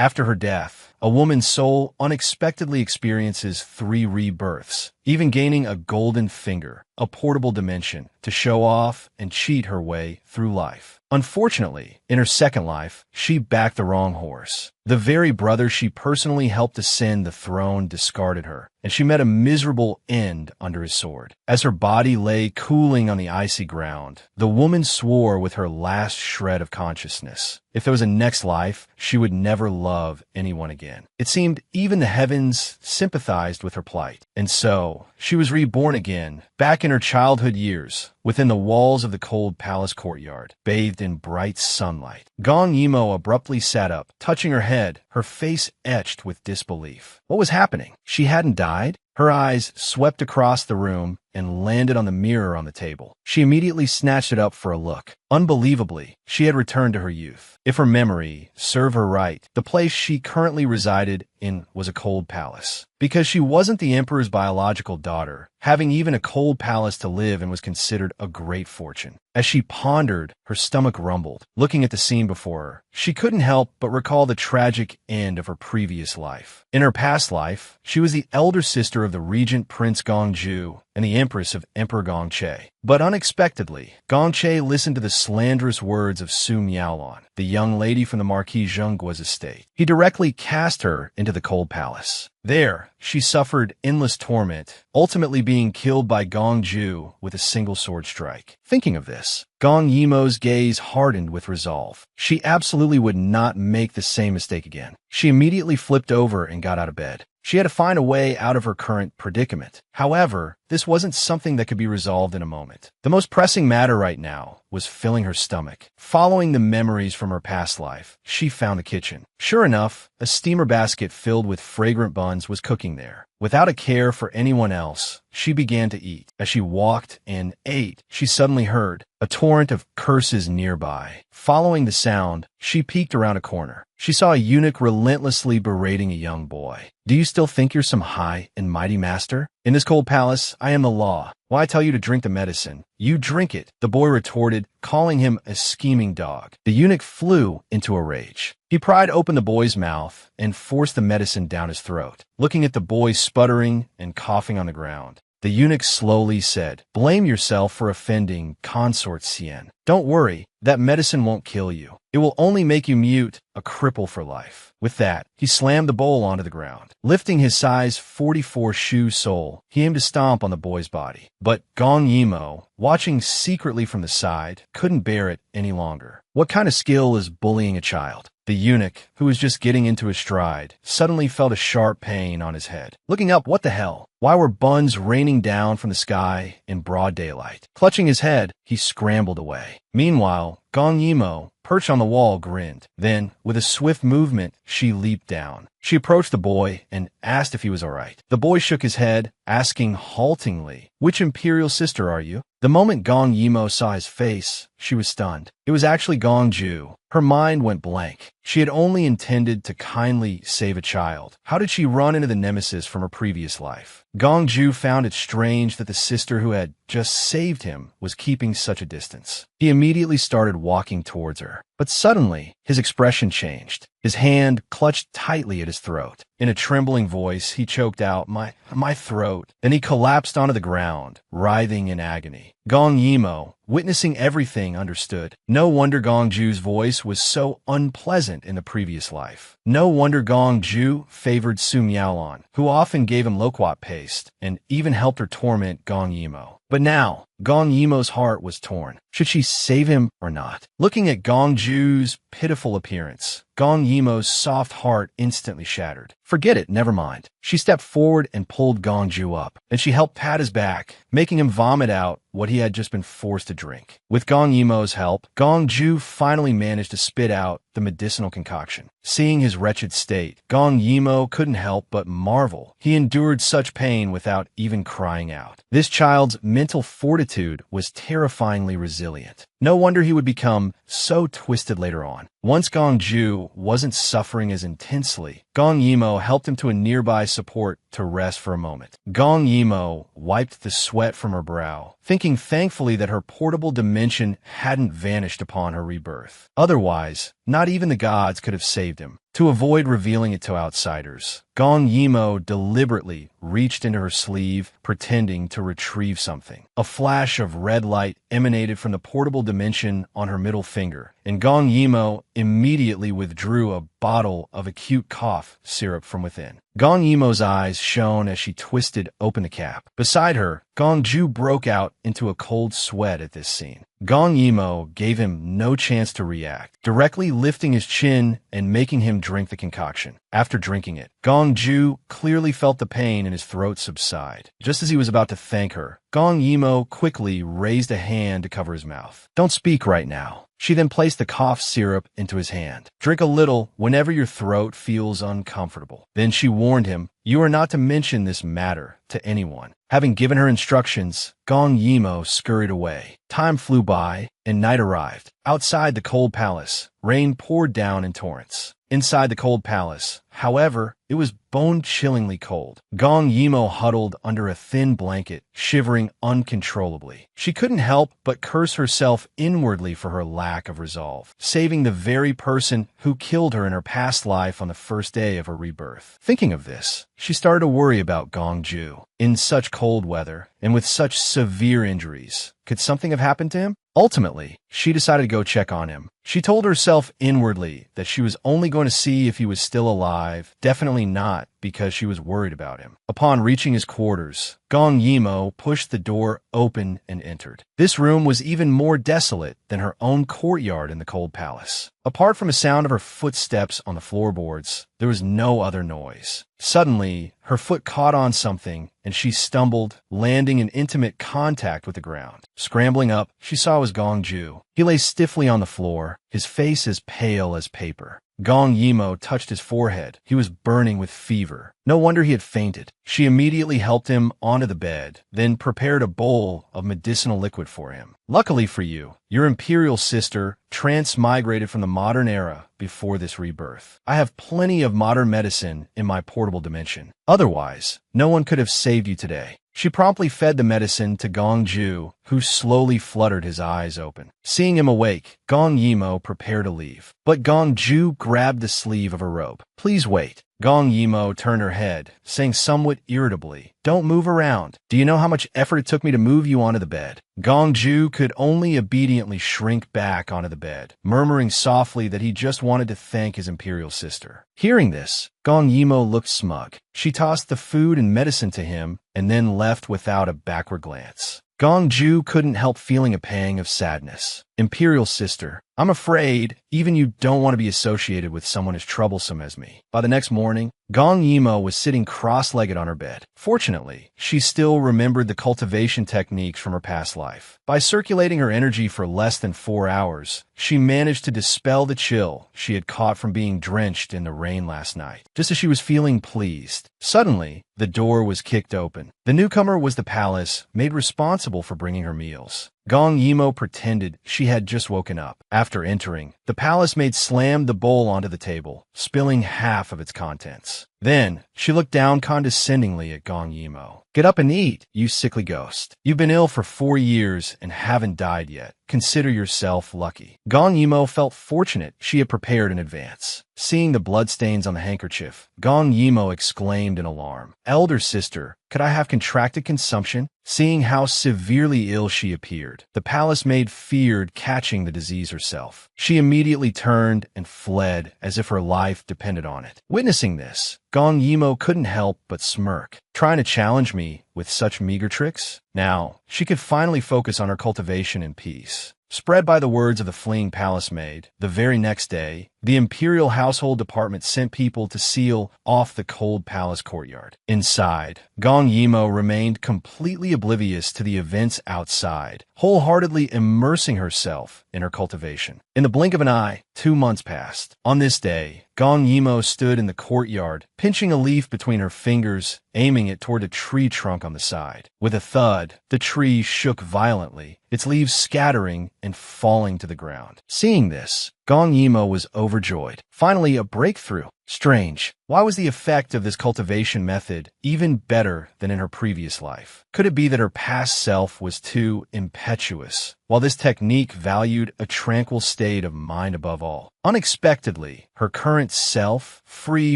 After her death, a woman's soul unexpectedly experiences 3 rebirths, even gaining a golden finger, a portable dimension, to show off and cheat her way through life. Unfortunately, in her second life, she backed the wrong horse. The very brother she personally helped ascend the throne discarded her, and she met a miserable end under his sword. As her body lay cooling on the icy ground, the woman swore with her last shred of consciousness, if there was a next life, she would never love anyone again. It seemed even the heavens sympathized with her plight. And so, she was reborn again, back in her childhood years, within the walls of the cold palace courtyard, bathed in bright sunlight. Gong Yimo abruptly sat up, touching her head, her face etched with disbelief. What was happening? She hadn't died? Her eyes swept across the room and landed on the mirror on the table. She immediately snatched it up for a look. Unbelievably, she had returned to her youth. If her memory served her right, the place she currently resided in was a cold palace. Because she wasn't the emperor's biological daughter, having even a cold palace to live in was considered a great fortune. As she pondered, her stomach rumbled. Looking at the scene before her, she couldn't help but recall the tragic end of her previous life. In her past life, she was the elder sister of the regent Prince Gongju and the empress of Emperor Gongche. But unexpectedly, Gongche listened to the slanderous words of Su Miaolon, the young lady from the Marquis Zhengguo's estate. He directly cast her into the cold palace. There, she suffered endless torment, ultimately being killed by Gongju with a single sword strike. Thinking of this, Gong Yimo's gaze hardened with resolve. She absolutely would not make the same mistake again. She immediately flipped over and got out of bed. She had to find a way out of her current predicament. However, this wasn't something that could be resolved in a moment. The most pressing matter right now was filling her stomach. Following the memories from her past life, she found the kitchen. Sure enough, a steamer basket filled with fragrant buns was cooking there. Without a care for anyone else, she began to eat. As she walked and ate, she suddenly heard a torrent of curses nearby. Following the sound, she peeked around a corner. She saw a eunuch relentlessly berating a young boy. "Do you still think you're some high and mighty master? In this cold palace, I am the law. Why I tell you to drink the medicine, you drink it," the boy retorted, calling him a scheming dog. The eunuch flew into a rage. He pried open the boy's mouth and forced the medicine down his throat. Looking at the boy sputtering and coughing on the ground, the eunuch slowly said, "Blame yourself for offending Consort Cien. Don't worry, that medicine won't kill you. It will only make you mute, a cripple for life." With that, he slammed the bowl onto the ground. Lifting his size 44 shoe sole, he aimed to stomp on the boy's body. But Gong Yimo, watching secretly from the side, couldn't bear it any longer. What kind of skill is bullying a child? The eunuch, who was just getting into his stride, suddenly felt a sharp pain on his head. Looking up, what the hell? Why were buns raining down from the sky in broad daylight? Clutching his head, he scrambled away. Meanwhile, Gong Yimo, perched on the wall, grinned. Then, with a swift movement, she leaped down. She approached the boy and asked if he was all right. The boy shook his head, asking haltingly, "Which imperial sister are you?" The moment Gong Yimo saw his face, she was stunned. It was actually Gongju. Her mind went blank. She had only intended to kindly save a child. How did she run into the nemesis from her previous life? Gongju found it strange that the sister who had just saved him was keeping such a distance. He immediately started walking towards her. But suddenly, his expression changed. His hand clutched tightly at his throat. In a trembling voice, he choked out, my throat. Then he collapsed onto the ground, writhing in agony. Gong Yimo, witnessing everything, understood. No wonder Gongju's voice was so unpleasant in the previous life. No wonder Gongju favored Su Miaolon, who often gave him loquat paste, and even helped her torment Gong Yimo. But now, Gong Yimo's heart was torn. Should she save him or not? Looking at Gongju's pitiful appearance, Gong Yimo's soft heart instantly shattered. Forget it, never mind. She stepped forward and pulled Gongju up. Then she helped pat his back, making him vomit out what he had just been forced to drink. With Gong Yimo's help, Gongju finally managed to spit out the medicinal concoction. Seeing his wretched state, Gong Yimo couldn't help but marvel. He endured such pain without even crying out. This child's mental fortitude was terrifyingly resilient. No wonder he would become so twisted later on. Once Gongju wasn't suffering as intensely, Gong Yimo helped him to a nearby support to rest for a moment. Gong Yimo wiped the sweat from her brow, thinking thankfully that her portable dimension hadn't vanished upon her rebirth. Otherwise, not even the gods could have saved him. To avoid revealing it to outsiders, Gong Yimo deliberately reached into her sleeve, pretending to retrieve something. A flash of red light emanated from the portable dimension on her middle finger, and Gong Yimo immediately withdrew a bottle of acute cough syrup from within. Gong Yimo's eyes shone as she twisted open the cap. Beside her, Gong Ju broke out into a cold sweat at this scene. Gong Yimo gave him no chance to react, directly lifting his chin and making him drink the concoction. After drinking it, Gong Ju clearly felt the pain in his throat subside. Just as he was about to thank her, Gong Yimo quickly raised a hand to cover his mouth. "Don't speak right now." She then placed the cough syrup into his hand. "Drink a little whenever your throat feels uncomfortable." Then she warned him, "You are not to mention this matter to anyone." Having given her instructions, Gong Yimo scurried away. Time flew by, and night arrived. Outside the cold palace, rain poured down in torrents. Inside the cold palace, however, it was bone-chillingly cold. Gong Yimo huddled under a thin blanket, shivering uncontrollably. She couldn't help but curse herself inwardly for her lack of resolve, saving the very person who killed her in her past life on the first day of her rebirth. Thinking of this, she started to worry about Gong Ju. In such cold weather, and with such severe injuries, could something have happened to him? Ultimately, she decided to go check on him. She told herself inwardly that she was only going to see if he was still alive, definitely not because she was worried about him. Upon reaching his quarters, Gong Yimo pushed the door open and entered. This room was even more desolate than her own courtyard in the cold palace. Apart from a sound of her footsteps on the floorboards, there was no other noise. Suddenly, her foot caught on something, and she stumbled, landing in intimate contact with the ground. Scrambling up, she saw it was Gong Ju. He lay stiffly on the floor, his face as pale as paper. Gong Yimo touched his forehead. He was burning with fever. No wonder he had fainted. She immediately helped him onto the bed, then prepared a bowl of medicinal liquid for him. "Luckily for you, your imperial sister transmigrated from the modern era before this rebirth. I have plenty of modern medicine in my portable dimension. Otherwise, no one could have saved you today." She promptly fed the medicine to Gong Ju, who slowly fluttered his eyes open. Seeing him awake, Gong Yimo prepared to leave. But Gong Ju grabbed the sleeve of her robe. "Please wait." Gong Yimo turned her head, saying somewhat irritably, "Don't move around. Do you know how much effort it took me to move you onto the bed?" Gong Ju could only obediently shrink back onto the bed, murmuring softly that he just wanted to thank his imperial sister. Hearing this, Gong Yimo looked smug. She tossed the food and medicine to him and then left without a backward glance. Gong Ju couldn't help feeling a pang of sadness. "Imperial sister, I'm afraid even you don't want to be associated with someone as troublesome as me." By the next morning, Gong Yimo was sitting cross-legged on her bed. Fortunately, she still remembered the cultivation techniques from her past life. By circulating her energy for less than 4 hours, she managed to dispel the chill she had caught from being drenched in the rain last night. Just as she was feeling pleased, suddenly, the door was kicked open. The newcomer was the palace, made responsible for bringing her meals. Gong Yimo pretended she had just woken up. After entering, the palace maid slammed the bowl onto the table, spilling half of its contents. Then, she looked down condescendingly at Gong Yimo. "Get up and eat, you sickly ghost. You've been ill for 4 years and haven't died yet. Consider yourself lucky." Gong Yimo felt fortunate she had prepared in advance. Seeing the bloodstains on the handkerchief, Gong Yimo exclaimed in alarm, "Elder sister, could I have contracted consumption?" Seeing how severely ill she appeared, the palace maid feared catching the disease herself. She immediately turned and fled as if her life depended on it. Witnessing this, Gong Yimo couldn't help but smirk. Trying to challenge me with such meager tricks? Now, she could finally focus on her cultivation in peace. Spread by the words of the fleeing palace maid, the very next day, the Imperial Household Department sent people to seal off the cold palace courtyard. Inside, Gong Yimo remained completely oblivious to the events outside, wholeheartedly immersing herself in her cultivation. In the blink of an eye, 2 months passed. On this day, Gong Yimo stood in the courtyard, pinching a leaf between her fingers, aiming it toward a tree trunk on the side. With a thud, the tree shook violently, its leaves scattering and falling to the ground. Seeing this, Gong Yimo was overjoyed. Finally, a breakthrough. Strange. Why was the effect of this cultivation method even better than in her previous life? Could it be that her past self was too impetuous, while this technique valued a tranquil state of mind above all? Unexpectedly, her current self, free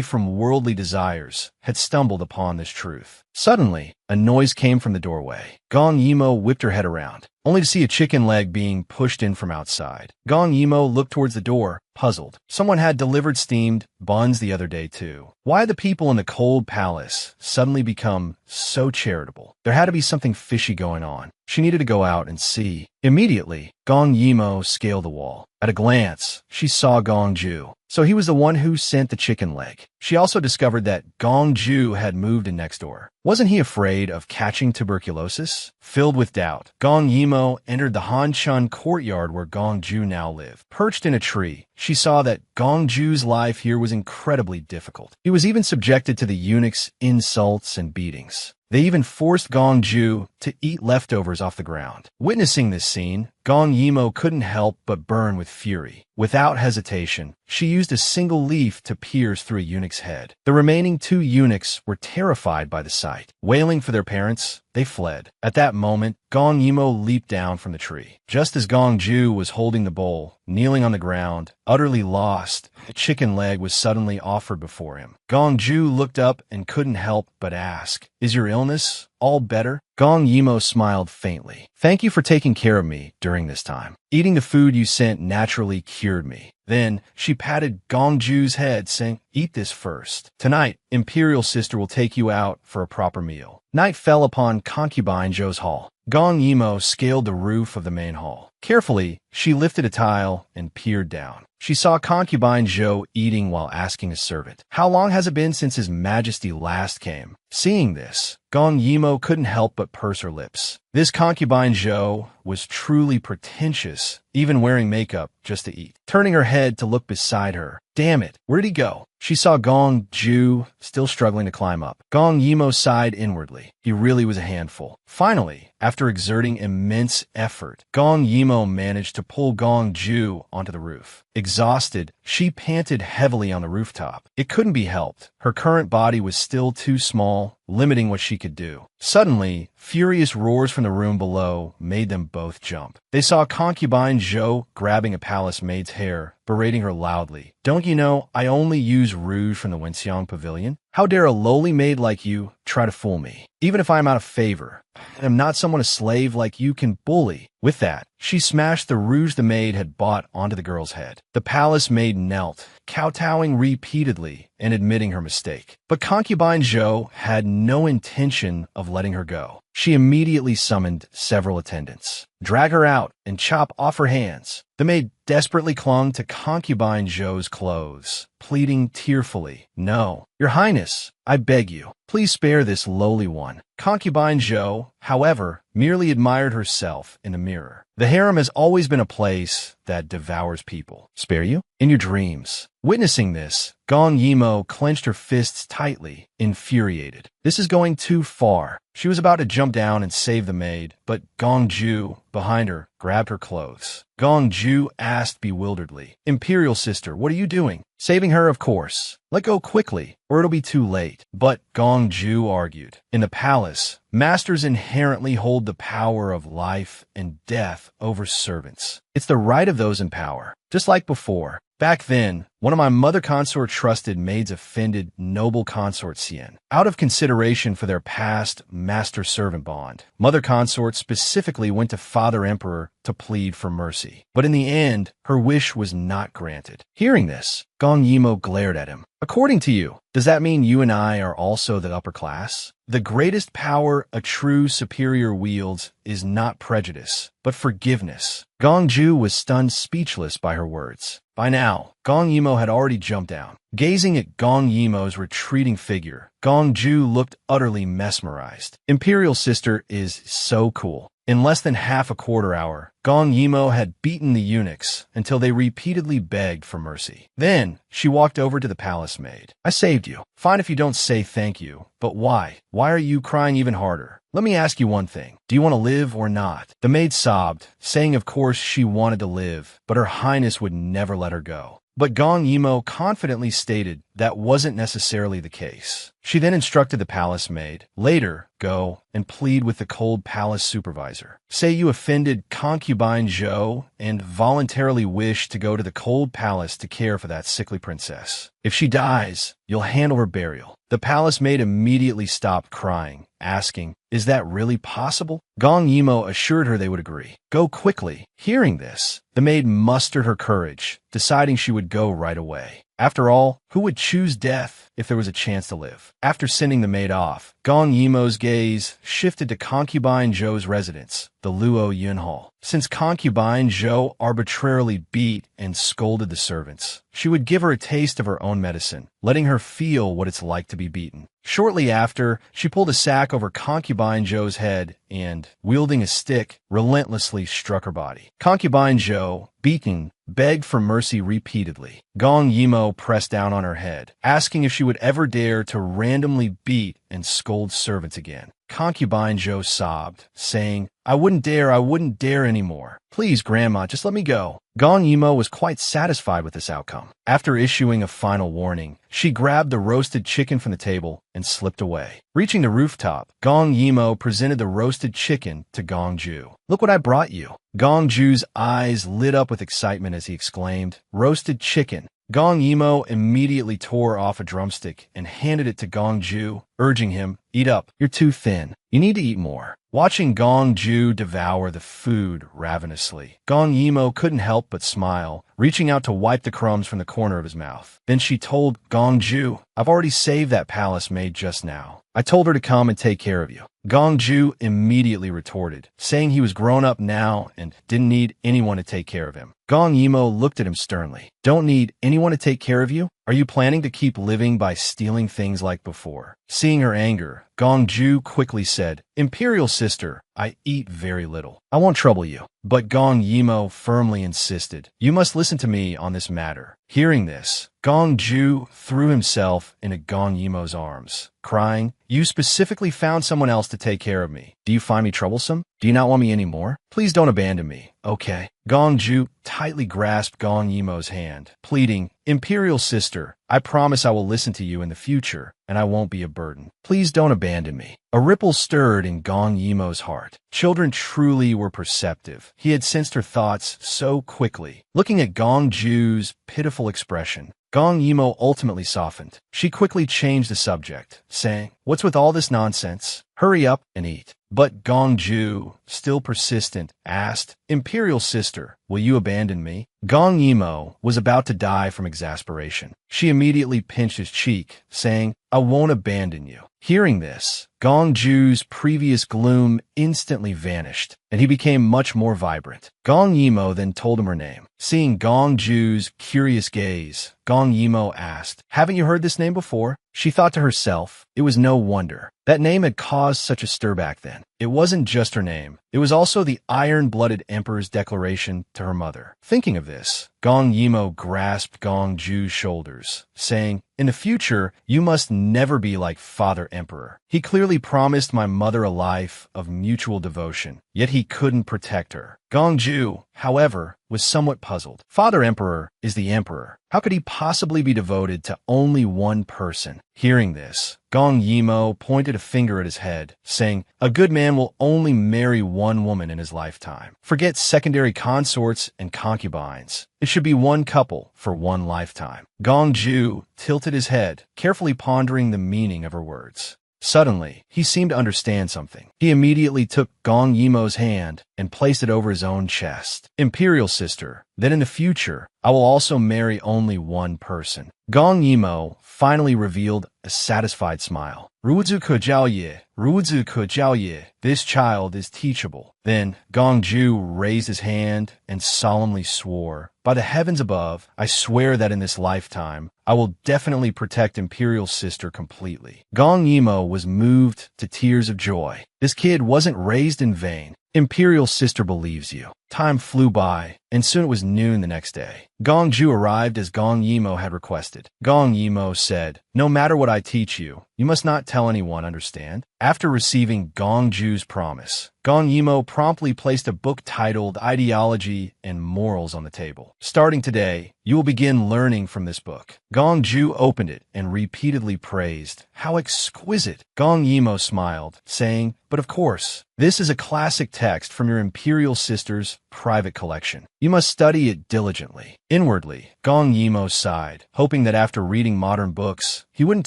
from worldly desires, had stumbled upon this truth. Suddenly, a noise came from the doorway. Gong Yimo whipped her head around, only to see a chicken leg being pushed in from outside. Gong Yimo looked towards the door, puzzled. Someone had delivered steamed buns the other day too. Why had the people in the cold palace suddenly become so charitable? There had to be something fishy going on. She needed to go out and see. Immediately, Gong Yimo scaled the wall. At a glance, she saw Gong Ju. So he was the one who sent the chicken leg. She also discovered that Gong Ju had moved in next door. Wasn't he afraid of catching tuberculosis? Filled with doubt, Gong Yimo entered the Han Chun courtyard where Gong Ju now lived. Perched in a tree, she saw that Gong Ju's life here was incredibly difficult. He was even subjected to the eunuch's insults and beatings. They even forced Gong Ju to eat leftovers off the ground. Witnessing this scene, Gong Yimo couldn't help but burn with fury. Without hesitation, she used a single leaf to pierce through a eunuch's head. The remaining 2 eunuchs were terrified by the sight. Wailing for their parents, they fled. At that moment, Gong Yimo leaped down from the tree. Just as Gong Ju was holding the bowl, kneeling on the ground, utterly lost, a chicken leg was suddenly offered before him. Gong Ju looked up and couldn't help but ask, "Is your illness all better?" Gong Yimo smiled faintly. "Thank you for taking care of me during this time. Eating the food you sent naturally cured me." Then she patted Gong Ju's head, saying, "Eat this first. Tonight, Imperial Sister will take you out for a proper meal." Night fell upon Concubine Zhou's hall. Gong Yimo scaled the roof of the main hall. Carefully, she lifted a tile and peered down. She saw Concubine Zhou eating while asking a servant, "How long has it been since His Majesty last came?" Seeing this, Gong Yimo couldn't help but purse her lips. This Concubine Zhou was truly pretentious, even wearing makeup just to eat. Turning her head to look beside her, "Damn it, where'd he go?" She saw Gong Ju still struggling to climb up. Gong Yimo sighed inwardly. He really was a handful. Finally, after exerting immense effort, Gong Yimo managed to pull Gong Ju onto the roof. Exhausted, she panted heavily on the rooftop. It couldn't be helped. Her current body was still too small, limiting what she could do. Suddenly, furious roars from the room below made them both jump. They saw Concubine Zhou grabbing a palace maid's hair, berating her loudly. "Don't you know I only use rouge from the Wenxiang Pavilion? How dare a lowly maid like you try to fool me? Even if I am out of favor, I am not someone a slave like you can bully." With that, she smashed the rouge the maid had bought onto the girl's head. The palace maid knelt, kowtowing repeatedly and admitting her mistake. But Concubine Zhou had no intention of letting her go. She immediately summoned several attendants. "Drag her out and chop off her hands." The maid desperately clung to Concubine Zhou's clothes, pleading tearfully, "No, Your Highness, I beg you, please spare this lowly one." Concubine Zhou, however, merely admired herself in the mirror. The harem has always been a place that devours people. "Spare you? In your dreams." Witnessing this, Gong Yimo clenched her fists tightly, infuriated. This is going too far. She was about to jump down and save the maid, but Gong Ju, behind her, grabbed her clothes. Gong Ju asked bewilderedly, "Imperial Sister, what are you doing?" "Saving her, of course. Let go quickly, or it'll be too late." But Gong Ju argued, "In the palace, masters inherently hold the power of life and death over servants. It's the right of those in power. Just like before. Back then, one of my mother consort trusted maids offended noble consort Xian. Out of consideration for their past master-servant bond, mother consort specifically went to Father Emperor to plead for mercy. But in the end, her wish was not granted." Hearing this, Gong Yimo glared at him. "According to you, does that mean you and I are also the upper class? The greatest power a true superior wields is not prejudice, but forgiveness." Gong Ju was stunned speechless by her words. By now, Gong Yimo had already jumped down. Gazing at Gong Yimo's retreating figure, Gong Ju looked utterly mesmerized. Imperial Sister is so cool. In less than half a quarter hour, Gong Yimo had beaten the eunuchs until they repeatedly begged for mercy. Then, she walked over to the palace maid. "I saved you. Fine if you don't say thank you, but why? Why are you crying even harder? Let me ask you one thing. Do you want to live or not?" The maid sobbed, saying of course she wanted to live, but her highness would never let her go. But Gong Yimo confidently stated that wasn't necessarily the case. She then instructed the palace maid, later, go and plead with the cold palace supervisor. Say you offended concubine Zhou and voluntarily wish to go to the cold palace to care for that sickly princess. If she dies, you'll handle her burial. The palace maid immediately stopped crying, asking, is that really possible? Gong Yimo assured her they would agree. Go quickly. Hearing this, the maid mustered her courage, deciding she would go right away. After all, who would choose death if there was a chance to live? After sending the maid off, Gong Yimo's gaze shifted to concubine Zhou's residence, the Luo Yun Hall. Since concubine Zhou arbitrarily beat and scolded the servants, she would give her a taste of her own medicine, letting her feel what it's like to be beaten. Shortly after, she pulled a sack over concubine Zhou's head and, wielding a stick, relentlessly struck her body. Concubine Zhou, beaten, begged for mercy repeatedly. Gong Yimo pressed down on her head, asking if she would ever dare to randomly beat and scold servants again. Concubine Zhou sobbed, saying, I wouldn't dare anymore. Please, Grandma, just let me go. Gong Yimo was quite satisfied with this outcome. After issuing a final warning, she grabbed the roasted chicken from the table and slipped away. Reaching the rooftop, Gong Yimo presented the roasted chicken to Gong Ju. Look what I brought you. Gong Ju's eyes lit up with excitement as he exclaimed, roasted chicken. Gong Yimo immediately tore off a drumstick and handed it to Gong Ju, urging him, eat up, you're too thin. You need to eat more. Watching Gong Ju devour the food ravenously, Gong Yimo couldn't help but smile, reaching out to wipe the crumbs from the corner of his mouth. Then she told Gong Ju, I've already saved that palace maid just now. I told her to come and take care of you. Gong Ju immediately retorted, saying he was grown up now and didn't need anyone to take care of him. Gong Yimo looked at him sternly. Don't need anyone to take care of you? Are you planning to keep living by stealing things like before? Seeing her anger, Gong Ju quickly said, Imperial sister, I eat very little. I won't trouble you. But Gong Yimo firmly insisted, you must listen to me on this matter. Hearing this, Gong Ju threw himself into Gong Yimo's arms, crying, you specifically found someone else to take care of me. Do you find me troublesome? Do you not want me anymore? Please don't abandon me, okay? Gong Ju tightly grasped Gong Yimo's hand, pleading, Imperial sister, I promise I will listen to you in the future, and I won't be a burden. Please don't abandon me. A ripple stirred in Gong Yimo's heart. Children truly were perceptive. He had sensed her thoughts so quickly. Looking at Gong Ju's pitiful expression, Gong Yimo ultimately softened. She quickly changed the subject, saying, what's with all this nonsense? Hurry up and eat. But Gong Ju, still persistent, asked, Imperial sister, will you abandon me? Gong Yimo was about to die from exasperation. She immediately pinched his cheek, saying, I won't abandon you. Hearing this, Gong Ju's previous gloom instantly vanished, and he became much more vibrant. Gong Yimo then told him her name. Seeing Gong Ju's curious gaze, Gong Yimo asked, haven't you heard this name before? She thought to herself, it was no wonder. That name had caused such a stir back then. It wasn't just her name. It was also the iron-blooded emperor's declaration to her mother. Thinking of this, Gong Yimo grasped Gong Ju's shoulders, saying, in the future, you must never be like Father Emperor. He clearly promised my mother a life of mutual devotion, yet he couldn't protect her. Gong Ju, however, was somewhat puzzled. Father Emperor is the emperor. How could he possibly be devoted to only one person? Hearing this, Gong Yimo pointed a finger at his head, saying, a good man will only marry one woman in his lifetime. Forget secondary consorts and concubines. It should be one couple for one lifetime. Gong Ju tilted his head, carefully pondering the meaning of her words. Suddenly, he seemed to understand something. He immediately took Gong Yimo's hand and placed it over his own chest. Imperial sister, then in the future, I will also marry only one person. Gong Yimo finally revealed a satisfied smile. Ruzi ke jiao ye, Ruzi ke jiao ye. This child is teachable. Then Gong Ju raised his hand and solemnly swore, by the heavens above, I swear that in this lifetime, I will definitely protect Imperial sister completely. Gong Yimo was moved to tears of joy. This kid wasn't raised in vain. Imperial sister believes you. Time flew by, and soon it was noon the next day. Gong Ju arrived as Gong Yimo had requested. Gong Yimo said, "No matter what I teach you, you must not tell anyone, understand?" After receiving Gong Ju's promise, Gong Yimo promptly placed a book titled Ideology and Morals on the table. "Starting today, you will begin learning from this book." Gong Ju opened it and repeatedly praised, "How exquisite!" Gong Yimo smiled, saying, "But of course, this is a classic text from your imperial sister's private collection. You must study it diligently." Inwardly, Gong Yimo sighed, hoping that after reading modern books, he wouldn't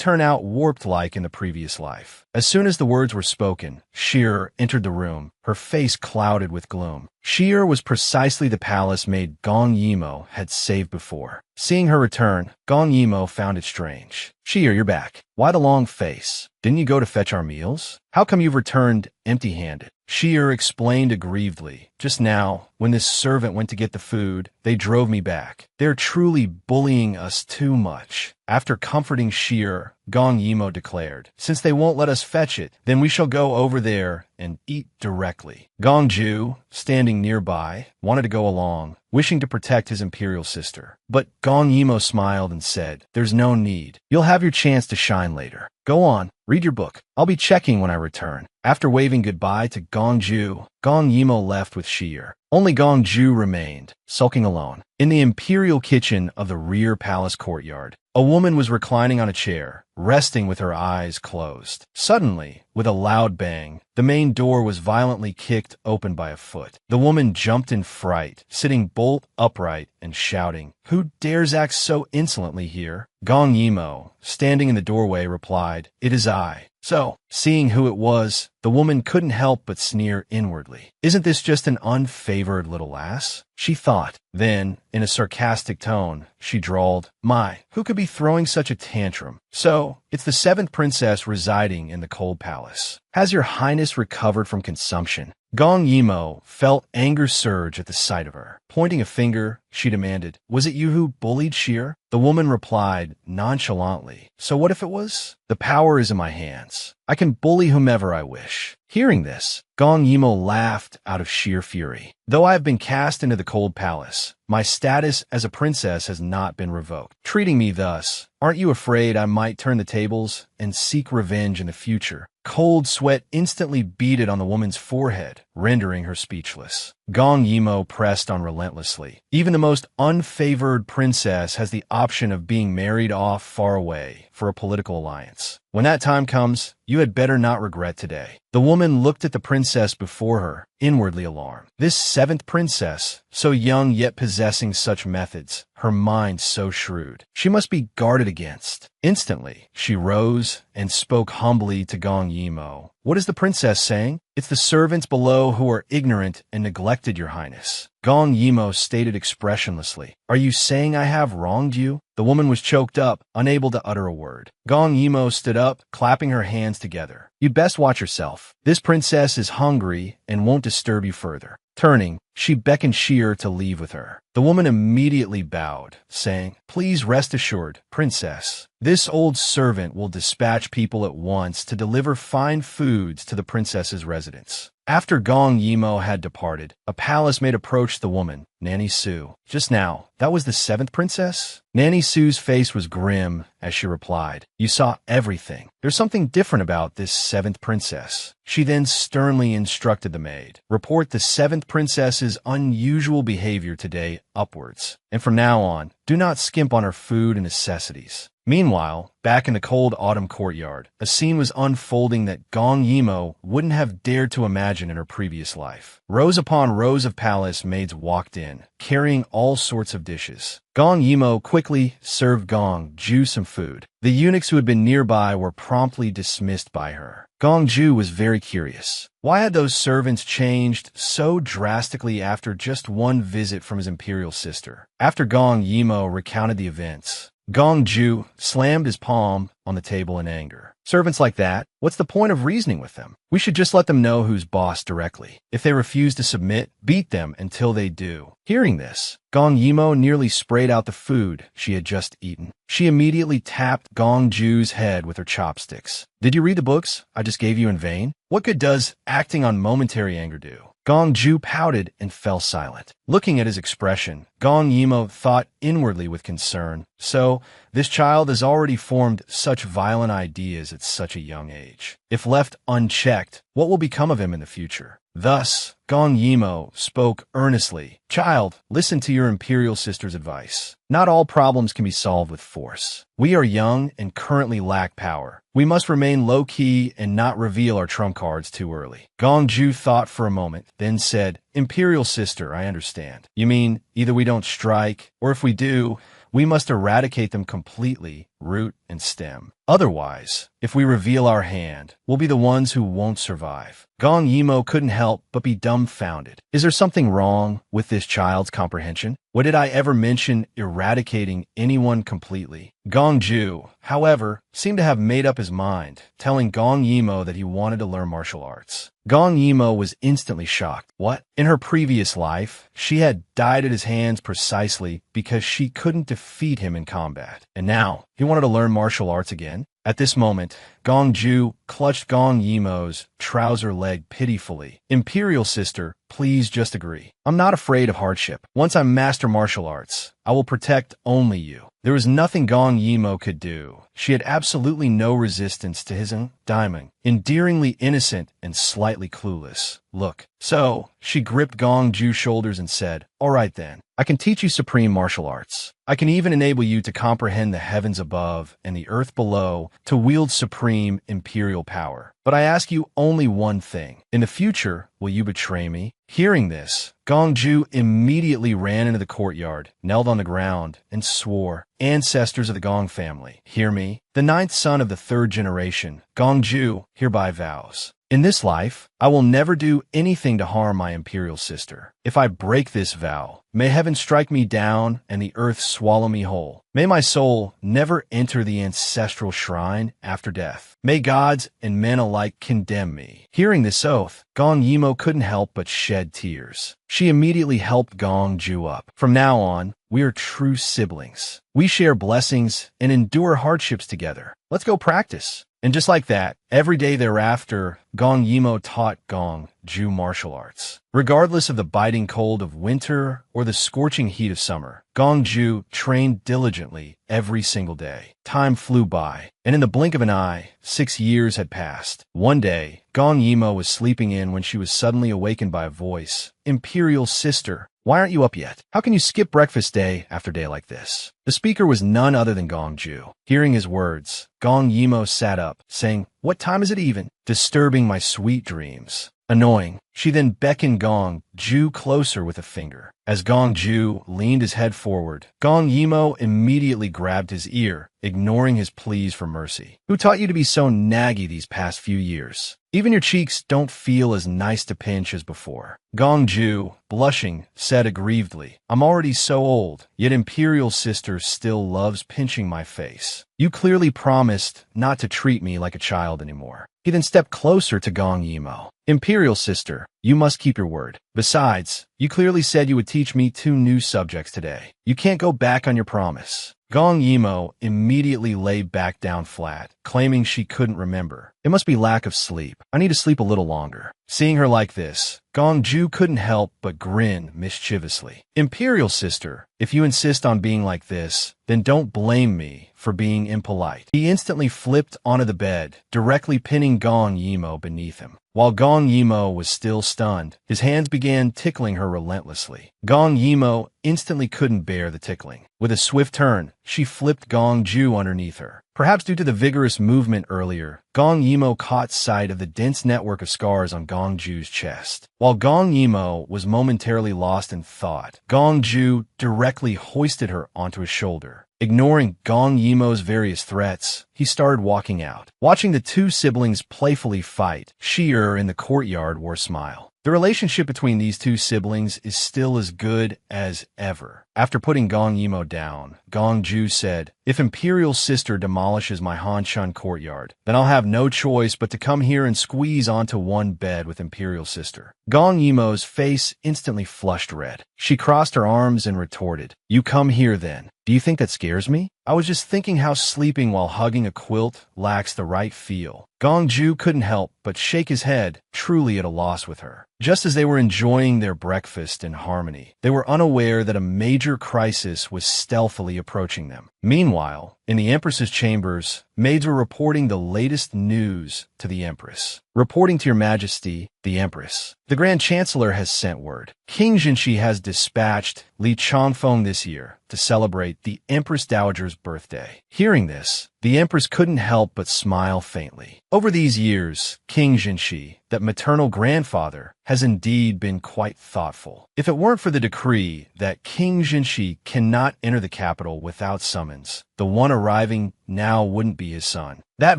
turn out warped like in the previous life. As soon as the words were spoken, Sheer entered the room, her face clouded with gloom. Sheer was precisely the palace maid Gong Yimo had saved before. Seeing her return, Gong Yimo found it strange. "Sheer, you're back. Why the long face? Didn't you go to fetch our meals? How come you've returned empty-handed?" Sheer explained aggrievedly, "Just now, when this servant went to get the food, they drove me back. They're truly bullying us too much." After comforting Sheer, Gong Yimo declared, "Since they won't let us fetch it, then we shall go over there and eat directly." Gong Ju, standing nearby, wanted to go along, wishing to protect his imperial sister. But Gong Yimo smiled and said, "There's no need. You'll have your chance to shine later. Go on, read your book. I'll be checking when I return." After waving goodbye to Gong Ju, Gong Yimo left with Sheer. Only Gong Ju remained, sulking alone. In the imperial kitchen of the rear palace courtyard, a woman was reclining on a chair, resting with her eyes closed. Suddenly, with a loud bang, the main door was violently kicked open by a foot. The woman jumped in fright, sitting bolt upright and shouting, "Who dares act so insolently here?" Gong Yimo, standing in the doorway, replied, "It is I." So, seeing who it was, the woman couldn't help but sneer inwardly. "Isn't this just an unfavored little lass?" she thought. Then, in a sarcastic tone, she drawled, "My, who could be throwing such a tantrum? So, it's the seventh princess residing in the cold palace. Has your highness recovered from consumption?" Gong Yimo felt anger surge at the sight of her. Pointing a finger, she demanded, "Was it you who bullied Sheer?" The woman replied nonchalantly, "So what if it was? The power is in my hands. I can bully whomever I wish." Hearing this, Gong Yimo laughed out of sheer fury. "Though I have been cast into the cold palace, my status as a princess has not been revoked. Treating me thus, aren't you afraid I might turn the tables and seek revenge in the future?" Cold sweat instantly beaded on the woman's forehead, rendering her speechless. Gong Yimo pressed on relentlessly. "Even the most unfavored princess has the option of being married off far away for a political alliance. When that time comes, you had better not regret today." The woman looked at the princess before her, inwardly alarmed. This seventh princess, so young yet possessing such methods, her mind so shrewd. She must be guarded against. Instantly, she rose and spoke humbly to Gong Yimo. "What is the princess saying?" "It's the servants below who are ignorant and neglected, your highness." Gong Yimo stated expressionlessly, "Are you saying I have wronged you?" The woman was choked up, unable to utter a word. Gong Yimo stood up, clapping her hands together. "You'd best watch yourself. This princess is hungry and won't disturb you further." Turning, she beckoned Sheer to leave with her. The woman immediately bowed, saying, "Please rest assured, princess. This old servant will dispatch people at once to deliver fine foods to the princess's residence." After Gong Yimo had departed, a palace maid approached the woman, Nanny Sue. "Just now, that was the seventh princess?" Nanny Sue's face was grim as she replied, "You saw everything. There's something different about this seventh princess." She then sternly instructed the maid, "Report the seventh princess's unusual behavior today upwards, and from now on, do not skimp on her food and necessities." Meanwhile, back in the cold autumn courtyard, a scene was unfolding that Gong Yimo wouldn't have dared to imagine in her previous life. Rows upon rows of palace maids walked in, carrying all sorts of dishes. Gong Yimo quickly served Gong Ju some food. The eunuchs who had been nearby were promptly dismissed by her. Gong Ju was very curious. Why had those servants changed so drastically after just one visit from his imperial sister? After Gong Yimo recounted the events, Gong Ju slammed his palm on the table in anger. "Servants like that? What's the point of reasoning with them? We should just let them know who's boss directly. If they refuse to submit, beat them until they do." Hearing this, Gong Yimo nearly sprayed out the food she had just eaten. She immediately tapped Gong Ju's head with her chopsticks. "Did you read the books I just gave you in vain? What good does acting on momentary anger do? Gong Ju pouted and fell silent. Looking at his expression, Gong Yimo thought inwardly with concern. So, this child has already formed such violent ideas at such a young age. If left unchecked, what will become of him in the future? Thus, Gong Yimo spoke earnestly. Child, listen to your imperial sister's advice. Not all problems can be solved with force. We are young and currently lack power. We must remain low-key and not reveal our trump cards too early. Gong Ju thought for a moment, then said, Imperial sister, I understand. You mean either we don't strike, or if we do, we must eradicate them completely, root and stem. Otherwise, if we reveal our hand, we'll be the ones who won't survive. Gong Yimo couldn't help but be dumbfounded. Is there something wrong with this child's comprehension? What did I ever mention eradicating anyone completely? Gong Ju, however, seemed to have made up his mind, telling Gong Yimo that he wanted to learn martial arts. Gong Yimo was instantly shocked. What? In her previous life, she had died at his hands precisely because she couldn't defeat him in combat. And now, he wanted to learn martial arts again? At this moment, Gong Ju clutched Gong Yimo's trouser leg pitifully. Imperial sister, please just agree. I'm not afraid of hardship. Once I master martial arts, I will protect only you. There was nothing Gong Yimo could do. She had absolutely no resistance to his diamond, endearingly innocent and slightly clueless. Look. So, she gripped Gong Ju's shoulders and said, All right then, I can teach you supreme martial arts. I can even enable you to comprehend the heavens above and the earth below to wield supreme imperial power. But I ask you only one thing. In the future, will you betray me? Hearing this, Gong Ju immediately ran into the courtyard, knelt on the ground, and swore, Ancestors of the Gong family, hear me. The ninth son of the third generation, Gong Ju, hereby vows. In this life, I will never do anything to harm my imperial sister. If I break this vow, may heaven strike me down and the earth swallow me whole. May my soul never enter the ancestral shrine after death. May gods and men alike condemn me. Hearing this oath, Gong Yimo couldn't help but shed tears. She immediately helped Gong Ju up. From now on, we are true siblings. We share blessings and endure hardships together. Let's go practice. And just like that, every day thereafter, Gong Yimo taught Gong Ju martial arts. Regardless of the biting cold of winter or the scorching heat of summer, Gong Ju trained diligently every single day. Time flew by, and in the blink of an eye, 6 years had passed. One day, Gong Yimo was sleeping in when she was suddenly awakened by a voice. Imperial sister, why aren't you up yet? How can you skip breakfast day after day like this? The speaker was none other than Gong Ju. Hearing his words, Gong Yimo sat up, saying, What time is it even? Disturbing my sweet dreams. Annoying. She then beckoned Gong Ju closer with a finger. As Gong Ju leaned his head forward, Gong Yimo immediately grabbed his ear, ignoring his pleas for mercy. Who taught you to be so naggy these past few years? Even your cheeks don't feel as nice to pinch as before. Gong Ju, blushing, said aggrievedly, I'm already so old, yet Imperial Sister still loves pinching my face. You clearly promised not to treat me like a child anymore. He then stepped closer to Gong Yimo. Imperial Sister, you must keep your word. Besides, you clearly said you would teach me 2 new subjects today. You can't go back on your promise. Gong Yimo immediately lay back down flat, claiming she couldn't remember. It must be lack of sleep. I need to sleep a little longer. Seeing her like this, Gong Ju couldn't help but grin mischievously. Imperial Sister, if you insist on being like this, then don't blame me for being impolite. He instantly flipped onto the bed, directly pinning Gong Yimo beneath him. While Gong Yimo was still stunned, his hands began tickling her relentlessly. Gong Yimo instantly couldn't bear the tickling. With a swift turn, she flipped Gong Ju underneath her. Perhaps due to the vigorous movement earlier, Gong Yimo caught sight of the dense network of scars on Gong Ju's chest. While Gong Yimo was momentarily lost in thought, Gong Ju directly hoisted her onto his shoulder. Ignoring Gong Yimo's various threats, he started walking out. Watching the 2 siblings playfully fight, Shi-er in the courtyard wore a smile. The relationship between these 2 siblings is still as good as ever. After putting Gong Yimo down, Gong Ju said, If Imperial Sister demolishes my Han-shun courtyard, then I'll have no choice but to come here and squeeze onto one bed with Imperial Sister. Gong Yimo's face instantly flushed red. She crossed her arms and retorted, You come here then. Do you think that scares me? I was just thinking how sleeping while hugging a quilt lacks the right feel. Gongju couldn't help but shake his head, truly at a loss with her. Just as they were enjoying their breakfast in harmony, they were unaware that a major crisis was stealthily approaching them. Meanwhile, in the Empress's chambers, maids were reporting the latest news to the Empress. Reporting to Your Majesty, the Empress. The Grand Chancellor has sent word. King Jinshi has dispatched Li Changfeng this year to celebrate the Empress Dowager's birthday. Hearing this, the Empress couldn't help but smile faintly. Over these years, King Jinshi, that maternal grandfather, has indeed been quite thoughtful. If it weren't for the decree that King Jinshi cannot enter the capital without summons, the one arriving now wouldn't be his son. That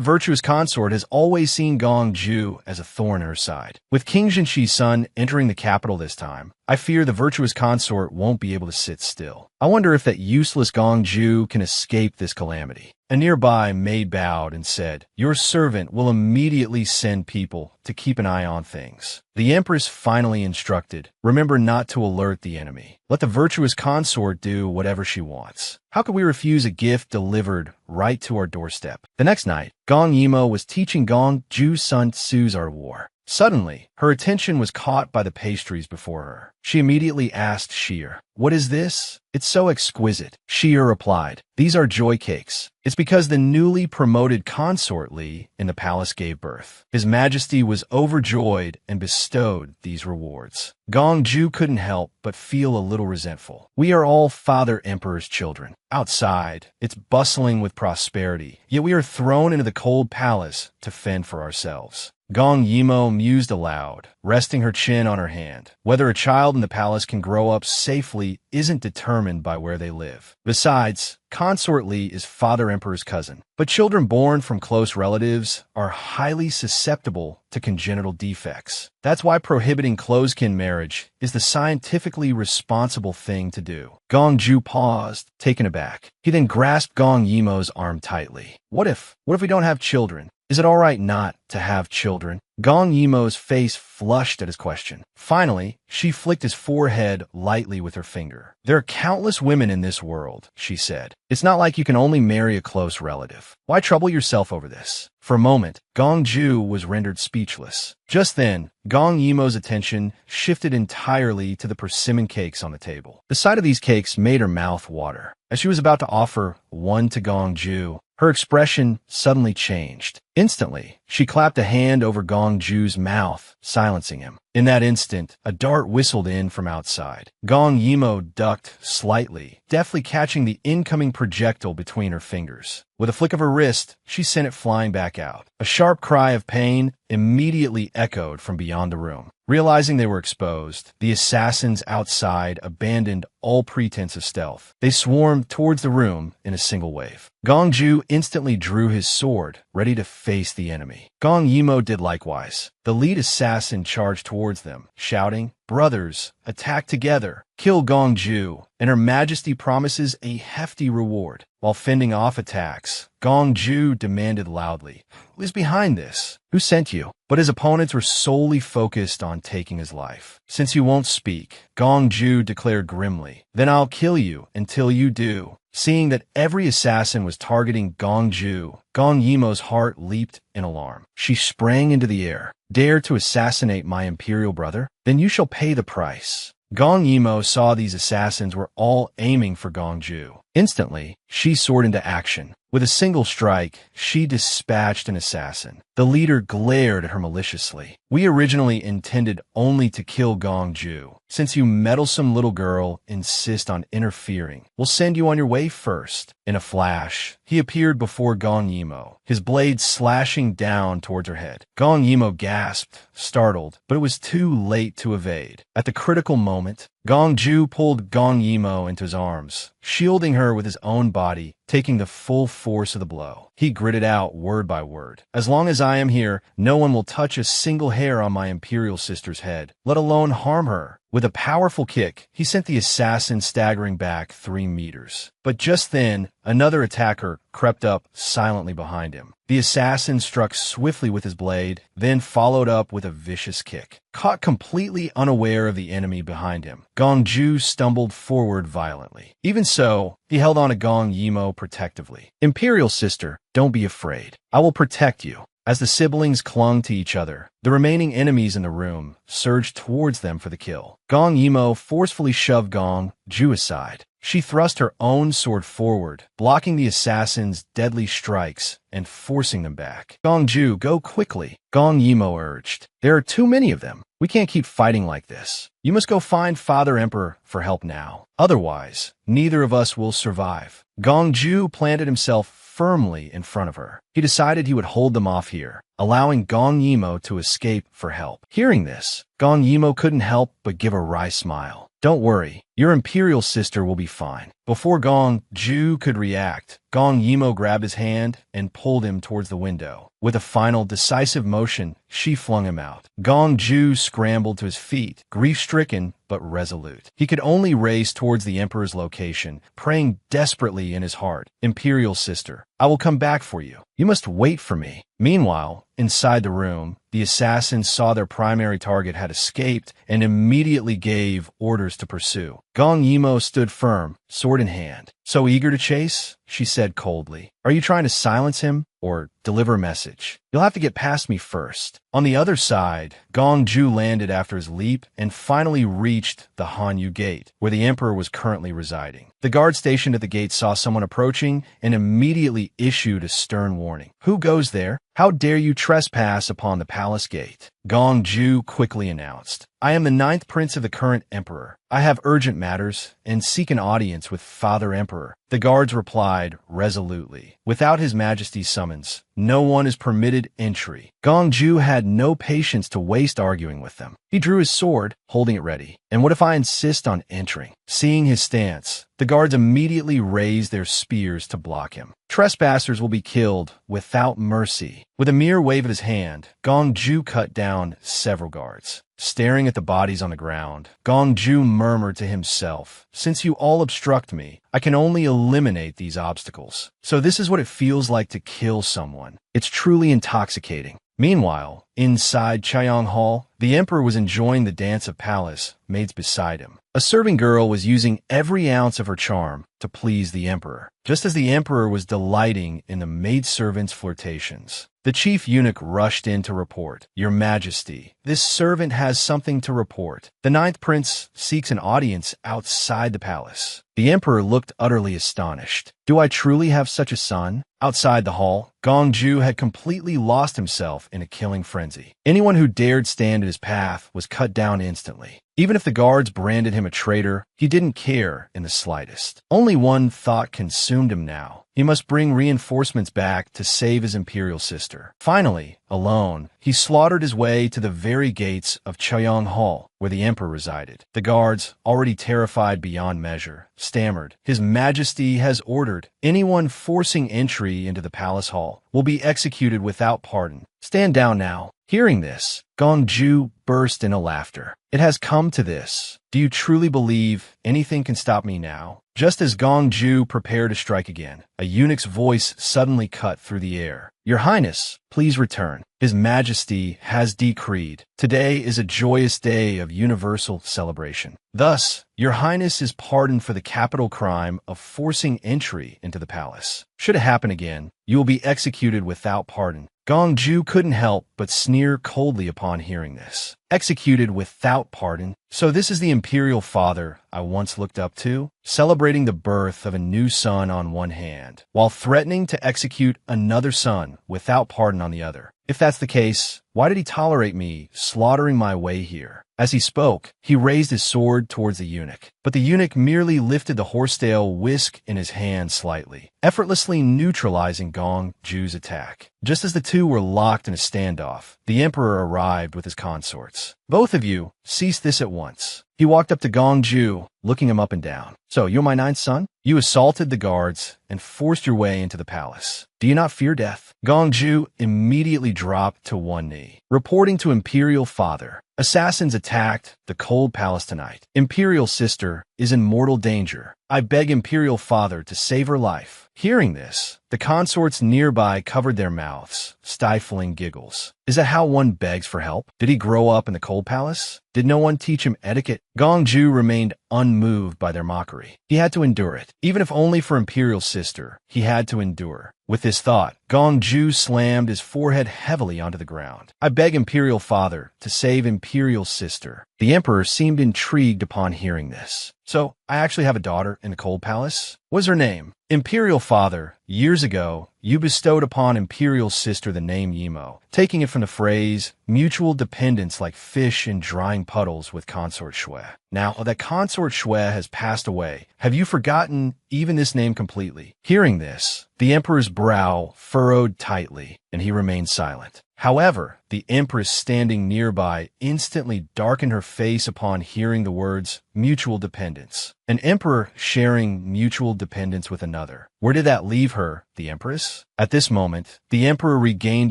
virtuous consort has always seen Gongju as a thorn in her side. With King Jinshi's son entering the capital this time, I fear the virtuous consort won't be able to sit still. I wonder if that useless Gongju can escape this calamity. A nearby maid bowed and said, "Your servant will immediately send people to keep an eye on things." The Empress finally instructed, "Remember not to alert the enemy. Let the virtuous consort do whatever she wants." How could we refuse a gift delivered right to our doorstep? The next night, Gong Yimo was teaching Gongju's son Su's art of war. Suddenly, her attention was caught by the pastries before her. She immediately asked Shier, "What is this? It's so exquisite." Shier replied, "These are joy cakes. It's because the newly promoted consort Li in the palace gave birth. His Majesty was overjoyed and bestowed these rewards." Gongju couldn't help but feel a little resentful. We are all Father Emperor's children. Outside, it's bustling with prosperity, yet we are thrown into the cold palace to fend for ourselves. Gong Yimo mused aloud, resting her chin on her hand. Whether a child in the palace can grow up safely isn't determined by where they live. Besides, Consort Li is Father Emperor's cousin. But children born from close relatives are highly susceptible to congenital defects. That's why prohibiting close-kin marriage is the scientifically responsible thing to do. Gongju paused, taken aback. He then grasped Gong Yimo's arm tightly. What if we don't have children? Is it all right not to have children? Gong Yimo's face flushed at his question. Finally, she flicked his forehead lightly with her finger. "There are countless women in this world," she said. "It's not like you can only marry a close relative. Why trouble yourself over this?" For a moment, Gongju was rendered speechless. Just then, Gong Yimo's attention shifted entirely to the persimmon cakes on the table. The sight of these cakes made her mouth water. As she was about to offer one to Gongju, her expression suddenly changed. Instantly, she clapped a hand over Gongju's mouth, silencing him. In that instant, a dart whistled in from outside. Gong Yimo ducked slightly, deftly catching the incoming projectile between her fingers. With a flick of her wrist, she sent it flying back out. A sharp cry of pain immediately echoed from beyond the room. Realizing they were exposed, the assassins outside abandoned all pretense of stealth. They swarmed towards the room in a single wave. Gongju instantly drew his sword, ready to face the enemy. Gong Yimo did likewise. The lead assassin charged towards them, shouting, "Brothers, attack together. Kill Gongju, and Her Majesty promises a hefty reward." While fending off attacks, Gongju demanded loudly, "Who is behind this? Who sent you?" But his opponents were solely focused on taking his life. "Since you won't speak," Gongju declared grimly, "then I'll kill you until you do." Seeing that every assassin was targeting Gongju, Gong Yimo's heart leaped in alarm. She sprang into the air. "Dare to assassinate my imperial brother? Then you shall pay the price." Gong Yimo saw these assassins were all aiming for Gongju. Instantly, she soared into action. With a single strike, she dispatched an assassin. The leader glared at her maliciously. "We originally intended only to kill Gongju. Since you meddlesome little girl insist on interfering, we'll send you on your way first." In a flash, he appeared before Gong Yimo, his blade slashing down towards her head. Gong Yimo gasped, startled, but it was too late to evade. At the critical moment, Gongju pulled Gong Yimo into his arms, shielding her with his own body, taking the full force of the blow. He gritted out word by word, "As long as I am here, no one will touch a single hair on my imperial sister's head, let alone harm her." With a powerful kick, he sent the assassin staggering back 3 meters. But just then, another attacker crept up silently behind him. The assassin struck swiftly with his blade, then followed up with a vicious kick. Caught completely unaware of the enemy behind him, Gongju stumbled forward violently. Even so, he held on to Gong Yimo protectively. "Imperial sister, don't be afraid. I will protect you." As the siblings clung to each other, the remaining enemies in the room surged towards them for the kill. Gong Yimo forcefully shoved Gong Ju aside. She thrust her own sword forward, blocking the assassin's deadly strikes and forcing them back. Gong Ju, go quickly, Gong Yimo urged. There are too many of them. We can't keep fighting like this. You must go find Father Emperor for help now. Otherwise, neither of us will survive. Gong Ju planted himself firmly in front of her. He decided he would hold them off here, allowing Gong Yimo to escape for help. Hearing this, Gong Yimo couldn't help but give a wry smile. Don't worry, your imperial sister will be fine. Before Gong Ju could react, Gong Yimo grabbed his hand and pulled him towards the window. With a final, decisive motion, she flung him out. Gong Ju scrambled to his feet, grief-stricken but resolute. He could only race towards the Emperor's location, praying desperately in his heart. Imperial sister, I will come back for you. You must wait for me. Meanwhile, inside the room, the assassins saw their primary target had escaped and immediately gave orders to pursue. Gong Yimo stood firm, sword in hand. So eager to chase? She said coldly. Are you trying to silence him or deliver a message? You'll have to get past me first. On the other side, Gong Ju landed after his leap and finally reached the Hanyu Gate, where the Emperor was currently residing. The guard stationed at the gate saw someone approaching and immediately issued a stern warning. Who goes there? How dare you trespass upon the palace gate? Gong Ju quickly announced. I am the 9th prince of the current emperor. I have urgent matters and seek an audience with Father Emperor. The guards replied resolutely. Without His Majesty's summons, no one is permitted entry. Gong Ju had no patience to waste arguing with them. He drew his sword, holding it ready. And what if I insist on entering? Seeing his stance, the guards immediately raised their spears to block him. Trespassers will be killed without mercy. With a mere wave of his hand, Gong Ju cut down several guards. Staring at the bodies on the ground, Gong Ju murmured to himself, since you all obstruct me, I can only eliminate these obstacles. So this is what it feels like to kill someone. It's truly intoxicating. Meanwhile, inside Chaeyong Hall, the Emperor was enjoying the dance of palace maids beside him. A serving girl was using every ounce of her charm to please the Emperor, just as the Emperor was delighting in the maidservant's flirtations. The chief eunuch rushed in to report, Your Majesty, this servant has something to report. The 9th prince seeks an audience outside the palace. The Emperor looked utterly astonished. Do I truly have such a son? Outside the hall, Gong Ju had completely lost himself in a killing frenzy. Anyone who dared stand in his path was cut down instantly. Even if the guards branded him a traitor, he didn't care in the slightest. Only one thought consumed him now. He must bring reinforcements back to save his imperial sister. Finally, alone, he slaughtered his way to the very gates of Chaeyong Hall, where the Emperor resided. The guards, already terrified beyond measure, stammered, His Majesty has ordered anyone forcing entry into the palace hall will be executed without pardon. Stand down now. Hearing this, Gong Ju burst into laughter. It has come to this. Do you truly believe anything can stop me now? Just as Gong Ju prepared to strike again, a eunuch's voice suddenly cut through the air. Your Highness, please return. His Majesty has decreed. Today is a joyous day of universal celebration. Thus, Your Highness is pardoned for the capital crime of forcing entry into the palace. Should it happen again, you will be executed without pardon. Gong Ju couldn't help but sneer coldly upon hearing this. Executed without pardon? So this is the imperial father I once looked up to, celebrating the birth of a new son on one hand, while threatening to execute another son without pardon on the other. If that's the case, why did he tolerate me slaughtering my way here? As he spoke, he raised his sword towards the eunuch, but the eunuch merely lifted the horsetail whisk in his hand slightly, effortlessly neutralizing Gong Ju's attack. Just as the two were locked in a standoff, the Emperor arrived with his consorts. Both of you, cease this at once. He walked up to Gong Ju, looking him up and down. So, you're my 9th son? You assaulted the guards and forced your way into the palace. Do you not fear death? Gong Ju immediately dropped to one knee, reporting to Imperial Father. Assassins attacked the cold palace tonight. Imperial sister is in mortal danger. I beg Imperial Father to save her life. Hearing this, The consorts nearby covered their mouths, stifling giggles. Is that how one begs for help? Did he grow up in the cold palace? Did no one teach him etiquette? Gongju remained unmoved by their mockery. He had to endure it. Even if only for Imperial Sister, he had to endure. With this thought, Gongju slammed his forehead heavily onto the ground. I beg Imperial Father to save Imperial Sister. The Emperor seemed intrigued upon hearing this. So, I actually have a daughter in the Cold Palace? What's her name? Imperial Father, years ago, you bestowed upon Imperial Sister the name Yimo, taking it from the phrase, mutual dependence like fish in drying puddles with consort Shui. Now that consort Shui has passed away, have you forgotten even this name completely? Hearing this, the Emperor's brow furrowed tightly, and he remained silent. However, the Empress standing nearby instantly darkened her face upon hearing the words mutual dependence. An emperor sharing mutual dependence with another. Where did that leave her, the Empress? At this moment, the Emperor regained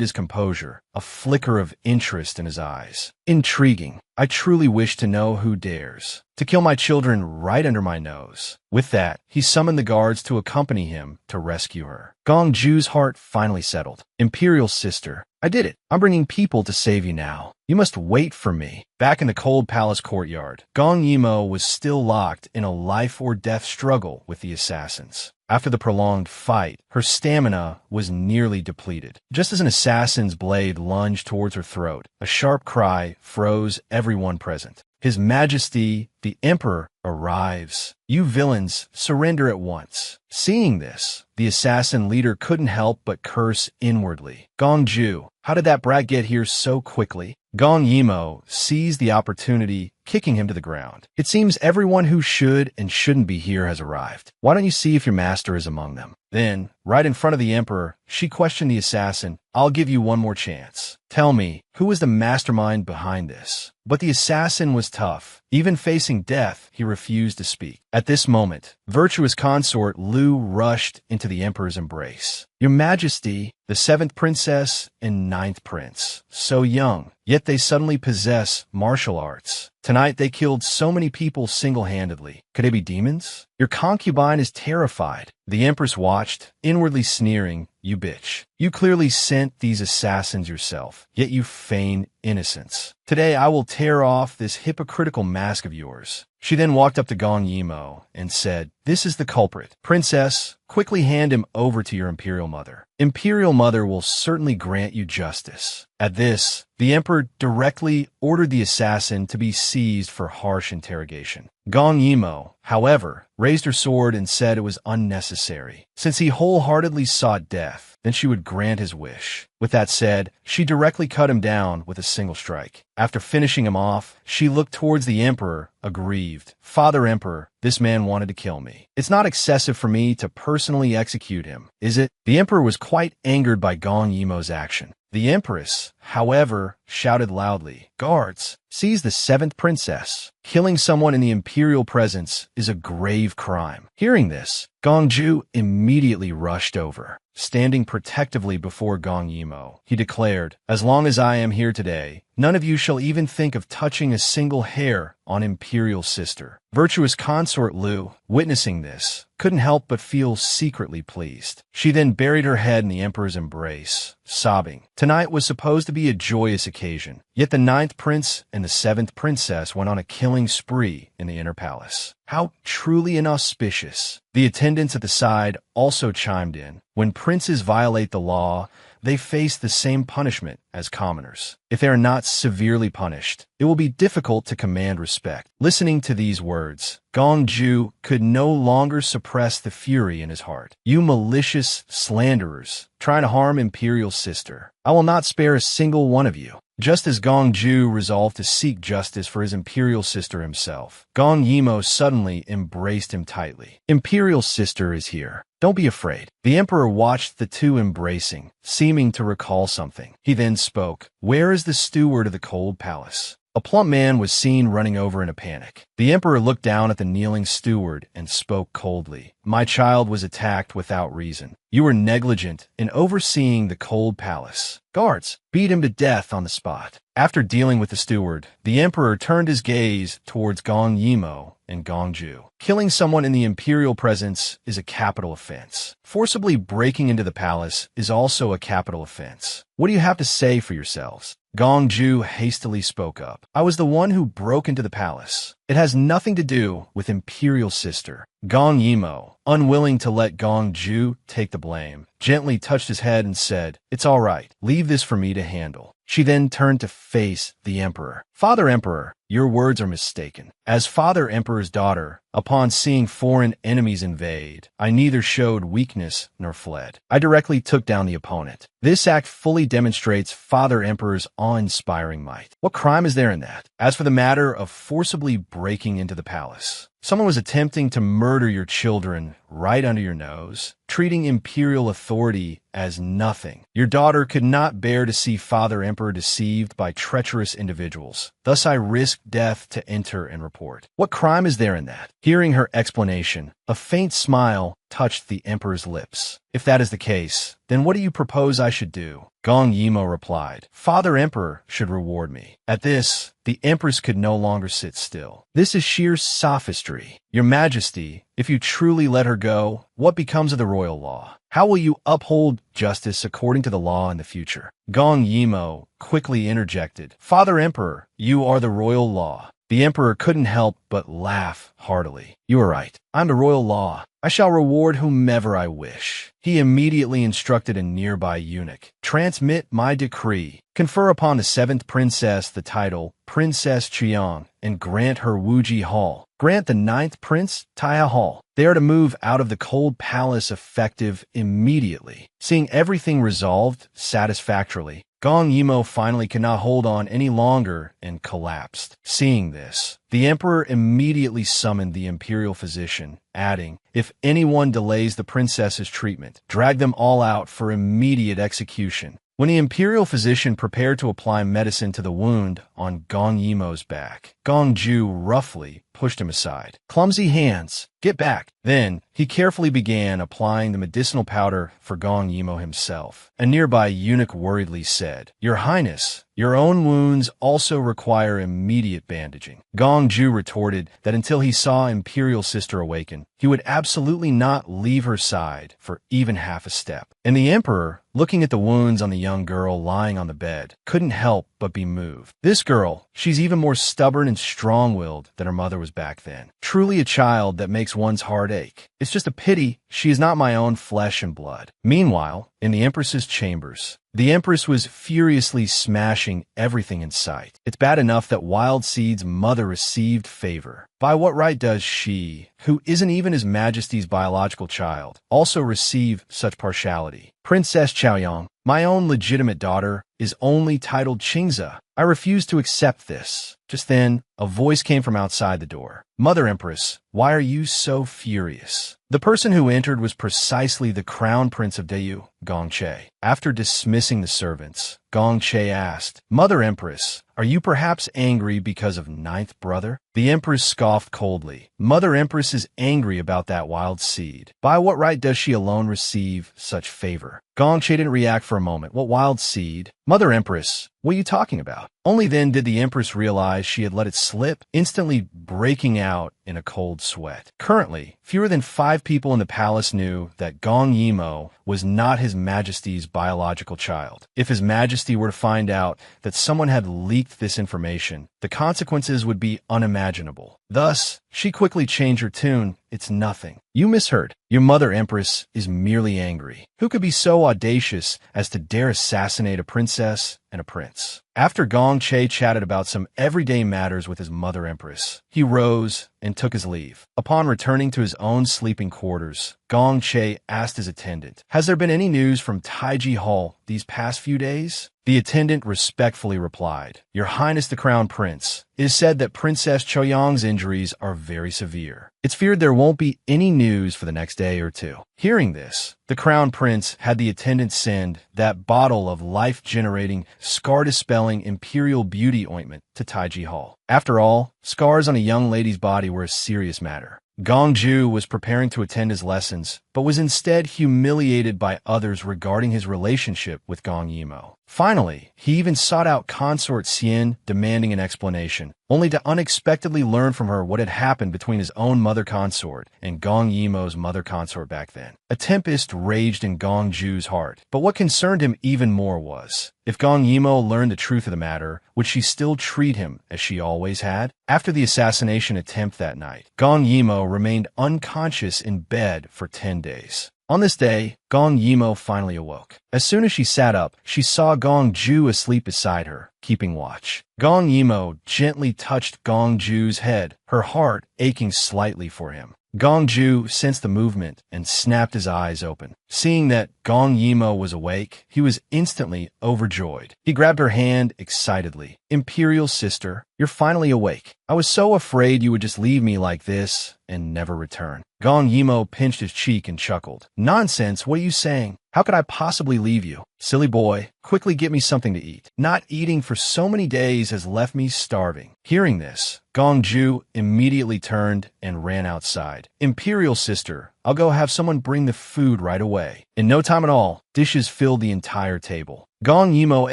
his composure, a flicker of interest in his eyes. Intriguing. I truly wish to know who dares to kill my children right under my nose. With that, he summoned the guards to accompany him to rescue her. Gongju's heart finally settled. Imperial Sister, I did it. I'm bringing people to save you now. You must wait for me. Back in the cold palace courtyard, Gong Yimo was still locked in a life-or-death struggle with the assassins. After the prolonged fight, her stamina was nearly depleted. Just as an assassin's blade lunged towards her throat, a sharp cry froze everyone present. His Majesty, the Emperor, arrives. You villains, surrender at once. Seeing this, the assassin leader couldn't help but curse inwardly. Gongju, how did that brat get here so quickly? Gong Yimo seized the opportunity, kicking him to the ground. It seems everyone who should and shouldn't be here has arrived. Why don't you see if your master is among them? Then, right in front of the Emperor, she questioned the assassin. I'll give you one more chance. Tell me, who was the mastermind behind this? But the assassin was tough. Even facing death, he refused to speak. At this moment, virtuous consort Lu rushed into the Emperor's embrace. Your Majesty, the 7th princess and 9th prince. So young, yet they suddenly possess martial arts. Tonight they killed so many people single-handedly. Could they be demons? Your concubine is terrified. The Empress watched, inwardly sneering, you bitch. You clearly sent these assassins yourself, yet you feign innocence. Today I will tear off this hypocritical mask of yours. She then walked up to Gong Yimo and said, this is the culprit. Princess, quickly hand him over to your Imperial Mother. Imperial Mother will certainly grant you justice. At this, the Emperor directly ordered the assassin to be seized for harsh interrogation. Gong Yimo, however, raised her sword and said it was unnecessary. Since he wholeheartedly sought death, then she would grant his wish. With that said, she directly cut him down with a single strike. After finishing him off, she looked towards the Emperor, aggrieved. Father Emperor, this man wanted to kill me. It's not excessive for me to personally execute him, is it? The Emperor was quite angered by Gong Yimo's action. The Empress, however, shouted loudly, guards, seize the 7th princess. Killing someone in the imperial presence is a grave crime. Hearing this, Gongju immediately rushed over. Standing protectively before Gong Yimo, he declared, as long as I am here today, none of you shall even think of touching a single hair on Imperial Sister. Virtuous consort Lu, witnessing this, couldn't help but feel secretly pleased. She then buried her head in the Emperor's embrace, sobbing. Tonight was supposed to be a joyous occasion, yet the 9th prince and the 7th princess went on a killing spree in the inner palace. How truly inauspicious. The attendants at the side also chimed in. When princes violate the law, they face the same punishment as commoners. If they are not severely punished, it will be difficult to command respect. Listening to these words, Gongju could no longer suppress the fury in his heart. You malicious slanderers, trying to harm Imperial Sister. I will not spare a single one of you. Just as Gongju resolved to seek justice for his Imperial Sister himself, Gong Yimo suddenly embraced him tightly. Imperial Sister is here. Don't be afraid. The Emperor watched the two embracing, seeming to recall something. He then spoke. Where is the steward of the cold palace? A plump man was seen running over in a panic. The emperor looked down at the kneeling steward and spoke coldly. My child was attacked without reason. You were negligent in overseeing the cold palace. Guards, beat him to death on the spot. After dealing with the steward, the emperor turned his gaze towards Gong Yimo and Gongju. Killing someone in the imperial presence is a capital offense. Forcibly breaking into the palace is also a capital offense. What do you have to say for yourselves? Gongju hastily spoke up. I was the one who broke into the palace. It has nothing to do with imperial sister. Gong Yimo, unwilling to let Gongju take the blame, gently touched his head and said, It's all right. Leave this for me to handle. She then turned to face the emperor. Father Emperor, your words are mistaken. As Father Emperor's daughter, upon seeing foreign enemies invade, I neither showed weakness nor fled. I directly took down the opponent. This act fully demonstrates Father Emperor's awe-inspiring might. What crime is there in that? As for the matter of forcibly breaking into the palace, someone was attempting to murder your children right under your nose, treating imperial authority as nothing. Your daughter could not bear to see Father Emperor deceived by treacherous individuals. Thus I risked death to enter and report. What crime is there in that? Hearing her explanation, a faint smile touched the emperor's lips. If that is the case, then what do you propose I should do? Gong Yimo replied, Father Emperor should reward me. At this, the empress could no longer sit still. This is sheer sophistry. Your Majesty, if you truly let her go, what becomes of the royal law? How will you uphold justice according to the law in the future? Gong Yimo quickly interjected, Father Emperor, you are the royal law. The emperor couldn't help but laugh heartily. You are right. I'm the royal law. I shall reward whomever I wish. He immediately instructed a nearby eunuch. Transmit my decree. Confer upon the 7th princess the title Princess Chiang and grant her Wuji Hall. Grant the 9th prince Taiya Hall. They are to move out of the cold palace effective immediately. Seeing everything resolved satisfactorily, Gong Yimo finally could not hold on any longer and collapsed. Seeing this, the emperor immediately summoned the imperial physician, adding, If anyone delays the princess's treatment, drag them all out for immediate execution. When the imperial physician prepared to apply medicine to the wound on Gong Yimo's back, Gongju roughly pushed him aside. Clumsy hands, get back. Then, he carefully began applying the medicinal powder for Gong Yimo himself. A nearby eunuch worriedly said, Your Highness, your own wounds also require immediate bandaging. Gongju retorted that until he saw imperial sister awaken, he would absolutely not leave her side for even half a step. And the emperor, looking at the wounds on the young girl lying on the bed, couldn't help but be moved. This girl, she's even more stubborn and strong-willed than her mother was back then. Truly a child that makes one's heart ache. It's just a pity she is not my own flesh and blood. Meanwhile, in the empress's chambers, the empress was furiously smashing everything in sight. It's bad enough that Wild Seed's mother received favor. By what right does she, who isn't even His Majesty's biological child, also receive such partiality? Princess Chaoyang, my own legitimate daughter, is only titled Qingza. I refuse to accept this. Just then, a voice came from outside the door. Mother Empress, why are you so furious? The person who entered was precisely the crown prince of Dayu, Gongche. After dismissing the servants, Gongche asked, Mother Empress, are you perhaps angry because of 9th brother? The Empress scoffed coldly. Mother Empress is angry about that Wild Seed. By what right does she alone receive such favor? Gongche didn't react for a moment. What Wild Seed? Mother Empress, what are you talking about? Only then did the Empress realize she had let it slip, instantly breaking out in a cold sweat. Currently, fewer than 5 people in the palace knew that Gong Yimo was not His Majesty's biological child. If His Majesty were to find out that someone had leaked this information, the consequences would be unimaginable. Thus, she quickly changed her tune. It's nothing. You misheard. Your Mother Empress is merely angry. Who could be so audacious as to dare assassinate a princess and a prince? After Gongche chatted about some everyday matters with his Mother Empress, he rose and took his leave. Upon returning to his own sleeping quarters, Gongche asked his attendant, Has there been any news from Taiji Hall these past few days? The attendant respectfully replied, Your Highness the Crown Prince, it is said that Princess Choyang's injuries are very severe. It's feared there won't be any news for the next day or two. Hearing this, the Crown Prince had the attendant send that bottle of life-generating, scar-dispelling selling imperial beauty ointment to Taiji Hall. After all, scars on a young lady's body were a serious matter. Gongju was preparing to attend his lessons, but was instead humiliated by others regarding his relationship with Gong Yimo. Finally, he even sought out consort Xian, demanding an explanation, only to unexpectedly learn from her what had happened between his own mother consort and Gong Yimo's mother consort back then. A tempest raged in Gongju's heart, but what concerned him even more was, if Gong Yimo learned the truth of the matter, would she still treat him as she always had? After the assassination attempt that night, Gong Yimo remained unconscious in bed for 10 days. On this day, Gong Yimo finally awoke. As soon as she sat up, she saw Gongju asleep beside her, keeping watch. Gong Yimo gently touched Gongju's head, her heart aching slightly for him. Gongju sensed the movement and snapped his eyes open. Seeing that Gong Yimo was awake, he was instantly overjoyed. He grabbed her hand excitedly. "Imperial sister, you're finally awake. I was so afraid you would just leave me like this and never return." Gong Yimo pinched his cheek and chuckled. "Nonsense, what are you saying? How could I possibly leave you? Silly boy, quickly get me something to eat. Not eating for so many days has left me starving." Hearing this, Gongju immediately turned and ran outside. "Imperial sister, I'll go have someone bring the food right away." In no time at all, dishes filled the entire table. Gong Yimo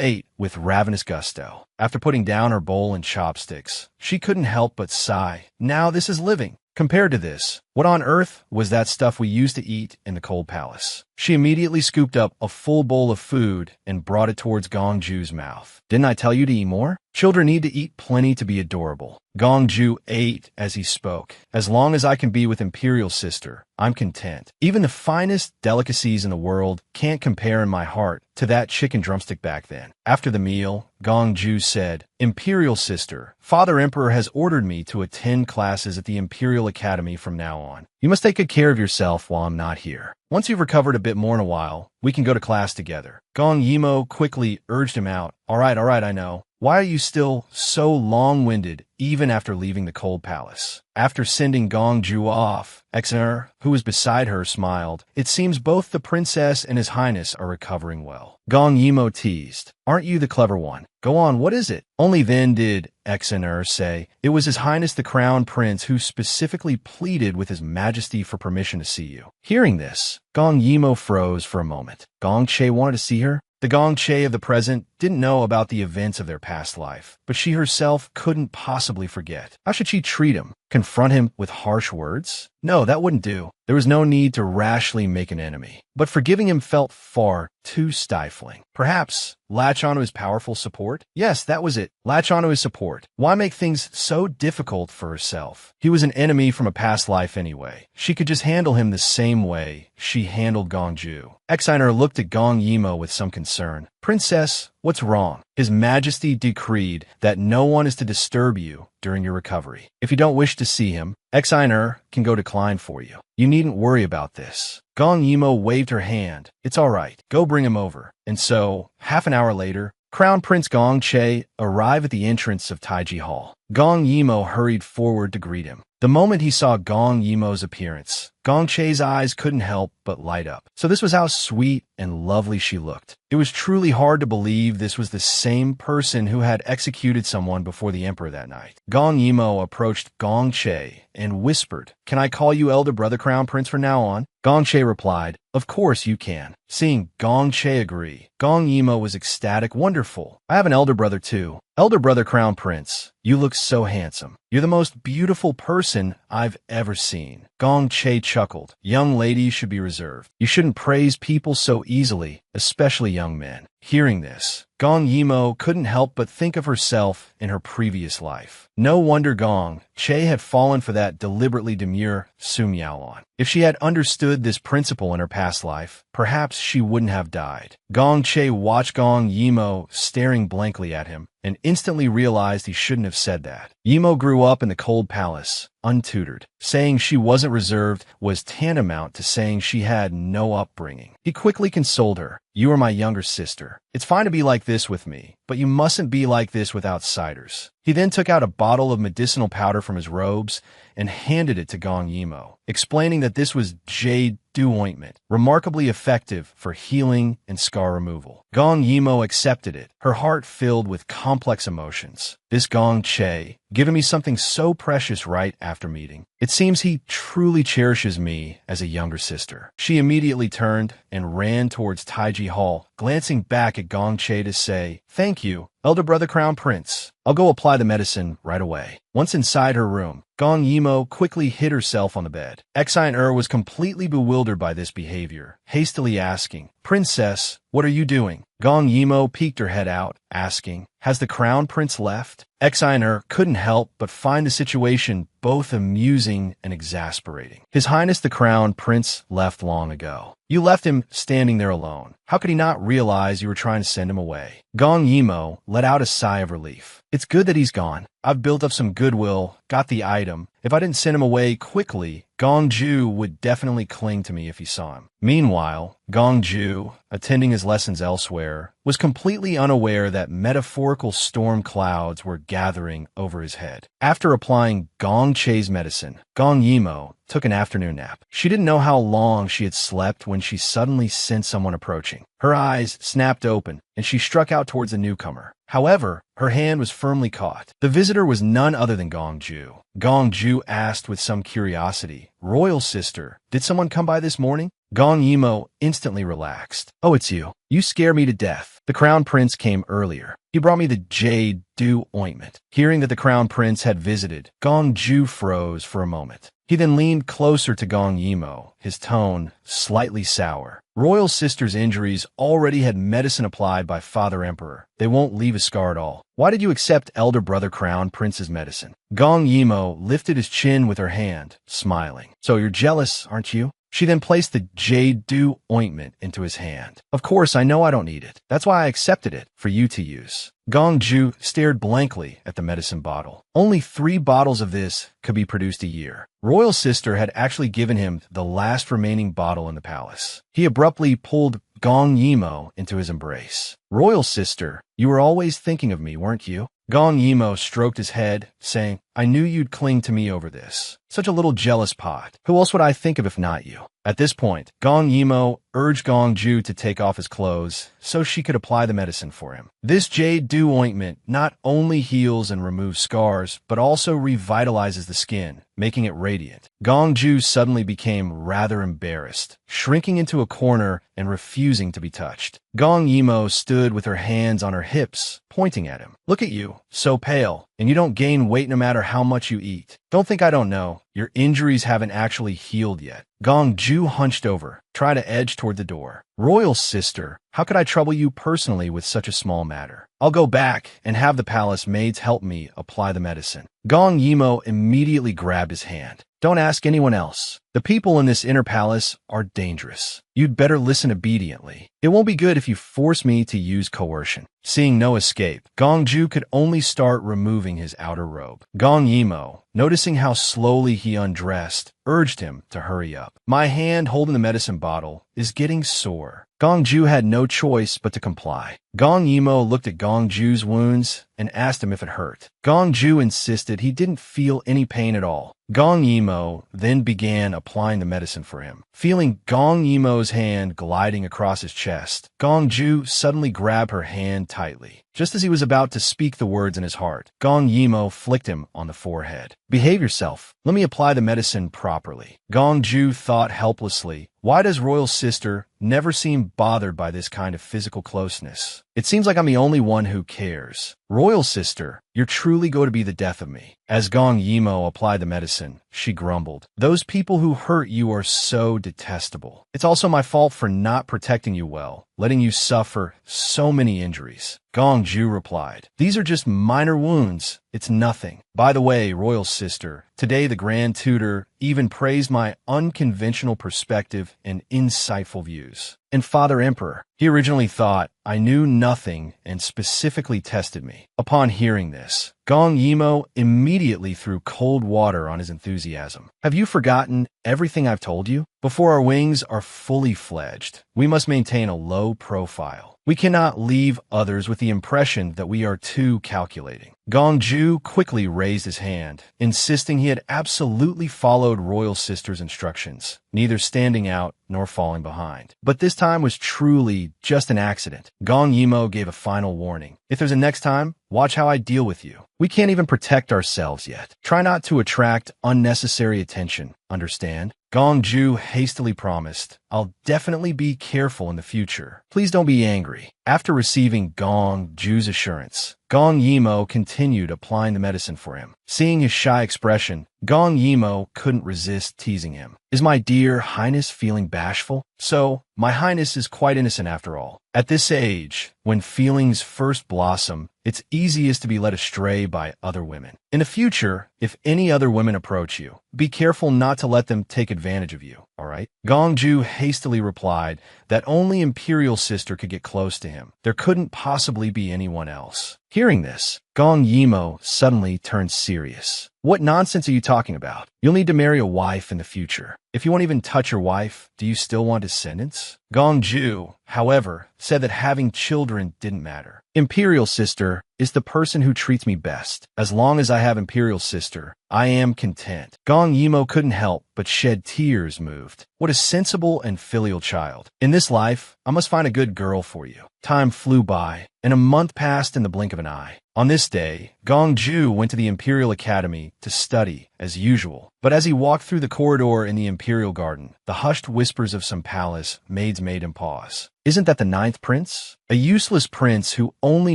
ate with ravenous gusto. After putting down her bowl and chopsticks, she couldn't help but sigh. Now this is living. Compared to this, what on earth was that stuff we used to eat in the cold palace? She immediately scooped up a full bowl of food and brought it towards Gongju's mouth. "Didn't I tell you to eat more? Children need to eat plenty to be adorable." Gongju ate as he spoke. "As long as I can be with Imperial sister, I'm content. Even the finest delicacies in the world can't compare in my heart to that chicken drumstick back then." After the meal, Gongju said, "Imperial sister, Father Emperor has ordered me to attend classes at the Imperial Academy from now on. You must take good care of yourself while I'm not here. Once you've recovered a bit more in a while, we can go to class together." Gong Yimo quickly urged him out. All right, I know. Why are you still so long-winded even after leaving the cold palace?" After sending Gongju off, Exner, who was beside her, smiled. "It seems both the princess and his highness are recovering well." Gong Yimo teased. "Aren't you the clever one? Go on, what is it?" Only then did Exner say, "It was His Highness the Crown Prince who specifically pleaded with His Majesty for permission to see you." Hearing this, Gong Yimo froze for a moment. Gong Che wanted to see her? The Gong Che of the present didn't know about the events of their past life, but she herself couldn't possibly forget. How should she treat him? Confront him with harsh words? No, that wouldn't do. There was no need to rashly make an enemy. But forgiving him felt far too stifling. Perhaps latch onto his powerful support? Yes, that was it. Latch onto his support. Why make things so difficult for herself? He was an enemy from a past life anyway. She could just handle him the same way she handled Gongju. Exiner looked at Gong Yimo with some concern. "Princess, what's wrong?" His Majesty decreed that no one is to disturb you during your recovery. If you don't wish to see him, Exiner can go decline for you. You needn't worry about this. Gong Yimo waved her hand. "It's all right. Go bring him over." And so, half an hour later, Crown Prince Gong Che arrived at the entrance of Taiji Hall. Gong Yimo hurried forward to greet him. The moment he saw Gong Yimo's appearance, Gong Che's eyes couldn't help but light up. So this was how sweet and lovely she looked. It was truly hard to believe this was the same person who had executed someone before the emperor that night. Gong Yimo approached Gong Che and whispered, "Can I call you Elder Brother Crown Prince from now on?" Gong Che replied, "Of course you can." Seeing Gong Che agree, Gong Yimo was ecstatic. "Wonderful. I have an elder brother too. Elder Brother Crown Prince, you look so handsome. You're the most beautiful person I've ever seen." Gong Che chuckled. "Young ladies should be reserved. You shouldn't praise people so easily, especially young men." Hearing this, Gong Yimo couldn't help but think of herself in her previous life. No wonder Gong Che had fallen for that deliberately demure Sum Yaolon. If she had understood this principle in her past life, perhaps she wouldn't have died. Gong Che watched Gong Yimo staring blankly at him and instantly realized he shouldn't have said that. Yimo grew up in the cold palace, untutored. Saying she wasn't reserved was tantamount to saying she had no upbringing. He quickly consoled her. You are my younger sister. It's fine to be like this with me, but you mustn't be like this with outsiders. He then took out a bottle of medicinal powder from his robes and handed it to Gong Yimo, explaining that this was jade dew ointment, remarkably effective for healing and scar removal. Gong Yimo accepted it, her heart filled with complex emotions. This Gong Che, giving me something so precious right after meeting. It seems he truly cherishes me as a younger sister. She immediately turned and ran towards Taiji Hall, glancing back at Gong Che to say, "Thank you, elder brother Crown Prince. I'll go apply the medicine right away." Once inside her room, Gong Yimo quickly hid herself on the bed. Exine was completely bewildered by this behavior, hastily asking, "Princess, what are you doing?" Gong Yimo peeked her head out, asking, "Has the Crown Prince left?" Exine couldn't help but find the situation both amusing and exasperating. His Highness the Crown Prince left long ago. You left him standing there alone. How could he not realize you were trying to send him away? Gong Yimo let out a sigh of relief. It's good that he's gone. I've built up some goodwill, got the item. If I didn't send him away quickly, Gong Ju would definitely cling to me if he saw him. Meanwhile, Gong Ju, attending his lessons elsewhere, was completely unaware that metaphorical storm clouds were gathering over his head. After applying Gong Che's medicine, Gong Yimo took an afternoon nap. She didn't know how long she had slept when she suddenly sensed someone approaching. Her eyes snapped open, and she struck out towards the newcomer. However, her hand was firmly caught. The visitor was none other than Gong Ju. Gong Ju asked with some curiosity, "Royal sister, did someone come by this morning?" Gong Yimo instantly relaxed. "Oh, it's you. You scare me to death. The Crown Prince came earlier. He brought me the jade dew ointment." Hearing that the Crown Prince had visited, Gong Ju froze for a moment. He then leaned closer to Gong Yimo, his tone slightly sour. "Royal sister's injuries already had medicine applied by Father Emperor. They won't leave a scar at all. Why did you accept elder brother Crown Prince's medicine?" Gong Yimo lifted his chin with her hand, smiling. "So you're jealous, aren't you?" She then placed the jade dew ointment into his hand. "Of course, I know I don't need it. That's why I accepted it, for you to use." Gong Ju stared blankly at the medicine bottle. Only 3 bottles of this could be produced a year. Royal sister had actually given him the last remaining bottle in the palace. He abruptly pulled Gong Yimo into his embrace. "Royal sister, you were always thinking of me, weren't you?" Gong Yimo stroked his head, saying, "I knew you'd cling to me over this. Such a little jealous pot. Who else would I think of if not you?" At this point, Gong Yimo urged Gong Ju to take off his clothes so she could apply the medicine for him. This jade dew ointment not only heals and removes scars, but also revitalizes the skin, making it radiant. Gong Ju suddenly became rather embarrassed, shrinking into a corner and refusing to be touched. Gong Yimo stood with her hands on her hips, pointing at him. "Look at you, so pale, and you don't gain weight no matter how much you eat. Don't think I don't know. Your injuries haven't actually healed yet." Gong Ju hunched over, trying to edge toward the door. "Royal sister, how could I trouble you personally with such a small matter? I'll go back and have the palace maids help me apply the medicine." Gong Yimo immediately grabbed his hand. "Don't ask anyone else. The people in this inner palace are dangerous. You'd better listen obediently. It won't be good if you force me to use coercion." Seeing no escape, Gong Ju could only start removing his outer robe. Gong Yimo, noticing how slowly he undressed, urged him to hurry up. "My hand holding the medicine bottle is getting sore." Gong Ju had no choice but to comply. Gong Yimo looked at Gong Ju's wounds and asked him if it hurt. Gong Ju insisted he didn't feel any pain at all. Gong Yimo then began applying the medicine for him. Feeling Gong Yimo's hand gliding across his chest, Gong Ju suddenly grabbed her hand tightly. Just as he was about to speak the words in his heart, Gong Yimo flicked him on the forehead. "Behave yourself. Let me apply the medicine properly." Gong Ju thought helplessly, why does Royal Sister never seem bothered by this kind of physical closeness? It seems like I'm the only one who cares. Royal Sister, you're truly going to be the death of me. As Gong Yimo applied the medicine, she grumbled, "Those people who hurt you are so detestable. It's also my fault for not protecting you well, letting you suffer so many injuries." Gong Ju replied, "These are just minor wounds. It's nothing. By the way, Royal Sister, today the Grand Tutor even praised my unconventional perspective and insightful views." and Father Emperor. He originally thought I knew nothing and specifically tested me. Upon hearing this, Gong Yimo immediately threw cold water on his enthusiasm. Have you forgotten everything I've told you? Before our wings are fully fledged, we must maintain a low profile. We cannot leave others with the impression that we are too calculating. Gong Ju quickly raised his hand, insisting he had absolutely followed Royal Sister's instructions, neither standing out nor falling behind. But this time was truly just an accident. Gong Yimo gave a final warning. If there's a next time, watch how I deal with you. We can't even protect ourselves yet. Try not to attract unnecessary attention, understand? Gong Ju hastily promised, I'll definitely be careful in the future. Please don't be angry. After receiving Gong Ju's assurance, Gong Yimo continued applying the medicine for him. Seeing his shy expression, Gong Yimo couldn't resist teasing him. Is my dear highness feeling bashful? So, my highness is quite innocent after all. At this age, when feelings first blossom, it's easiest to be led astray by other women. In the future, if any other women approach you, be careful not to let them take advantage of you, all right? Gong Ju hastily replied that only Imperial Sister could get close to him. There couldn't possibly be anyone else. Hearing this, Gong Yimo suddenly turned serious. What nonsense are you talking about? You'll need to marry a wife in the future. If you won't even touch your wife, do you still want descendants? Gong Ju, however, said that having children didn't matter. Imperial Sister is the person who treats me best. As long as I have Imperial Sister, I am content. Gong Yimo couldn't help but shed tears moved. What a sensible and filial child. In this life, I must find a good girl for you. Time flew by, and a month passed in the blink of an eye. On this day, Gong Ju went to the Imperial Academy to study, as usual. But as he walked through the corridor in the Imperial Garden, the hushed whispers of some palace maids made him pause. Isn't that the 9th prince? A useless prince who only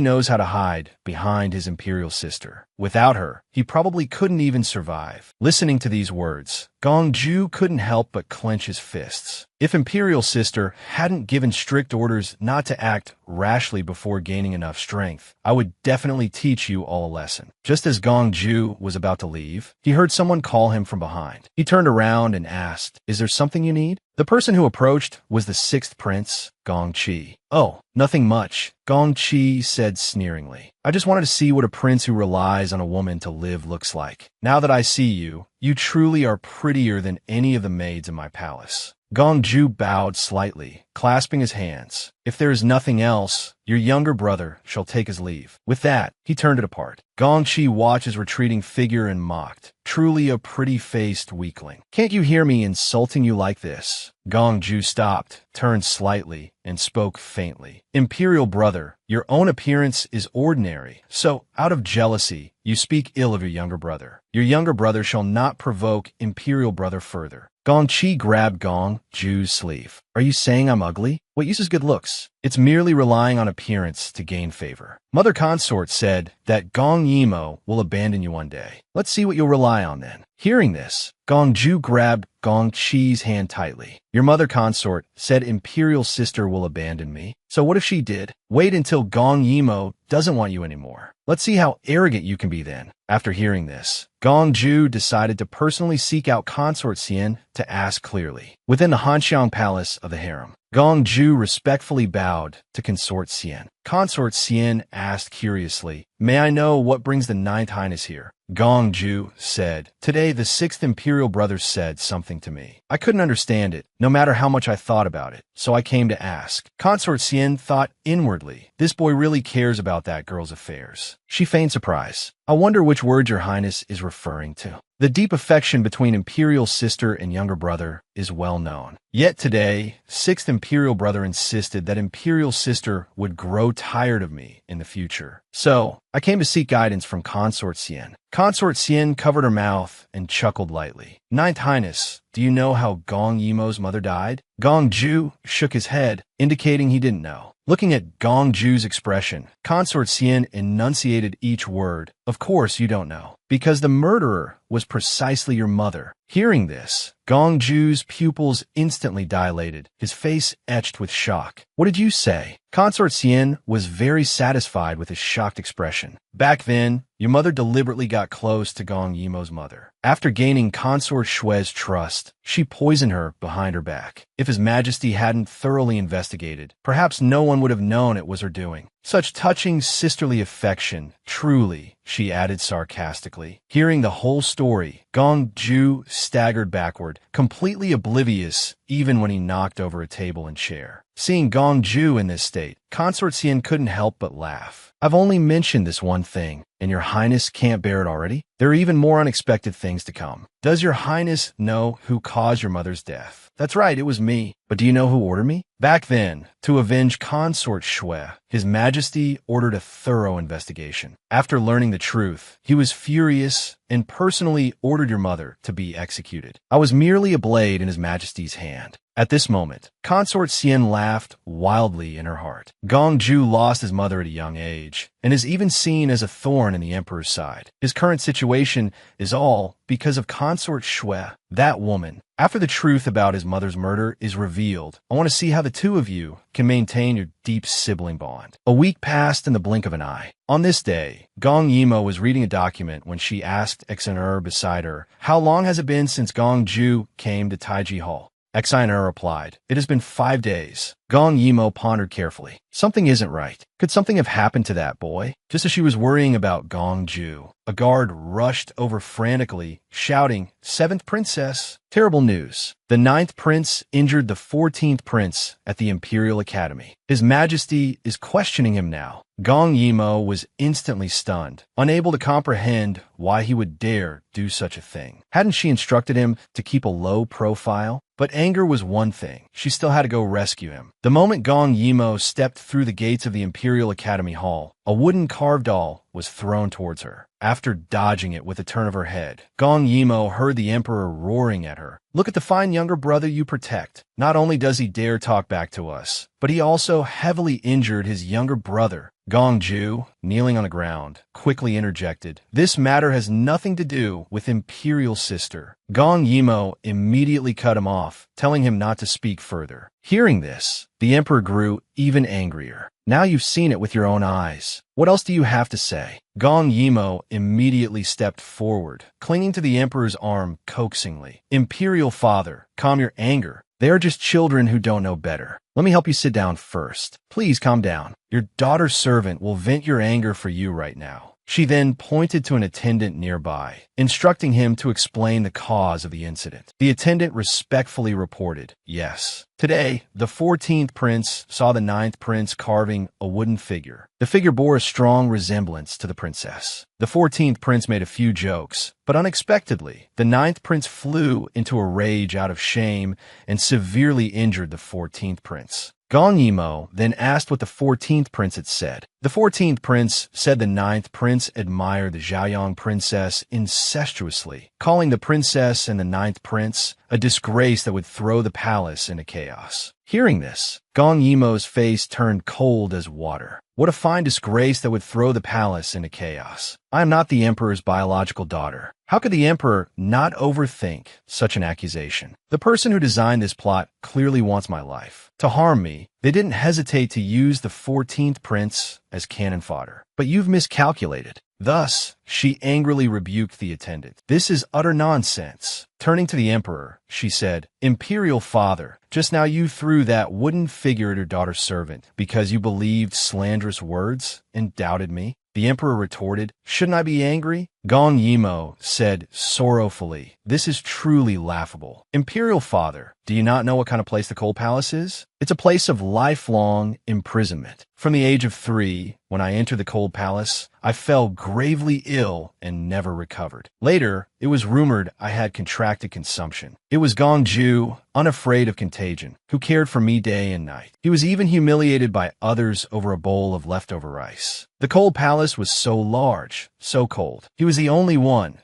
knows how to hide behind his Imperial Sister. Without her, he probably couldn't even survive. Listening to these words, Gong Ju couldn't help but clench his fists. If Imperial Sister hadn't given strict orders not to act rashly before gaining enough strength, I would definitely teach you all a lesson. Just as Gong Ju was about to leave, he heard someone call him from behind. He turned around and asked, "Is there something you need?" The person who approached was the 6th prince, Gong Qi. "Oh, nothing much," Gong Qi said sneeringly. "I just wanted to see what a prince who relies on a woman to live looks like. Now that I see you, you truly are prettier than any of the maids in my palace." Gong Ju bowed slightly, clasping his hands. "If there is nothing else, your younger brother shall take his leave." With that, he turned it apart. Gong Qi watched his retreating figure and mocked. "Truly a pretty-faced weakling. Can't you hear me insulting you like this?" Gong Ju stopped, turned slightly, and spoke faintly. "Imperial brother, your own appearance is ordinary, so, out of jealousy, you speak ill of your younger brother. Your younger brother shall not provoke Imperial brother further." Gong Qi grabbed Gong Ju's sleeve. "Are you saying I'm ugly? What use is good looks? It's merely relying on appearance to gain favor. Mother Consort said that Gong Yimo will abandon you one day. Let's see what you'll rely on then." Hearing this, Gong Ju grabbed Gong Qi's hand tightly. "Your mother consort said Imperial Sister will abandon me. So what if she did? Wait until Gong Yimo doesn't want you anymore. Let's see how arrogant you can be then." After hearing this, Gong Ju decided to personally seek out Consort Xian to ask clearly. Within the Hanxiang Palace of the harem, Gong Ju respectfully bowed to Consort Xian. Consort Xian asked curiously, "May I know what brings the 9th Highness here?" Gong Ju said, "Today the 6th Imperial brother said something to me. I couldn't understand it, no matter how much I thought about it, so I came to ask." Consort Xian thought inwardly, "This boy really cares about that girl's affairs." She feigned surprise. "I wonder which word your highness is referring to." The deep affection between Imperial Sister and younger brother is well known. Yet today, 6th Imperial brother insisted that Imperial Sister would grow tired of me in the future. So, I came to seek guidance from Consort Xian. Consort Xian covered her mouth and chuckled lightly. "9th Highness, do you know how Gong Yimo's mother died?" Gong Ju shook his head, indicating he didn't know. Looking at Gong Ju's expression, Consort Xian enunciated each word. "Of course you don't know. because the murderer was precisely your mother. Hearing this, Gongju's pupils instantly dilated, his face etched with shock. What did you say? Consort Xian was very satisfied with his shocked expression. Back then, your mother deliberately got close to Gong Yimo's mother. After gaining Consort Shue's trust, she poisoned her behind her back. If His Majesty hadn't thoroughly investigated, perhaps no one would have known it was her doing. Such touching sisterly affection, truly, she added sarcastically. Hearing the whole story, Gongju staggered backward, completely oblivious even when he knocked over a table and chair. Seeing Gongju in this state, Consort Xian couldn't help but laugh. I've only mentioned this one thing, and your highness can't bear it already? There are even more unexpected things to come. Does your highness know who caused your mother's death? That's right, it was me. But do you know who ordered me? Back then, to avenge Consort Shue, His Majesty ordered a thorough investigation. After learning the truth, he was furious and personally ordered your mother to be executed. I was merely a blade in His Majesty's hand. At this moment, Consort Xian laughed wildly in her heart. Gongju lost his mother at a young age, and is even seen as a thorn in the emperor's side. His current situation is all because of Consort Shue, that woman. After the truth about his mother's murder is revealed, I want to see how the two of you can maintain your deep sibling bond. A week passed in the blink of an eye. On this day, Gong Yimo was reading a document when she asked Exiner beside her, "How long has it been since Gongju came to Taiji Hall?" Exiner replied, "It has been 5 days." Gong Yimo pondered carefully. Something isn't right. Could something have happened to that boy? Just as she was worrying about Gongju, a guard rushed over frantically, shouting, "Seventh princess!" Terrible news. The 9th prince injured the 14th prince at the Imperial Academy. His Majesty is questioning him now. Gong Yimo was instantly stunned, unable to comprehend why he would dare do such a thing. Hadn't she instructed him to keep a low profile? But anger was one thing. She still had to go rescue him. The moment Gong Yimo stepped through the gates of the Imperial Academy Hall, a wooden carved doll was thrown towards her. After dodging it with a turn of her head, Gong Yimo heard the Emperor roaring at her. "Look at the fine younger brother you protect. Not only does he dare talk back to us, but he also heavily injured his younger brother." Gongju, kneeling on the ground, quickly interjected, "This matter has nothing to do with Imperial sister." Gong Yimo immediately cut him off, telling him not to speak further. Hearing this, the Emperor grew even angrier. "Now you've seen it with your own eyes. What else do you have to say?" Gong Yimo immediately stepped forward, clinging to the Emperor's arm coaxingly. "Imperial father, calm your anger. They are just children who don't know better. Let me help you sit down first. Please calm down. Your daughter's servant will vent your anger for you right now." She then pointed to an attendant nearby, instructing him to explain the cause of the incident. The attendant respectfully reported, "Yes. Today, the 14th prince saw the 9th prince carving a wooden figure. The figure bore a strong resemblance to the princess. The 14th prince made a few jokes, but unexpectedly, the 9th prince flew into a rage out of shame and severely injured the 14th prince. Gong Yimo then asked what the 14th prince had said. The 14th prince said the 9th prince admired the Zhaoyang princess incestuously, calling the princess and the 9th prince a disgrace that would throw the palace into chaos. Hearing this, Gong Yimo's face turned cold as water. What a fine disgrace that would throw the palace into chaos. I am not the Emperor's biological daughter. How could the Emperor not overthink such an accusation? The person who designed this plot clearly wants my life. To harm me, they didn't hesitate to use the 14th prince as cannon fodder. But you've miscalculated. Thus, she angrily rebuked the attendant. "This is utter nonsense." Turning to the Emperor, she said, "Imperial father, just now you threw that wooden figure at your daughter's servant because you believed slanderous words and doubted me." The Emperor retorted, "Shouldn't I be angry?" Gong Yimo said sorrowfully, "This is truly laughable. Imperial father, do you not know what kind of place the Cold Palace is? It's a place of lifelong imprisonment. From the age of 3, when I entered the Cold Palace, I fell gravely ill and never recovered. Later, it was rumored I had contracted consumption. It was Gongju, unafraid of contagion, who cared for me day and night. He was even humiliated by others over a bowl of leftover rice. The Cold Palace was so large, so cold. He was the only one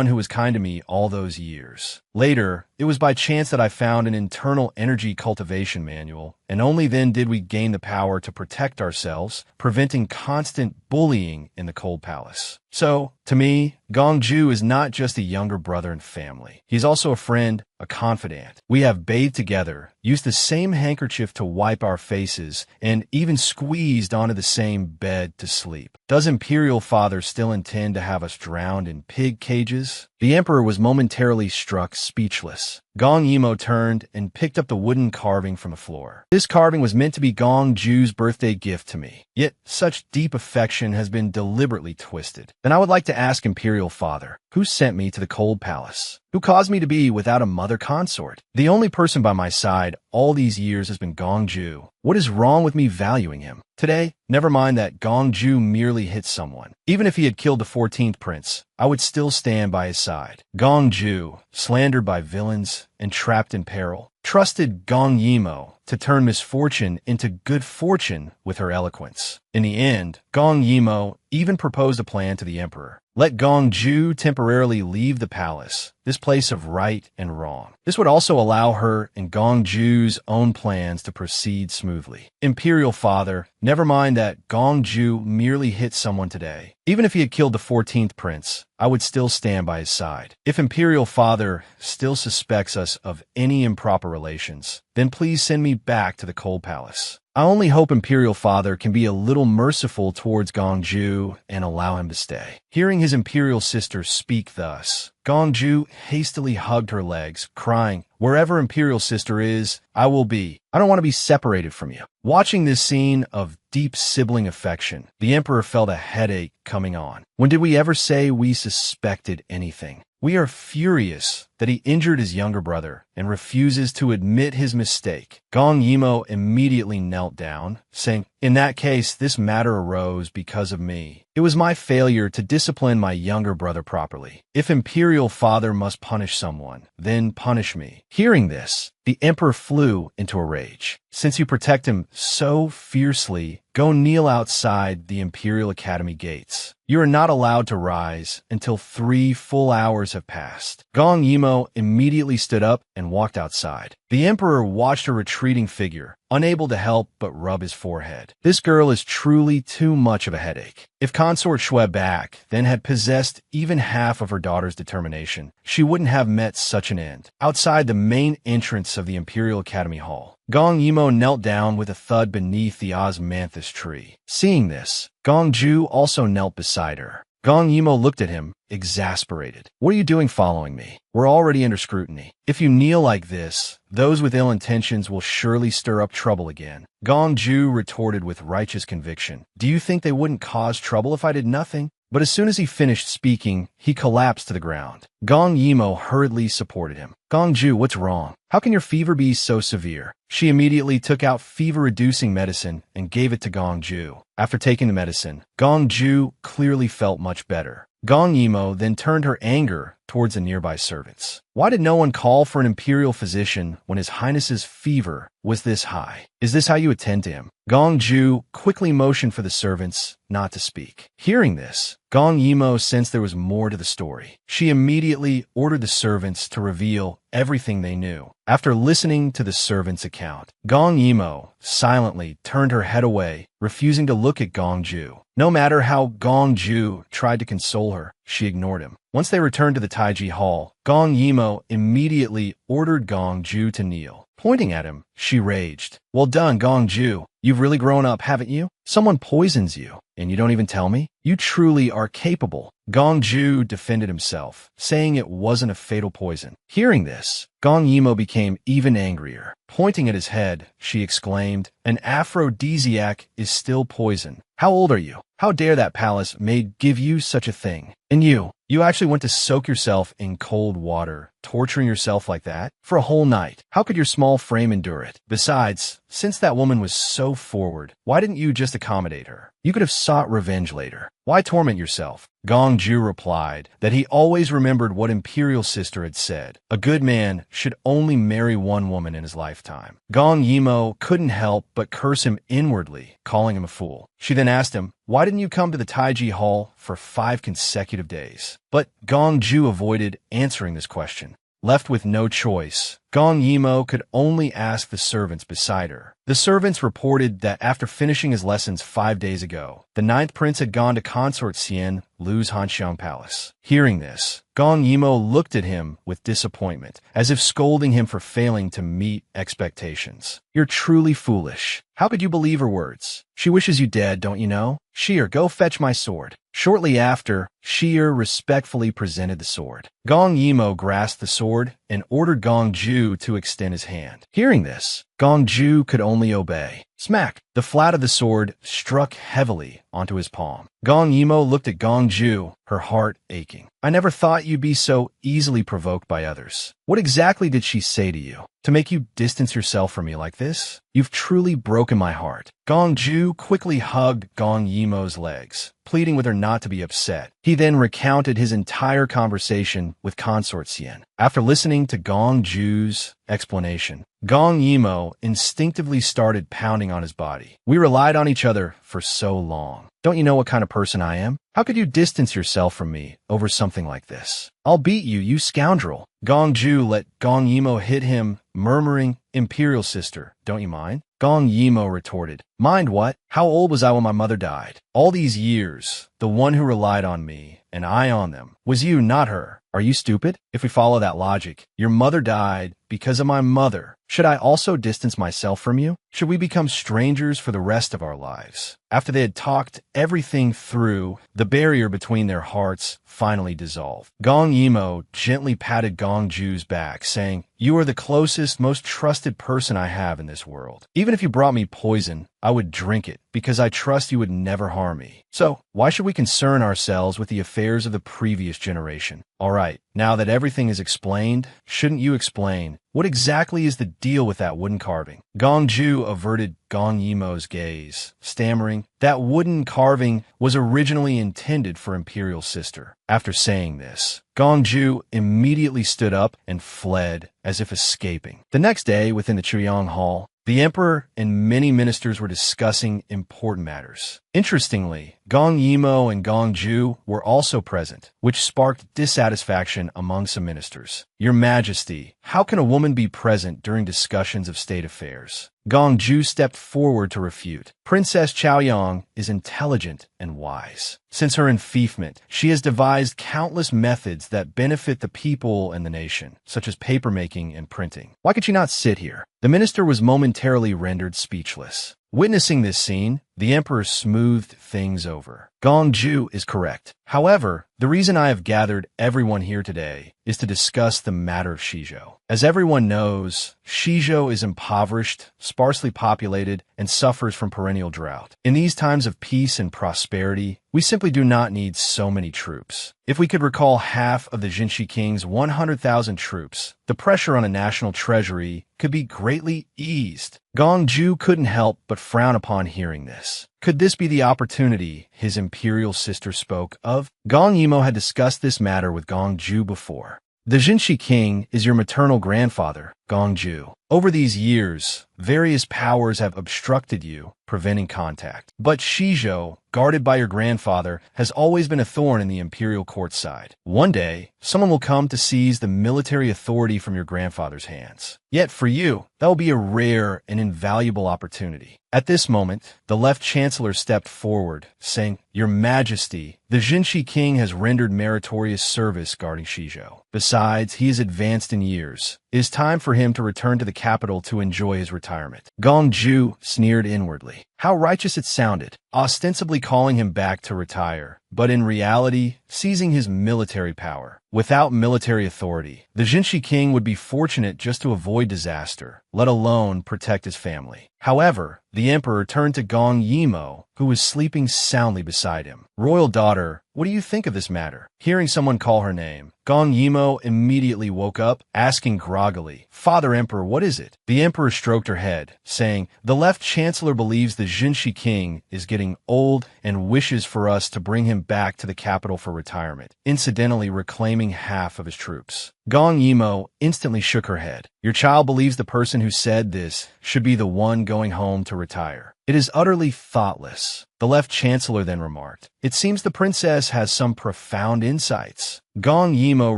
who was kind to me all those years. Later, it was by chance that I found an internal energy cultivation manual, and only then did we gain the power to protect ourselves, preventing constant bullying in the Cold Palace. So, to me, Gongju is not just a younger brother and family. He's also a friend, a confidant. We have bathed together, used the same handkerchief to wipe our faces, and even squeezed onto the same bed to sleep. Does Imperial Father still intend to have us drowned in pig cages? The Emperor was momentarily struck speechless. Gong Yimo turned and picked up the wooden carving from the floor. This carving was meant to be Gong Ju's birthday gift to me. Yet such deep affection has been deliberately twisted. Then I would like to ask Imperial Father, who sent me to the Cold Palace? Who caused me to be without a mother consort? The only person by my side all these years has been Gong Ju. What is wrong with me valuing him? Today, never mind that Gong Ju merely hit someone. Even if he had killed the 14th prince, I would still stand by his side. Gong Ju, slandered by villains and trapped in peril, trusted Gong Yimo to turn misfortune into good fortune with her eloquence. In the end, Gong Yimo even proposed a plan to the emperor. Let Gong Ju temporarily leave the palace, this place of right and wrong. This would also allow her and Gong Ju's own plans to proceed smoothly. Imperial Father, never mind that Gong Ju merely hit someone today. Even if he had killed the 14th prince, I would still stand by his side. If Imperial Father still suspects us of any improper relations, then please send me back to the Cold Palace. I only hope Imperial Father can be a little merciful towards Gong Ju and allow him to stay. Hearing his Imperial sister speak thus, Gong Ju hastily hugged her legs, crying, "Wherever Imperial sister is, I will be. I don't want to be separated from you." Watching this scene of deep sibling affection, the Emperor felt a headache coming on. When did we ever say we suspected anything? We are furious that he injured his younger brother and refuses to admit his mistake. Gong Yimo immediately knelt down, saying, "In that case, this matter arose because of me. It was my failure to discipline my younger brother properly. If Imperial Father must punish someone, then punish me." Hearing this, the Emperor flew into a rage. "Since you protect him so fiercely, go kneel outside the Imperial Academy gates. You are not allowed to rise until 3 full hours have passed." Gong Yimo immediately stood up and walked outside. The Emperor watched her retreating figure, unable to help but rub his forehead. This girl is truly too much of a headache. If Consort Schwebak then had possessed even half of her daughter's determination, she wouldn't have met such an end. Outside the main entrance of the Imperial Academy Hall, Gong Yimo knelt down with a thud beneath the osmanthus tree. Seeing this, Gong Ju also knelt beside her. Gong Yimo looked at him, exasperated. "What are you doing following me? We're already under scrutiny. If you kneel like this, those with ill intentions will surely stir up trouble again." Gong Ju retorted with righteous conviction, "Do you think they wouldn't cause trouble if I did nothing?" But as soon as he finished speaking, he collapsed to the ground. Gong Yimo hurriedly supported him. "Gong Ju, what's wrong? How can your fever be so severe?" She immediately took out fever-reducing medicine and gave it to Gong Ju. After taking the medicine, Gong Ju clearly felt much better. Gong Yimo then turned her anger towards the nearby servants. Why did no one call for an imperial physician when His Highness's fever was this high? Is this how you attend to him? Gong Ju quickly motioned for the servants not to speak. Hearing this, Gong Yimo sensed there was more to the story. She immediately ordered the servants to reveal everything they knew. After listening to the servants' account, Gong Yimo silently turned her head away, refusing to look at Gong Ju. No matter how Gong Ju tried to console her, she ignored him. Once they returned to the Taiji Hall, Gong Yimo immediately ordered Gong Ju to kneel. Pointing at him, she raged. "Well done, Gong Ju. You've really grown up, haven't you? Someone poisons you, and you don't even tell me? You truly are capable." Gong Ju defended himself, saying it wasn't a fatal poison. Hearing this, Gong Yimo became even angrier. Pointing at his head, she exclaimed, "An aphrodisiac is still poison. How old are you? How dare that palace maid give you such a thing? And you actually went to soak yourself in cold water, torturing yourself like that? For a whole night. How could your small frame endure it? Besides, since that woman was so forward, why didn't you just accommodate her? You could have sought revenge later. Why torment yourself?" Gong Ju replied that he always remembered what Imperial Sister had said. A good man should only marry one woman in his lifetime. Gong Yimo couldn't help but curse him inwardly, calling him a fool. She then asked him, "Why didn't you come to the Taiji Hall for 5 consecutive days?" But Gong Ju avoided answering this question. Left with no choice, Gong Yimo could only ask the servants beside her. The servants reported that after finishing his lessons 5 days ago, the ninth prince had gone to consort Xian Lu's Hanxiang palace. Hearing this, Gong Yimo looked at him with disappointment, as if scolding him for failing to meet expectations. You're truly foolish. How could you believe her words? She wishes you dead, don't you know? Sheer, go fetch my sword. Shortly after, Sheer respectfully presented the sword. Gong Yimo grasped the sword and ordered Gong Ju to extend his hand. Hearing this, Gong Ju could only obey. Smack! The flat of the sword struck heavily onto his palm. Gong Yimo looked at Gong Ju, her heart aching. I never thought you'd be so easily provoked by others. What exactly did she say to you? To make you distance yourself from me like this? You've truly broken my heart. Gong Ju quickly hugged Gong Yimo's legs, pleading with her not to be upset. He then recounted his entire conversation with consort Xian. After listening to Gong Ju's explanation, Gong Yimo instinctively started pounding on his body. We relied on each other for so long. Don't you know what kind of person I am? How could you distance yourself from me over something like this? I'll beat you, you scoundrel. Gong Ju let Gong Yimo hit him, murmuring, Imperial sister, don't you mind? Gong Yimo retorted, mind what? How old was I when my mother died? All these years, the one who relied on me, and I on them, was you, not her. Are you stupid? If we follow that logic, your mother died because of my mother. Should I also distance myself from you? Should we become strangers for the rest of our lives? After they had talked everything through, the barrier between their hearts finally dissolved. Gong Yimo gently patted Gong Ju's back, saying, You are the closest, most trusted person I have in this world. Even if you brought me poison, I would drink it, because I trust you would never harm me. So, why should we concern ourselves with the affairs of the previous generation? All right, now that everything is explained, shouldn't you explain, what exactly is the deal with that wooden carving? Gong Ju averted Gong Yimo's gaze, stammering, that wooden carving was originally intended for Imperial Sister. After saying this, Gong Ju immediately stood up and fled, as if escaping. The next day, within the Chuyang Hall, the emperor and many ministers were discussing important matters. Interestingly, Gong Yimo and Gong Ju were also present, which sparked dissatisfaction among some ministers. Your Majesty, how can a woman be present during discussions of state affairs? Gong Ju stepped forward to refute. Princess Chaoyang is intelligent and wise. Since her enfeoffment, she has devised countless methods that benefit the people and the nation, such as papermaking and printing. Why could she not sit here? The minister was momentarily rendered speechless. Witnessing this scene, the emperor smoothed things over. Gong Ju is correct. However, the reason I have gathered everyone here today is to discuss the matter of Shizhou. As everyone knows, Shizhou is impoverished, sparsely populated, and suffers from perennial drought. In these times of peace and prosperity, we simply do not need so many troops. If we could recall half of the Jinshi King's 100,000 troops, the pressure on a national treasury could be greatly eased. Gong Ju couldn't help but frown upon hearing this. Could this be the opportunity his imperial sister spoke of? Gong Yimo had discussed this matter with Gong Ju before. The Jinshi King is your maternal grandfather, Gong Ju. Over these years, various powers have obstructed you, preventing contact. But Shizhou, guarded by your grandfather, has always been a thorn in the imperial court side. One day, someone will come to seize the military authority from your grandfather's hands. Yet for you, that will be a rare and invaluable opportunity. At this moment, the left chancellor stepped forward, saying, Your Majesty, the Jinshi King has rendered meritorious service guarding Shizhou. Besides, he is advanced in years. It is time for him to return to the capital to enjoy his retirement. Gong Ju sneered inwardly. How righteous it sounded, ostensibly calling him back to retire, but in reality, seizing his military power. Without military authority, the Jinshi King would be fortunate just to avoid disaster, let alone protect his family. However, the emperor turned to Gong Yimo, who was sleeping soundly beside him. Royal daughter, what do you think of this matter? Hearing someone call her name, Gong Yimo immediately woke up, asking groggily, Father Emperor, what is it? The emperor stroked her head, saying, The left chancellor believes the Jinshi King is getting old and wishes for us to bring him back to the capital for retirement, incidentally reclaiming half of his troops. Gong Yimo instantly shook her head. Your child believes the person who said this should be the one going home to retire. It is utterly thoughtless. The left chancellor then remarked, It seems the princess has some profound insights. Gong Yimo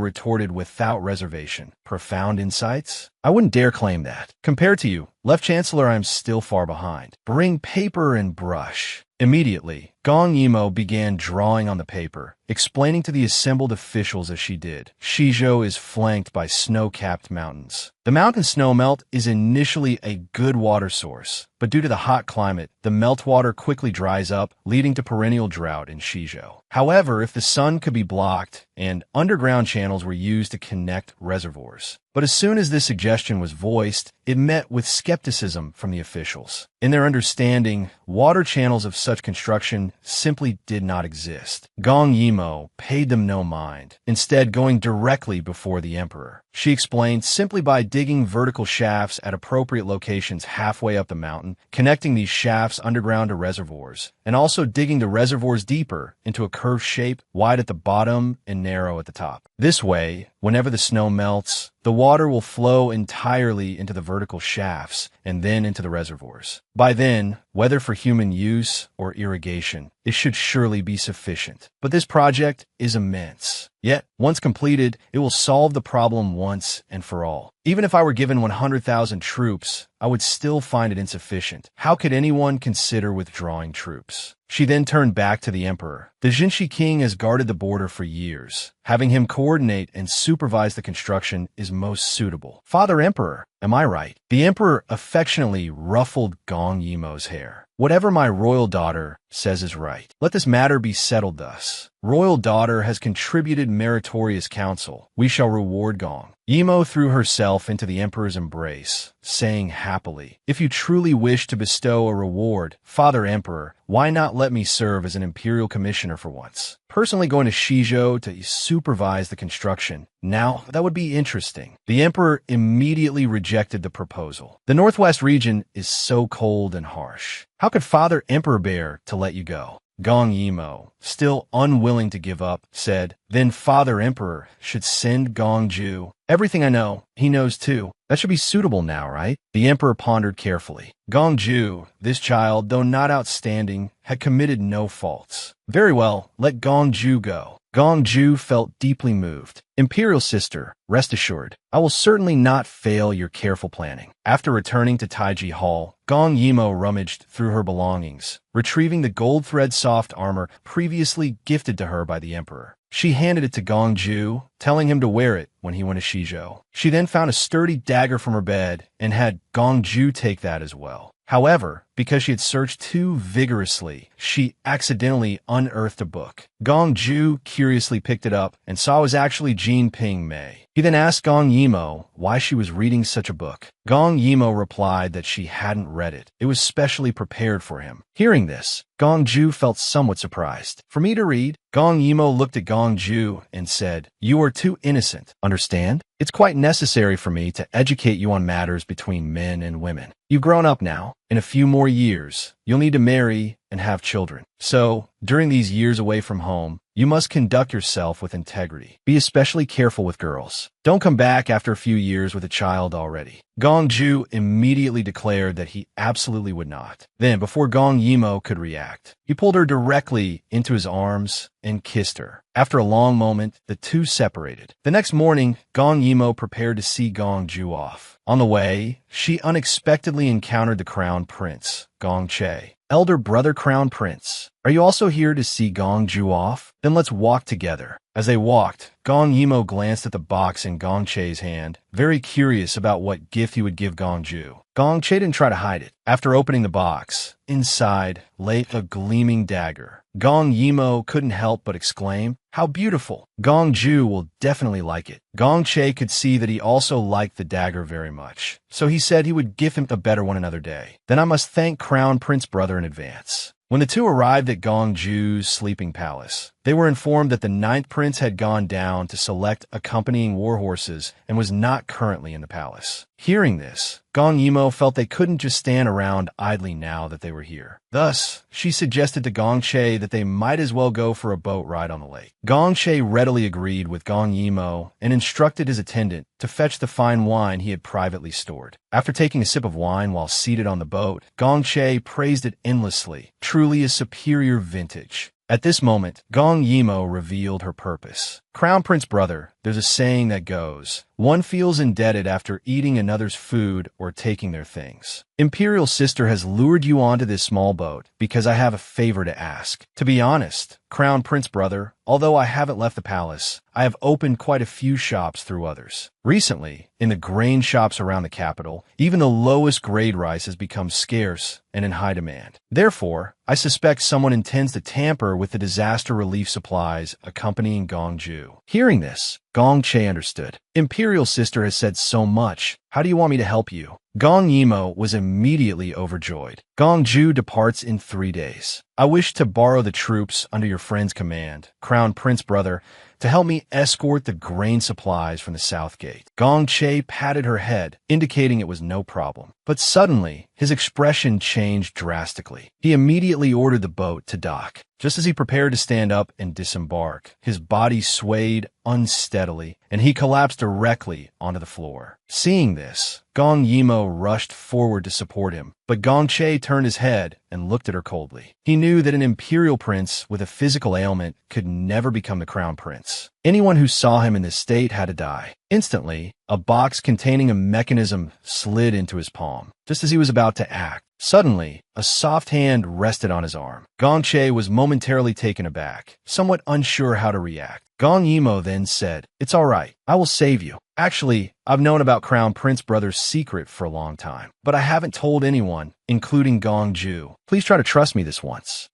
retorted without reservation. Profound insights? I wouldn't dare claim that. Compared to you, left chancellor, I am still far behind. Bring paper and brush. Immediately, Gong Yimo began drawing on the paper, explaining to the assembled officials as she did. Shizhou is flanked by snow-capped mountains. The mountain snowmelt is initially a good water source, but due to the hot climate, the meltwater quickly dries up, leading to perennial drought in Shizhou. However, if the sun could be blocked, and underground channels were used to connect reservoirs. But as soon as this suggestion was voiced, it met with skepticism from the officials. In their understanding, water channels of such construction simply did not exist. Gong Yimo paid them no mind, instead going directly before the emperor. She explained simply by digging vertical shafts at appropriate locations halfway up the mountain, connecting these shafts underground to reservoirs, and also digging the reservoirs deeper into a curved shape, wide at the bottom and narrow at the top. This way, whenever the snow melts, the water will flow entirely into the vertical shafts and then into the reservoirs. By then, whether for human use or irrigation, it should surely be sufficient. But this project is immense. Yet, once completed, it will solve the problem once and for all. Even if I were given 100,000 troops, I would still find it insufficient. How could anyone consider withdrawing troops? She then turned back to the emperor. The Jinshi king has guarded the border for years. Having him coordinate and supervise the construction is most suitable. Father Emperor, am I right? The emperor affectionately ruffled Gong Yimo's hair. Whatever my royal daughter says is right. Let this matter be settled thus. Royal daughter has contributed meritorious counsel. We shall reward Gong. Yimo threw herself into the emperor's embrace, saying happily, If you truly wish to bestow a reward, Father Emperor, why not let me serve as an imperial commissioner for once? Personally going to Shizhou to supervise the construction. Now, that would be interesting. The emperor immediately rejected the proposal. The northwest region is so cold and harsh. How could Father Emperor bear to let you go? Gong Yimo, still unwilling to give up, said, Then Father Emperor should send Gong Ju. Everything I know, he knows too. That should be suitable now, right? The emperor pondered carefully. Gong Ju, this child, though not outstanding, had committed no faults. Very well, let Gong Ju go. Gong Ju felt deeply moved. Imperial sister, rest assured, I will certainly not fail your careful planning. After returning to Taiji Hall, Gong Yimo rummaged through her belongings, retrieving the gold thread soft armor previously gifted to her by the emperor. She handed it to Gong Ju, telling him to wear it when he went to Shizhou. She then found a sturdy dagger from her bed and had Gong Ju take that as well. However, because she had searched too vigorously, she accidentally unearthed a book. Gong Ju curiously picked it up and saw it was actually Jin Ping Mei. He then asked Gong Yimo why she was reading such a book. Gong Yimo replied that she hadn't read it. It was specially prepared for him. Hearing this, Gong Ju felt somewhat surprised. For me to read? Gong Yimo looked at Gong Ju and said, You are too innocent, understand? It's quite necessary for me to educate you on matters between men and women. You've grown up now. In a few more years, you'll need to marry and have children. So, during these years away from home, you must conduct yourself with integrity. Be especially careful with girls. Don't come back after a few years with a child already. Gong Ju immediately declared that he absolutely would not. Then, before Gong Yimo could react, he pulled her directly into his arms and kissed her. After a long moment, the two separated. The next morning, Gong Yimo prepared to see Gong Ju off. On the way, she unexpectedly encountered the crown prince, Gong Che. Elder brother crown prince, are you also here to see Gong Ju off? Then let's walk together. As they walked, Gong Yimo glanced at the box in Gong Che's hand, very curious about what gift he would give Gong Ju. Gong Che didn't try to hide it. After opening the box, inside lay a gleaming dagger. Gong Yimo couldn't help but exclaim, How beautiful! Gong Ju will definitely like it. Gong Che could see that he also liked the dagger very much, so he said he would give him a better one another day. Then I must thank Crown Prince Brother in advance. When the two arrived at Gong Ju's sleeping palace, they were informed that the ninth prince had gone down to select accompanying war horses and was not currently in the palace. Hearing this, Gong Yimo felt they couldn't just stand around idly now that they were here. Thus, she suggested to Gong Che that they might as well go for a boat ride on the lake. Gong Che readily agreed with Gong Yimo and instructed his attendant to fetch the fine wine he had privately stored. After taking a sip of wine while seated on the boat, Gong Che praised it endlessly, truly a superior vintage. At this moment, Gong Yimo revealed her purpose. Crown Prince brother, there's a saying that goes, one feels indebted after eating another's food or taking their things. Imperial sister has lured you onto this small boat because I have a favor to ask. To be honest, Crown Prince brother, although I haven't left the palace, I have opened quite a few shops through others. Recently, in the grain shops around the capital, even the lowest grade rice has become scarce and in high demand. Therefore, I suspect someone intends to tamper with the disaster relief supplies accompanying Gongju. Hearing this, Gong Che understood. Imperial sister has said so much. How do you want me to help you? Gong Yimo was immediately overjoyed. Gongju departs in 3 days. I wish to borrow the troops under your friend's command, Crown Prince brother, to help me escort the grain supplies from the south gate. Gong Che patted her head, indicating it was no problem. But suddenly, his expression changed drastically. He immediately ordered the boat to dock. Just as he prepared to stand up and disembark, his body swayed unsteadily, and he collapsed directly onto the floor. Seeing this, Gong Yimo rushed forward to support him, but Gong Che turned his head and looked at her coldly. He knew that an imperial prince with a physical ailment could never become the crown prince. Anyone who saw him in this state had to die. Instantly, a box containing a mechanism slid into his palm. Just as he was about to act, suddenly, a soft hand rested on his arm. Gong Che was momentarily taken aback, somewhat unsure how to react. Gong Yimo then said, "It's all right. I will save you. Actually, I've known about Crown Prince Brother's secret for a long time, but I haven't told anyone, including Gongju. Please try to trust me this once."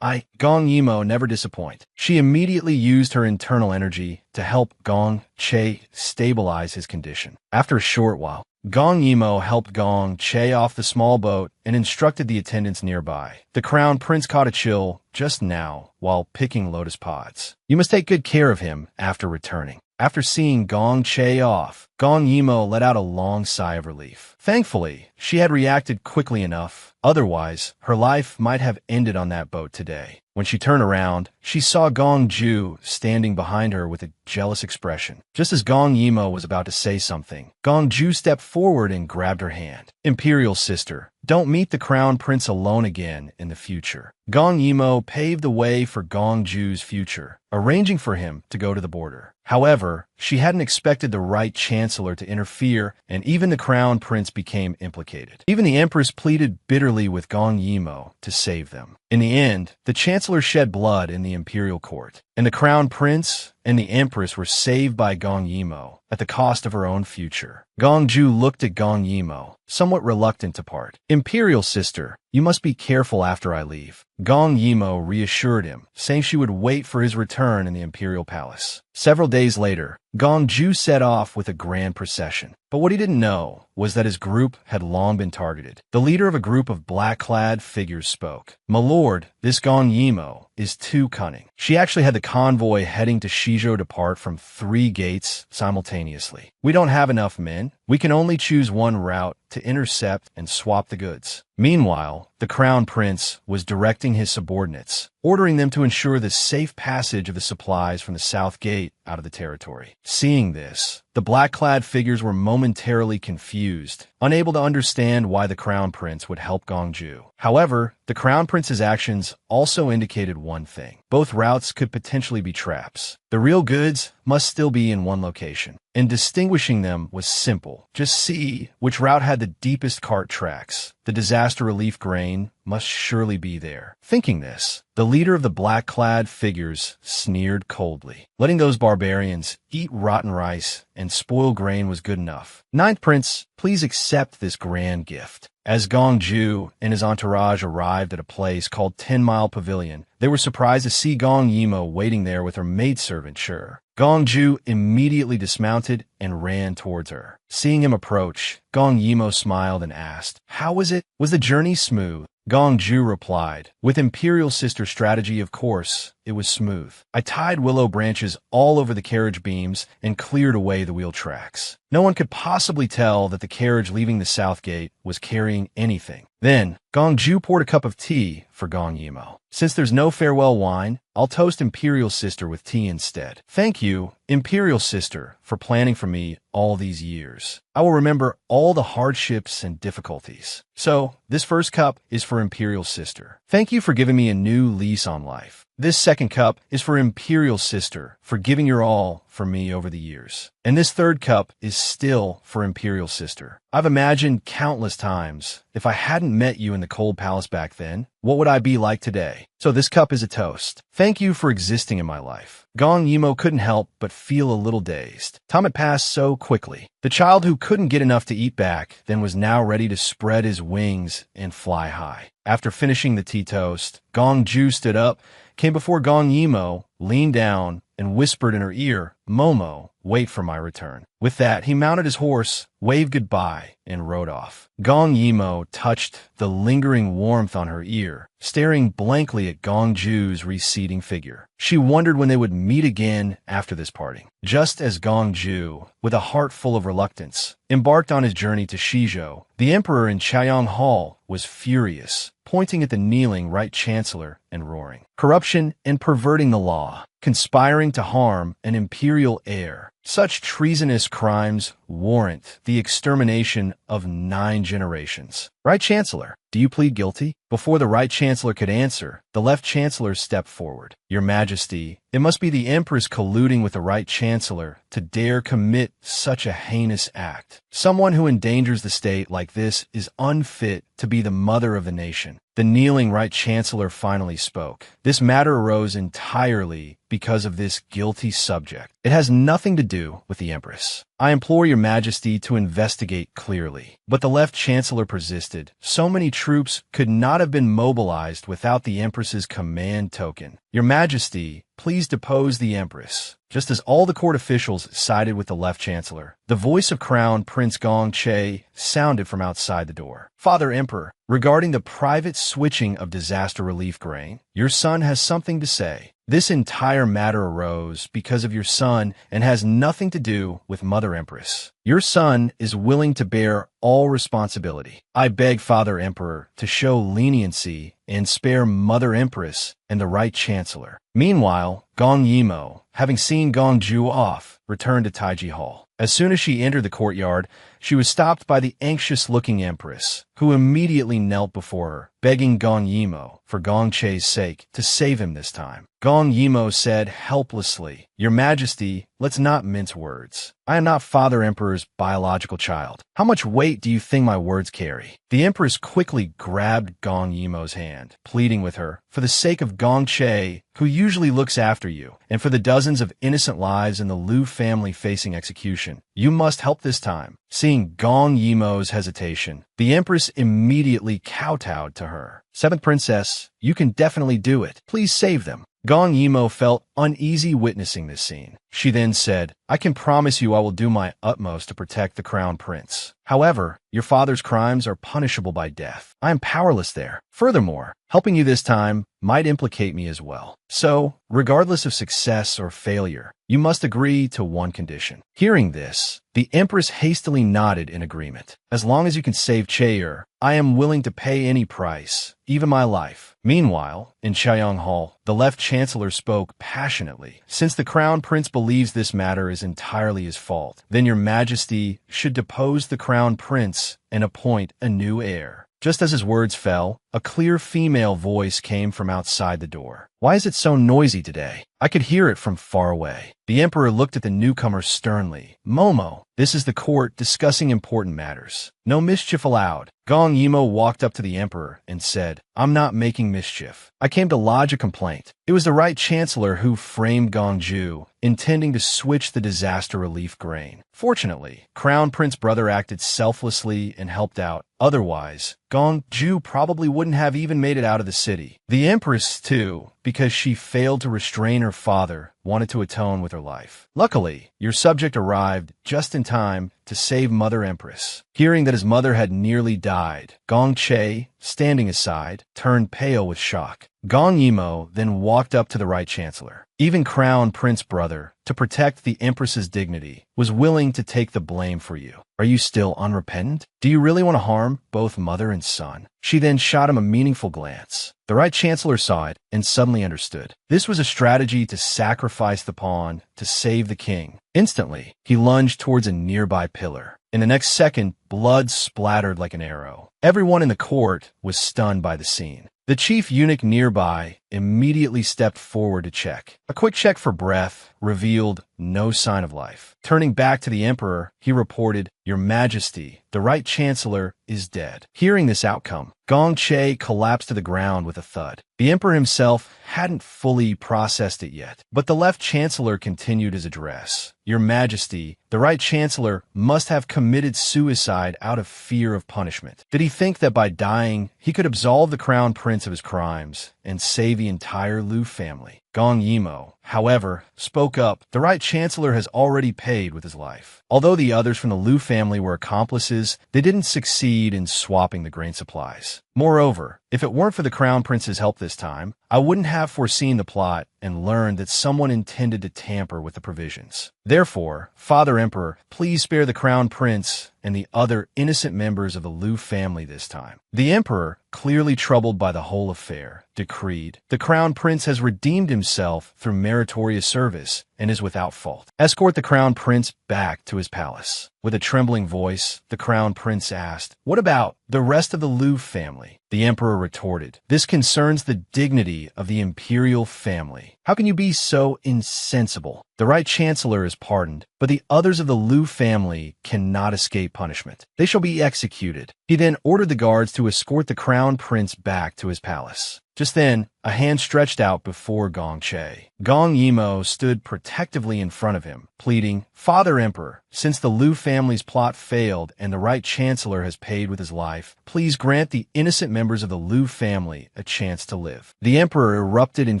Gong Yimo never disappoint. She immediately used her internal energy to help Gong Che stabilize his condition. After a short while, Gong Yimo helped Gong Che off the small boat and instructed the attendants nearby. The crown prince caught a chill just now while picking lotus pods. You must take good care of him after returning. After seeing Gong Che off, Gong Yimo let out a long sigh of relief. Thankfully, she had reacted quickly enough. Otherwise, her life might have ended on that boat today. When she turned around, she saw Gong Ju standing behind her with a jealous expression. Just as Gong Yimo was about to say something, Gong Ju stepped forward and grabbed her hand. "Imperial sister, don't meet the crown prince alone again in the future." Gong Yimo paved the way for Gong Ju's future, arranging for him to go to the border. However, she hadn't expected the right chancellor to interfere, and even the crown prince became implicated. Even the empress pleaded bitterly with Gong Yimo to save them. In the end, the chancellor shed blood in the imperial court, and the crown prince and the empress were saved by Gong Yimo at the cost of her own future. Gong Ju looked at Gong Yimo, somewhat reluctant to part. "Imperial sister, you must be careful after I leave." Gong Yimo reassured him, saying she would wait for his return in the imperial palace. Several days later, Gong Ju set off with a grand procession. But what he didn't know was that his group had long been targeted. The leader of a group of black-clad figures spoke. "My lord, this Gong Yimo is too cunning. She actually had the convoy heading to Shizhou depart from 3 gates simultaneously. We don't have enough men. We can only choose one route to intercept and swap the goods." Meanwhile, the crown prince was directing his subordinates, ordering them to ensure the safe passage of the supplies from the south gate out of the territory. Seeing this, the black-clad figures were momentarily confused, unable to understand why the crown prince would help Gongju. However, the crown prince's actions also indicated one thing. Both routes could potentially be traps. The real goods must still be in one location, and distinguishing them was simple. Just see which route had the deepest cart tracks. The disaster relief grain must surely be there. Thinking this, the leader of the black-clad figures sneered coldly. Letting those barbarians eat rotten rice and spoil grain was good enough. "Ninth Prince, please accept this grand gift." As Gong Ju and his entourage arrived at a place called 10 Mile Pavilion, they were surprised to see Gong Yimo waiting there with her maidservant Sure. Gong Ju immediately dismounted and ran towards her. Seeing him approach, Gong Yimo smiled and asked, "How was it? Was the journey smooth?" Gong Ju replied, with imperial sister strategy, of course. It was smooth. I tied willow branches all over the carriage beams and cleared away the wheel tracks. No one could possibly tell that the carriage leaving the south gate was carrying anything. Then, Gong Ju poured a cup of tea for Gong Yimo. Since there's no farewell wine, I'll toast Imperial Sister with tea instead. Thank you, Imperial Sister, for planning for me all these years. I will remember all the hardships and difficulties. So, this first cup is for Imperial Sister. Thank you for giving me a new lease on life. This second cup is for Imperial Sister, for giving your all for me over the years. And this third cup is still for Imperial Sister. I've imagined countless times, if I hadn't met you in the cold palace back then, what would I be like today? So this cup is a toast. Thank you for existing in my life. Gong Yimo couldn't help but feel a little dazed. Time had passed so quickly. The child who couldn't get enough to eat back then was now ready to spread his wings and fly high. After finishing the tea toast, Gong Ju stood up, came before Gong Yimo, leaned down, and whispered in her ear, "Momo, wait for my return." With that, he mounted his horse, waved goodbye, and rode off. Gong Yimo touched the lingering warmth on her ear, staring blankly at Gong Ju's receding figure. She wondered when they would meet again after this parting. Just as Gong Ju, with a heart full of reluctance, embarked on his journey to Shizhou, the emperor in Chaoyang Hall was furious, pointing at the kneeling right chancellor and roaring, "Corruption and perverting the law, conspiring to harm an imperial heir. Such treasonous crimes warrant the extermination of 9 generations. Right Chancellor, do you plead guilty?" Before the Right Chancellor could answer, the Left Chancellor stepped forward. "Your Majesty, it must be the Empress colluding with the Right Chancellor to dare commit such a heinous act. Someone who endangers the state like this is unfit to be the mother of the nation." The kneeling Right Chancellor finally spoke. "This matter arose entirely because of this guilty subject. It has nothing to do with the Empress. I implore your Majesty to investigate clearly." But the Left Chancellor persisted. "So many troops could not have been mobilized without the Empress's command token. Your Majesty, please depose the Empress." Just as all the court officials sided with the Left Chancellor, the voice of Crown Prince Gong Che sounded from outside the door. "Father Emperor, regarding the private switching of disaster relief grain, your son has something to say. This entire matter arose because of your son and has nothing to do with Mother Empress. Your son is willing to bear all responsibility. I beg Father Emperor to show leniency and spare Mother Empress and the Right Chancellor." Meanwhile, Gong Yimo, having seen Gong Ju off, returned to Taiji Hall. As soon as she entered the courtyard, she was stopped by the anxious-looking Empress, who immediately knelt before her, begging Gong Yimo, for Gong Che's sake, to save him this time. Gong Yimo said helplessly, "Your Majesty, let's not mince words. I am not Father Emperor's biological child. How much weight do you think my words carry?" The Empress quickly grabbed Gong Yimo's hand, pleading with her, "For the sake of Gong Che, who usually looks after you, and for the dozens of innocent lives in the Liu family facing execution, you must help this time." Seeing Gong Yimo's hesitation, the Empress immediately kowtowed to her. "Seventh Princess, you can definitely do it. Please save them." Gong Yimo felt uneasy witnessing this scene. She then said, "I can promise you I will do my utmost to protect the Crown Prince. However, your father's crimes are punishable by death. I am powerless there. Furthermore, helping you this time might implicate me as well. So, regardless of success or failure, you must agree to one condition." Hearing this, the Empress hastily nodded in agreement. "As long as you can save Chaeir, I am willing to pay any price, even my life." Meanwhile, in Chaoyang Hall, the Left Chancellor spoke passionately. "Since the Crown Prince believes this matter is entirely his fault, then your Majesty should depose the Crown Prince and appoint a new heir." Just as his words fell, a clear female voice came from outside the door. "Why is it so noisy today? I could hear it from far away." The Emperor looked at the newcomer sternly. "Momo, this is the court discussing important matters. No mischief allowed." Gong Yimo walked up to the Emperor and said, "I'm not making mischief. I came to lodge a complaint. It was the Right Chancellor who framed Gong Ju, intending to switch the disaster relief grain. Fortunately, Crown Prince Brother acted selflessly and helped out. Otherwise, Gong Ju probably wouldn't wouldn't have even made it out of the city. The empress, too, because she failed to restrain her father, wanted to atone with her life. Luckily, your subject arrived just in time to save Mother Empress. Hearing that his mother had nearly died, Gong Che, standing aside, turned pale with shock. Gong Yimo then walked up to the Right Chancellor. Even Crown Prince Brother, to protect the Empress's dignity, was willing to take the blame for you. Are you still unrepentant? Do you really want to harm both mother and son? She then shot him a meaningful glance. The Right Chancellor saw it and suddenly understood. This was a strategy to sacrifice the pawn to save the king. Instantly, he lunged towards a nearby pillar. In the next second, blood splattered like an arrow. Everyone in the court was stunned by the scene. The chief eunuch nearby immediately stepped forward to check. A quick check for breath revealed no sign of life. Turning back to the emperor, he reported, "Your Majesty, the Right Chancellor is dead." Hearing this outcome, Gong Che collapsed to the ground with a thud. The emperor himself hadn't fully processed it yet, but the left chancellor continued his address. "Your Majesty, the Right Chancellor must have committed suicide out of fear of punishment. Did he think that by dying, he could absolve the crown prince of his crimes and save the entire Liu family?" Gong Yimo, however, spoke up. "The Right Chancellor has already paid with his life. Although the others from the Liu family were accomplices, they didn't succeed in swapping the grain supplies. Moreover, if it weren't for the Crown Prince's help this time, I wouldn't have foreseen the plot and learned that someone intended to tamper with the provisions. Therefore, Father Emperor, please spare the Crown Prince and the other innocent members of the Liu family this time." The Emperor, clearly troubled by the whole affair, decreed, "The Crown Prince has redeemed himself through meritorious service and is without fault. Escort the Crown Prince back to his palace." With a trembling voice, the Crown Prince asked, "What about the rest of the Liu family?" The Emperor retorted, "This concerns the dignity of the imperial family. How can you be so insensible? The Right Chancellor is pardoned, but the others of the Liu family cannot escape punishment. They shall be executed." He then ordered the guards to escort the Crown Prince back to his palace. Just then, a hand stretched out before Gong Che. Gong Yimo stood protectively in front of him, pleading, "Father Emperor, since the Liu family's plot failed and the Right Chancellor has paid with his life, please grant the innocent members of the Liu family a chance to live." The Emperor erupted in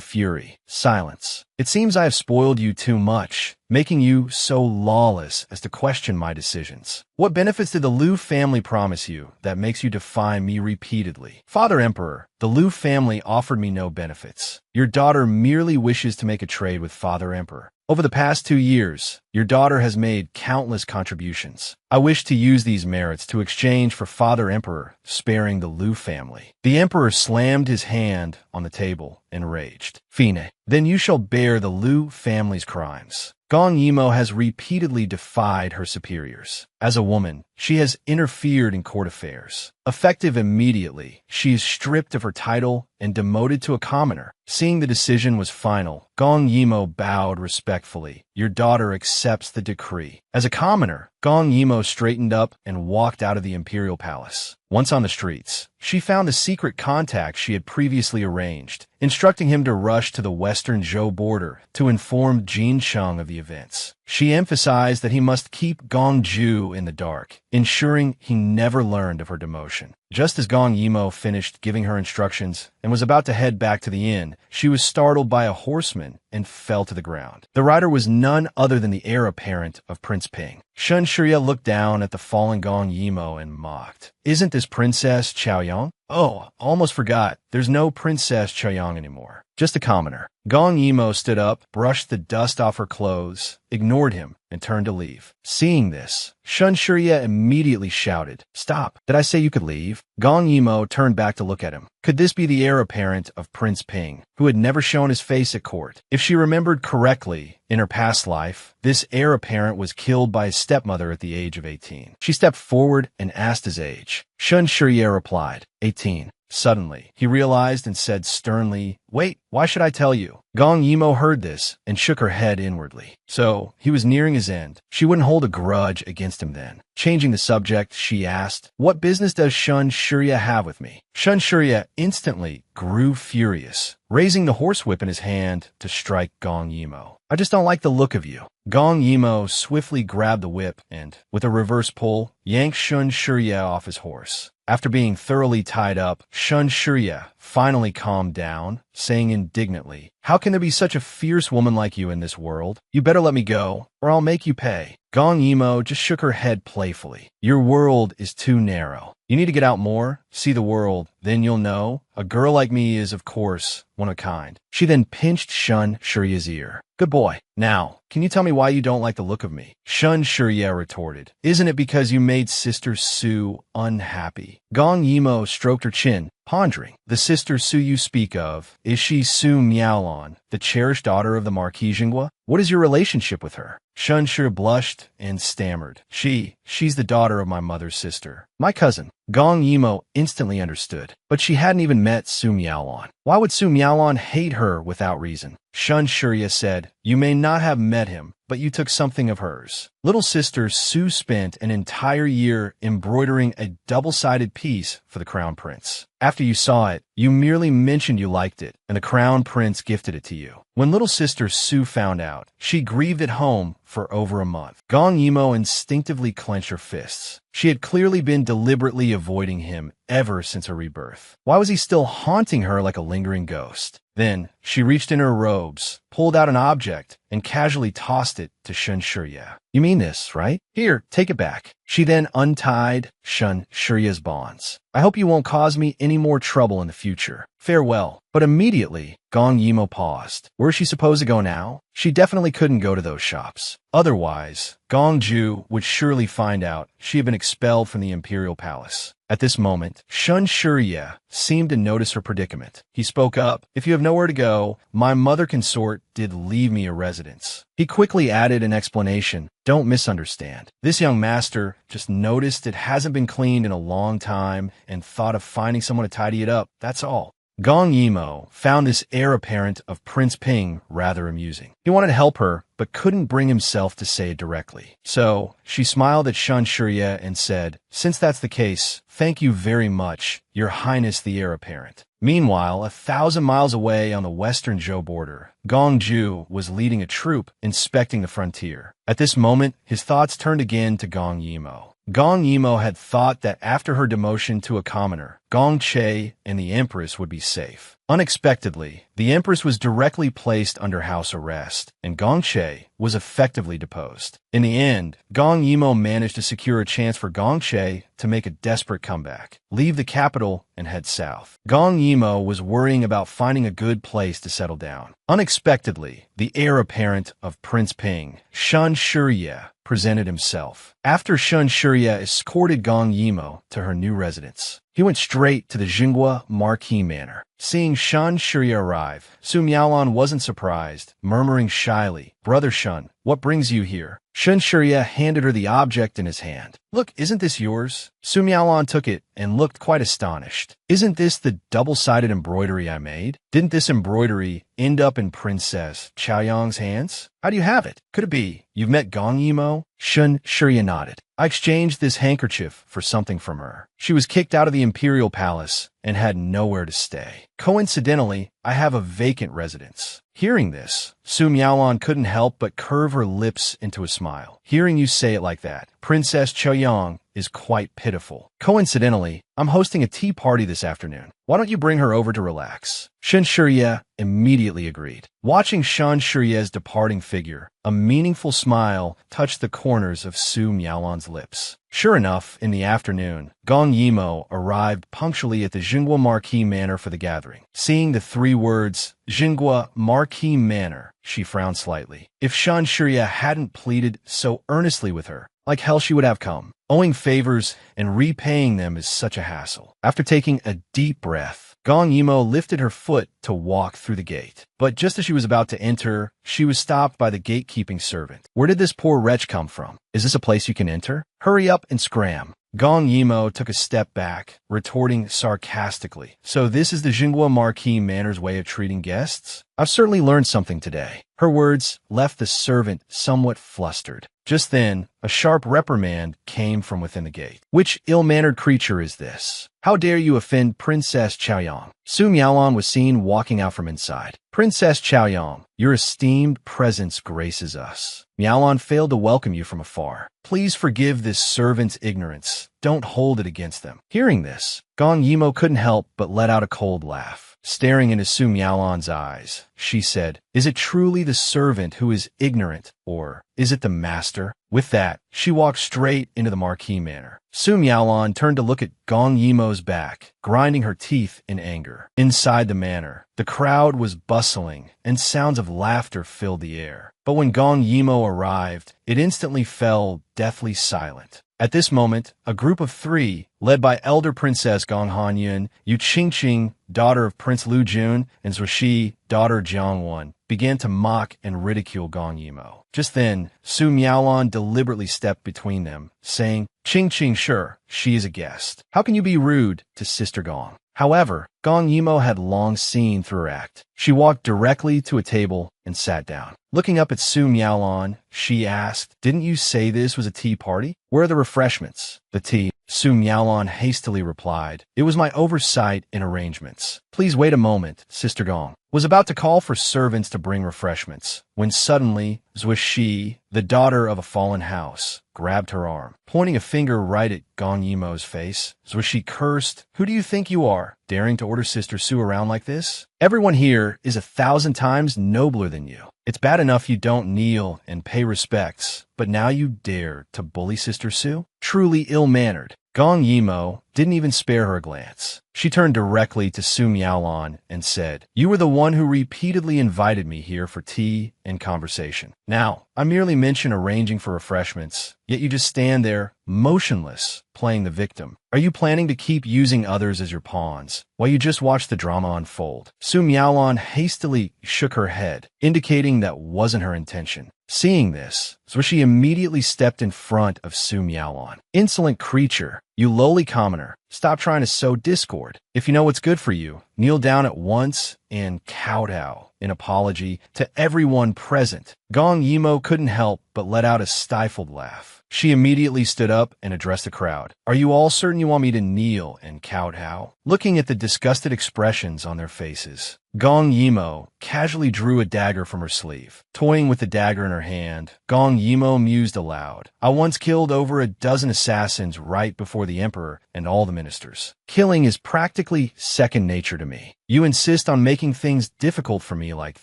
fury. "Silence. It seems I have spoiled you too much, making you so lawless as to question my decisions. What benefits did the Liu family promise you that makes you defy me repeatedly? Father Emperor, the Liu family offered me no benefits. Your daughter merely wishes to make a trade with Father Emperor. Over the past 2 years, your daughter has made countless contributions. I wish to use these merits to exchange for Father Emperor sparing the Liu family." The Emperor slammed his hand on the table and raged. "Fine, then you shall bear the Liu family's crimes." Gong Yimo has repeatedly defied her superiors. As a woman, she has interfered in court affairs. Effective immediately, she is stripped of her title and demoted to a commoner. Seeing the decision was final, Gong Yimo bowed respectfully. "Your daughter accepts the decree." As a commoner, Gong Yimo straightened up and walked out of the imperial palace. Once on the streets, she found the secret contact she had previously arranged, instructing him to rush to the western Zhou border to inform Jin Cheng of the events. She emphasized that he must keep Gong Ju in the dark, ensuring he never learned of her demotion. Just as Gong Yimo finished giving her instructions and was about to head back to the inn, she was startled by a horseman and fell to the ground. The rider was none other than the heir apparent of Prince Ping. Shun Shirya looked down at the fallen Gong Yimo and mocked. "Isn't this Princess Chaoyang? Oh, almost forgot. There's no Princess Chaoyang anymore. Just a commoner." Gong Yimo stood up, brushed the dust off her clothes, ignored him, and turned to leave. Seeing this, Shun Shirya immediately shouted, "Stop! Did I say you could leave?" Gong Yimo turned back to look at him. Could this be the heir apparent of Prince Ping, who had never shown his face at court? If she remembered correctly, in her past life, this heir apparent was killed by his stepmother at the age of 18. She stepped forward and asked his age. Shun Shirya replied, 18. Suddenly, he realized and said sternly, "Wait, why should I tell you?" Gong Yimo heard this and shook her head inwardly. So, he was nearing his end. She wouldn't hold a grudge against him then. Changing the subject, she asked, "What business does Shun Shirya have with me?" Shun Shirya instantly grew furious, raising the horsewhip in his hand to strike Gong Yimo. "I just don't like the look of you." Gong Yimo swiftly grabbed the whip and, with a reverse pull, yanked Shun Shirya off his horse. After being thoroughly tied up, Shun Shurya finally calmed down, saying indignantly, "How can there be such a fierce woman like you in this world? You better let me go, or I'll make you pay." Gong Yimo just shook her head playfully. "Your world is too narrow. You need to get out more, see the world, then you'll know. A girl like me is, of course, one of a kind." She then pinched Shun Shurya's ear. "Good boy. Now, can you tell me why you don't like the look of me?" Shun Shurya retorted, "Isn't it because you made Sister Su unhappy?" Gong Yimo stroked her chin, pondering. "The Sister Su you speak of, is she Su Miaolon, the cherished daughter of the Marquis Jingua? What is your relationship with her?" Shun Shur blushed and stammered. She's the daughter of my mother's sister. My cousin." Gong Yimo instantly understood, but she hadn't even met Su Miaolon. Why would Su Miaolon hate her without reason? Shun Shurya said, "You may not have met him, but you took something of hers." Little sister Su spent an entire year embroidering a double-sided piece for the Crown Prince. After you saw it, you merely mentioned you liked it, and the Crown Prince gifted it to you. When little sister Su found out, she grieved at home for over a month. Gong Yimo instinctively clenched her fists. She had clearly been deliberately avoiding him ever since her rebirth. Why was he still haunting her like a lingering ghost? Then, she reached in her robes, pulled out an object, and casually tossed it to Shun Shurya. "You mean this, right? Here, take it back." She then untied Shun Shurya's bonds. "I hope you won't cause me any more trouble in the future. Farewell." But immediately, Gong Yimo paused. Where is she supposed to go now? She definitely couldn't go to those shops. Otherwise, Gong Ju would surely find out she had been expelled from the Imperial Palace. At this moment, Shun Shurya seemed to notice her predicament. He spoke up, "If you have nowhere to go, my mother consort did leave me a residence." He quickly added an explanation. "Don't misunderstand. This young master just noticed it hasn't been cleaned in a long time and thought of finding someone to tidy it up, that's all." Gong Yimo found this heir apparent of Prince Ping rather amusing. He wanted to help her, but couldn't bring himself to say it directly. So, she smiled at Shun Shurya and said, "Since that's the case, thank you very much, Your Highness the heir apparent." Meanwhile, 1,000 miles away on the western Zhou border, Gong Ju was leading a troop inspecting the frontier. At this moment, his thoughts turned again to Gong Yimo. Gong Yimo had thought that after her demotion to a commoner, Gong Che and the Empress would be safe. Unexpectedly, the Empress was directly placed under house arrest, and Gong Che was effectively deposed. In the end, Gong Yimo managed to secure a chance for Gong Che to make a desperate comeback, leave the capital, and head south. Gong Yimo was worrying about finding a good place to settle down. Unexpectedly, the heir apparent of Prince Ping, Shun Shurya, presented himself. After Shun Shurya escorted Gong Yimo to her new residence, he went straight to the Jingua Marquis Manor. Seeing Shun Shurya arrive, Su Miaolon wasn't surprised, murmuring shyly, "Brother Shun, what brings you here?" Shun Shurya handed her the object in his hand. "Look, isn't this yours?" Su Miaolon took it and looked quite astonished. "Isn't this the double-sided embroidery I made? Didn't this embroidery end up in Princess Chaoyang's hands? How do you have it? Could it be you've met Gong Yimo?" Shun Shurya nodded. "I exchanged this handkerchief for something from her. She was kicked out of the Imperial Palace and had nowhere to stay. Coincidentally, I have a vacant residence." Hearing this, Su Miaolon couldn't help but curve her lips into a smile. "Hearing you say it like that, Princess Chaoyang is quite pitiful. Coincidentally, I'm hosting a tea party this afternoon. Why don't you bring her over to relax?" Shun Shurya immediately agreed. Watching Shun Shurya's departing figure, a meaningful smile touched the corners of Su Miaolon's lips. Sure enough, in the afternoon, Gong Yimo arrived punctually at the Jingua Marquis Manor for the gathering. Seeing the 3 words, Jingua Marquis Manor, she frowned slightly. If Shun Shurya hadn't pleaded so earnestly with her, like hell she would have come. Owing favors and repaying them is such a hassle. After taking a deep breath, Gong Yimo lifted her foot to walk through the gate. But just as she was about to enter, she was stopped by the gatekeeping servant. "Where did this poor wretch come from? Is this a place you can enter? Hurry up and scram." Gong Yimo took a step back, retorting sarcastically, "So this is the Jingua Marquis Manor's way of treating guests? I've certainly learned something today." Her words left the servant somewhat flustered. Just then, a sharp reprimand came from within the gate. "Which ill-mannered creature is this? How dare you offend Princess Chaoyang?" Su Miaolon was seen walking out from inside. "Princess Chaoyang, your esteemed presence graces us. Miaolon failed to welcome you from afar. Please forgive this servant's ignorance. don't hold it against them. Hearing this, Gong Yimo couldn't help but let out a cold laugh. Staring into Su Miaolan's eyes, she said, "Is it truly the servant who is ignorant, or is it the master?" With that, she walked straight into the marquee manor. Su Miaolan turned to look at Gong Yimo's back, grinding her teeth in anger. Inside the manor, the crowd was bustling, and sounds of laughter filled the air. But when Gong Yimo arrived, it instantly fell deathly silent. At this moment, a group of three, led by elder Princess Gong Hanyun, Yu Qingqing, daughter of Prince Lu Jun, and Zhuxi, daughter Jiang Wan, began to mock and ridicule Gong Yimo. Just then, Su Miaolan deliberately stepped between them, saying, "Qingqing, sure, she is a guest. How can you be rude to Sister Gong?" However, Gong Yimo had long seen through her act. She walked directly to a table and sat down. Looking up at Su Miaolan, she asked, "Didn't you say this was a tea party? Where are the refreshments?" "The tea," Su Miaolan hastily replied. "It was my oversight in arrangements." "Please wait a moment," Sister Gong was about to call for servants to bring refreshments, when suddenly Zhuxi, the daughter of a fallen house, grabbed her arm. Pointing a finger right at Gong Yimo's face, Zhuxi cursed, "Who do you think you are, daring to order Sister Su around like this? Everyone here is 1,000 times nobler than you. It's bad enough you don't kneel and pay respects, but now you dare to bully Sister Su? Truly ill-mannered." Gong Yimo didn't even spare her a glance. She turned directly to Su Miaolan and said, "You were the one who repeatedly invited me here for tea and conversation. Now, I merely mention arranging for refreshments, yet you just stand there, motionless, playing the victim. Are you planning to keep using others as your pawns, while you just watch the drama unfold?" Su Miaolan hastily shook her head, indicating that wasn't her intention. Seeing this, Zhuxi immediately stepped in front of Su Miaolan. "Insolent creature, you lowly commoner, stop trying to sow discord. If you know what's good for you, kneel down at once and kowtow in apology to everyone present." Gong Yimo couldn't help but let out a stifled laugh. She immediately stood up and addressed the crowd. "Are you all certain you want me to kneel and kowtow?" Looking at the disgusted expressions on their faces, Gong Yimo casually drew a dagger from her sleeve. Toying with the dagger in her hand, Gong Yimo mused aloud. "I once killed over a dozen assassins right before the emperor and all the ministers. Killing is practically second nature to me. You insist on making things difficult for me like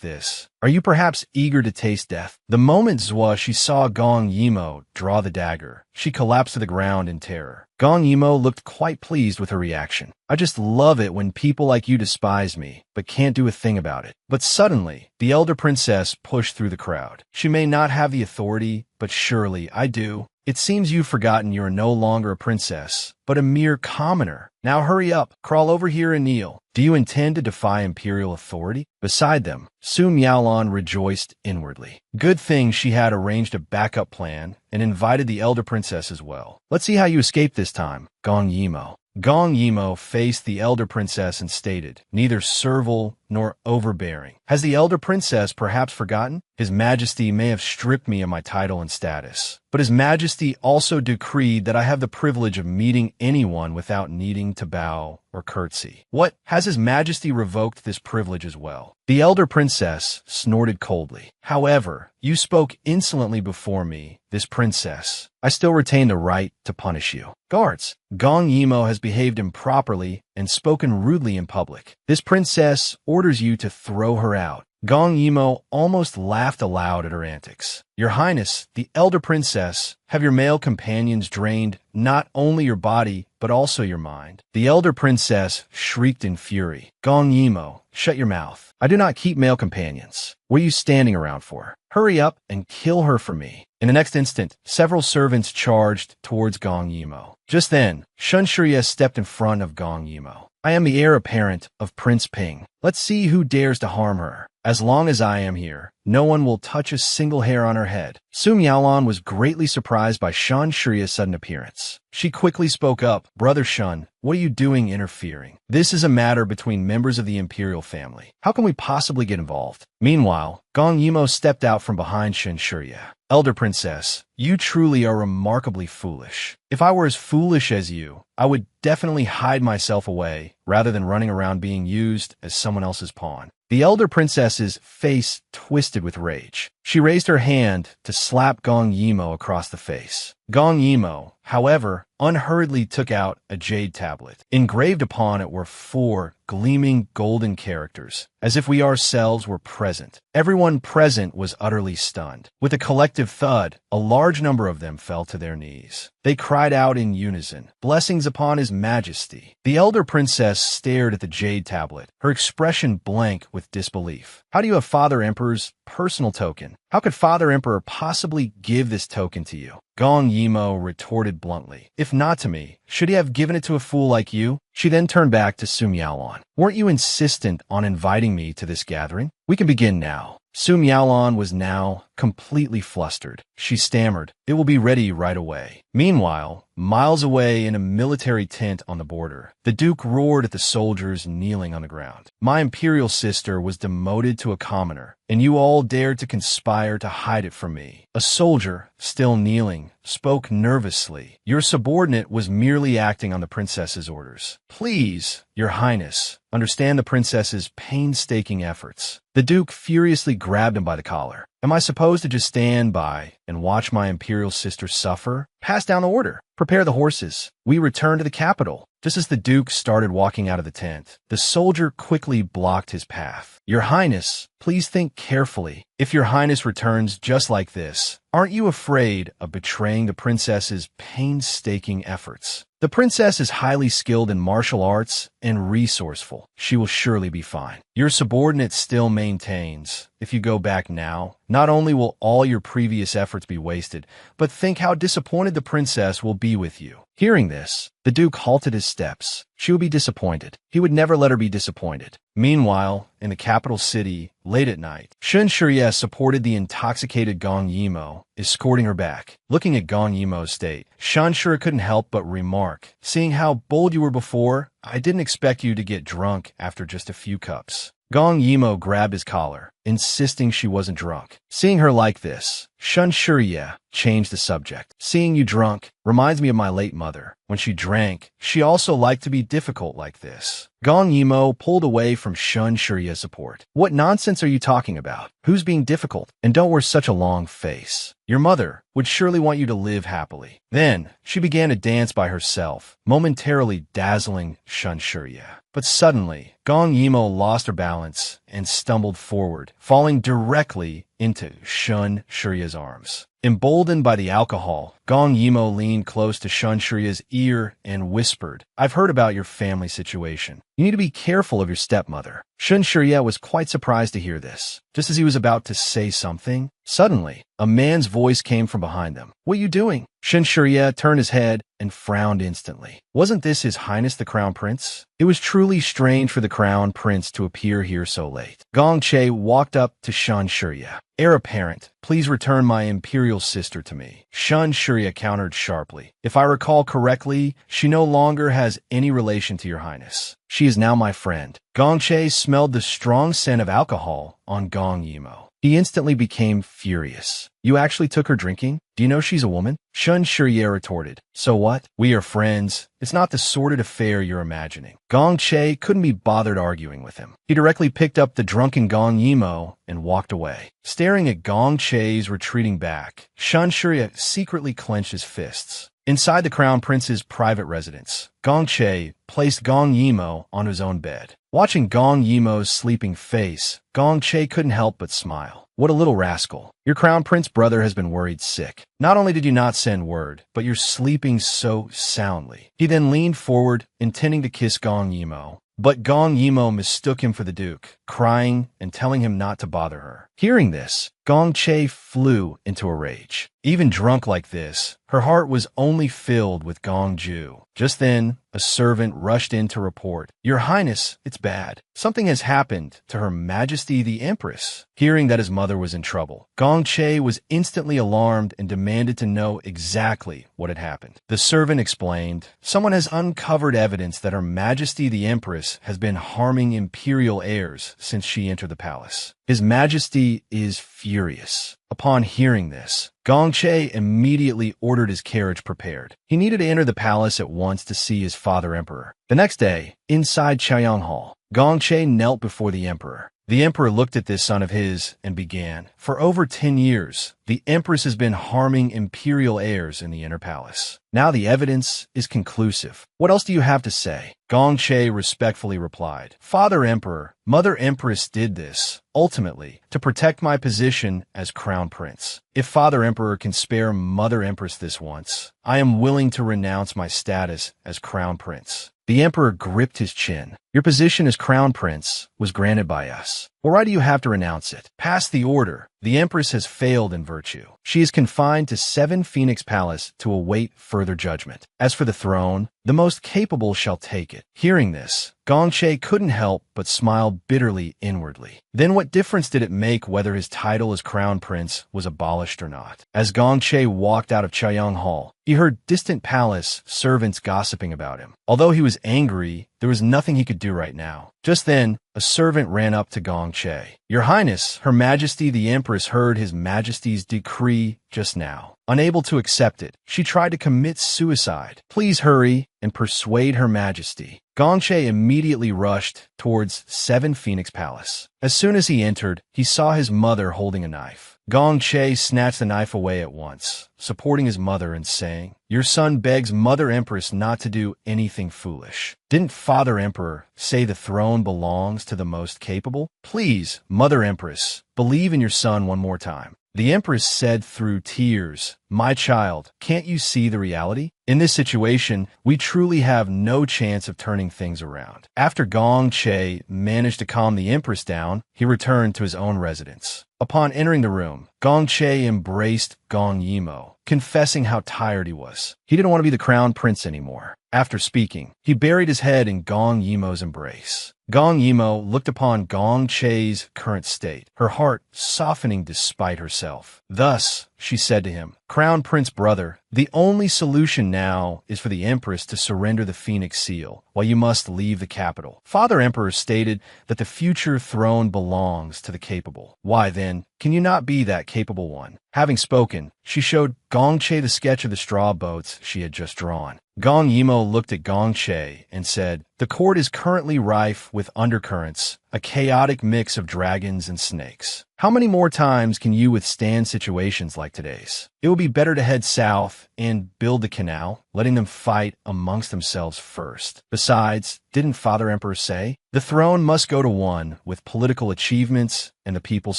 this. Are you perhaps eager to taste death?" The moment she saw Gong Yimo draw the dagger, she collapsed to the ground in terror. Gong Yimo looked quite pleased with her reaction. "I just love it when people like you despise me, but can't do a thing about it." But suddenly, the elder princess pushed through the crowd. "She may not have the authority, but surely I do. It seems you've forgotten you are no longer a princess, but a mere commoner. Now hurry up, crawl over here and kneel. Do you intend to defy imperial authority?" Beside them, Su Miaolan rejoiced inwardly. Good thing she had arranged a backup plan and invited the elder princess as well. "Let's see how you escape this time, Gong Yimo." Gong Yimo faced the elder princess and stated, neither servile nor overbearing. "Has the elder princess perhaps forgotten? His Majesty may have stripped me of my title and status, but His Majesty also decreed that I have the privilege of meeting anyone without needing to bow or curtsy." "What? Has His Majesty revoked this privilege as well?" The elder princess snorted coldly. "However, you spoke insolently before me, this princess. I still retain the right to punish you." "Guards, Gong Yimo has behaved improperly and spoken rudely in public. This princess orders you to throw her out." Gong Yimo almost laughed aloud at her antics. "Your Highness, the elder princess, have your male companions drained not only your body, but also your mind?" The elder princess shrieked in fury. "Gong Yimo, shut your mouth. I do not keep male companions. What are you standing around for? Hurry up and kill her for me." In the next instant, several servants charged towards Gong Yimo. Just then, Shun Shurye stepped in front of Gong Yimo. "I am the heir apparent of Prince Ping. Let's see who dares to harm her. As long as I am here, no one will touch a single hair on her head." Su Miaolan was greatly surprised by Shun Shurye's sudden appearance. She quickly spoke up, "Brother Shun, what are you doing interfering? This is a matter between members of the imperial family. How can we possibly get involved?" Meanwhile, Gong Yimo stepped out from behind Shun Shurye. "Elder princess, you truly are remarkably foolish. If I were as foolish as you, I would definitely hide myself away rather than running around being used as someone else's pawn." The elder princess's face twisted with rage. She raised her hand to slap Gong Yimo across the face. Gong Yimo, however, unhurriedly took out a jade tablet. Engraved upon it were 4 gleaming golden characters, as if we ourselves were present. Everyone present was utterly stunned. With a collective thud, a large number of them fell to their knees. They cried out in unison, "Blessings upon His Majesty." The elder princess stared at the jade tablet, her expression blank with disbelief. How do you have Father Emperor's personal token? How could Father Emperor possibly give this token to you? Gong Yimo retorted bluntly. If not to me, should he have given it to a fool like you? She then turned back to Sum Yaolon. Weren't you insistent on inviting me to this gathering? We can begin now. Sum Yaolon was now completely flustered. She stammered, "It will be ready right away." Meanwhile, miles away in a military tent on the border, the Duke roared at the soldiers kneeling on the ground. "My imperial sister was demoted to a commoner, and you all dared to conspire to hide it from me." A soldier, still kneeling, spoke nervously. "Your subordinate was merely acting on the princess's orders. Please, Your Highness, understand the princess's painstaking efforts." The Duke furiously grabbed him by the collar. "Am I supposed to just stand by and watch my imperial sister suffer? Pass down the order. Prepare the horses. We return to the capital." Just as the Duke started walking out of the tent, the soldier quickly blocked his path. "Your Highness, please think carefully. If Your Highness returns just like this, aren't you afraid of betraying the princess's painstaking efforts? The princess is highly skilled in martial arts and resourceful. She will surely be fine. Your subordinate still maintains, if you go back now, not only will all your previous efforts be wasted, but think how disappointed the princess will be with you." Hearing this, the Duke halted his steps. She would be disappointed. He would never let her be disappointed. Meanwhile, in the capital city, late at night, Shun Shurye supported the intoxicated Gong Yimo, escorting her back. Looking at Gong Yimo's state, Shun Shurye couldn't help but remark, "Seeing how bold you were before, I didn't expect you to get drunk after just a few cups." Gong Yimo grabbed his collar, insisting she wasn't drunk. Seeing her like this, Shun Shurye changed the subject. "Seeing you drunk reminds me of my late mother. When she drank, she also liked to be difficult like this." Gong Yimo pulled away from Shun Shurye's support. "What nonsense are you talking about? Who's being difficult? And don't wear such a long face. Your mother would surely want you to live happily." Then, she began to dance by herself, momentarily dazzling Shun Shurye. But suddenly, Gong Yimo lost her balance and stumbled forward, falling directly into Shun Shurye's arms. Emboldened by the alcohol, Gong Yimo leaned close to Shun Shurye's ear and whispered, "I've heard about your family situation. You need to be careful of your stepmother." Shun Shurye was quite surprised to hear this. Just as he was about to say something, suddenly, a man's voice came from behind them. "What are you doing?" Shun Shurye turned his head and frowned instantly. Wasn't this His Highness the Crown Prince? It was truly strange for the Crown Prince to appear here so late. Gong Che walked up to Shun Shurye. "Heir apparent, please return my imperial sister to me." Shun Shurye countered sharply. "If I recall correctly, she no longer has any relation to Your Highness. She is now my friend." Gong Che smelled the strong scent of alcohol on Gong Yimo. He instantly became furious. "You actually took her drinking? Do you know she's a woman?" Shun Shurye retorted. "So what? We are friends. It's not the sordid affair you're imagining." Gong Che couldn't be bothered arguing with him. He directly picked up the drunken Gong Yimo and walked away. Staring at Gong Che's retreating back, Shun Shurye secretly clenched his fists. Inside the Crown Prince's private residence, Gong Che placed Gong Yimo on his own bed. Watching Gong Yimo's sleeping face, Gong Che couldn't help but smile. "What a little rascal. Your Crown Prince brother has been worried sick. Not only did you not send word, but you're sleeping so soundly." He then leaned forward, intending to kiss Gong Yimo. But Gong Yimo mistook him for the Duke, crying and telling him not to bother her. Hearing this, Gong Che flew into a rage. Even drunk like this, her heart was only filled with Gong Ju. Just then, a servant rushed in to report, "Your Highness, it's bad. Something has happened to Her Majesty the Empress." Hearing that his mother was in trouble, Gong Che was instantly alarmed and demanded to know exactly what had happened. The servant explained, "Someone has uncovered evidence that Her Majesty the Empress has been harming imperial heirs since she entered the palace." His Majesty is furious. Upon hearing this, Gong Che immediately ordered his carriage prepared. He needed to enter the palace at once to see his father emperor. The next day, inside Chaoyang Hall, Gong Che knelt before the emperor. The emperor looked at this son of his and began. For over 10 years, the empress has been harming imperial heirs in the inner palace. Now the evidence is conclusive. What else do you have to say? Gongche respectfully replied. Father Emperor, Mother Empress did this, ultimately, to protect my position as crown prince. If Father Emperor can spare Mother Empress this once, I am willing to renounce my status as crown prince. The emperor gripped his chin. Your position as crown prince was granted by us. Well, why do you have to renounce it? Pass the order. The empress has failed in virtue. She is confined to 7 Phoenix Palace to await further judgment. As for the throne, the most capable shall take it. Hearing this, Gongche couldn't help but smile bitterly inwardly. Then what difference did it make whether his title as crown prince was abolished or not? As Gongche walked out of Chaoyang Hall, he heard distant palace servants gossiping about him. Although he was angry, there was nothing he could do right now. Just then, a servant ran up to Gongche. Your Highness, Her Majesty the Empress heard His Majesty's decree just now. Unable to accept it, she tried to commit suicide. Please hurry and persuade Her Majesty. Gongche immediately rushed towards 7 Phoenix Palace. As soon as he entered, he saw his mother holding a knife. Gongche snatched the knife away at once, supporting his mother and saying, Your son begs Mother Empress not to do anything foolish. Didn't Father Emperor say the throne belongs to the most capable? Please, Mother Empress, believe in your son one more time. The Empress said through tears, My child, can't you see the reality? In this situation, we truly have no chance of turning things around. After Gongche managed to calm the Empress down, he returned to his own residence. Upon entering the room, Gongche embraced Gong Yimo, confessing how tired he was. He didn't want to be the crown prince anymore. After speaking, he buried his head in Gong Yimo's embrace. Gong Yimo looked upon Gongche's current state, her heart softening despite herself. Thus, she said to him, Crown Prince brother, the only solution now is for the Empress to surrender the Phoenix Seal, while you must leave the capital. Father Emperor stated that the future throne belongs to the capable. Why then, can you not be that capable one? Having spoken, she showed Gongche the sketch of the straw boats she had just drawn. Gong Yimo looked at Gongche and said, The court is currently rife with undercurrents, a chaotic mix of dragons and snakes. How many more times can you withstand situations like today's? It would be better to head south and build the canal, letting them fight amongst themselves first. Besides, didn't Father Emperor say, the throne must go to one with political achievements and the people's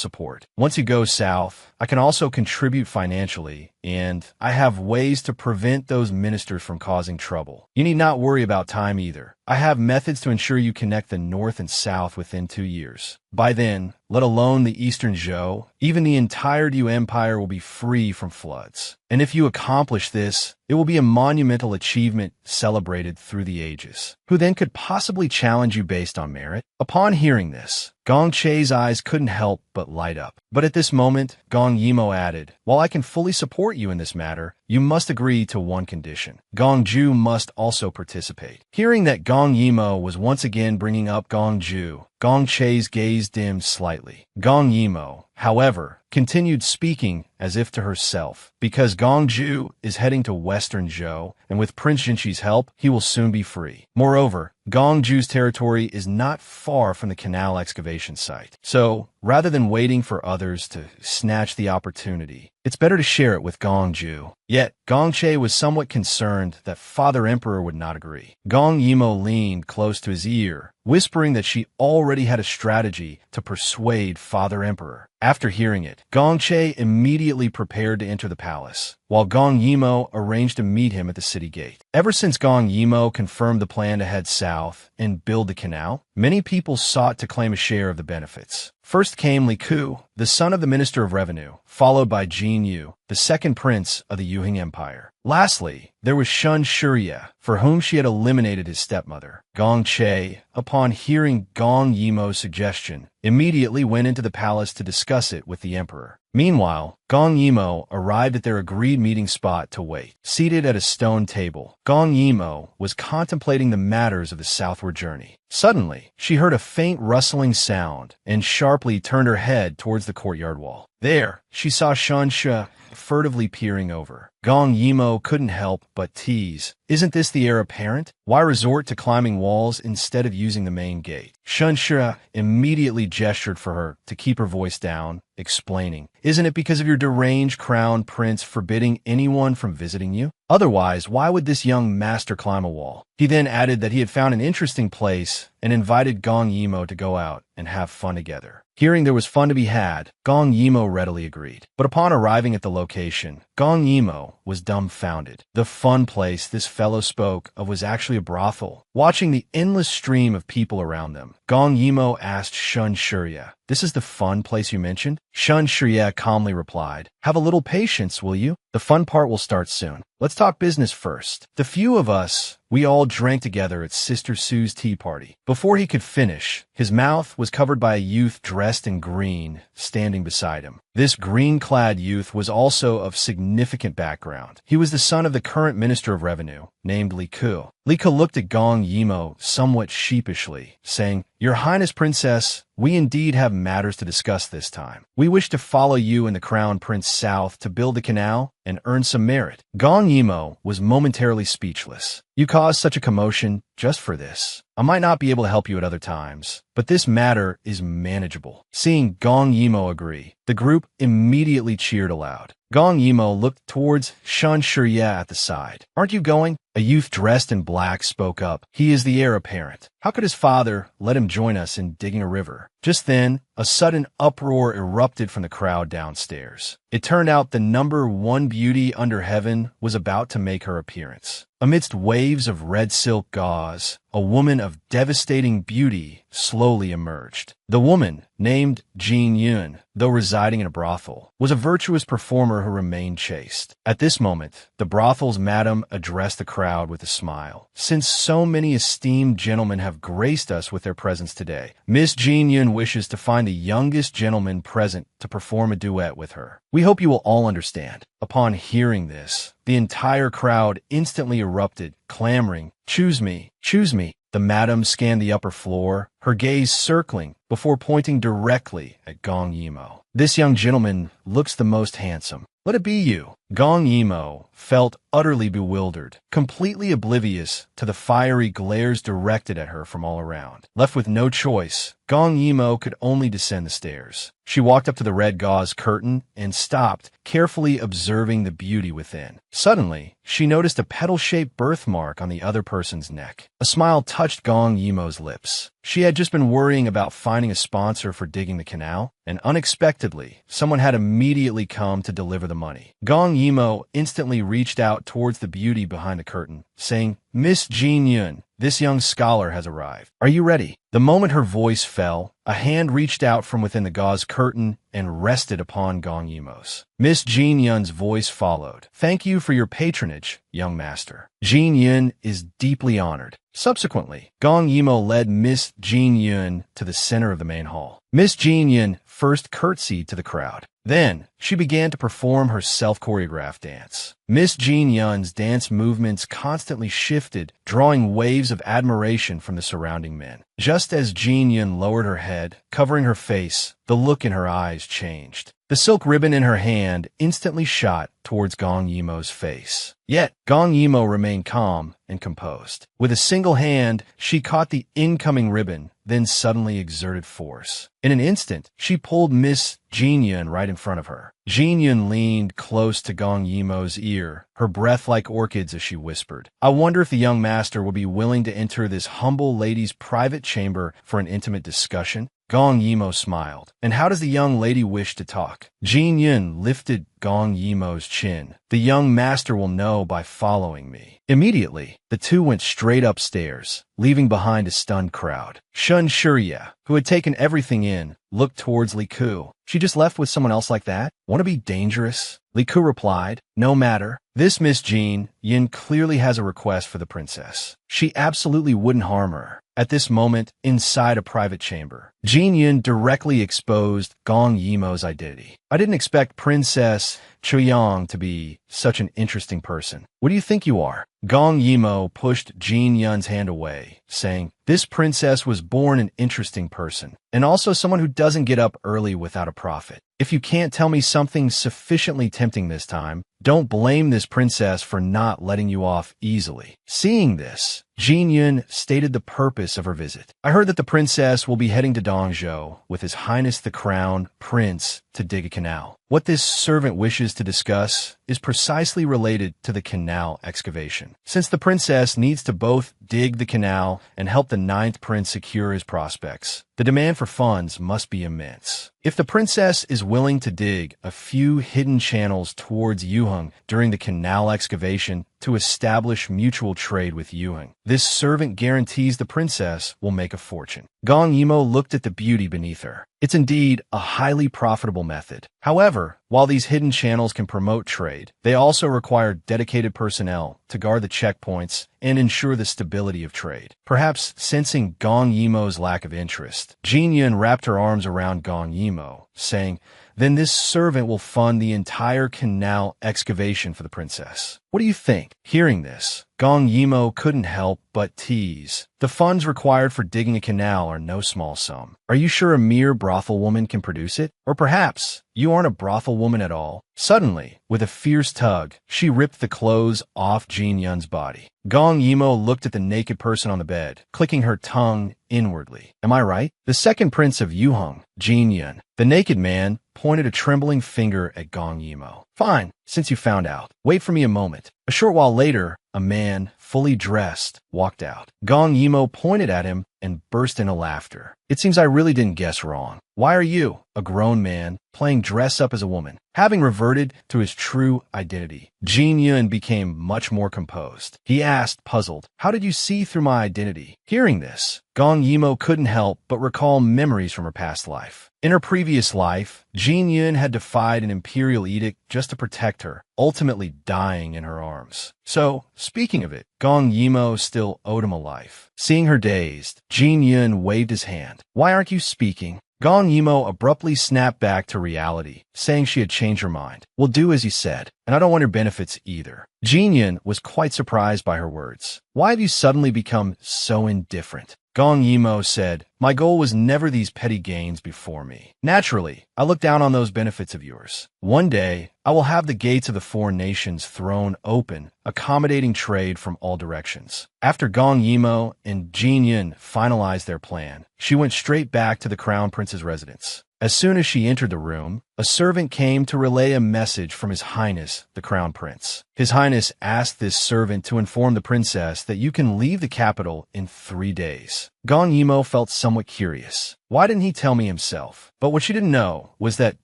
support. Once you go south, I can also contribute financially, and I have ways to prevent those ministers from causing trouble. You need not worry about time either. I have methods to ensure you connect the north and south within 2 years. By then, let alone the Eastern Zhou, even the entire Yu Empire will be free from floods. And if you accomplish this, it will be a monumental achievement celebrated through the ages. Who then could possibly challenge you based on merit? Upon hearing this, Gongche's eyes couldn't help but light up. But at this moment, Gong Yimo added, While I can fully support you in this matter, you must agree to one condition. Gongju must also participate. Hearing that Gong Yimo was once again bringing up Gongju, Gongche's gaze dimmed slightly. Gong Yimo, however, continued speaking as if to herself. Because Gongju is heading to Western Zhou, and with Prince Jinqi's help, he will soon be free. Moreover, Gongju's territory is not far from the canal excavation site. So, rather than waiting for others to snatch the opportunity, it's better to share it with Gongju. Yet, Gongche was somewhat concerned that Father Emperor would not agree. Gong Yimo leaned close to his ear, whispering that she already had a strategy to persuade Father Emperor. After hearing it, Gongche immediately prepared to enter the palace, while Gong Yimo arranged to meet him at the city gate. Ever since Gong Yimo confirmed the plan to head south and build the canal, many people sought to claim a share of the benefits. First came Li Ku, the son of the Minister of Revenue, followed by Jin Yu, the second prince of the Yuhing Empire. Lastly, there was Shun Shurye, for whom she had eliminated his stepmother. Gongche, upon hearing Gong Yimo's suggestion, immediately went into the palace to discuss it with the emperor. Meanwhile, Gong Yimo arrived at their agreed meeting spot to wait. Seated at a stone table, Gong Yimo was contemplating the matters of the southward journey. Suddenly, she heard a faint rustling sound and sharply turned her head towards the courtyard wall. There, she saw Shunsha furtively peering over. Gong Yimo couldn't help but tease. Isn't this the heir apparent? Why resort to climbing walls instead of using the main gate? Shunsha immediately gestured for her to keep her voice down, explaining, "Isn't it because of your deranged crown prince forbidding anyone from visiting you? Otherwise, why would this young master climb a wall?" He then added that he had found an interesting place and invited Gong Yimo to go out and have fun together. Hearing there was fun to be had, Gong Yimo readily agreed. But upon arriving at the location, Gong Yimo was dumbfounded. The fun place this fellow spoke of was actually a brothel. Watching the endless stream of people around them, Gong Yimo asked Shun Shurya, "This is the fun place you mentioned?" Shun Shurya calmly replied, "Have a little patience, will you? The fun part will start soon. Let's talk business first. The few of us, we all drank together at Sister Sue's tea party." Before he could finish, his mouth was covered by a youth dressed in green, standing beside him. This green-clad youth was also of significant background. He was the son of the current Minister of Revenue, named Li Ku. Li Ku looked at Gong Yimo somewhat sheepishly, saying, "Your Highness Princess, we indeed have matters to discuss this time. We wish to follow you and the Crown Prince south to build the canal and earn some merit." Gong Yimo was momentarily speechless. "You caused such a commotion just for this. I might not be able to help you at other times, but this matter is manageable." Seeing Gong Yimo agree, the group immediately cheered aloud. Gong Yimo looked towards Shun Shurya at the side. "Aren't you going?" A youth dressed in black spoke up. "He is the heir apparent. How could his father let him join us in digging a river?" Just then, a sudden uproar erupted from the crowd downstairs. It turned out the number one beauty under heaven was about to make her appearance. Amidst waves of red silk gauze, a woman of devastating beauty slowly emerged. The woman, named Jin Yun, though residing in a brothel, was a virtuous performer who remained chaste. At this moment, the brothel's madam addressed the crowd with a smile. "Since so many esteemed gentlemen have graced us with their presence today, Miss Jin Yun wishes to find the youngest gentleman present to perform a duet with her. We hope you will all understand." Upon hearing this, the entire crowd instantly erupted, clamoring, "Choose me, choose me." The madam scanned the upper floor, her gaze circling before pointing directly at Gong Yimo. "This young gentleman looks the most handsome. Let it be you." Gong Yimo felt utterly bewildered, completely oblivious to the fiery glares directed at her from all around. Left with no choice, Gong Yimo could only descend the stairs. She walked up to the red gauze curtain and stopped, carefully observing the beauty within. Suddenly, she noticed a petal-shaped birthmark on the other person's neck. A smile touched Gong Yimo's lips. She had just been worrying about finding a sponsor for digging the canal, and unexpectedly, someone had immediately come to deliver the money. Gong Yimo instantly reached out towards the beauty behind the curtain, saying, "Miss Jin Yun, this young scholar has arrived. Are you ready?" The moment her voice fell, a hand reached out from within the gauze curtain and rested upon Gong Yimo's. Miss Jin Yun's voice followed. "Thank you for your patronage, young master. Jin Yun is deeply honored." Subsequently, Gong Yimo led Miss Jin Yun to the center of the main hall. Miss Jin Yun first curtsied to the crowd. Then, she began to perform her self-choreographed dance. Miss Jin Yun's dance movements constantly shifted, drawing waves of admiration from the surrounding men. Just as Jin Yun lowered her head, covering her face, the look in her eyes changed. The silk ribbon in her hand instantly shot towards Gong Yimo's face. Yet, Gong Yimo remained calm and composed. With a single hand, she caught the incoming ribbon, then suddenly exerted force. In an instant, she pulled Miss Jin Yun right in front of her. Jin Yun leaned close to Gong Yimo's ear, her breath like orchids as she whispered, "I wonder if the young master will be willing to enter this humble lady's private chamber for an intimate discussion?" Gong Yimo smiled. "And how does the young lady wish to talk?" Jin Yun lifted Gong Yimo's chin. "The young master will know by following me." Immediately, the two went straight upstairs, leaving behind a stunned crowd. Shun Shurya, who had taken everything in, looked towards Li Ku. "She just left with someone else like that? Want to be dangerous?" Li Ku replied, "No matter. This Miss Jin Yun clearly has a request for the princess. She absolutely wouldn't harm her." At this moment, inside a private chamber, Jin Yun directly exposed Gong Yimo's identity. I didn't expect Princess Chuyang to be such an interesting person. What do you think you are? Gong Yimo pushed Jin Yun's hand away, saying, "This princess was born an interesting person, and also someone who doesn't get up early without a profit. If you can't tell me something sufficiently tempting this time, don't blame this princess for not letting you off easily." Seeing this, Jin Yun stated the purpose of her visit. "I heard that the princess will be heading to Dongzhou with His Highness the Crown Prince to dig a canal. What this servant wishes to discuss is precisely related to the canal excavation. Since the princess needs to both dig the canal and help the ninth prince secure his prospects, the demand for funds must be immense. If the princess is willing to dig a few hidden channels towards Yuheng during the canal excavation to establish mutual trade with Yuheng, this servant guarantees the princess will make a fortune." Gong Yimo looked at the beauty beneath her. It's indeed a highly profitable method. However, while these hidden channels can promote trade, they also require dedicated personnel to guard the checkpoints and ensure the stability of trade. Perhaps sensing Gong Yimo's lack of interest, Jin Yun wrapped her arms around Gong Yimo, saying, "Then this servant will fund the entire canal excavation for the princess. What do you think?" Hearing this, Gong Yimo couldn't help but tease. "The funds required for digging a canal are no small sum. Are you sure a mere brothel woman can produce it? Or perhaps you aren't a brothel woman at all?" Suddenly, with a fierce tug, she ripped the clothes off Jin Yun's body. Gong Yimo looked at the naked person on the bed, clicking her tongue inwardly. "Am I right? The second prince of Yuheng, Jin Yun." The naked man pointed a trembling finger at Gong Yimo. "Fine, since you found out. Wait for me a moment." A short while later, a man, fully dressed, walked out. Gong Yimo pointed at him and burst into laughter. "It seems I really didn't guess wrong. Why are you, a grown man, playing dress up as a woman?" Having reverted to his true identity, Jin Yun became much more composed. He asked, puzzled, "How did you see through my identity?" Hearing this, Gong Yimo couldn't help but recall memories from her past life. In her previous life, Jin Yun had defied an imperial edict just to protect her, ultimately dying in her arms. So, speaking of it, Gong Yimo still owed him a life. Seeing her dazed, Jin Yun waved his hand. "Why aren't you speaking?" Gong Yimo abruptly snapped back to reality, saying she had changed her mind. "We'll do as you said, and I don't want your benefits either." Jin Yun was quite surprised by her words. "Why have you suddenly become so indifferent?" Gong Yimo said, "My goal was never these petty gains before me. Naturally, I look down on those benefits of yours. One day, I will have the gates of the foreign nations thrown open, accommodating trade from all directions." After Gong Yimo and Jin Yun finalized their plan, she went straight back to the Crown Prince's residence. As soon as she entered the room, a servant came to relay a message from His Highness, the Crown Prince. His Highness asked this servant to inform the princess that you can leave the capital in 3 days. Gong Yimo felt somewhat curious. Why didn't he tell me himself? But what she didn't know was that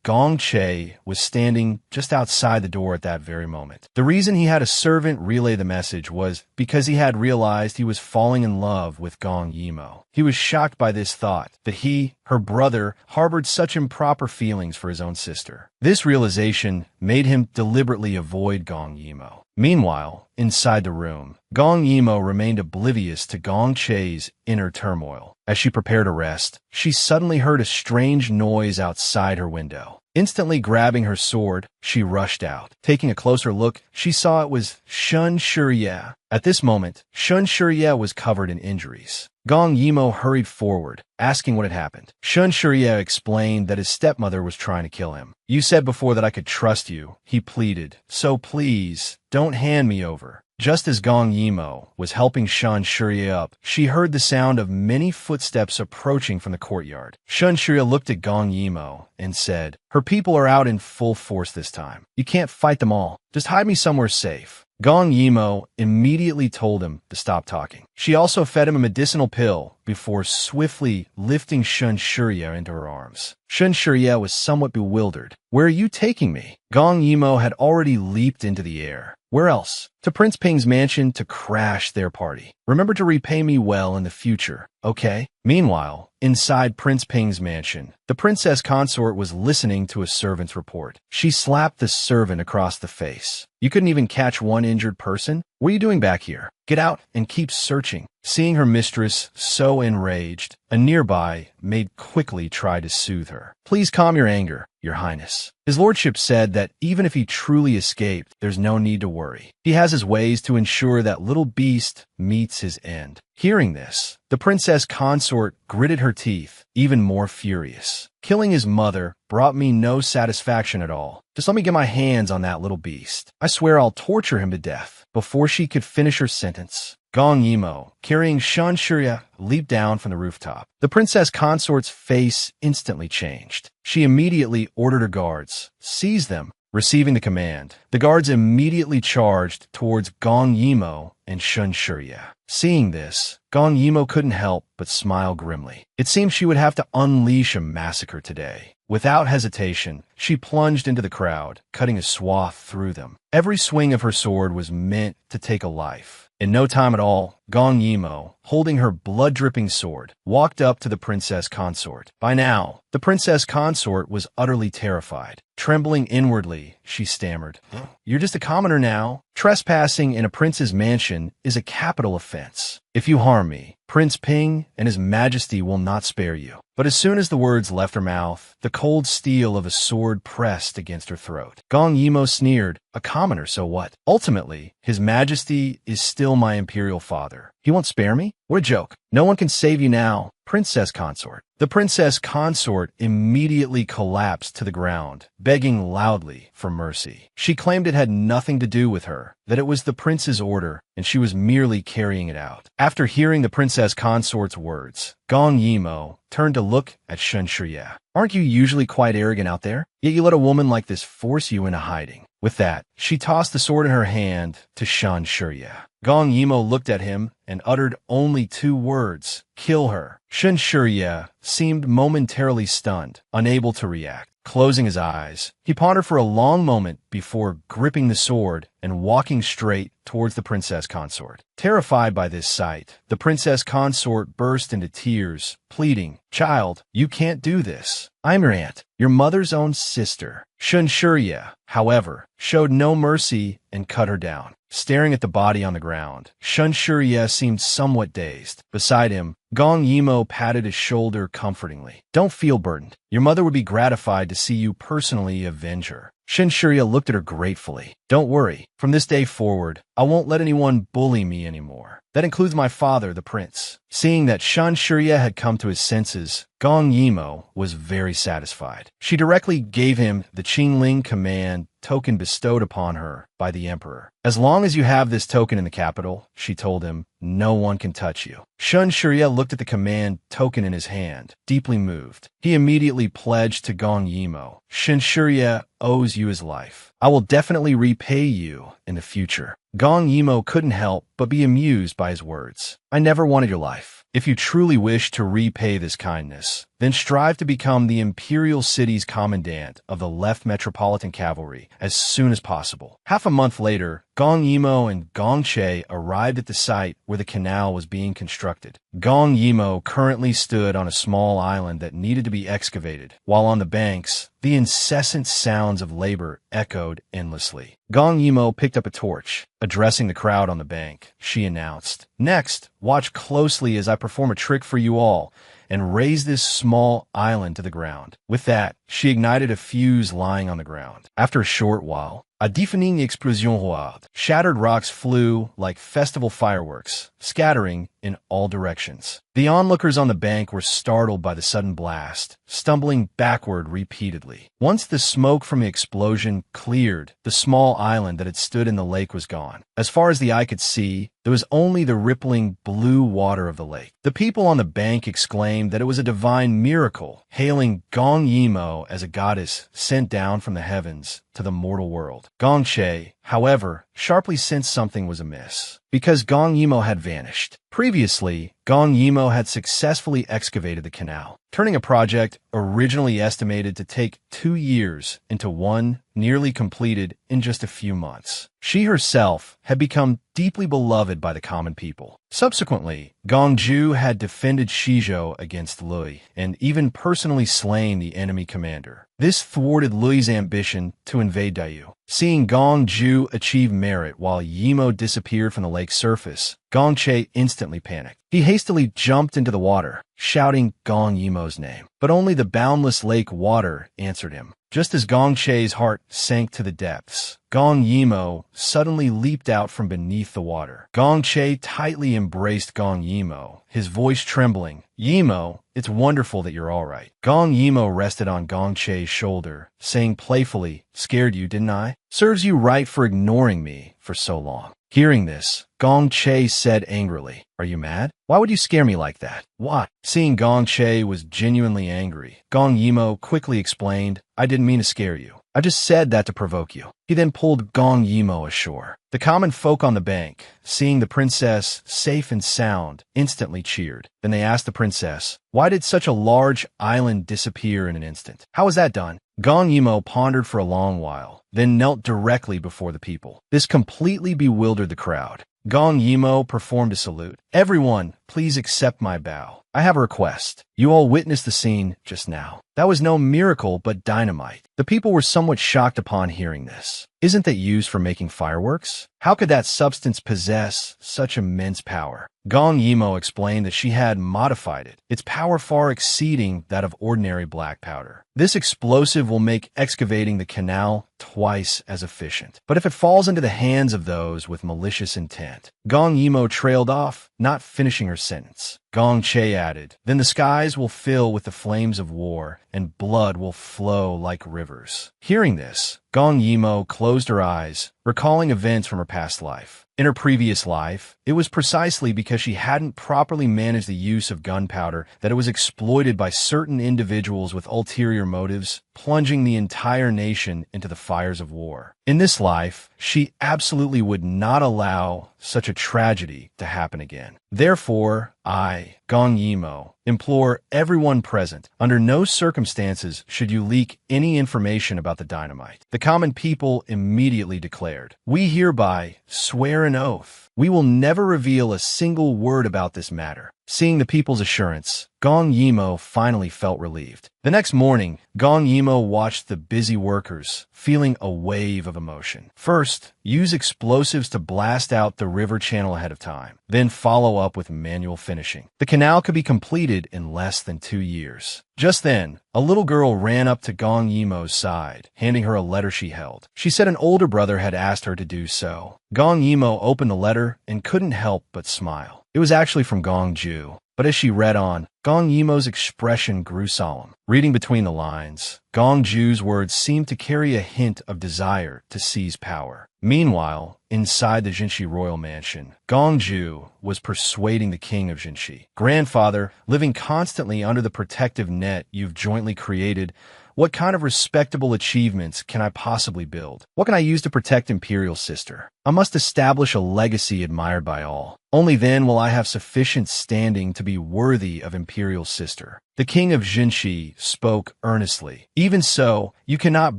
Gong Che was standing just outside the door at that very moment. The reason he had a servant relay the message was because he had realized he was falling in love with Gong Yimo. He was shocked by this thought, that he, her brother, harbored such improper feelings for his own sister. This realization made him deliberately avoid Gong Yimo. Meanwhile, inside the room, Gong Yimo remained oblivious to Gong Che's inner turmoil. As she prepared to rest, she suddenly heard a strange noise outside her window. Instantly grabbing her sword, she rushed out. Taking a closer look, she saw it was Shun Shurye. At this moment, Shun Shurye was covered in injuries. Gong Yimo hurried forward, asking what had happened. Shun Shurye explained that his stepmother was trying to kill him. "You said before that I could trust you," he pleaded. "So please, don't hand me over." Just as Gong Yimo was helping Shun Shurye up, she heard the sound of many footsteps approaching from the courtyard. Shun Shurye looked at Gong Yimo and said, "Her people are out in full force this time. You can't fight them all. Just hide me somewhere safe." Gong Yimo immediately told him to stop talking. She also fed him a medicinal pill before swiftly lifting Shun Shurye into her arms. Shun Shurye was somewhat bewildered. "Where are you taking me?" Gong Yimo had already leaped into the air. "Where else?" "To Prince Ping's mansion to crash their party. Remember to repay me well in the future, okay?" Meanwhile, inside Prince Ping's mansion, the princess consort was listening to a servant's report. She slapped the servant across the face. "You couldn't even catch one injured person? What are you doing back here?" Get out and keep searching. Seeing her mistress so enraged, a nearby maid quickly tried to soothe her. Please calm your anger, your highness. His lordship said that even if he truly escaped, there's no need to worry. He has his ways to ensure that little beast meets his end. Hearing this, the princess consort gritted her teeth, even more furious. Killing his mother brought me no satisfaction at all. Just let me get my hands on that little beast. I swear I'll torture him to death. Before she could finish her sentence, Gong Yimo, carrying Shan Shurya, leaped down from the rooftop. The princess consort's face instantly changed. She immediately ordered her guards, "Seize them." Receiving the command, the guards immediately charged towards Gong Yimo and Shun Shurya. Seeing this, Gong Yimo couldn't help but smile grimly. It seemed she would have to unleash a massacre today. Without hesitation, she plunged into the crowd, cutting a swath through them. Every swing of her sword was meant to take a life. In no time at all, Gong Yimo, holding her blood-dripping sword, walked up to the princess consort. By now, the princess consort was utterly terrified. Trembling inwardly, she stammered, "You're just a commoner now. Trespassing in a prince's mansion is a capital offense. If you harm me, Prince Ping and His Majesty will not spare you." But as soon as the words left her mouth, the cold steel of a sword pressed against her throat. Gong Yimo sneered, "A commoner, so what? Ultimately, His Majesty is still my imperial father. He won't spare me? What a joke. No one can save you now, princess consort." The princess consort immediately collapsed to the ground, begging loudly for mercy. She claimed it had nothing to do with her, that it was the prince's order, and she was merely carrying it out. After hearing the princess consort's words, Gong Yimo turned to look at Shun Shurya. "Aren't you usually quite arrogant out there? Yet you let a woman like this force you into hiding." With that, she tossed the sword in her hand to Shun Shurya. Gong Yimo looked at him and uttered only two words, "Kill her." Shun Shurya seemed momentarily stunned, unable to react. Closing his eyes, he pondered for a long moment before gripping the sword and walking straight towards the princess consort. Terrified by this sight, the princess consort burst into tears, pleading, "Child, you can't do this. I'm your aunt, your mother's own sister." Shun Shurya, however, showed no mercy and cut her down. Staring at the body on the ground, Shun Shurya seemed somewhat dazed. Beside him, Gong Yimo patted his shoulder comfortingly. "Don't feel burdened. Your mother would be gratified to see you personally avenge her." Shun Shurya looked at her gratefully. "Don't worry. From this day forward, I won't let anyone bully me anymore. That includes my father, the prince." Seeing that Shun Shurya had come to his senses, Gong Yimo was very satisfied. She directly gave him the Qingling command token bestowed upon her by the emperor. "As long as you have this token in the capital," she told him, "no one can touch you." Shun Shurya looked at the command token in his hand, deeply moved. He immediately pledged to Gong Yimo, "Shun Shurya owes you his life. I will definitely repay you in the future." Gong Yimo couldn't help but be amused by his words. "I never wanted your life. If you truly wish to repay this kindness, then strive to become the imperial city's commandant of the left metropolitan cavalry as soon as possible." Half a month later, Gong Yimo and Gong Che arrived at the site where the canal was being constructed. Gong Yimo currently stood on a small island that needed to be excavated, while on the banks, the incessant sounds of labor echoed endlessly. Gong Yimo picked up a torch. Addressing the crowd on the bank, she announced, "Next, watch closely as I perform a trick for you all and raise this small island to the ground." With that, she ignited a fuse lying on the ground. After a short while, a deafening explosion roared. Shattered rocks flew like festival fireworks, scattering in all directions. The onlookers on the bank were startled by the sudden blast, stumbling backward repeatedly. Once the smoke from the explosion cleared, the small island that had stood in the lake was gone. As far as the eye could see, there was only the rippling blue water of the lake. The people on the bank exclaimed that it was a divine miracle, hailing Gong Yimo as a goddess sent down from the heavens to the mortal world. Gong Che, however, sharply sensed something was amiss, because Gong Yimo had vanished. Previously, Gong Yimo had successfully excavated the canal, turning a project originally estimated to take 2 years into one nearly completed in just a few months. She herself had become deeply beloved by the common people. Subsequently, Gongju had defended Shizhou against Lui and even personally slain the enemy commander. This thwarted Lui's ambition to invade Dayu. Seeing Gongju achieve merit while Yimo disappeared from the lake's surface, Gongche instantly panicked. He hastily jumped into the water, shouting Gong Yimo's name. But only the boundless lake water answered him. Just as Gongche's heart sank to the depths, Gong Yimo suddenly leaped out from beneath the water. Gongche tightly embraced Gong Yimo, his voice trembling. "Yimo, it's wonderful that you're all right." Gong Yimo rested on Gongche's shoulder, saying playfully, "Scared you, didn't I? Serves you right for ignoring me for so long." Hearing this, Gongche said angrily, "Are you mad? Why would you scare me like that?" "Why?" Seeing Gongche was genuinely angry, Gong Yimo quickly explained, "I didn't mean to scare you. I just said that to provoke you." He then pulled Gong Yimo ashore. The common folk on the bank, seeing the princess safe and sound, instantly cheered. Then they asked the princess, "Why did such a large island disappear in an instant? How was that done?" Gong Yimo pondered for a long while, then knelt directly before the people. This completely bewildered the crowd. Gong Yimo performed a salute. "Everyone, please accept my bow. I have a request. You all witnessed the scene just now. That was no miracle, but dynamite." The people were somewhat shocked upon hearing this. "Isn't that used for making fireworks? How could that substance possess such immense power?" Gong Yimo explained that she had modified it, its power far exceeding that of ordinary black powder. This explosive will make excavating the canal twice as efficient. But if it falls into the hands of those with malicious intent. Gong Yimo trailed off, not finishing her sentence. Gong Che added, "Then the skies will fill with the flames of war, and blood will flow like rivers." Hearing this, Gong Yimo closed her eyes, recalling events from her past life. In her previous life, it was precisely because she hadn't properly managed the use of gunpowder that it was exploited by certain individuals with ulterior motives, plunging the entire nation into the fires of war. In this life, she absolutely would not allow such a tragedy to happen again. Therefore, I, Gong Yimo, implore everyone present, under no circumstances should you leak any information about the dynamite. The common people immediately declared, "We hereby swear an oath. We will never reveal a single word about this matter." Seeing the people's assurance, Gong Yimo finally felt relieved. The next morning, Gong Yimo watched the busy workers, feeling a wave of emotion. First, use explosives to blast out the river channel ahead of time. Then follow up with manual finishing. The canal could be completed in less than 2 years. Just then, a little girl ran up to Gong Yimo's side, handing her a letter she held. She said an older brother had asked her to do so. Gong Yimo opened the letter and couldn't help but smile. It was actually from Gong Ju. But as she read on, Gong Yimo's expression grew solemn. Reading between the lines, Gong Ju's words seemed to carry a hint of desire to seize power. Meanwhile, inside the Jinshi royal mansion, Gong Ju was persuading the king of Jinshi. "Grandfather, living constantly under the protective net you've jointly created, what kind of respectable achievements can I possibly build? What can I use to protect Imperial Sister? I must establish a legacy admired by all. Only then will I have sufficient standing to be worthy of Imperial Sister." The king of Jinshi spoke earnestly. "Even so, you cannot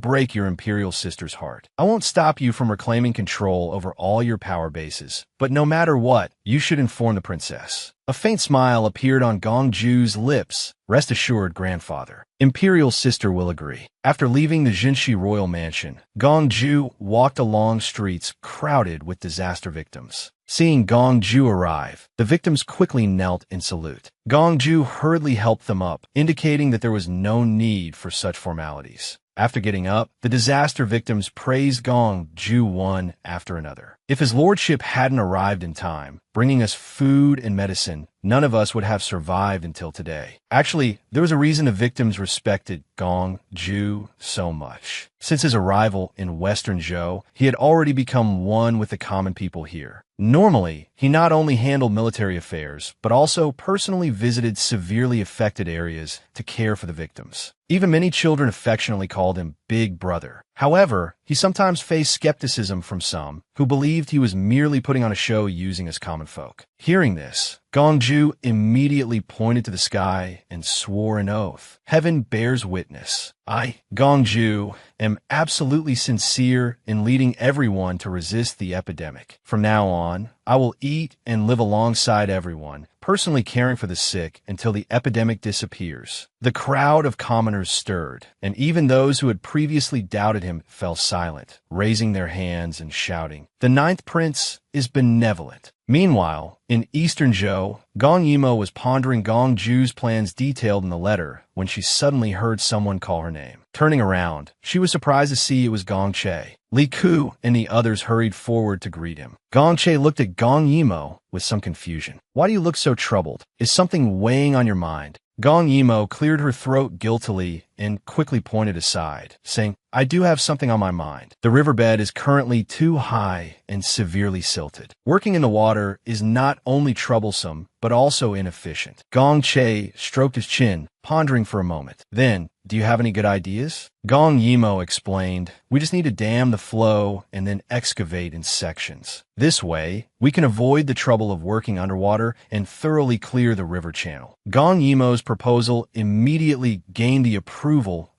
break your Imperial Sister's heart. I won't stop you from reclaiming control over all your power bases, but no matter what, you should inform the princess." A faint smile appeared on Gong Ju's lips. "Rest assured, grandfather. Imperial Sister will agree." After leaving the Jinshi royal mansion, Gong Ju walked along streets crowded with disaster victims. Seeing Gong Ju arrive, the victims quickly knelt in salute. Gong Ju hurriedly helped them up, indicating that there was no need for such formalities. After getting up, the disaster victims praised Gong Ju one after another. If his lordship hadn't arrived in time, bringing us food and medicine, none of us would have survived until today. Actually, there was a reason the victims respected Gong Ju so much. Since his arrival in Western Zhou, he had already become one with the common people here. Normally, he not only handled military affairs, but also personally visited severely affected areas to care for the victims. Even many children affectionately called him Big Brother. However, he sometimes faced skepticism from some who believed he was merely putting on a show using his common folk. Hearing this, Gongju immediately pointed to the sky and swore an oath. Heaven bears witness. I, Gongju, am absolutely sincere in leading everyone to resist the epidemic. From now on, I will eat and live alongside everyone, personally caring for the sick until the epidemic disappears. The crowd of commoners stirred, and even those who had previously doubted him fell silent, raising their hands and shouting, "The ninth prince is benevolent." Meanwhile, in Eastern Zhou, Gong Yimo was pondering Gong Ju's plans detailed in the letter when she suddenly heard someone call her name. Turning around, she was surprised to see it was Gong Che. Li Ku and the others hurried forward to greet him. Gong Che looked at Gong Yimo with some confusion. "Why do you look so troubled? Is something weighing on your mind?" Gong Yimo cleared her throat guiltily and quickly pointed aside, saying, "I do have something on my mind. The riverbed is currently too high and severely silted. Working in the water is not only troublesome, but also inefficient." Gong Che stroked his chin, pondering for a moment. Then, "Do you have any good ideas?" Gong Yimo explained, "We just need to dam the flow and then excavate in sections. This way, we can avoid the trouble of working underwater and thoroughly clear the river channel." Gong Yimo's proposal immediately gained the approval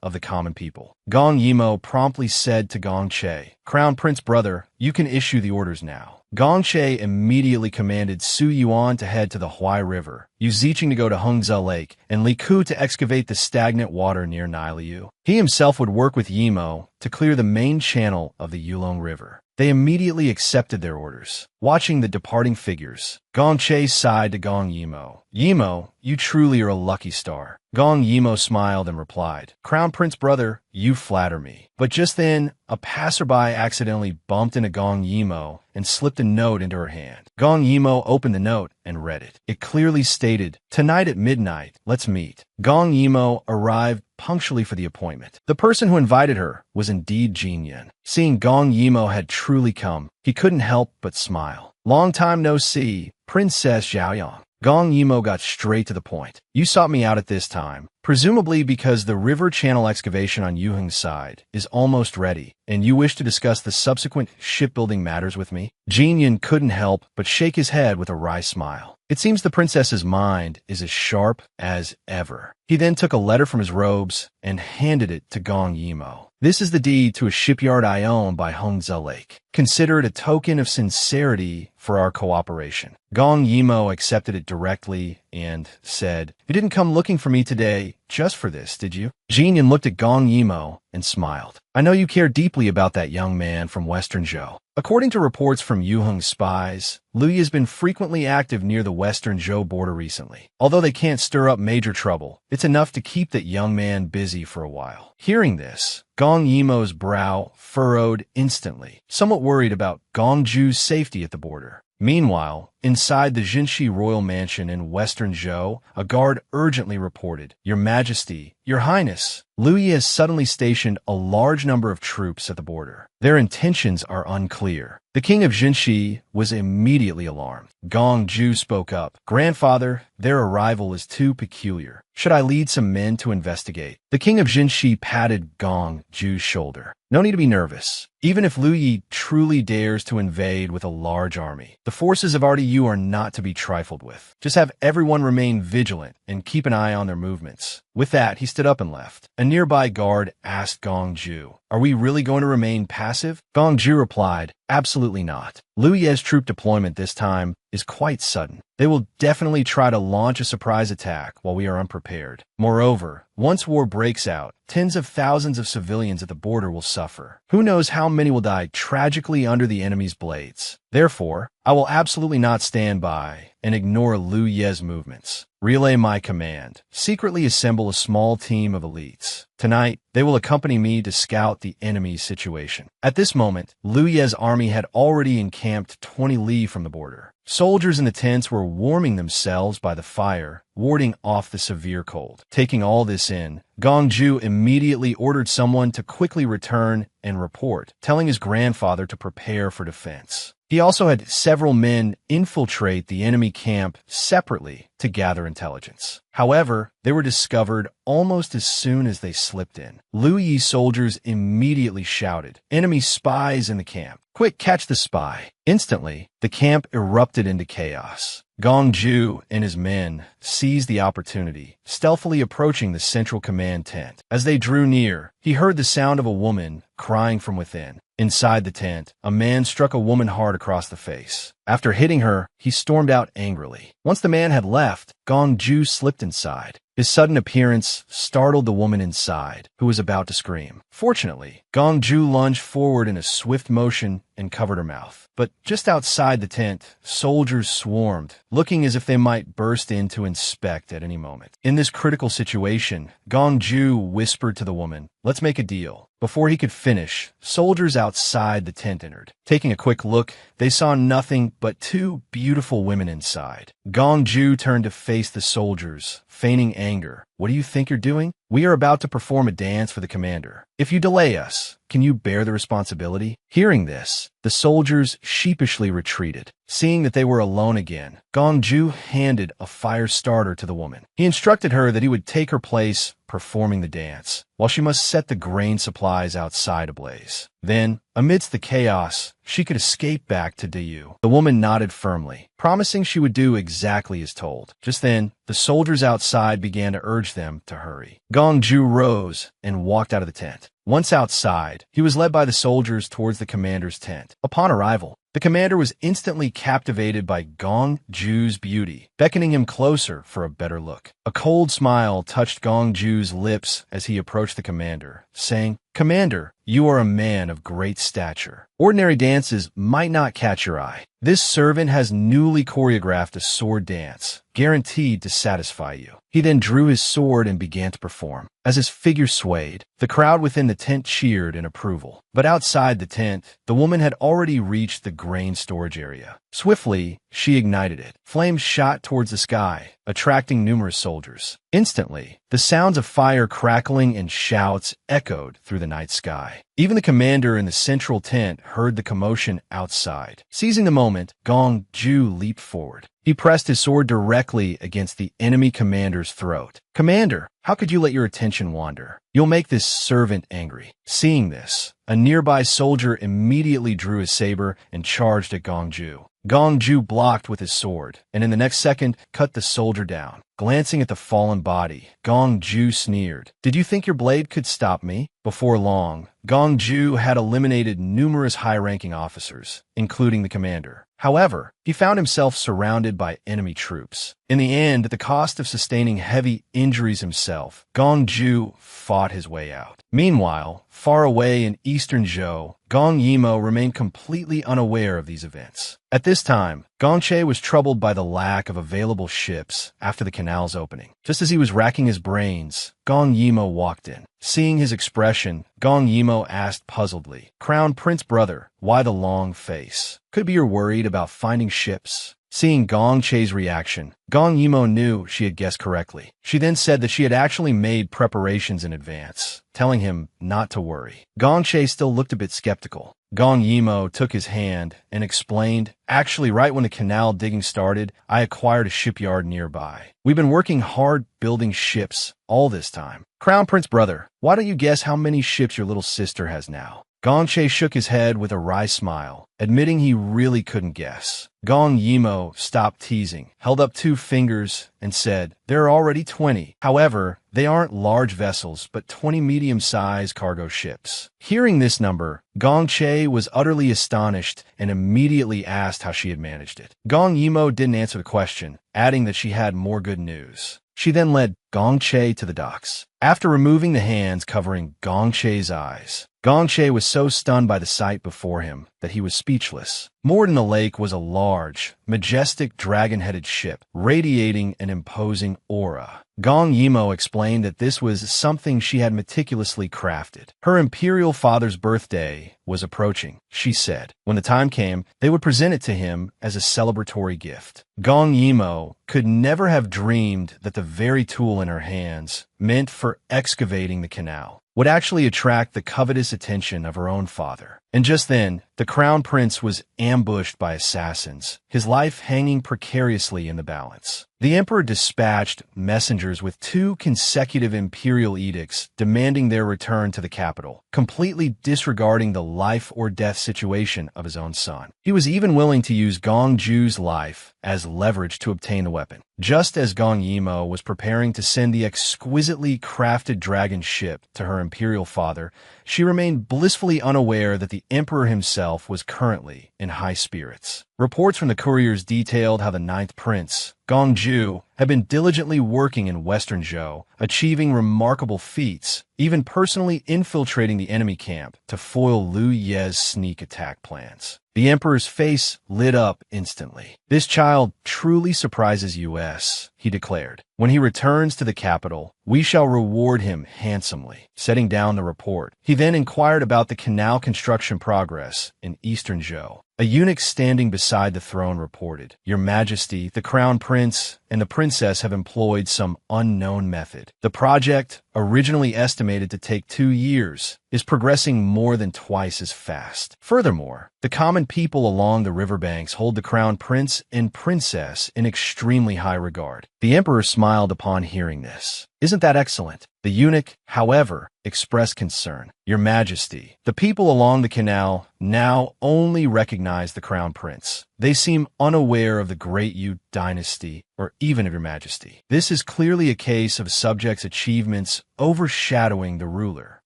of the common people. Gong Yimo promptly said to Gong Che, "Crown Prince Brother, you can issue the orders now." Gong Che immediately commanded Su Yuan to head to the Huai River, Yu Ziqing to go to Hengze Lake, and Li Ku to excavate the stagnant water near Niliu. He himself would work with Yimo to clear the main channel of the Yulong River. They immediately accepted their orders. Watching the departing figures, Gong Che sighed to Gong Yimo. "Yimo, you truly are a lucky star." Gong Yimo smiled and replied, "Crown Prince Brother, you flatter me." But just then, a passerby accidentally bumped into Gong Yimo and slipped a note into her hand. Gong Yimo opened the note and read it. It clearly stated, "Tonight at midnight, let's meet." Gong Yimo arrived punctually for the appointment. The person who invited her was indeed Jin Yin. Seeing Gong Yimo had truly come, he couldn't help but smile. "Long time no see, Princess Zhaoyang." Gong Yimo got straight to the point. "You sought me out at this time, presumably because the river channel excavation on Yuheng's side is almost ready, and you wish to discuss the subsequent shipbuilding matters with me?" Jin Yin couldn't help but shake his head with a wry smile. It seems the princess's mind is as sharp as ever. He then took a letter from his robes and handed it to Gong Yimo. "This is the deed to a shipyard I own by Hengze Lake. Consider it a token of sincerity for our cooperation." Gong Yimo accepted it directly and said, "You didn't come looking for me today just for this, did you?" Jin Yin looked at Gong Yimo and smiled. "I know you care deeply about that young man from Western Zhou. According to reports from Yuheng's spies, Lui has been frequently active near the Western Zhou border recently. Although they can't stir up major trouble, it's enough to keep that young man busy for a while." Hearing this, Gong Yimo's brow furrowed instantly, somewhat worried about Gong Ju's safety at the border. Meanwhile, inside the Jinshi royal mansion in Western Zhou, a guard urgently reported, "Your Majesty, Your Highness, Lui has suddenly stationed a large number of troops at the border. Their intentions are unclear." The king of Jinshi was immediately alarmed. Gong Ju spoke up, "Grandfather, their arrival is too peculiar. Should I lead some men to investigate?" The king of Jinshi patted Gong Ju's shoulder. "No need to be nervous. Even if Liu Yi truly dares to invade with a large army, the forces of RDU are not to be trifled with. Just have everyone remain vigilant and keep an eye on their movements." With that, he stood up and left. A nearby guard asked Gong Ju, "Are we really going to remain passive?" Gong Ju replied, "Absolutely not. Liu Ye's troop deployment this time is quite sudden. They will definitely try to launch a surprise attack while we are unprepared. Moreover, once war breaks out, tens of thousands of civilians at the border will suffer. Who knows how many will die tragically under the enemy's blades. Therefore, I will absolutely not stand by and ignore Liu Ye's movements." relay my command. Secretly assemble a small team of elites. Tonight, they will accompany me to scout the enemy's situation. At this moment, Liu Ye's army had already encamped 20 li from the border. Soldiers in the tents were warming themselves by the fire, warding off the severe cold. Taking all this in, Gong Ju immediately ordered someone to quickly return and report, telling his grandfather to prepare for defense. He also had several men infiltrate the enemy camp separately to gather intelligence. However, they were discovered almost as soon as they slipped in. Liu Yi's soldiers immediately shouted, "Enemy spies in the camp! Quick, catch the spy!" Instantly, the camp erupted into chaos. Gong Ju and his men seized the opportunity, stealthily approaching the central command tent. As they drew near, he heard the sound of a woman crying from within. Inside the tent, a man struck a woman hard across the face. After hitting her, he stormed out angrily. Once the man had left, Gong Ju slipped inside. His sudden appearance startled the woman inside, who was about to scream. Fortunately, Gong Ju lunged forward in a swift motion and covered her mouth. But just outside the tent, soldiers swarmed, looking as if they might burst in to inspect at any moment. In this critical situation, Gong Ju whispered to the woman, "Let's make a deal." Before he could finish, soldiers outside the tent entered. Taking a quick look, they saw nothing but two beautiful women inside. Gong Ju turned to face the soldiers, feigning anger. "What do you think you're doing? We are about to perform a dance for the commander. If you delay us, can you bear the responsibility?" Hearing this, the soldiers sheepishly retreated. Seeing that they were alone again, Gong Ju handed a fire starter to the woman. He instructed her that he would take her place performing the dance, while she must set the grain supplies outside ablaze. Then, amidst the chaos, she could escape back to Diyu. The woman nodded firmly, promising she would do exactly as told. Just then, the soldiers outside began to urge them to hurry. Gong Ju rose and walked out of the tent. Once outside, he was led by the soldiers towards the commander's tent. Upon arrival, the commander was instantly captivated by Gong Ju's beauty, beckoning him closer for a better look. A cold smile touched Gong Ju's lips as he approached the commander, saying, "Commander, you are a man of great stature. Ordinary dances might not catch your eye. This servant has newly choreographed a sword dance, guaranteed to satisfy you." He then drew his sword and began to perform. As his figure swayed, the crowd within the tent cheered in approval. But outside the tent, the woman had already reached the grain storage area. Swiftly, she ignited it. Flames shot towards the sky, attracting numerous soldiers. Instantly, the sounds of fire crackling and shouts echoed through the night sky. Even the commander in the central tent heard the commotion outside. Seizing the moment, Gong Ju leaped forward. He pressed his sword directly against the enemy commander's throat. "Commander, how could you let your attention wander? You'll make this servant angry." Seeing this, a nearby soldier immediately drew his saber and charged at Gong Ju. Gong Ju blocked with his sword, and in the next second, cut the soldier down. Glancing at the fallen body, Gong Ju sneered, "Did you think your blade could stop me?" Before long, Gong Ju had eliminated numerous high-ranking officers, including the commander. However, he found himself surrounded by enemy troops. In the end, at the cost of sustaining heavy injuries himself, Gong Ju fought his way out. Meanwhile, far away in eastern Zhou, Gong Yimo remained completely unaware of these events. At this time, Gong Che was troubled by the lack of available ships after the canal's opening. Just as he was racking his brains, Gong Yimo walked in. Seeing his expression, Gong Yimo asked puzzledly, "Crown Prince brother, why the long face? Could be you're worried about finding ships?" Seeing Gong Che's reaction, Gong Yimo knew she had guessed correctly. She then said that she had actually made preparations in advance, telling him not to worry. Gong Che still looked a bit skeptical. Gong Yimo took his hand and explained, "Actually, right when the canal digging started, I acquired a shipyard nearby. We've been working hard building ships all this time. Crown Prince brother, why don't you guess how many ships your little sister has now?" Gong Che shook his head with a wry smile, admitting he really couldn't guess. Gong Yimo stopped teasing, held up 2 fingers, and said, "There are already 20. However, they aren't large vessels, but 20 medium-sized cargo ships." Hearing this number, Gong Che was utterly astonished and immediately asked how she had managed it. Gong Yimo didn't answer the question, adding that she had more good news. She then led Gong Che to the docks. After removing the hands covering Gong Che's eyes, Gong Che was so stunned by the sight before him that he was speechless. Moored in the lake was a large, majestic dragon-headed ship, radiating an imposing aura. Gong Yimo explained that this was something she had meticulously crafted. Her imperial father's birthday was approaching, she said. When the time came, they would present it to him as a celebratory gift. Gong Yimo could never have dreamed that the very tool in her hands, meant for excavating the canal, would actually attract the covetous attention of her own father. And just then, the crown prince was ambushed by assassins, his life hanging precariously in the balance. The emperor dispatched messengers with 2 consecutive imperial edicts demanding their return to the capital, completely disregarding the life-or-death situation of his own son. He was even willing to use Gong Ju's life as leverage to obtain the weapon. Just as Gong Yimo was preparing to send the exquisitely crafted dragon ship to her imperial father, she remained blissfully unaware that the emperor himself was currently in high spirits. Reports from the couriers detailed how the 9th prince, Gong Ju, had been diligently working in Western Zhou, achieving remarkable feats, even personally infiltrating the enemy camp to foil Liu Ye's sneak attack plans. The emperor's face lit up instantly. "This child truly surprises us," he declared. "When he returns to the capital, we shall reward him handsomely." Setting down the report, he then inquired about the canal construction progress in Eastern Zhou. A eunuch standing beside the throne reported, "Your Majesty, the crown prince and the princess have employed some unknown method. The project, originally estimated to take 2 years, is progressing more than twice as fast. Furthermore, the common people along the riverbanks hold the crown prince and princess in extremely high regard." The emperor smiled upon hearing this. "Isn't that excellent?" The eunuch, however, expressed concern. "Your Majesty, the people along the canal now only recognize the crown prince. They seem unaware of the great Yu dynasty or even of your Majesty. This is clearly a case of subjects' achievements overshadowing the ruler.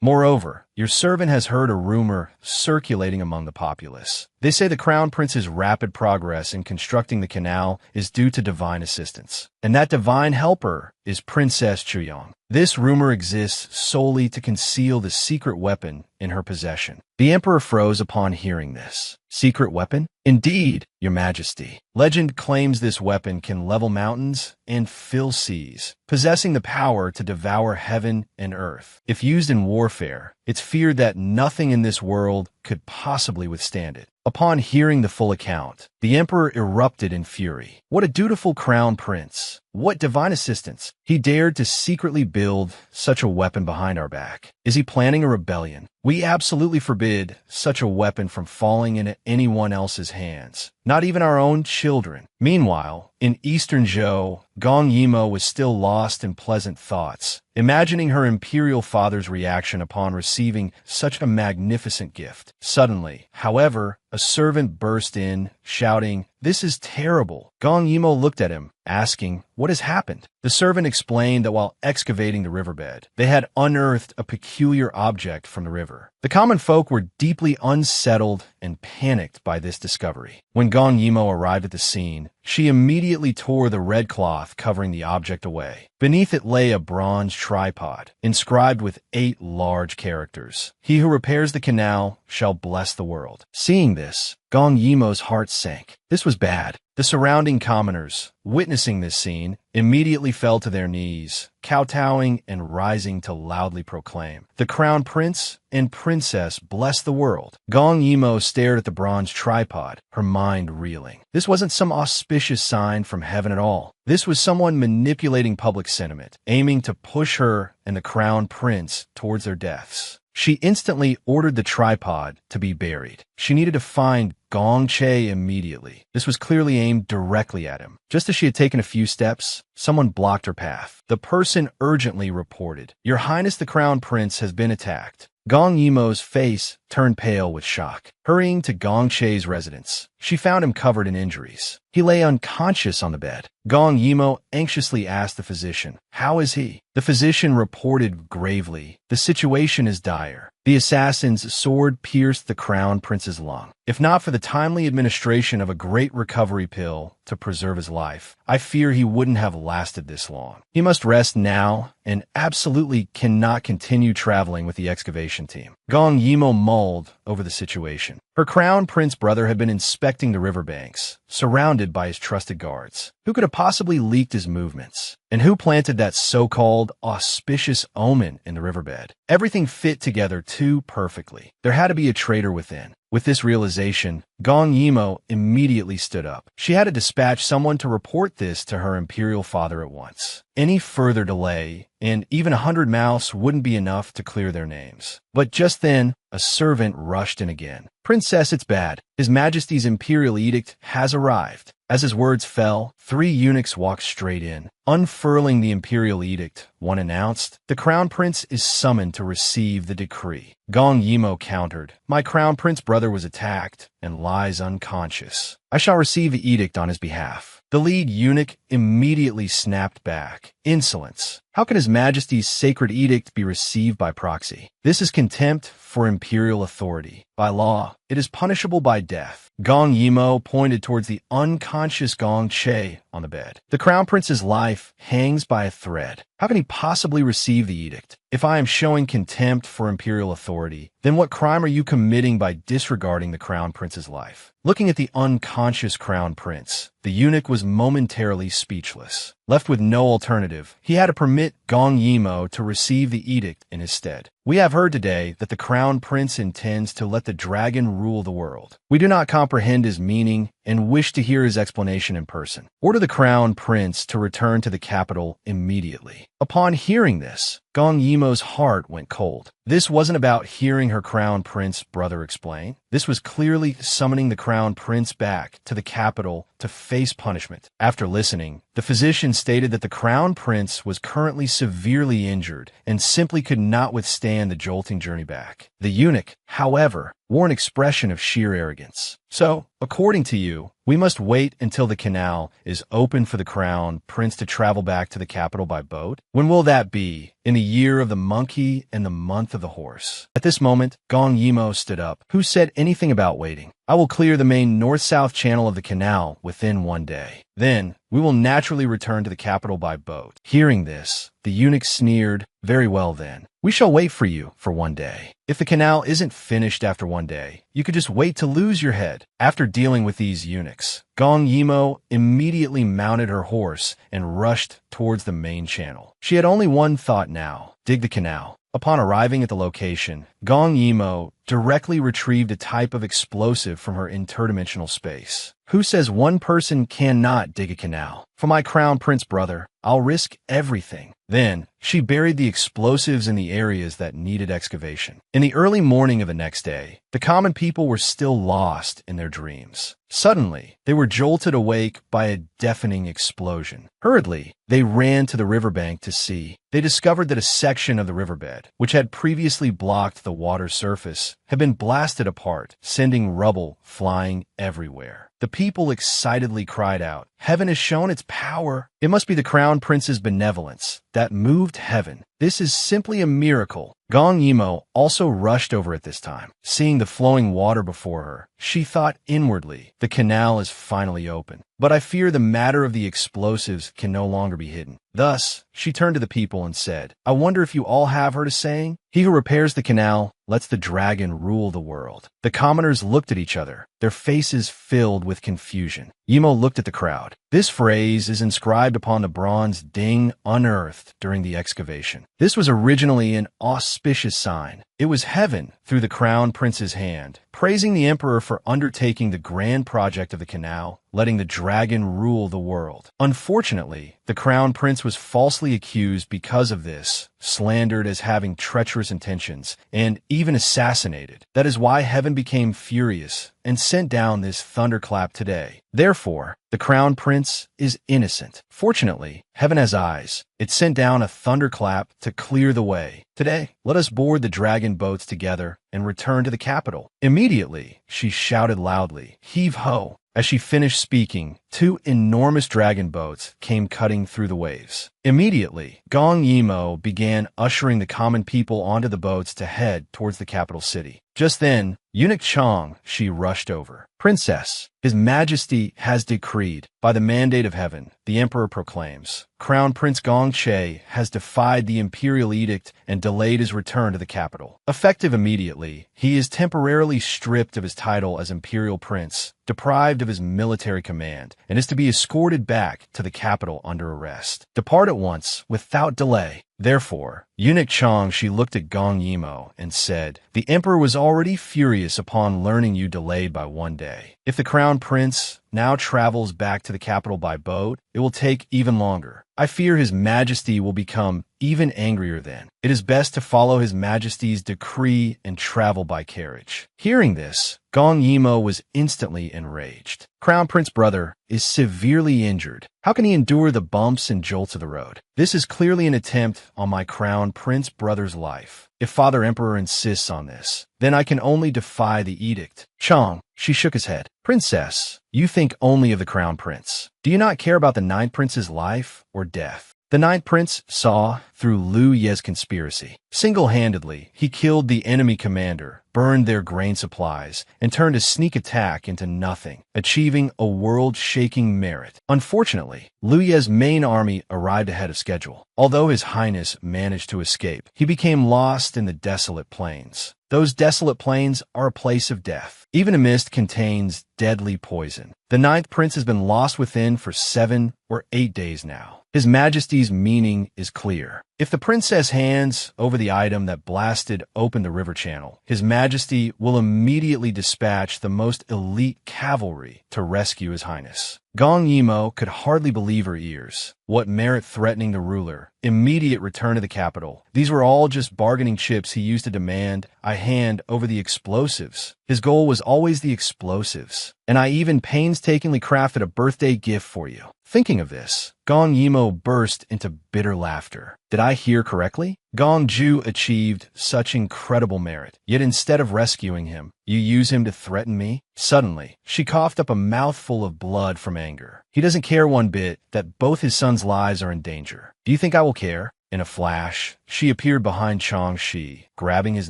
Moreover, your servant has heard a rumor circulating among the populace. They say the crown prince's rapid progress in constructing the canal is due to divine assistance, and that divine helper is Princess Chuyong. This rumor exists solely to conceal the secret weapon in her possession." The emperor froze upon hearing this. "Secret weapon? Indeed, your Majesty. Legend claims this weapon can level mountains and fill seas, possessing the power to devour heaven and earth. If used in warfare, it's feared that nothing in this world could possibly withstand it." Upon hearing the full account, the emperor erupted in fury. What a dutiful crown prince! What divine assistance! He dared to secretly build such a weapon behind our back. Is he planning a rebellion? We absolutely forbid such a weapon from falling into anyone else's hands, not even our own children. Meanwhile, in Eastern Zhou, Gong Yimo was still lost in pleasant thoughts, imagining her imperial father's reaction upon receiving such a magnificent gift. Suddenly, however, a servant burst in, shouting, "This is terrible!" Gong Yimo looked at him, asking, "What has happened?" The servant explained that while excavating the riverbed, they had unearthed a peculiar object from the river. The common folk were deeply unsettled and panicked by this discovery. When Gong Yimo arrived at the scene, she immediately tore the red cloth covering the object away. Beneath it lay a bronze tripod, inscribed with 8 large characters. "He who repairs the canal shall bless the world." Seeing this, Gong Yimo's heart sank. This was bad. The surrounding commoners, witnessing this scene, immediately fell to their knees, kowtowing and rising to loudly proclaim, "The crown prince and princess bless the world." Gong Yimo stared at the bronze tripod, her mind reeling. This wasn't some auspicious sign from heaven at all. This was someone manipulating public sentiment, aiming to push her and the crown prince towards their deaths. She instantly ordered the tripod to be buried. She needed to find Gong Che immediately. This was clearly aimed directly at him. Just as she had taken a few steps, someone blocked her path. The person urgently reported, "Your Highness the Crown Prince has been attacked." Gong Yimo's face turned pale with shock. Hurrying to Gong Che's residence, she found him covered in injuries. He lay unconscious on the bed. Gong Yimo anxiously asked the physician, "How is he?" The physician reported gravely, "The situation is dire. The assassin's sword pierced the crown prince's lung. If not for the timely administration of a great recovery pill to preserve his life, I fear he wouldn't have lasted this long. He must rest now and absolutely cannot continue traveling with the excavation team. Gong Yimo mulled over the situation. Her crown prince brother had been inspecting the riverbanks, surrounded by his trusted guards. Who could have possibly leaked his movements? And who planted that so-called auspicious omen in the riverbed? Everything fit together too perfectly. There had to be a traitor within. With this realization, Gong Yimo immediately stood up. She had to dispatch someone to report this to her imperial father at once. Any further delay, and even 100 mouths wouldn't be enough to clear their names. But just then, a servant rushed in again. "Princess, it's bad. His Majesty's imperial edict has arrived." As his words fell, 3 eunuchs walked straight in. Unfurling the imperial edict, one announced, "The crown prince is summoned to receive the decree." Gong Yimo countered, "My crown prince brother was attacked and lies unconscious. I shall receive the edict on his behalf." The lead eunuch immediately snapped back. "Insolence! How can His Majesty's sacred edict be received by proxy? This is contempt for imperial authority. By law, it is punishable by death." Gong Yimo pointed towards the unconscious Gong Che on the bed. "The crown prince's life hangs by a thread. How can he possibly receive the edict? If I am showing contempt for imperial authority, then what crime are you committing by disregarding the crown prince's life?" Looking at the unconscious crown prince, the eunuch was momentarily speechless. Left with no alternative, he had to permit Gong Yimo to receive the edict in his stead. "We have heard today that the crown prince intends to let the dragon rule the world. We do not comprehend his meaning and wish to hear his explanation in person. Order the crown prince to return to the capital immediately." Upon hearing this, Gong Yimo's heart went cold. This wasn't about hearing her crown prince brother explain. This was clearly summoning the crown prince back to the capital to face punishment. After listening, the physician stated that the crown prince was currently severely injured and simply could not withstand the jolting journey back. The eunuch, however, wore an expression of sheer arrogance. "So, according to you, we must wait until the canal is open for the crown prince to travel back to the capital by boat? When will that be? In the year of the monkey and the month of the horse." At this moment, Gong Yimo stood up. "Who said anything about waiting? I will clear the main north-south channel of the canal within 1 day. Then, we will naturally return to the capital by boat." Hearing this, the eunuch sneered, "Very well then. We shall wait for you for 1 day. If the canal isn't finished after 1 day, you could just wait to lose your head." After dealing with these eunuchs, Gong Yimo immediately mounted her horse and rushed towards the main channel. She had only one thought now: dig the canal. Upon arriving at the location, Gong Yimo directly retrieved a type of explosive from her interdimensional space. "Who says one person cannot dig a canal? For my crown prince brother, I'll risk everything." Then, she buried the explosives in the areas that needed excavation. In the early morning of the next day, the common people were still lost in their dreams. Suddenly, they were jolted awake by a deafening explosion. Hurriedly, they ran to the riverbank to see. They discovered that a section of the riverbed, which had previously blocked the water surface, had been blasted apart, sending rubble flying everywhere. The people excitedly cried out, "Heaven has shown its power. It must be the crown prince's benevolence that moved heaven. This is simply a miracle." Gong Yimo also rushed over at this time. Seeing the flowing water before her, she thought inwardly, "The canal is finally open. But I fear the matter of the explosives can no longer be hidden." Thus, she turned to the people and said, "I wonder if you all have heard a saying? He who repairs the canal lets the dragon rule the world." The commoners looked at each other, their faces filled with confusion. Yimo looked at the crowd. "This phrase is inscribed upon the bronze ding unearthed during the excavation. This was originally an auspicious sign. It was heaven, through the crown prince's hand, praising the emperor for undertaking the grand project of the canal, letting the dragon rule the world. Unfortunately, the crown prince was falsely accused because of this, slandered as having treacherous intentions, and even assassinated. That is why heaven became furious and sent down this thunderclap today. Therefore, the crown prince is innocent. Fortunately, heaven has eyes. It sent down a thunderclap to clear the way. Today, let us board the dragon boats together and return to the capital." Immediately, she shouted loudly, "Heave ho!" As she finished speaking, two enormous dragon boats came cutting through the waves. Immediately, Gong Yimo began ushering the common people onto the boats to head towards the capital city. Just then, Eunuch Chang Shi rushed over. "Princess, His Majesty has decreed, by the mandate of heaven," the emperor proclaims. "Crown Prince Gong Che has defied the imperial edict and delayed his return to the capital. Effective immediately, he is temporarily stripped of his title as imperial prince, deprived of his military command, and is to be escorted back to the capital under arrest. Depart at once, without delay." Therefore, Eunuch Chang Shi looked at Gong Yimo and said, "The emperor was already furious upon learning you delayed by one day. If the crown prince now travels back to the capital by boat, it will take even longer. I fear His Majesty will become even angrier then. It is best to follow His Majesty's decree and travel by carriage." Hearing this, Gong Yimo was instantly enraged. Crown Prince brother is severely injured. How can he endure the bumps and jolts of the road? This is clearly an attempt on my Crown Prince brother's life. If Father Emperor insists on this, then I can only defy the edict. Chang, she shook his head. "Princess, you think only of the Crown Prince. Do you not care about the Ninth Prince's life or death?" The Ninth Prince saw through Liu Ye's conspiracy. Single-handedly, he killed the enemy commander, burned their grain supplies, and turned a sneak attack into nothing, achieving a world-shaking merit. Unfortunately, Liu Ye's main army arrived ahead of schedule. Although His Highness managed to escape, he became lost in the desolate plains. Those desolate plains are a place of death. Even a mist contains deadly poison. The Ninth Prince has been lost within for 7 or 8 days now. His Majesty's meaning is clear. If the princess hands over the item that blasted open the river channel, His Majesty will immediately dispatch the most elite cavalry to rescue His Highness. Gong Yimo could hardly believe her ears. What merit threatening the ruler? Immediate return to the capital. These were all just bargaining chips he used to demand I hand over the explosives. His goal was always the explosives. And I even painstakingly crafted a birthday gift for you. Thinking of this, Gong Yimo burst into bitter laughter. Did I hear correctly? Gong Ju achieved such incredible merit, yet instead of rescuing him, you use him to threaten me? Suddenly, she coughed up a mouthful of blood from anger. He doesn't care one bit that both his sons' lives are in danger. Do you think I will care? In a flash, she appeared behind Chang Shi, grabbing his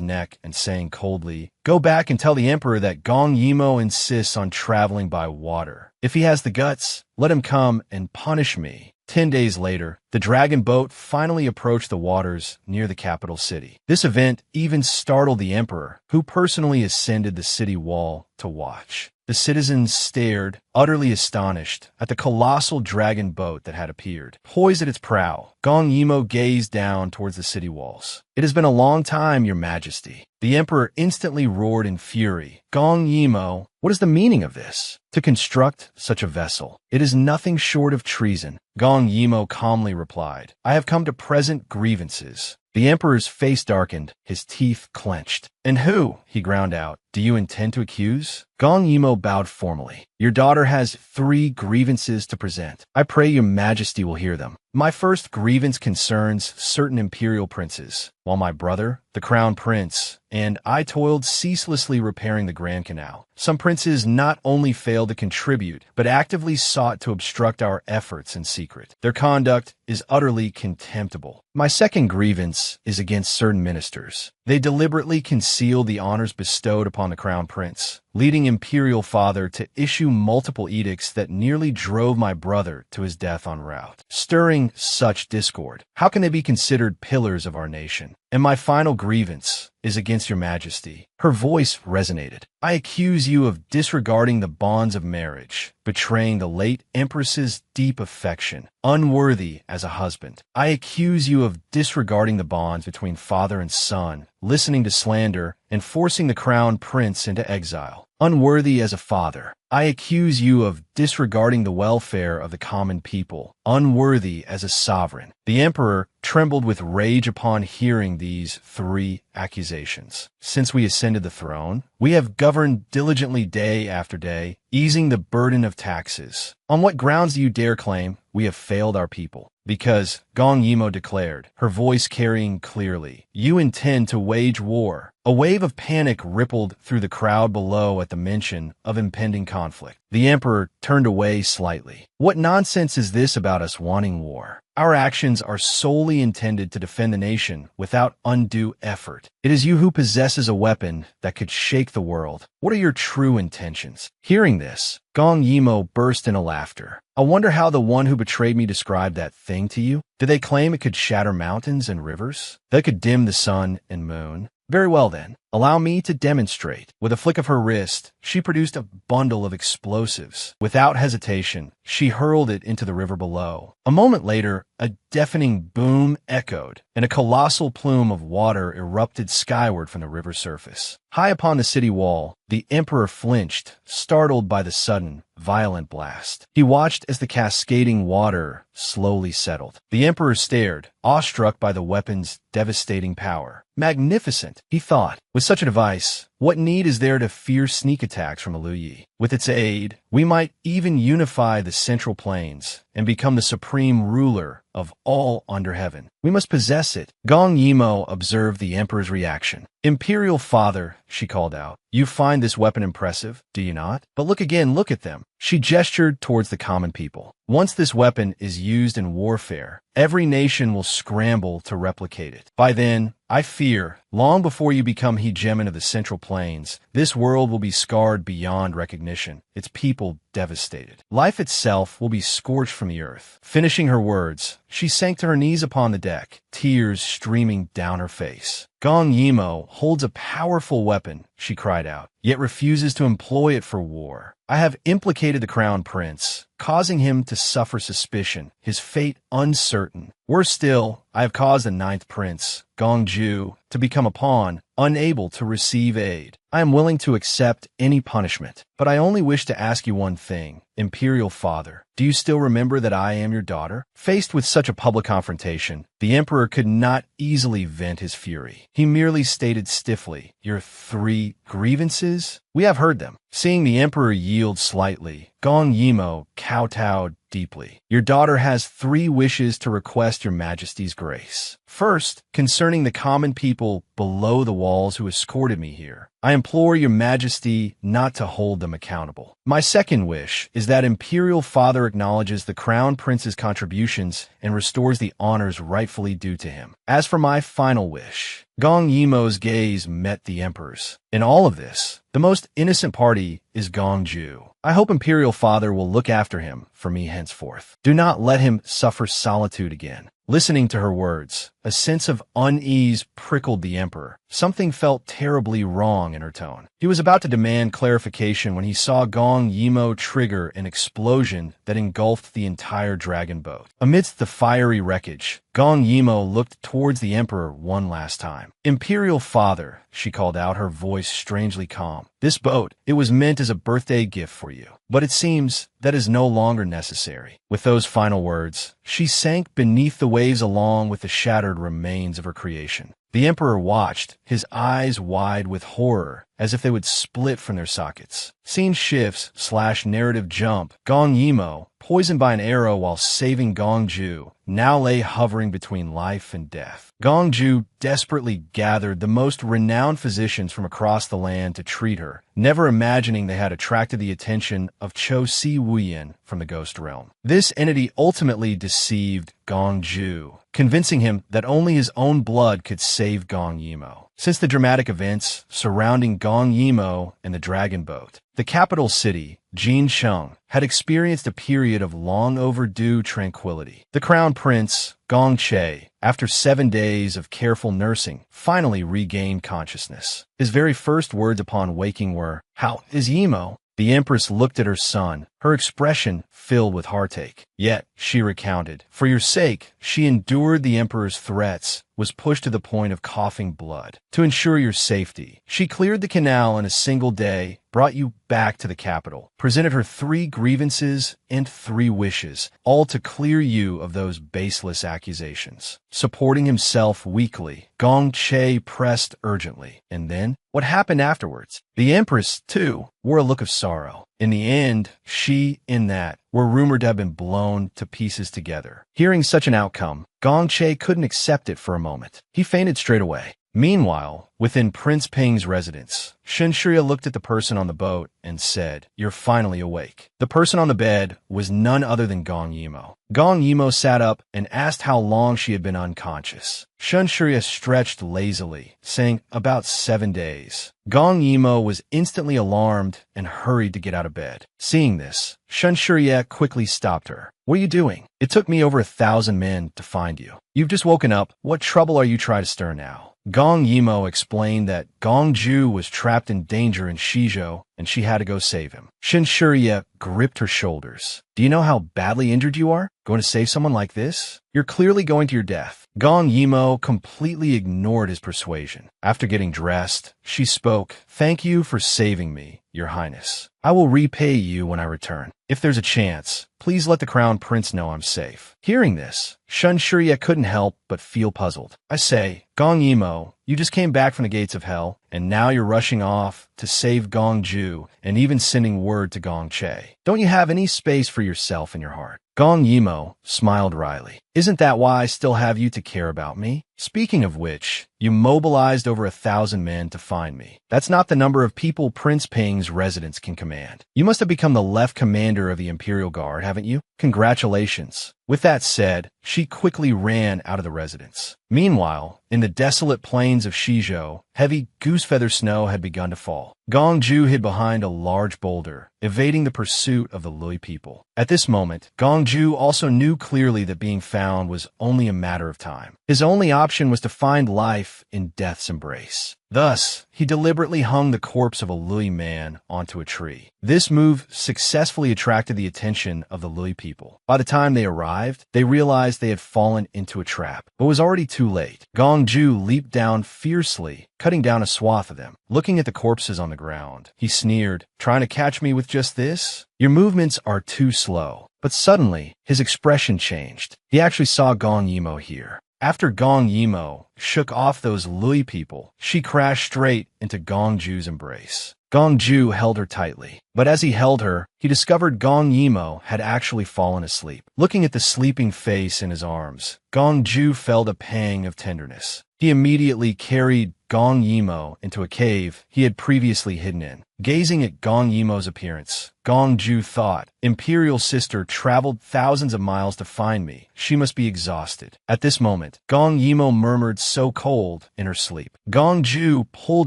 neck and saying coldly, "Go back and tell the emperor that Gong Yimo insists on traveling by water. If he has the guts, let him come and punish me." 10 days later, the dragon boat finally approached the waters near the capital city. This event even startled the emperor, who personally ascended the city wall to watch. The citizens stared, utterly astonished, at the colossal dragon boat that had appeared. Poised at its prow, Gong Yimo gazed down towards the city walls. "It has been a long time, Your Majesty." The emperor instantly roared in fury. "Gong Yimo, what is the meaning of this? To construct such a vessel, it is nothing short of treason." Gong Yimo calmly replied, "I have come to present grievances." The emperor's face darkened, his teeth clenched. "And who," he ground out, "do you intend to accuse?" Gong Yimo bowed formally. "Your daughter has 3 grievances to present. I pray Your Majesty will hear them. My first grievance concerns certain imperial princes, while my brother, the crown prince, and I toiled ceaselessly repairing the Grand Canal. Some princes not only failed to contribute, but actively sought to obstruct our efforts in secret. Their conduct is utterly contemptible. My second grievance is against certain ministers. They deliberately conceal the honors bestowed upon the crown prince, leading imperial father to issue multiple edicts that nearly drove my brother to his death en route. Stirring such discord, how can they be considered pillars of our nation? And my final grievance is against Your Majesty." Her voice resonated. "I accuse you of disregarding the bonds of marriage, betraying the late empress's deep affection, unworthy as a husband. I accuse you of disregarding the bonds between father and son, listening to slander, and forcing the crown prince into exile. Unworthy as a father. I accuse you of disregarding the welfare of the common people, unworthy as a sovereign." The emperor trembled with rage upon hearing these 3 accusations. "Since we ascended the throne, we have governed diligently day after day, easing the burden of taxes. On what grounds do you dare claim we have failed our people?" "Because," Gong Yimo declared, her voice carrying clearly, "you intend to wage war. A wave of panic rippled through the crowd below at the mention of impending conflict. The emperor turned away slightly. What nonsense is this about us wanting war? Our actions are solely intended to defend the nation without undue effort. It is you who possesses a weapon that could shake the world. What are your true intentions? Hearing this, Gong Yimo burst into laughter. I wonder how the one who betrayed me described that thing to you. Did they claim it could shatter mountains and rivers? That it could dim the sun and moon? Very well then, allow me to demonstrate. With a flick of her wrist, she produced a bundle of explosives. Without hesitation, she hurled it into the river below. A moment later, a deafening boom echoed, and a colossal plume of water erupted skyward from the river's surface. High upon the city wall, the emperor flinched, startled by the sudden, violent blast. He watched as the cascading water slowly settled. The emperor stared, awestruck by the weapon's devastating power. Magnificent, he thought. With such a device, what need is there to fear sneak attacks from a Liu Yi? With its aid, we might even unify the central plains and become the supreme ruler of all under heaven. We must possess it. Gong Yimo observed the emperor's reaction. Imperial father, she called out, you find this weapon impressive, do you not? But look again, look at them. She gestured towards the common people. Once this weapon is used in warfare, every nation will scramble to replicate it. By then, I fear, long before you become hegemon of the Central Plains, this world will be scarred beyond recognition, its people devastated. Life itself will be scorched from the earth. Finishing her words, she sank to her knees upon the deck, tears streaming down her face. Gong Yimo holds a powerful weapon, she cried out, yet refuses to employ it for war. I have implicated the crown prince, causing him to suffer suspicion, his fate uncertain. Worse still, I have caused the ninth prince, Gongju, to become a pawn, unable to receive aid. I am willing to accept any punishment, but I only wish to ask you one thing. Imperial father, do you still remember that I am your daughter? Faced with such a public confrontation, the emperor could not easily vent his fury. He merely stated stiffly, your 3 grievances? We have heard them. Seeing the emperor yield slightly, Gong Yimo kowtowed deeply. Your daughter has 3 wishes to request your majesty's grace. First, concerning the common people below the walls who escorted me here, I implore your majesty not to hold them accountable. My second wish is that imperial father acknowledges the crown prince's contributions and restores the honors rightfully due to him. As for my final wish, Gong Yimo's gaze met the emperor's. In all of this, the most innocent party is Gongju. I hope Imperial Father will look after him for me henceforth. Do not let him suffer solitude again. Listening to her words, a sense of unease prickled the emperor. Something felt terribly wrong in her tone. He was about to demand clarification when he saw Gong Yimo trigger an explosion that engulfed the entire dragon boat. Amidst the fiery wreckage, Gong Yimo looked towards the emperor one last time. Imperial Father, she called out, her voice strangely calm. This boat, it was meant as a birthday gift for you, but it seems that is no longer necessary. With those final words, she sank beneath the waves along with the shattered remains of her creation. The emperor watched, his eyes wide with horror, as if they would split from their sockets. Scene shifts / narrative jump. Gong Yimo, poisoned by an arrow while saving Gongju, now lay hovering between life and death. Gongju desperately gathered the most renowned physicians from across the land to treat her, never imagining they had attracted the attention of Cho Si Wuyan from the ghost realm. This entity ultimately deceived Gongju, convincing him that only his own blood could save Gong Yimo. Since the dramatic events surrounding Gong Yimo and the dragon boat, the capital city, Jincheng, had experienced a period of long overdue tranquility. The crown prince, Gong Che, after 7 days of careful nursing, finally regained consciousness. His very first words upon waking were, "How is Yimo?" The empress looked at her son, her expression filled with heartache. Yet, she recounted, for your sake, she endured the emperor's threats, was pushed to the point of coughing blood. To ensure your safety, she cleared the canal in a single day, brought you back to the capital, presented her 3 grievances and 3 wishes, all to clear you of those baseless accusations. Supporting himself weakly, Gong Che pressed urgently. And then, what happened afterwards? The empress, too, wore a look of sorrow. In the end, she and that were rumored to have been blown to pieces together. Hearing such an outcome, Gong Che couldn't accept it for a moment. He fainted straight away. Meanwhile, within Prince Ping's residence, Shenshria looked at the person on the boat and said, "You're finally awake." The person on the bed was none other than Gong Yimo. Gong Yimo sat up and asked how long she had been unconscious. Shenshria stretched lazily, saying, "About 7 days." Gong Yimo was instantly alarmed and hurried to get out of bed. Seeing this, Shenshria quickly stopped her. "What are you doing? It took me over 1,000 men to find you. You've just woken up. What trouble are you trying to stir now?" Gong Yimo explained that Gong Ju was trapped in danger in Shizhou and she had to go save him. Shenshria gripped her shoulders. "Do you know how badly injured you are? Going to save someone like this? You're clearly going to your death." Gong Yimo completely ignored his persuasion. After getting dressed, she spoke, "Thank you for saving me, Your Highness. I will repay you when I return. If there's a chance, please let the Crown Prince know I'm safe." Hearing this, Shenshria couldn't help but feel puzzled. "I say, Gong Yimo, you just came back from the gates of hell, and now you're rushing off to save Gong Ju and even sending word to Gong Che. Don't you have any space for yourself in your heart?" Gong Yimo smiled wryly. "Isn't that why I still have you to care about me? Speaking of which, you mobilized over 1,000 men to find me. That's not the number of people Prince Ping's residence can command. You must have become the left commander of the Imperial Guard, haven't you? Congratulations." With that said, she quickly ran out of the residence. Meanwhile, in the desolate plains of Shizhou, heavy goose-feather snow had begun to fall. Gong Ju hid behind a large boulder, evading the pursuit of the Lui people. At this moment, Gong Ju also knew clearly that being found was only a matter of time. His only option was to find life in death's embrace. Thus, he deliberately hung the corpse of a Lui man onto a tree. This move successfully attracted the attention of the Lui people. By the time they arrived, they realized they had fallen into a trap, but was already too late. Gong Ju leaped down fiercely, cutting down a swath of them. Looking at the corpses on the ground, he sneered, "Trying to catch me with just this? Your movements are too slow." But suddenly, his expression changed. He actually saw Gong Yimo here. After Gong Yimo shook off those Lui people, she crashed straight into Gong Ju's embrace. Gong Ju held her tightly, but as he held her, he discovered Gong Yimo had actually fallen asleep. Looking at the sleeping face in his arms, Gong Ju felt a pang of tenderness. He immediately carried Gong Yimo into a cave he had previously hidden in. Gazing at Gong Yimo's appearance, Gong Ju thought, "Imperial sister traveled thousands of miles to find me. She must be exhausted." At this moment, Gong Yimo murmured so cold in her sleep. Gong Ju pulled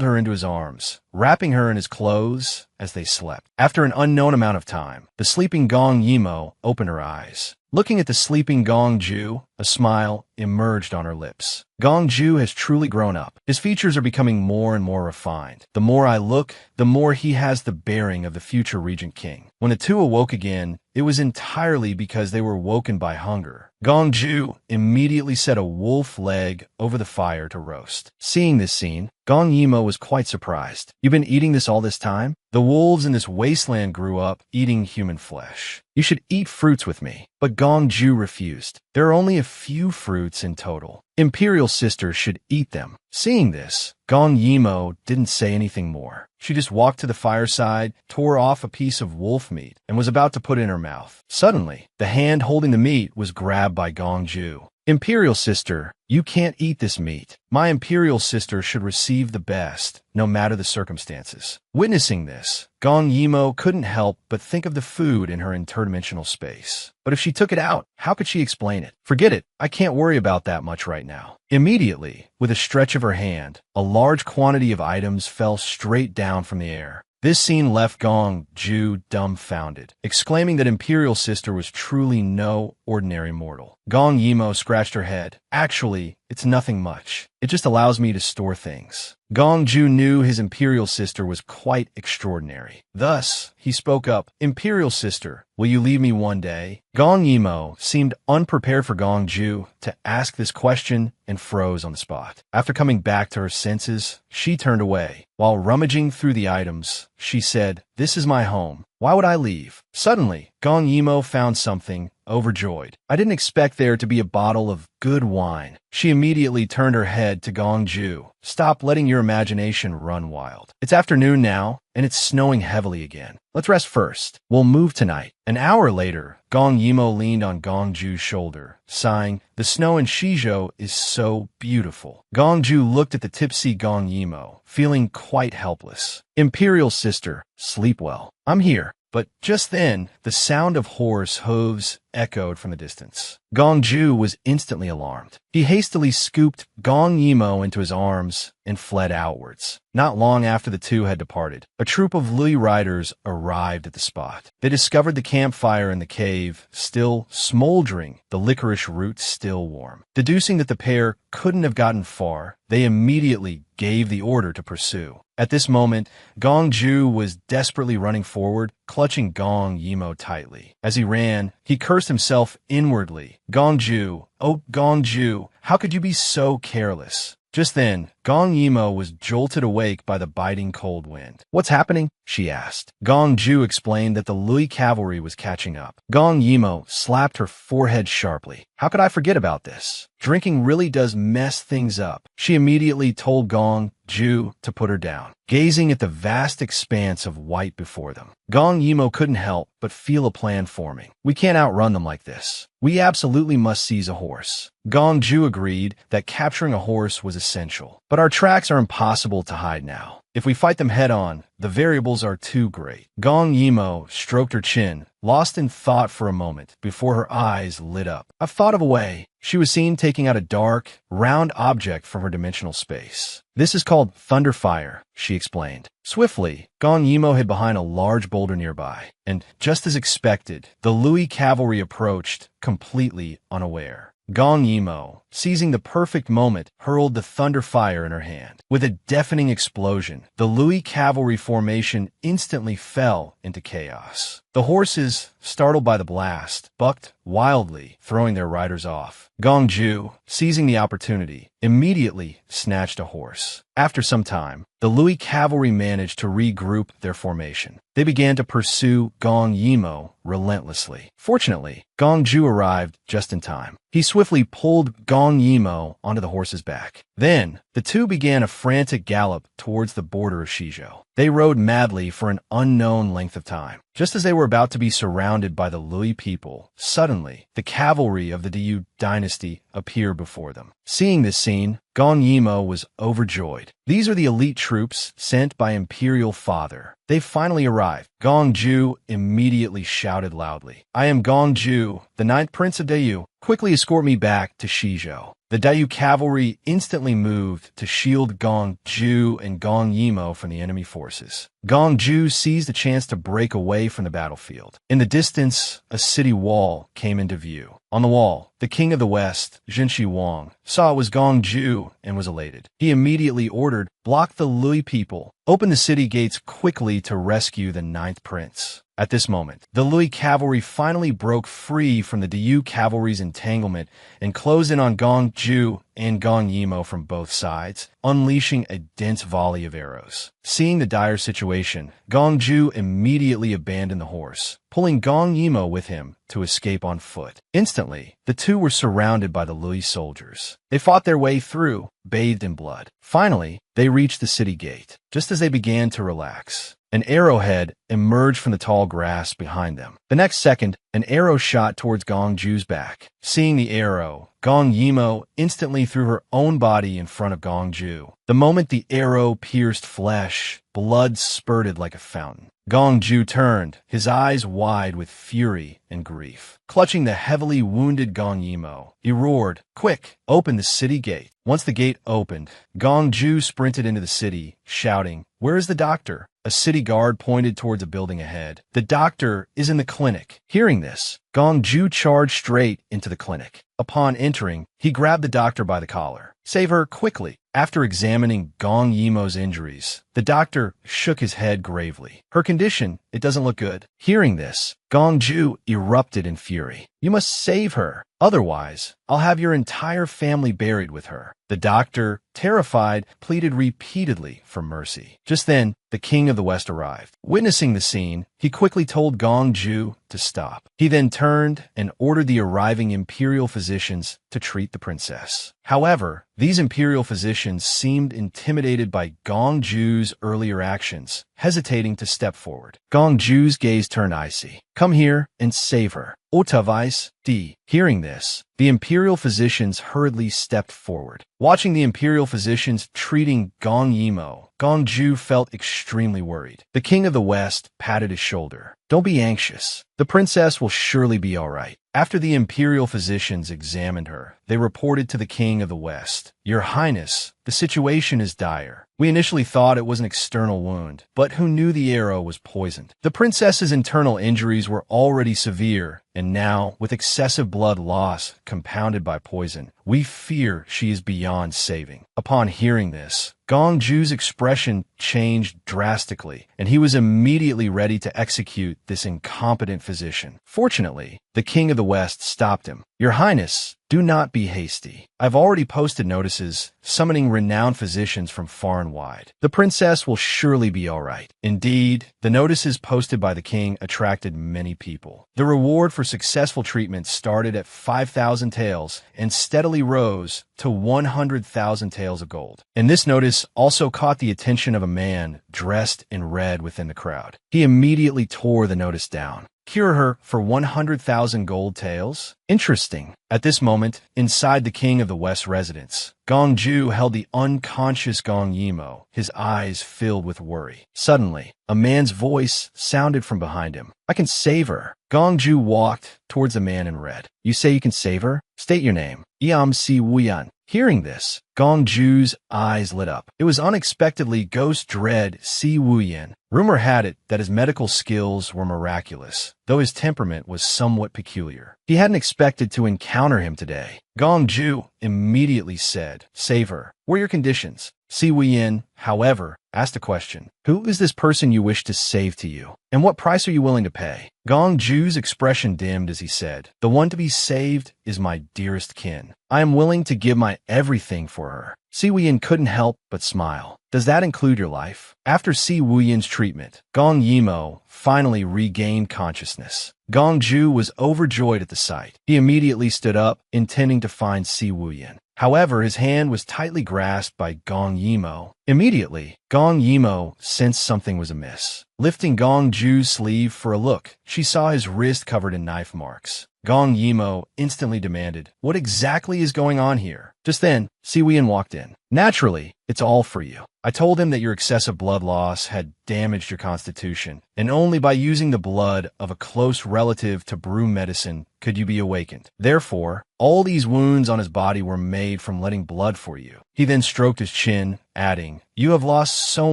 her into his arms, wrapping her in his clothes as they slept. After an unknown amount of time, the sleeping Gong Yimo opened her eyes. Looking at the sleeping Gong Ju, a smile emerged on her lips. Gong Ju has truly grown up. His features are becoming more and more refined. The more I look, the more he has the bearing of the future Regent King. When the two awoke again, it was entirely because they were woken by hunger. Gong Ju immediately set a wolf leg over the fire to roast. Seeing this scene, Gong Yimo was quite surprised. "You've been eating this all this time? The wolves in this wasteland grew up eating human flesh. You should eat fruits with me." But Gong Ju refused. "There are only a few fruits in total. Imperial sister should eat them." Seeing this, Gong Yimo didn't say anything more. She just walked to the fireside, tore off a piece of wolf meat, and was about to put it in her mouth. Suddenly, the hand holding the meat was grabbed by Gong Ju. "Imperial sister, you can't eat this meat. My Imperial sister should receive the best, no matter the circumstances." Witnessing this, Gong Yimo couldn't help but think of the food in her interdimensional space. But if she took it out, how could she explain it? "Forget it. I can't worry about that much right now." Immediately, with a stretch of her hand, a large quantity of items fell straight down from the air. This scene left Gong Ju dumbfounded, exclaiming that Imperial sister was truly no ordinary mortal. Gong Yimo scratched her head. "Actually, it's nothing much. It just allows me to store things." Gong Ju knew his Imperial sister was quite extraordinary. Thus, he spoke up, "Imperial sister, will you leave me one day?" Gong Yimo seemed unprepared for Gong Ju to ask this question and froze on the spot. After coming back to her senses, she turned away. While rummaging through the items, she said, "This is my home. Why would I leave?" Suddenly, Gong Yimo found something, overjoyed. "I didn't expect there to be a bottle of good wine." She immediately turned her head to Gong Ju. "Stop letting your imagination run wild. It's afternoon now, and it's snowing heavily again. Let's rest first. We'll move tonight. An hour later, Gong Yimo leaned on Gong Ju's shoulder, sighing, "The snow in Shizhou is so beautiful." Gong Ju looked at the tipsy Gong Yimo, feeling quite helpless. "Imperial sister, sleep well. I'm here." But just then, the sound of horse hooves echoed from the distance. Gong Ju was instantly alarmed. He hastily scooped Gong Yimo into his arms and fled outwards. Not long after the two had departed, a troop of Lui riders arrived at the spot. They discovered the campfire in the cave still smoldering, the licorice root still warm. Deducing that the pair couldn't have gotten far, they immediately gave the order to pursue. At this moment, Gong Ju was desperately running forward, clutching Gong Yimo tightly. As he ran, he cursed himself inwardly. "Gong Ju, oh Gong Ju, how could you be so careless?" Just then, Gong Yimo was jolted awake by the biting cold wind. "What's happening?" she asked. Gong Ju explained that the Lui cavalry was catching up. Gong Yimo slapped her forehead sharply. "How could I forget about this? Drinking really does mess things up." She immediately told Gong Ju to put her down, gazing at the vast expanse of white before them. Gong Yimo couldn't help but feel a plan forming. "We can't outrun them like this. We absolutely must seize a horse." Gong Ju agreed that capturing a horse was essential. "But our tracks are impossible to hide now. If we fight them head-on, the variables are too great." Gong Yimo stroked her chin, lost in thought for a moment, before her eyes lit up. "I've thought of a way." She was seen taking out a dark, round object from her dimensional space. "This is called thunderfire," she explained. Swiftly, Gong Yimo hid behind a large boulder nearby, and, just as expected, the Lui cavalry approached, completely unaware. Gong Yimo, seizing the perfect moment, hurled the thunder fire in her hand. With a deafening explosion, the Lui cavalry formation instantly fell into chaos. The horses, startled by the blast, bucked wildly, throwing their riders off. Gong Ju, seizing the opportunity, immediately snatched a horse. After some time, the Lui cavalry managed to regroup their formation. They began to pursue Gong Yimo relentlessly. Fortunately, Gong Ju arrived just in time. He swiftly pulled Gong Yimo onto the horse's back. Then, the two began a frantic gallop towards the border of Shizhou. They rode madly for an unknown length of time. Just as they were about to be surrounded by the Lui people, suddenly, the cavalry of the Diyu dynasty appeared before them. Seeing this scene, Gong Yimo was overjoyed. These are the elite troops sent by Imperial Father. They finally arrived. Gong Ju immediately shouted loudly, "I am Gong Ju, the 9th Prince of Diyu. Quickly escort me back to Shizhou." The Diyu cavalry instantly moved to shield Gong Ju and Gong Yimo from the enemy forces. Gong Ju seized the chance to break away from the battlefield. In the distance, a city wall came into view. On the wall, the king of the west, Jinshi Wang, saw it was Gong Ju and was elated. He immediately ordered, "Block the Lui people. Open the city gates quickly to rescue the 9th prince." At this moment, the Lui cavalry finally broke free from the Diyu cavalry's entanglement and closed in on Gong Ju and Gong Yimo from both sides, unleashing a dense volley of arrows. Seeing the dire situation, Gong Ju immediately abandoned the horse, pulling Gong Yimo with him to escape on foot. Instantly, the two were surrounded by the Lui soldiers. They fought their way through, bathed in blood. Finally, they reached the city gate. Just as they began to relax, an arrowhead emerged from the tall grass behind them. The next second, an arrow shot towards Gong Ju's back. Seeing the arrow, Gong Yimo instantly threw her own body in front of Gong Ju. The moment the arrow pierced flesh, blood spurted like a fountain. Gong Ju turned, his eyes wide with fury and grief. Clutching the heavily wounded Gong Yimo, he roared, "Quick, open the city gate." Once the gate opened, Gong Ju sprinted into the city, shouting, "Where is the doctor?" A city guard pointed towards a building ahead. "The doctor is in the clinic." Hearing this, Gong Ju charged straight into the clinic. Upon entering, he grabbed the doctor by the collar. "Save her quickly." After examining Gong Yimo's injuries, the doctor shook his head gravely. "Her condition, it doesn't look good." Hearing this, Gong Ju erupted in fury. "You must save her. Otherwise, I'll have your entire family buried with her." The doctor, terrified, pleaded repeatedly for mercy. Just then, the king of the West arrived. Witnessing the scene, he quickly told Gong Ju to stop. He then turned and ordered the arriving imperial physicians to treat the princess. However, these imperial physicians seemed intimidated by Gong Ju's earlier actions, hesitating to step forward. Gong Ju's gaze turned icy. "Come here and save her. Otavais D." Hearing this, the imperial physicians hurriedly stepped forward. Watching the imperial physicians treating Gong Yimo, Gong Ju felt extremely worried. The king of the West patted his shoulder. "Don't be anxious. The princess will surely be all right." After the imperial physicians examined her, they reported to the king of the West, "Your Highness, the situation is dire. We initially thought it was an external wound, but who knew the arrow was poisoned? The princess's internal injuries were already severe, and now, with excessive blood loss compounded by poison, we fear she is beyond saving." Upon hearing this, Gong Ju's expression changed drastically, and he was immediately ready to execute this incompetent physician. Fortunately, the king of the West stopped him. "Your Highness, do not be hasty. I've already posted notices summoning renowned physicians from far and wide. The princess will surely be all right." Indeed, the notices posted by the king attracted many people. The reward for successful treatment started at 5,000 taels and steadily rose to 100,000 taels of gold. And this notice also caught the attention of a man dressed in red within the crowd. He immediately tore the notice down. "Cure her for 100,000 gold taels? Interesting." At this moment, inside the king of the West residence, Gong Ju held the unconscious Gong Yimo, his eyes filled with worry. Suddenly, a man's voice sounded from behind him. "I can save her." Gong Ju walked towards the man in red. "You say you can save her? State your name." "Iam Si Wuyan." Hearing this, Gong Ju's eyes lit up. It was unexpectedly Ghost Dread Si Wuyan. Rumor had it that his medical skills were miraculous, though his temperament was somewhat peculiar. He hadn't expected to encounter him today. Gong Ju immediately said, "Save her. What are your conditions?" Si Wuyan, however, asked a question. "Who is this person you wish to save to you? And what price are you willing to pay?" Gong Ju's expression dimmed as he said, "The one to be saved is my dearest kin. I am willing to give my everything for her." Si Wuyan couldn't help but smile. "Does that include your life?" After Si Wuyan's treatment, Gong Yimo finally regained consciousness. Gong Ju was overjoyed at the sight. He immediately stood up, intending to find Si Wuyan. However, his hand was tightly grasped by Gong Yimo. Immediately, Gong Yimo sensed something was amiss. Lifting Gong Ju's sleeve for a look, she saw his wrist covered in knife marks. Gong Yimo instantly demanded, "What exactly is going on here?" Just then, Si Wuyan walked in. "Naturally, it's all for you. I told him that your excessive blood loss had damaged your constitution, and only by using the blood of a close relative to brew medicine could you be awakened. Therefore, all these wounds on his body were made from letting blood for you." He then stroked his chin, adding, "You have lost so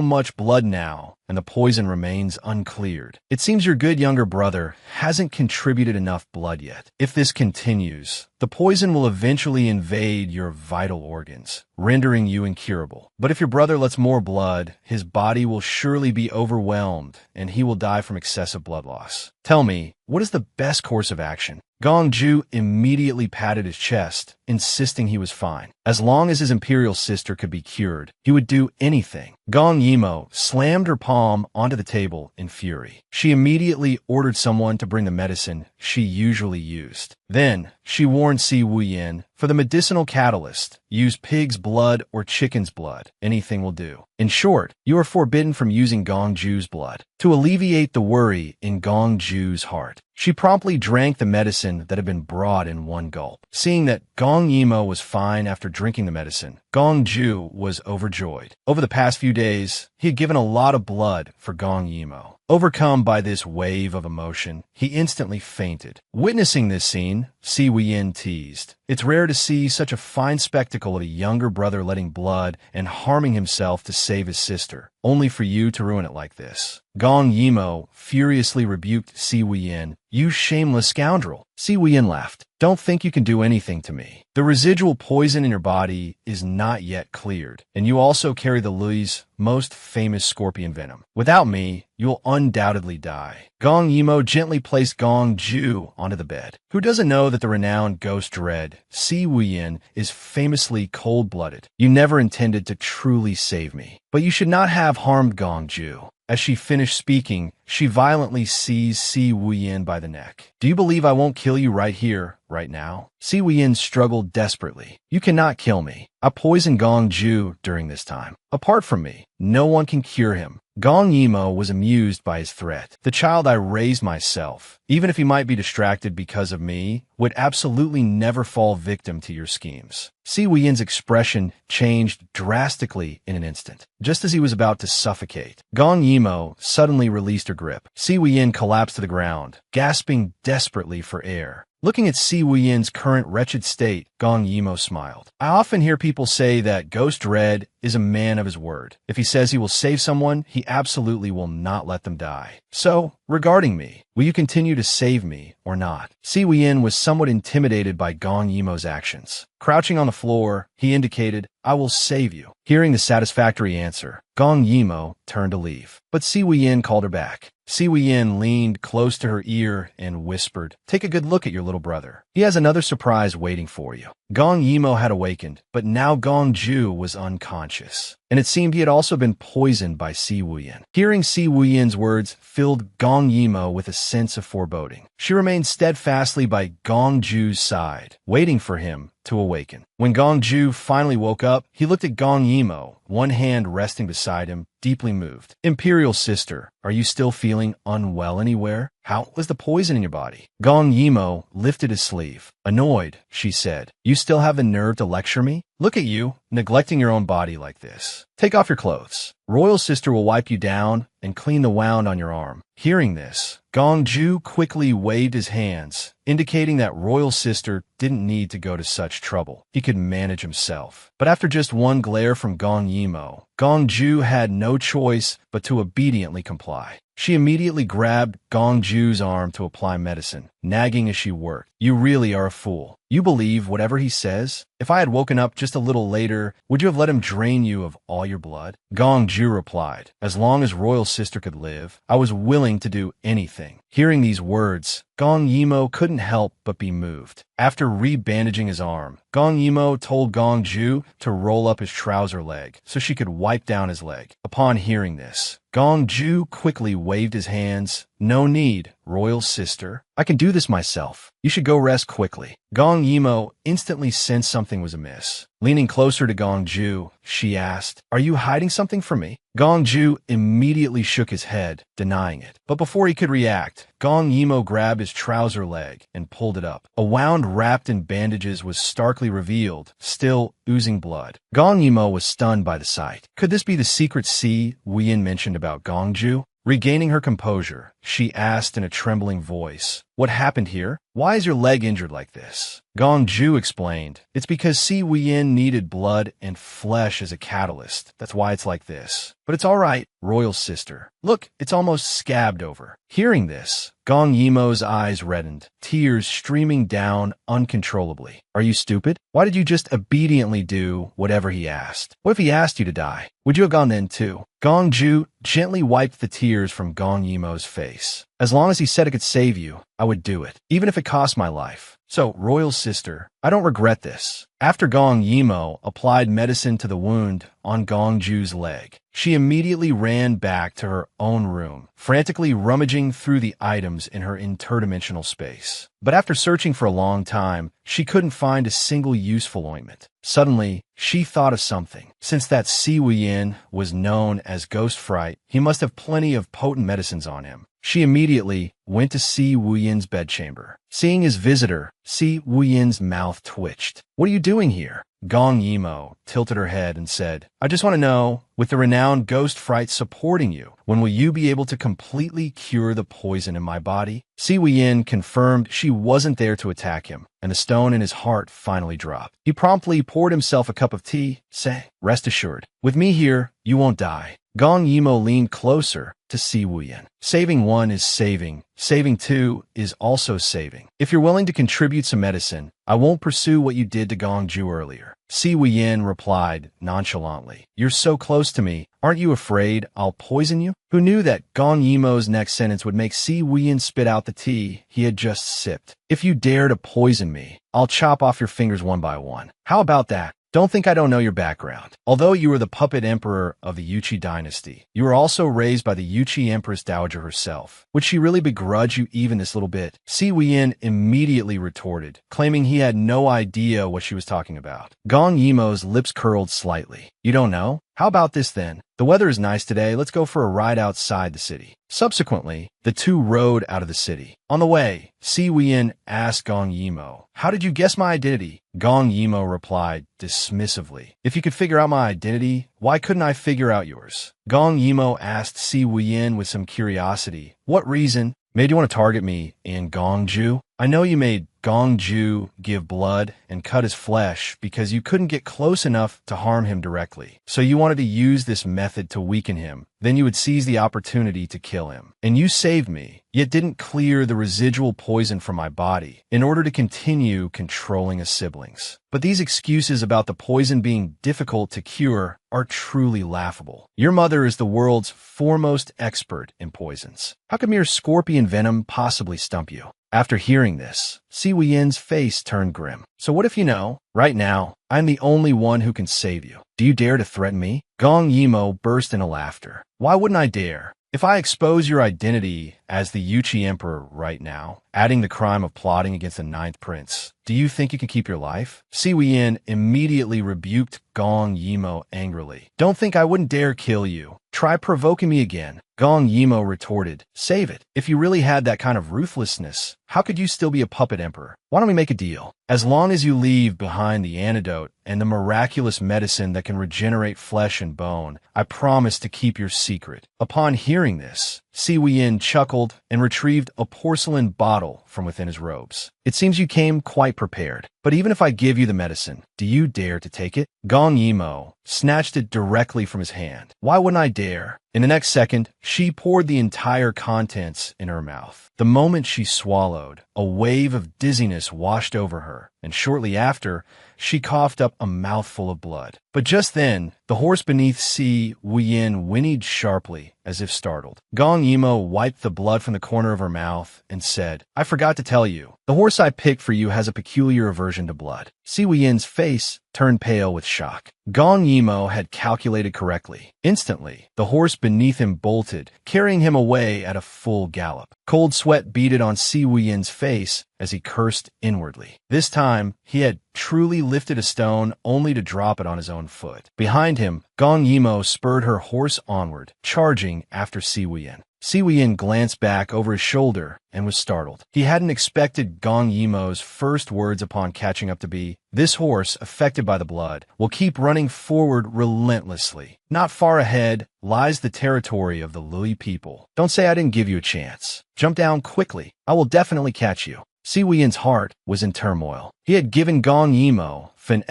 much blood now, and the poison remains uncleared. It seems your good younger brother hasn't contributed enough blood yet. If this continues, the poison will eventually invade your vital organs, rendering you incurable. But if your brother lets more blood, his body will surely be overwhelmed, and he will die from excessive blood loss. Tell me, what is the best course of action?" Gong Ju immediately patted his chest, insisting he was fine. As long as his imperial sister could be cured, he would do anything. Gong Yimo slammed her palm onto the table in fury. She immediately ordered someone to bring the medicine she usually used. Then, she warned Si Wuyan, "For the medicinal catalyst, use pig's blood or chicken's blood. Anything will do. In short, you are forbidden from using Gong Ju's blood." To alleviate the worry in Gong Ju's heart, she promptly drank the medicine that had been brought in one gulp. Seeing that Gong Yimo was fine after drinking the medicine, Gong Ju was overjoyed. Over the past few days, he had given a lot of blood for Gong Yimo. Overcome by this wave of emotion, he instantly fainted. Witnessing this scene, Si Wuyan teased, "It's rare to see such a fine spectacle of a younger brother letting blood and harming himself to save his sister, only for you to ruin it like this." Gong Yimo furiously rebuked Si Wuyan, "You shameless scoundrel." Si Wuyin laughed. "Don't think you can do anything to me. The residual poison in your body is not yet cleared, and you also carry the Li's most famous scorpion venom. Without me, you'll undoubtedly die." Gong Yimo gently placed Gong Ju onto the bed. Who doesn't know that the renowned ghost dread, Si Wuyin, is famously cold-blooded? "You never intended to truly save me, but you should not have harmed Gong Ju." As she finished speaking, she violently seized Si Wuyin by the neck. "Do you believe I won't kill you right here, right now?" Si Wuyin struggled desperately. "You cannot kill me. I poisoned Gong Ju during this time. Apart from me, no one can cure him." Gong Yimo was amused by his threat. "The child I raised myself, even if he might be distracted because of me, would absolutely never fall victim to your schemes." Si Wuyin's expression changed drastically in an instant. Just as he was about to suffocate, Gong Yimo suddenly released her grip. Si Wuyin collapsed to the ground, gasping desperately for air. Looking at Si Wuyin's current wretched state, Gong Yimo smiled. "I often hear people say that Ghost Dread is a man of his word. If he says he will save someone, he absolutely will not let them die. So, regarding me, will you continue to save me or not?" Si Wuyin was somewhat intimidated by Gong Yimo's actions. Crouching on the floor, he indicated, "I will save you." Hearing the satisfactory answer, Gong Yimo turned to leave. But Si Wuyin called her back. Si Wuyin leaned close to her ear and whispered, "Take a good look at your little brother. He has another surprise waiting for you." Gong Yimo had awakened, but now Gong Ju was unconscious, and it seemed he had also been poisoned by Si Wuyin. Hearing Si Wuyin's words filled Gong Yimo with a sense of foreboding. She remained steadfastly by Gong Ju's side, waiting for him to awaken. When Gong Ju finally woke up, he looked at Gong Yimo, one hand resting beside him, deeply moved. "Imperial sister, are you still feeling unwell anywhere? How was the poison in your body?" Gong Yimo lifted his sleeve. "Annoyed," she said. "You still have the nerve to lecture me? Look at you, neglecting your own body like this. Take off your clothes. Royal sister will wipe you down and clean the wound on your arm." Hearing this, Gong Ju quickly waved his hands, indicating that Royal sister didn't need to go to such trouble. He could manage himself. But after just one glare from Gong Yimo, Gong Ju had no choice but to obediently comply. She immediately grabbed Gong Ju's arm to apply medicine, nagging as she worked. "You really are a fool. You believe whatever he says? If I had woken up just a little later, would you have let him drain you of all your blood?" Gong Ju replied, "As long as Royal Sister could live, I was willing to do anything." Hearing these words, Gong Yimo couldn't help but be moved. After re-bandaging his arm, Gong Yimo told Gong Ju to roll up his trouser leg so she could wipe down his leg. Upon hearing this, Gong Ju quickly waved his hands. "No need, Royal Sister. I can do this myself. You should go rest quickly." Gong Yimo instantly sensed something was amiss. Leaning closer to Gong Ju, she asked, "Are you hiding something from me?" Gong Ju immediately shook his head, denying it. But before he could react, Gong Yimo grabbed his trouser leg and pulled it up. A wound wrapped in bandages was starkly revealed, still oozing blood. Gong Yimo was stunned by the sight. Could this be the secret Si Wuyin mentioned about Gong Ju? Regaining her composure, she asked in a trembling voice, "What happened here? Why is your leg injured like this?" Gong Ju explained, "It's because Si Wuyin needed blood and flesh as a catalyst. That's why it's like this. But it's all right, Royal Sister. Look, it's almost scabbed over." Hearing this, Gong Yimo's eyes reddened, tears streaming down uncontrollably. "Are you stupid? Why did you just obediently do whatever he asked? What if he asked you to die? Would you have gone then too?" Gong Ju gently wiped the tears from Gong Yimo's face. "As long as he said it could save you, I would do it, even if it cost my life. So, Royal Sister, I don't regret this." After Gong Yimo applied medicine to the wound on Gong Ju's leg, she immediately ran back to her own room, frantically rummaging through the items in her interdimensional space. But after searching for a long time, she couldn't find a single useful ointment. Suddenly, she thought of something. Since that Si Wuyin was known as Ghost Fright, he must have plenty of potent medicines on him. She immediately went to Si Wuyin's bedchamber. Seeing his visitor, Si Wuyin's mouth twitched. "What are you doing here?" Gong Yimo tilted her head and said, "I just want to know, with the renowned Ghost Fright supporting you, when will you be able to completely cure the poison in my body?" Si Wuyin confirmed she wasn't there to attack him, and the stone in his heart finally dropped. He promptly poured himself a cup of tea, saying, "Rest assured, with me here, you won't die." Gong Yimo leaned closer to Si Wuyin. "Saving one is saving saving too is also saving. If you're willing to contribute some medicine, I won't pursue what you did to Gongju earlier. Si Weyin replied nonchalantly. You're so close to me. Aren't you afraid I'll poison you? Who knew that Gong Yimo's next sentence would make Si Weyin spit out the tea he had just sipped? If you dare to poison me, I'll chop off your fingers one by one. How about that? Don't think I don't know your background. Although you were the puppet emperor of the Yuqi dynasty, you were also raised by the Yuqi Empress Dowager herself. Would she really begrudge you even this little bit? Si Weyin immediately retorted, claiming he had no idea what she was talking about. Gong Yimo's lips curled slightly. You don't know? How about this then? The weather is nice today. Let's go for a ride outside the city. Subsequently, the two rode out of the city. On the way, Si Weyin asked Gong Yimo, how did you guess my identity? Gong Yimo replied dismissively, if you could figure out my identity, why couldn't I figure out yours? Gong Yimo asked Si Weyin with some curiosity, what reason made you want to target me in Gongju? I know you made Gongju give blood and cut his flesh because you couldn't get close enough to harm him directly. So you wanted to use this method to weaken him. Then you would seize the opportunity to kill him. And you saved me, yet didn't clear the residual poison from my body in order to continue controlling his siblings. But these excuses about the poison being difficult to cure are truly laughable. Your mother is the world's foremost expert in poisons. How could mere scorpion venom possibly stump you? After hearing this, Si Weyin's face turned grim. So what if you know? Right now, I'm the only one who can save you. Do you dare to threaten me? Gong Yimo burst into laughter. Why wouldn't I dare? If I expose your identity as the Yuqi Emperor right now, adding the crime of plotting against the ninth prince, do you think you can keep your life? Si Weyin immediately rebuked Gong Yimo angrily. Don't think I wouldn't dare kill you. Try provoking me again. Gong Yimo retorted, save it. If you really had that kind of ruthlessness, how could you still be a puppet emperor? Why don't we make a deal? As long as you leave behind the antidote and the miraculous medicine that can regenerate flesh and bone, I promise to keep your secret. Upon hearing this, Si Weyin chuckled and retrieved a porcelain bottle from within his robes. It seems you came quite prepared. But even if I give you the medicine, do you dare to take it? Gong Yimo snatched it directly from his hand. Why wouldn't I dare? In the next second, she poured the entire contents in her mouth. The moment she swallowed, a wave of dizziness washed over her, and shortly after, she coughed up a mouthful of blood. But just then, the horse beneath Si Weyin whinnied sharply, as if startled. Gong Yimo wiped the blood from the corner of her mouth and said, I forgot to tell you, the horse I picked for you has a peculiar aversion to blood. Si Weyin's face turned pale with shock. Gong Yimo had calculated correctly. Instantly, the horse beneath him bolted, carrying him away at a full gallop. Cold sweat beaded on Si Weyin's face as he cursed inwardly. This time, he had truly lifted a stone only to drop it on his own foot. Behind him, Gong Yimo spurred her horse onward, charging after Si Weyin. Si Weyin glanced back over his shoulder and was startled. He hadn't expected Gong Yimo's first words upon catching up to be, this horse, affected by the blood, will keep running forward relentlessly. Not far ahead lies the territory of the Lui people. Don't say I didn't give you a chance. Jump down quickly. I will definitely catch you. Si Weyin's heart was in turmoil. He had given Gong Yimo Fen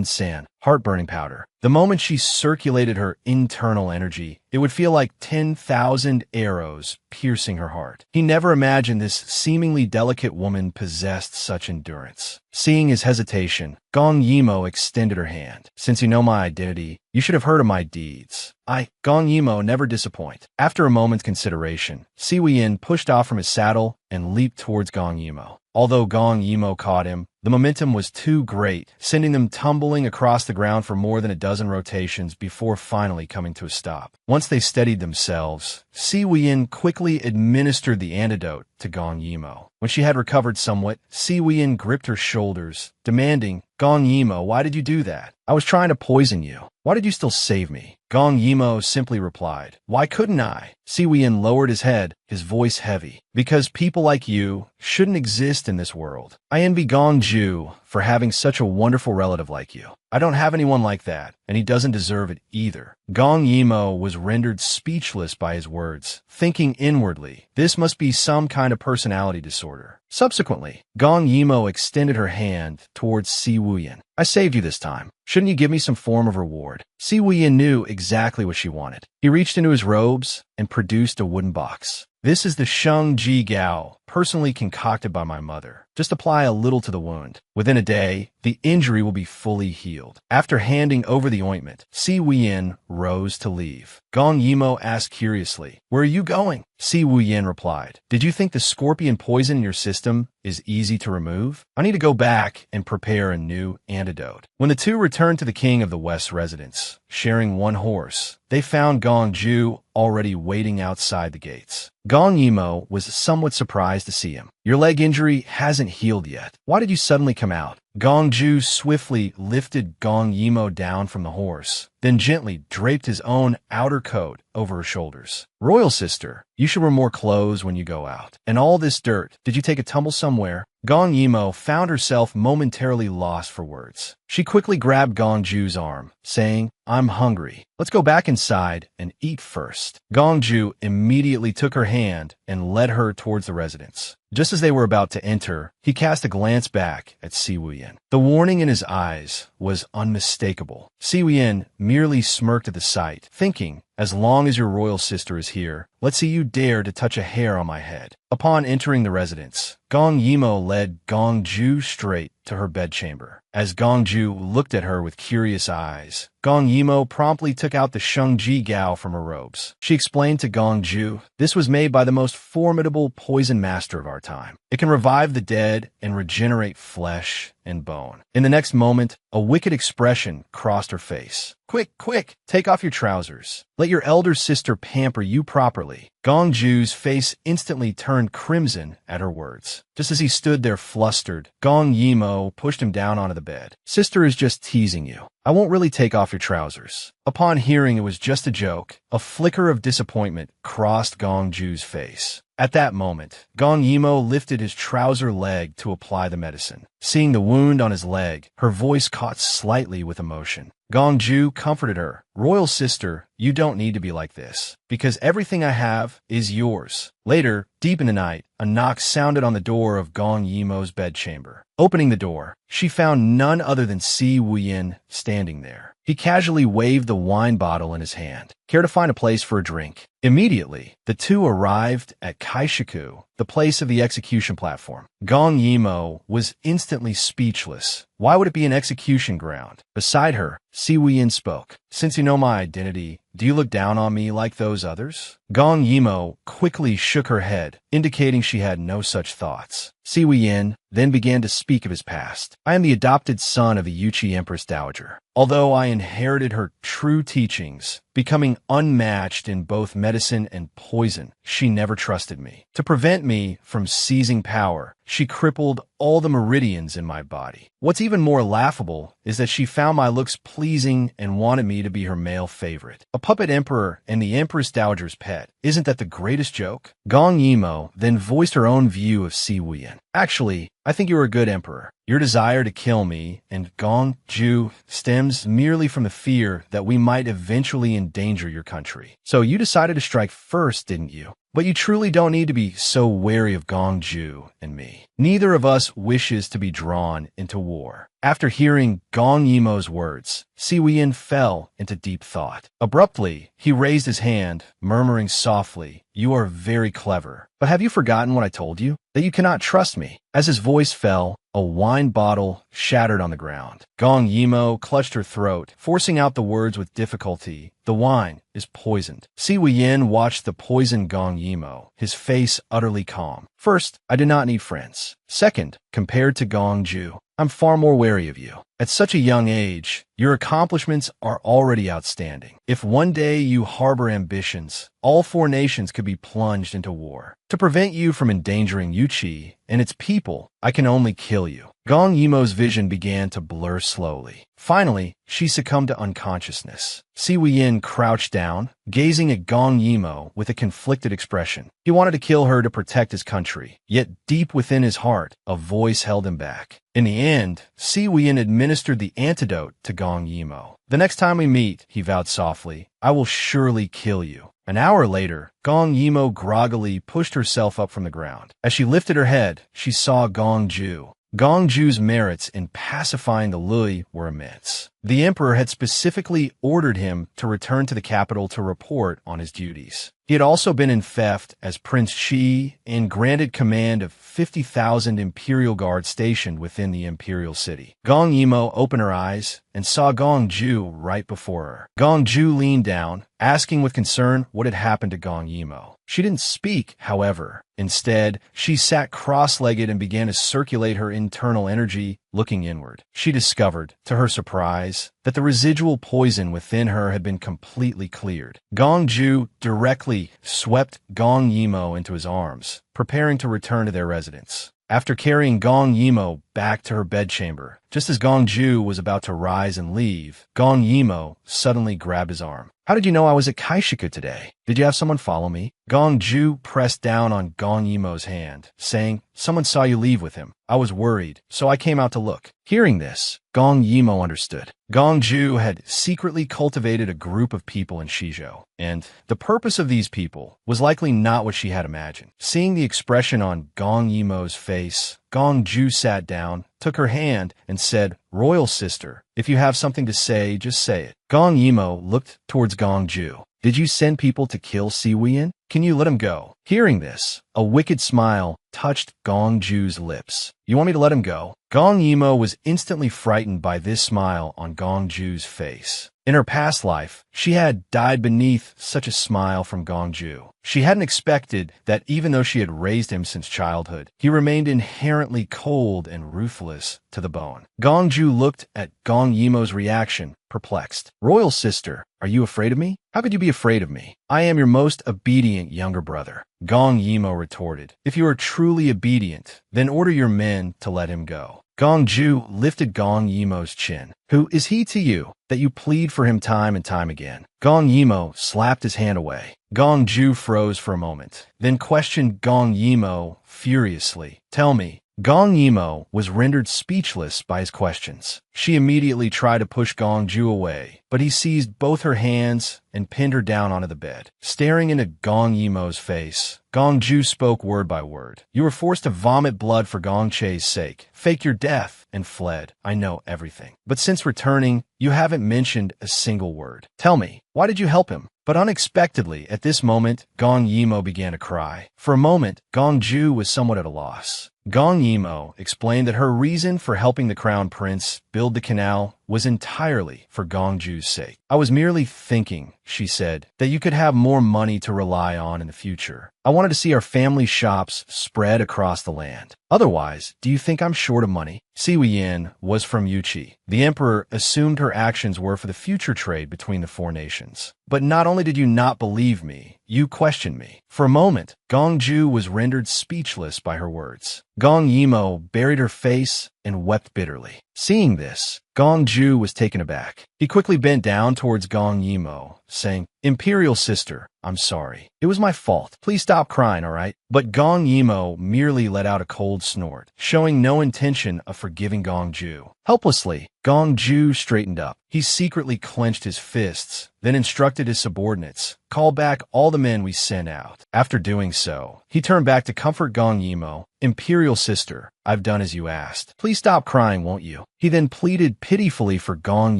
San, heart-burning powder. The moment she circulated her internal energy, it would feel like 10,000 arrows piercing her heart. He never imagined this seemingly delicate woman possessed such endurance. Seeing his hesitation, Gong Yimo extended her hand. Since you know my identity, you should have heard of my deeds. Gong Yimo, never disappoint. After a moment's consideration, Si Weyin pushed off from his saddle and leaped towards Gong Yimo. Although Gong Yimo caught him, the momentum was too great, sending them tumbling across the ground for more than a dozen rotations before finally coming to a stop. Once they steadied themselves, Si Weyin quickly administered the antidote to Gong Yimo. When she had recovered somewhat, Si Weyin gripped her shoulders, demanding, Gong Yimo, why did you do that? I was trying to poison you. Why did you still save me? Gong Yimo simply replied, why couldn't I? Si Weyin lowered his head, his voice heavy. Because people like you shouldn't exist in this world. I envy Gongju for having such a wonderful relative like you. I don't have anyone like that, and he doesn't deserve it either. Gong Yimo was rendered speechless by his words, thinking inwardly, this must be some kind of personality disorder. Subsequently, Gong Yimo extended her hand towards Si Weyin. I saved you this time. Shouldn't you give me some form of reward? Si Weyin knew exactly what she wanted. He reached into his robes and produced a wooden box. This is the Sheng Ji Gao, personally concocted by my mother. Just apply a little to the wound. Within a day, the injury will be fully healed. After handing over the ointment, Si Wuyin rose to leave. Gong Yimo asked curiously, "Where are you going?" Si Wuyin replied, "Did you think the scorpion poison in your system is easy to remove? I need to go back and prepare a new antidote." When the two returned to the king of the West's residence, sharing one horse, they found Gong Ju already waiting outside the gates. Gong Yimo was somewhat surprised to see him. "Your leg injury hasn't healed yet. Why did you suddenly come out?" Gong Ju swiftly lifted Gong Yimo down from the horse, then gently draped his own outer coat over her shoulders. "Royal sister, you should wear more clothes when you go out. And all this dirt, did you take a tumble somewhere?" Gong Yimo found herself momentarily lost for words. She quickly grabbed Gong Ju's arm, saying, "I'm hungry. Let's go back inside and eat first." Gong Ju immediately took her hand and led her towards the residence. Just as they were about to enter, he cast a glance back at Si Wuyin. The warning in his eyes was unmistakable. Si Wuyin merely smirked at the sight, thinking, "As long as your royal sister is here, let's see you dare to touch a hair on my head." Upon entering the residence, Gong Yimo led Gong Ju straight to her bedchamber. As Gong Ju looked at her with curious eyes, Gong Yimo promptly took out the Sheng Ji Gao from her robes. She explained to Gong Ju, "This was made by the most formidable poison master of our time. It can revive the dead and regenerate flesh and bone." In the next moment, a wicked expression crossed her face. "Quick, quick, take off your trousers. Let your elder sister pamper you properly." Gong Ju's face instantly turned crimson at her words. Just as he stood there flustered, Gong Yimo pushed him down onto the bed. "Sister is just teasing you. I won't really take off your trousers." Upon hearing it was just a joke, a flicker of disappointment crossed Gong Ju's face. At that moment, Gong Yimo lifted his trouser leg to apply the medicine. Seeing the wound on his leg, her voice caught slightly with emotion. Gong Ju comforted her. "Royal sister, you don't need to be like this, because everything I have is yours." Later, deep in the night, a knock sounded on the door of Gong Yimo's bedchamber. Opening the door, she found none other than Si Wuyin standing there. He casually waved the wine bottle in his hand. "Care to find a place for a drink?" Immediately, the two arrived at Kaishiku, the place of the execution platform. Gong Yimo was instantly speechless. Why would it be an execution ground? Beside her, Si Wuyin spoke. "Since you know my identity, do you look down on me like those others?" Gong Yimo quickly shook her head, indicating she had no such thoughts. Si Wuyin then began to speak of his past. "I am the adopted son of a Yuchi Empress Dowager. Although I inherited her true teachings, becoming unmatched in both medicine and poison, she never trusted me. To prevent me from seizing power, she crippled all the meridians in my body. What's even more laughable is that she found my looks pleasing and wanted me to be her male favorite. A puppet emperor and the Empress Dowager's pet. Isn't that the greatest joke?" Gong Yimo then voiced her own view of Si Wuyin. "Actually, I think you are a good emperor. Your desire to kill me and Gong Ju stems merely from the fear that we might eventually endanger your country. So you decided to strike first, didn't you? But you truly don't need to be so wary of Gong Ju and me. Neither of us wishes to be drawn into war." After hearing Gong Yimo's words, Si Wuyin fell into deep thought. Abruptly, he raised his hand, murmuring softly, "You are very clever. But have you forgotten what I told you? That you cannot trust me?" As his voice fell, a wine bottle shattered on the ground. Gong Yimo clutched her throat, forcing out the words with difficulty. "The wine is poisoned." Si Wuyin watched the poisoned Gong Yimo, his face utterly calm. "First, I do not need friends. Second, compared to Gong Ju, I'm far more wary of you. At such a young age, your accomplishments are already outstanding. If one day you harbor ambitions, all four nations could be plunged into war. To prevent you from endangering Yuchi and its people, I can only kill you." Gong Yimo's vision began to blur slowly. Finally, she succumbed to unconsciousness. Si Wuyin crouched down, gazing at Gong Yimo with a conflicted expression. He wanted to kill her to protect his country, yet deep within his heart, a voice held him back. In the end, Si Wuyin administered the antidote to Gong Yimo. "The next time we meet," he vowed softly, "I will surely kill you." An hour later, Gong Yimo groggily pushed herself up from the ground. As she lifted her head, she saw Gong Ju. Gong Ju's merits in pacifying the Lui were immense. The emperor had specifically ordered him to return to the capital to report on his duties. He had also been in theft as Prince Shi and granted command of 50,000 imperial guards stationed within the imperial city. Gong Yimo opened her eyes and saw Gong Ju right before her. Gong Ju leaned down, asking with concern what had happened to Gong Yimo. She didn't speak, however. Instead, she sat cross-legged and began to circulate her internal energy, looking inward. She discovered, to her surprise, that the residual poison within her had been completely cleared. Gong Ju directly swept Gong Yimo into his arms, preparing to return to their residence. After carrying Gong Yimo back to her bedchamber, just as Gong Ju was about to rise and leave, Gong Yimo suddenly grabbed his arm. "How did you know I was at Kaishiku today? Did you have someone follow me?" Gong Ju pressed down on Gong Yimo's hand, saying, "Someone saw you leave with him. I was worried, so I came out to look." Hearing this, Gong Yimo understood. Gong Ju had secretly cultivated a group of people in Shizhou, and the purpose of these people was likely not what she had imagined. Seeing the expression on Gong Yimo's face, Gong Ju sat down, took her hand, and said, "Royal sister, if you have something to say, just say it." Gong Yimo looked towards Gong Ju. "Did you send people to kill Si Wein? Can you let him go?" Hearing this, a wicked smile touched Gong Ju's lips. "You want me to let him go?" Gong Yimo was instantly frightened by this smile on Gong Ju's face. In her past life, she had died beneath such a smile from Gong Ju. She hadn't expected that even though she had raised him since childhood, he remained inherently cold and ruthless to the bone. Gong Ju looked at Gong Yimo's reaction, perplexed. "Royal sister, are you afraid of me? How could you be afraid of me? I am your most obedient younger brother." Gong Yimo retorted, "If you are truly obedient, then order your men to let him go." Gong Ju lifted Gong Yimo's chin. "Who is he to you, that you plead for him time and time again?" Gong Yimo slapped his hand away. Gong Ju froze for a moment, then questioned Gong Yimo furiously. "Tell me." Gong Yimo was rendered speechless by his questions. She immediately tried to push Gong Ju away, but he seized both her hands and pinned her down onto the bed. Staring into Gong Yimo's face, Gong Ju spoke word by word. "You were forced to vomit blood for Gong Che's sake, fake your death, and fled. I know everything. But since returning, you haven't mentioned a single word. Tell me, why did you help him?" But unexpectedly, at this moment, Gong Yimo began to cry. For a moment, Gong Ju was somewhat at a loss. Gong Yimo explained that her reason for helping the crown prince build the canal was entirely for Gong Ju's sake. "I was merely thinking," she said, "that you could have more money to rely on in the future. I wanted to see our family shops spread across the land. Otherwise, do you think I'm short of money?" Si Wein was from Yuqi. The emperor assumed her actions were for the future trade between the four nations. "But not only did you not believe me, you questioned me." For a moment, Gong Ju was rendered speechless by her words. Gong Yimo buried her face and wept bitterly. Seeing this, Gong Ju was taken aback. He quickly bent down towards Gong Yimo, saying, "Imperial sister, I'm sorry. It was my fault. Please stop crying, all right?" But Gong Yimo merely let out a cold snort, showing no intention of forgiving Gong Ju. Helplessly, Gong Ju straightened up. He secretly clenched his fists, then instructed his subordinates, "Call back all the men we sent out." After doing so, he turned back to comfort Gong Yimo. "Imperial sister, I've done as you asked. Please stop crying, won't you?" He then pleaded pitifully for Gong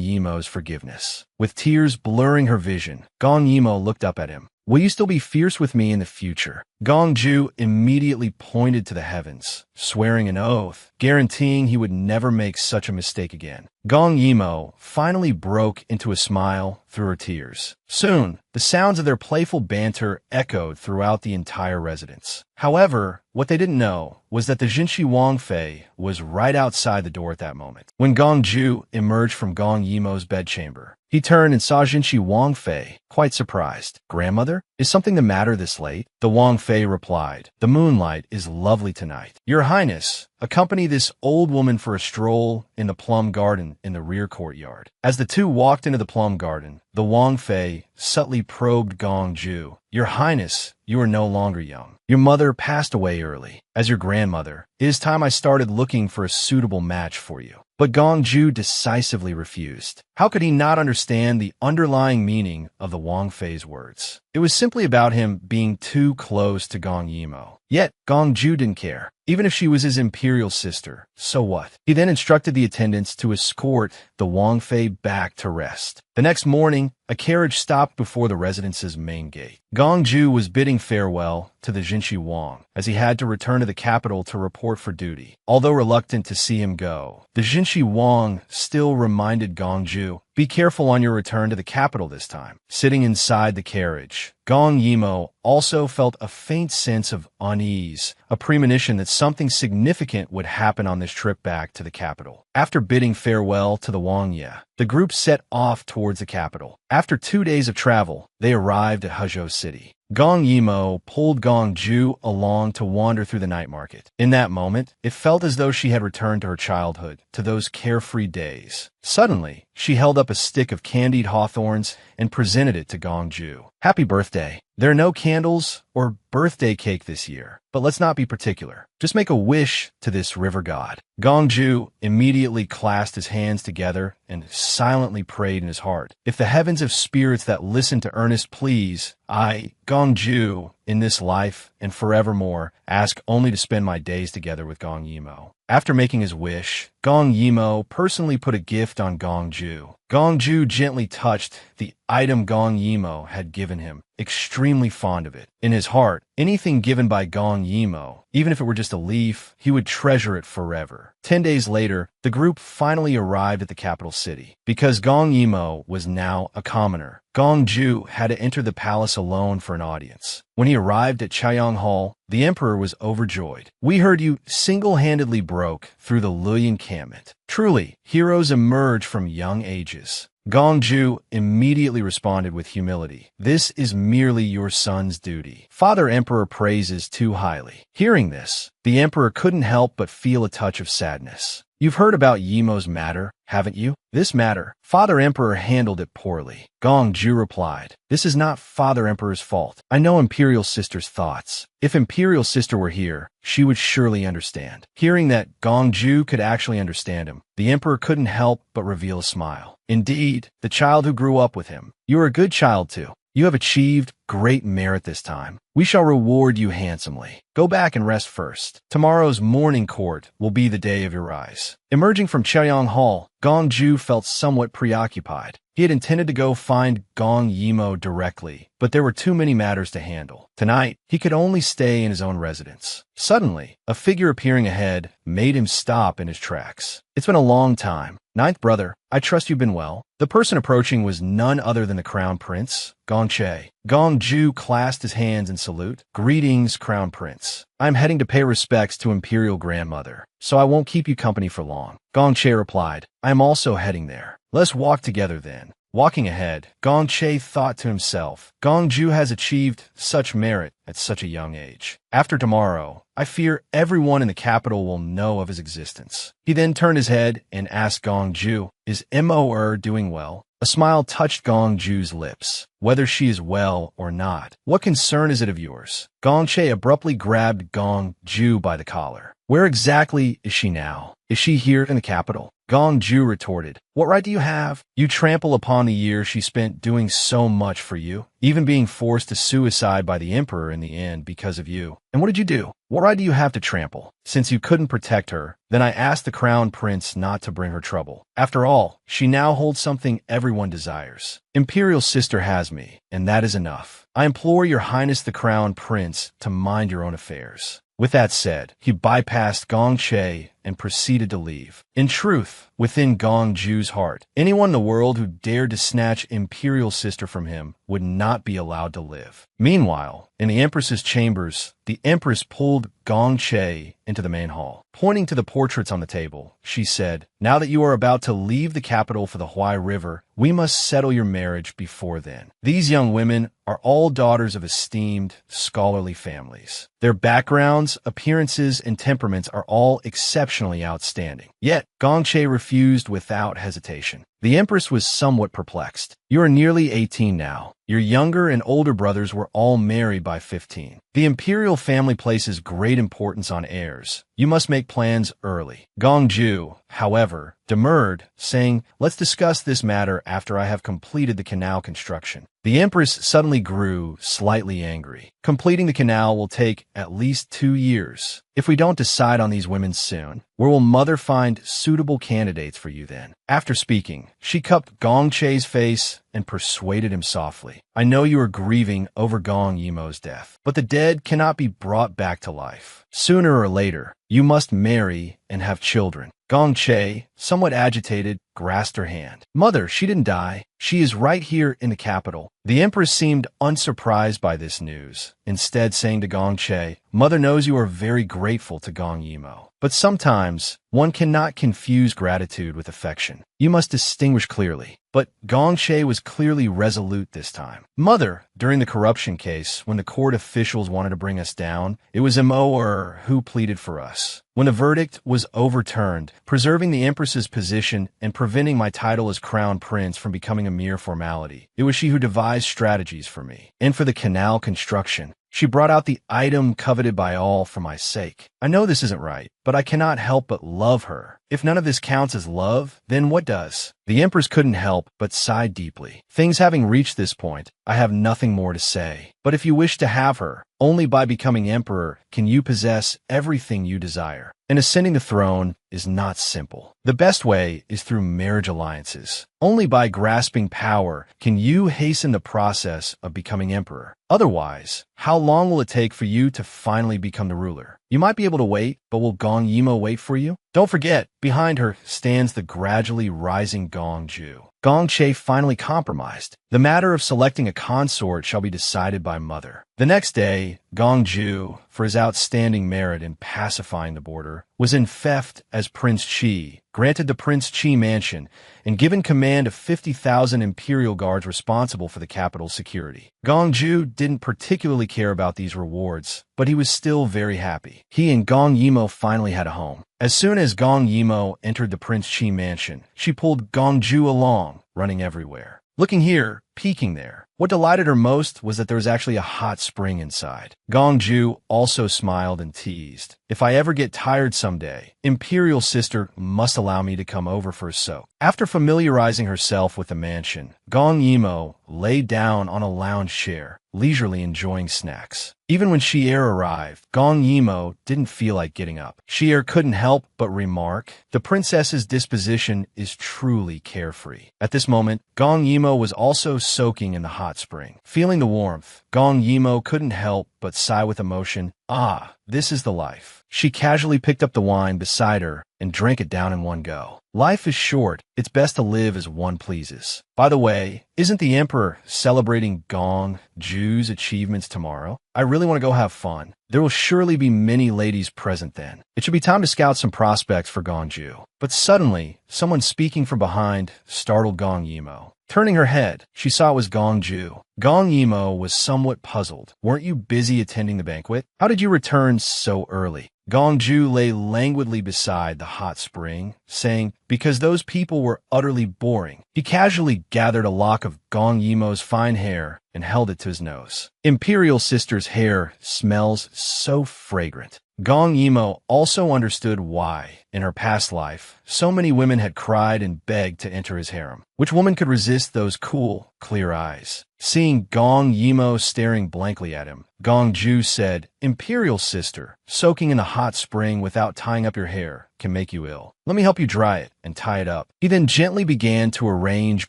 Yimo's forgiveness. With tears blurring her vision, Gong Yimo looked up at him. "Will you still be fierce with me in the future?" Gong Ju immediately pointed to the heavens, swearing an oath, guaranteeing he would never make such a mistake again. Gong Yimo finally broke into a smile through her tears. Soon, the sounds of their playful banter echoed throughout the entire residence. However, what they didn't know was that the Jinshi Wangfei was right outside the door at that moment. When Gong Ju emerged from Gong Yimo's bedchamber, he turned and saw Jinshi Wangfei, quite surprised. "Grandmother, is something the matter this late?" The Wangfei replied, "The moonlight is lovely tonight. Your Highness, accompany this old woman for a stroll in the plum garden in the rear courtyard." As the two walked into the plum garden, the Wangfei subtly probed Gong Ju. "Your Highness, you are no longer young. Your mother passed away early. As your grandmother, it is time I started looking for a suitable match for you." But Gong Ju decisively refused. How could he not understand the underlying meaning of the Wangfei's words? It was simply about him being too close to Gong Yimo. Yet, Gongju didn't care. Even if she was his imperial sister, so what? He then instructed the attendants to escort the Wang Fei back to rest. The next morning, a carriage stopped before the residence's main gate. Gongju was bidding farewell to the Jinshi Wang, as he had to return to the capital to report for duty. Although reluctant to see him go, the Jinshi Wang still reminded Gongju, "Be careful on your return to the capital this time." Sitting inside the carriage, Gong Yimo also felt a faint sense of unease, a premonition that something significant would happen on this trip back to the capital. After bidding farewell to the Wang Ye, the group set off towards the capital. After 2 days of travel, they arrived at Hezhou City. Gong Yimo pulled Gongju along to wander through the night market. In that moment, it felt as though she had returned to her childhood, to those carefree days. Suddenly, she held up a stick of candied hawthorns and presented it to Gongju. "Happy birthday. There are no candles or birthday cake this year, but let's not be particular. Just make a wish to this river god." Gongju immediately clasped his hands together and silently prayed in his heart. "If the heavens have spirits that listen to earnest pleas, I, Gongju, in this life and forevermore, ask only to spend my days together with Gong Yimo." After making his wish, Gong Yimo personally put a gift on Gongju. Gongju gently touched the item Gong Yimo had given him, extremely fond of it. In his heart, anything given by Gong Yimo, even if it were just a leaf, he would treasure it forever. 10 days later, the group finally arrived at the capital city. Because Gong Yimo was now a commoner, Gongju had to enter the palace alone for an audience. When he arrived at Chaiyang Hall, the emperor was overjoyed. "We heard you single-handedly broke through the Lü encampment. Truly, heroes emerge from young ages." Gongju immediately responded with humility. "This is merely your son's duty. Father Emperor praises too highly." Hearing this, the emperor couldn't help but feel a touch of sadness. "You've heard about Yimo's matter, haven't you? This matter, Father Emperor handled it poorly." Gongju replied, "This is not Father Emperor's fault. I know Imperial Sister's thoughts. If Imperial Sister were here, she would surely understand." Hearing that Gongju could actually understand him, the emperor couldn't help but reveal a smile. "Indeed, the child who grew up with him. You are a good child too. You have achieved great merit this time. We shall reward you handsomely. Go back and rest first. Tomorrow's morning court will be the day of your rise." Emerging from Chaiyang Hall, Gongju felt somewhat preoccupied. He had intended to go find Gong Yimo directly, but there were too many matters to handle. Tonight, he could only stay in his own residence. Suddenly, a figure appearing ahead made him stop in his tracks. "It's been a long time. Ninth brother, I trust you've been well." The person approaching was none other than the Crown Prince, Gongche. Gongju clasped his hands in salute. "Greetings, Crown Prince. I'm heading to pay respects to Imperial Grandmother, so I won't keep you company for long." Gongche replied, "I am also heading there. Let's walk together then." Walking ahead, Gongche thought to himself, "Gongju has achieved such merit at such a young age. After tomorrow, I fear everyone in the capital will know of his existence." He then turned his head and asked Gongju, "Is Mo doing well?" A smile touched Gongju's lips. "Whether she is well or not, what concern is it of yours?" Gongche abruptly grabbed Gongju by the collar. "Where exactly is she now? Is she here in the capital?" Gongju retorted, "What right do you have? You trample upon the years she spent doing so much for you, even being forced to suicide by the emperor in the end because of you. And what did you do? What right do you have to trample? Since you couldn't protect her, then I asked the Crown Prince not to bring her trouble. After all, she now holds something everyone desires. Imperial Sister has me, and that is enough. I implore your Highness the Crown Prince to mind your own affairs." With that said, he bypassed Gongche and proceeded to leave. In truth, within Gongju's heart, anyone in the world who dared to snatch Imperial Sister from him would not be allowed to live. Meanwhile, in the Empress's chambers, the Empress pulled Gongche into the main hall. Pointing to the portraits on the table, she said, "Now that you are about to leave the capital for the Huai River, we must settle your marriage before then. These young women are all daughters of esteemed, scholarly families. Their backgrounds, appearances, and temperaments are all exceptionally outstanding." Yet, Gongche refused without hesitation. The empress was somewhat perplexed. You are nearly 18 now. Your younger and older brothers were all married by 15. The imperial family places great importance on heirs. You must make plans early. Gongju, however, demurred, saying, let's discuss this matter after I have completed the canal construction. The empress suddenly grew slightly angry. Completing the canal will take at least 2 years. If we don't decide on these women soon, where will mother find suitable candidates for you then? After speaking, she cupped Gong Che's face and persuaded him softly. I know you are grieving over Gong Yimo's death, but the dead cannot be brought back to life. Sooner or later, you must marry and have children. Gong Che, somewhat agitated, grasped her hand. Mother, she didn't die. She is right here in the capital. The empress seemed unsurprised by this news, instead saying to Gong Che, Mother knows you are very grateful to Gong Yimo. But sometimes, one cannot confuse gratitude with affection. You must distinguish clearly. But Gong Che was clearly resolute this time. Mother, during the corruption case, when the court officials wanted to bring us down, it was Mo who pleaded for us. When the verdict was overturned, preserving the empress's position and preventing my title as crown prince from becoming a mere formality, it was she who devised strategies for me. And for the canal construction, she brought out the item coveted by all for my sake. I know this isn't right, but I cannot help but love her. If none of this counts as love, then what does? The empress couldn't help but sigh deeply. Things having reached this point, I have nothing more to say. But if you wish to have her, only by becoming emperor can you possess everything you desire. And ascending the throne is not simple. The best way is through marriage alliances. Only by grasping power can you hasten the process of becoming emperor. Otherwise, how long will it take for you to finally become the ruler? You might be able to wait, but will Gong Yimo wait for you? Don't forget, behind her stands the gradually rising Gongju. Gong Che finally compromised. The matter of selecting a consort shall be decided by mother. The next day, Gongju, for his outstanding merit in pacifying the border, was in theft as Prince Qi, granted the Prince Qi mansion, and given command of 50,000 imperial guards responsible for the capital's security. Gongju didn't particularly care about these rewards, but he was still very happy. He and Gong Yimo finally had a home. As soon as Gong Yimo entered the Prince Qi mansion, she pulled Gongju along, running everywhere. Looking here, peeking there. What delighted her most was that there was actually a hot spring inside. Gongju also smiled and teased. If I ever get tired someday, Imperial Sister must allow me to come over for a soak. After familiarizing herself with the mansion, Gong Yimo lay down on a lounge chair, leisurely enjoying snacks. Even when Xi'er arrived, Gong Yimo didn't feel like getting up. Xi'er couldn't help but remark, the princess's disposition is truly carefree. At this moment, Gong Yimo was also soaking in the hot spring. Feeling the warmth, Gong Yimo couldn't help but sigh with emotion. Ah, this is the life. She casually picked up the wine beside her and drank it down in one go. Life is short. It's best to live as one pleases. By the way, isn't the emperor celebrating Gong Ju's achievements tomorrow? I really want to go have fun. There will surely be many ladies present then. It should be time to scout some prospects for Gong Ju. But suddenly, someone speaking from behind startled Gong Yimo. Turning her head, she saw it was Gong Ju. Gong Yimo was somewhat puzzled. Weren't you busy attending the banquet? How did you return so early? Gongju lay languidly beside the hot spring, saying, because those people were utterly boring. He casually gathered a lock of Gong Yimo's fine hair and held it to his nose. Imperial Sister's hair smells so fragrant. Gong Yimo also understood why, in her past life, so many women had cried and begged to enter his harem. Which woman could resist those cool, clear eyes? Seeing Gong Yimo staring blankly at him, Gong Ju said, Imperial Sister, soaking in a hot spring without tying up your hair can make you ill. Let me help you dry it and tie it up. He then gently began to arrange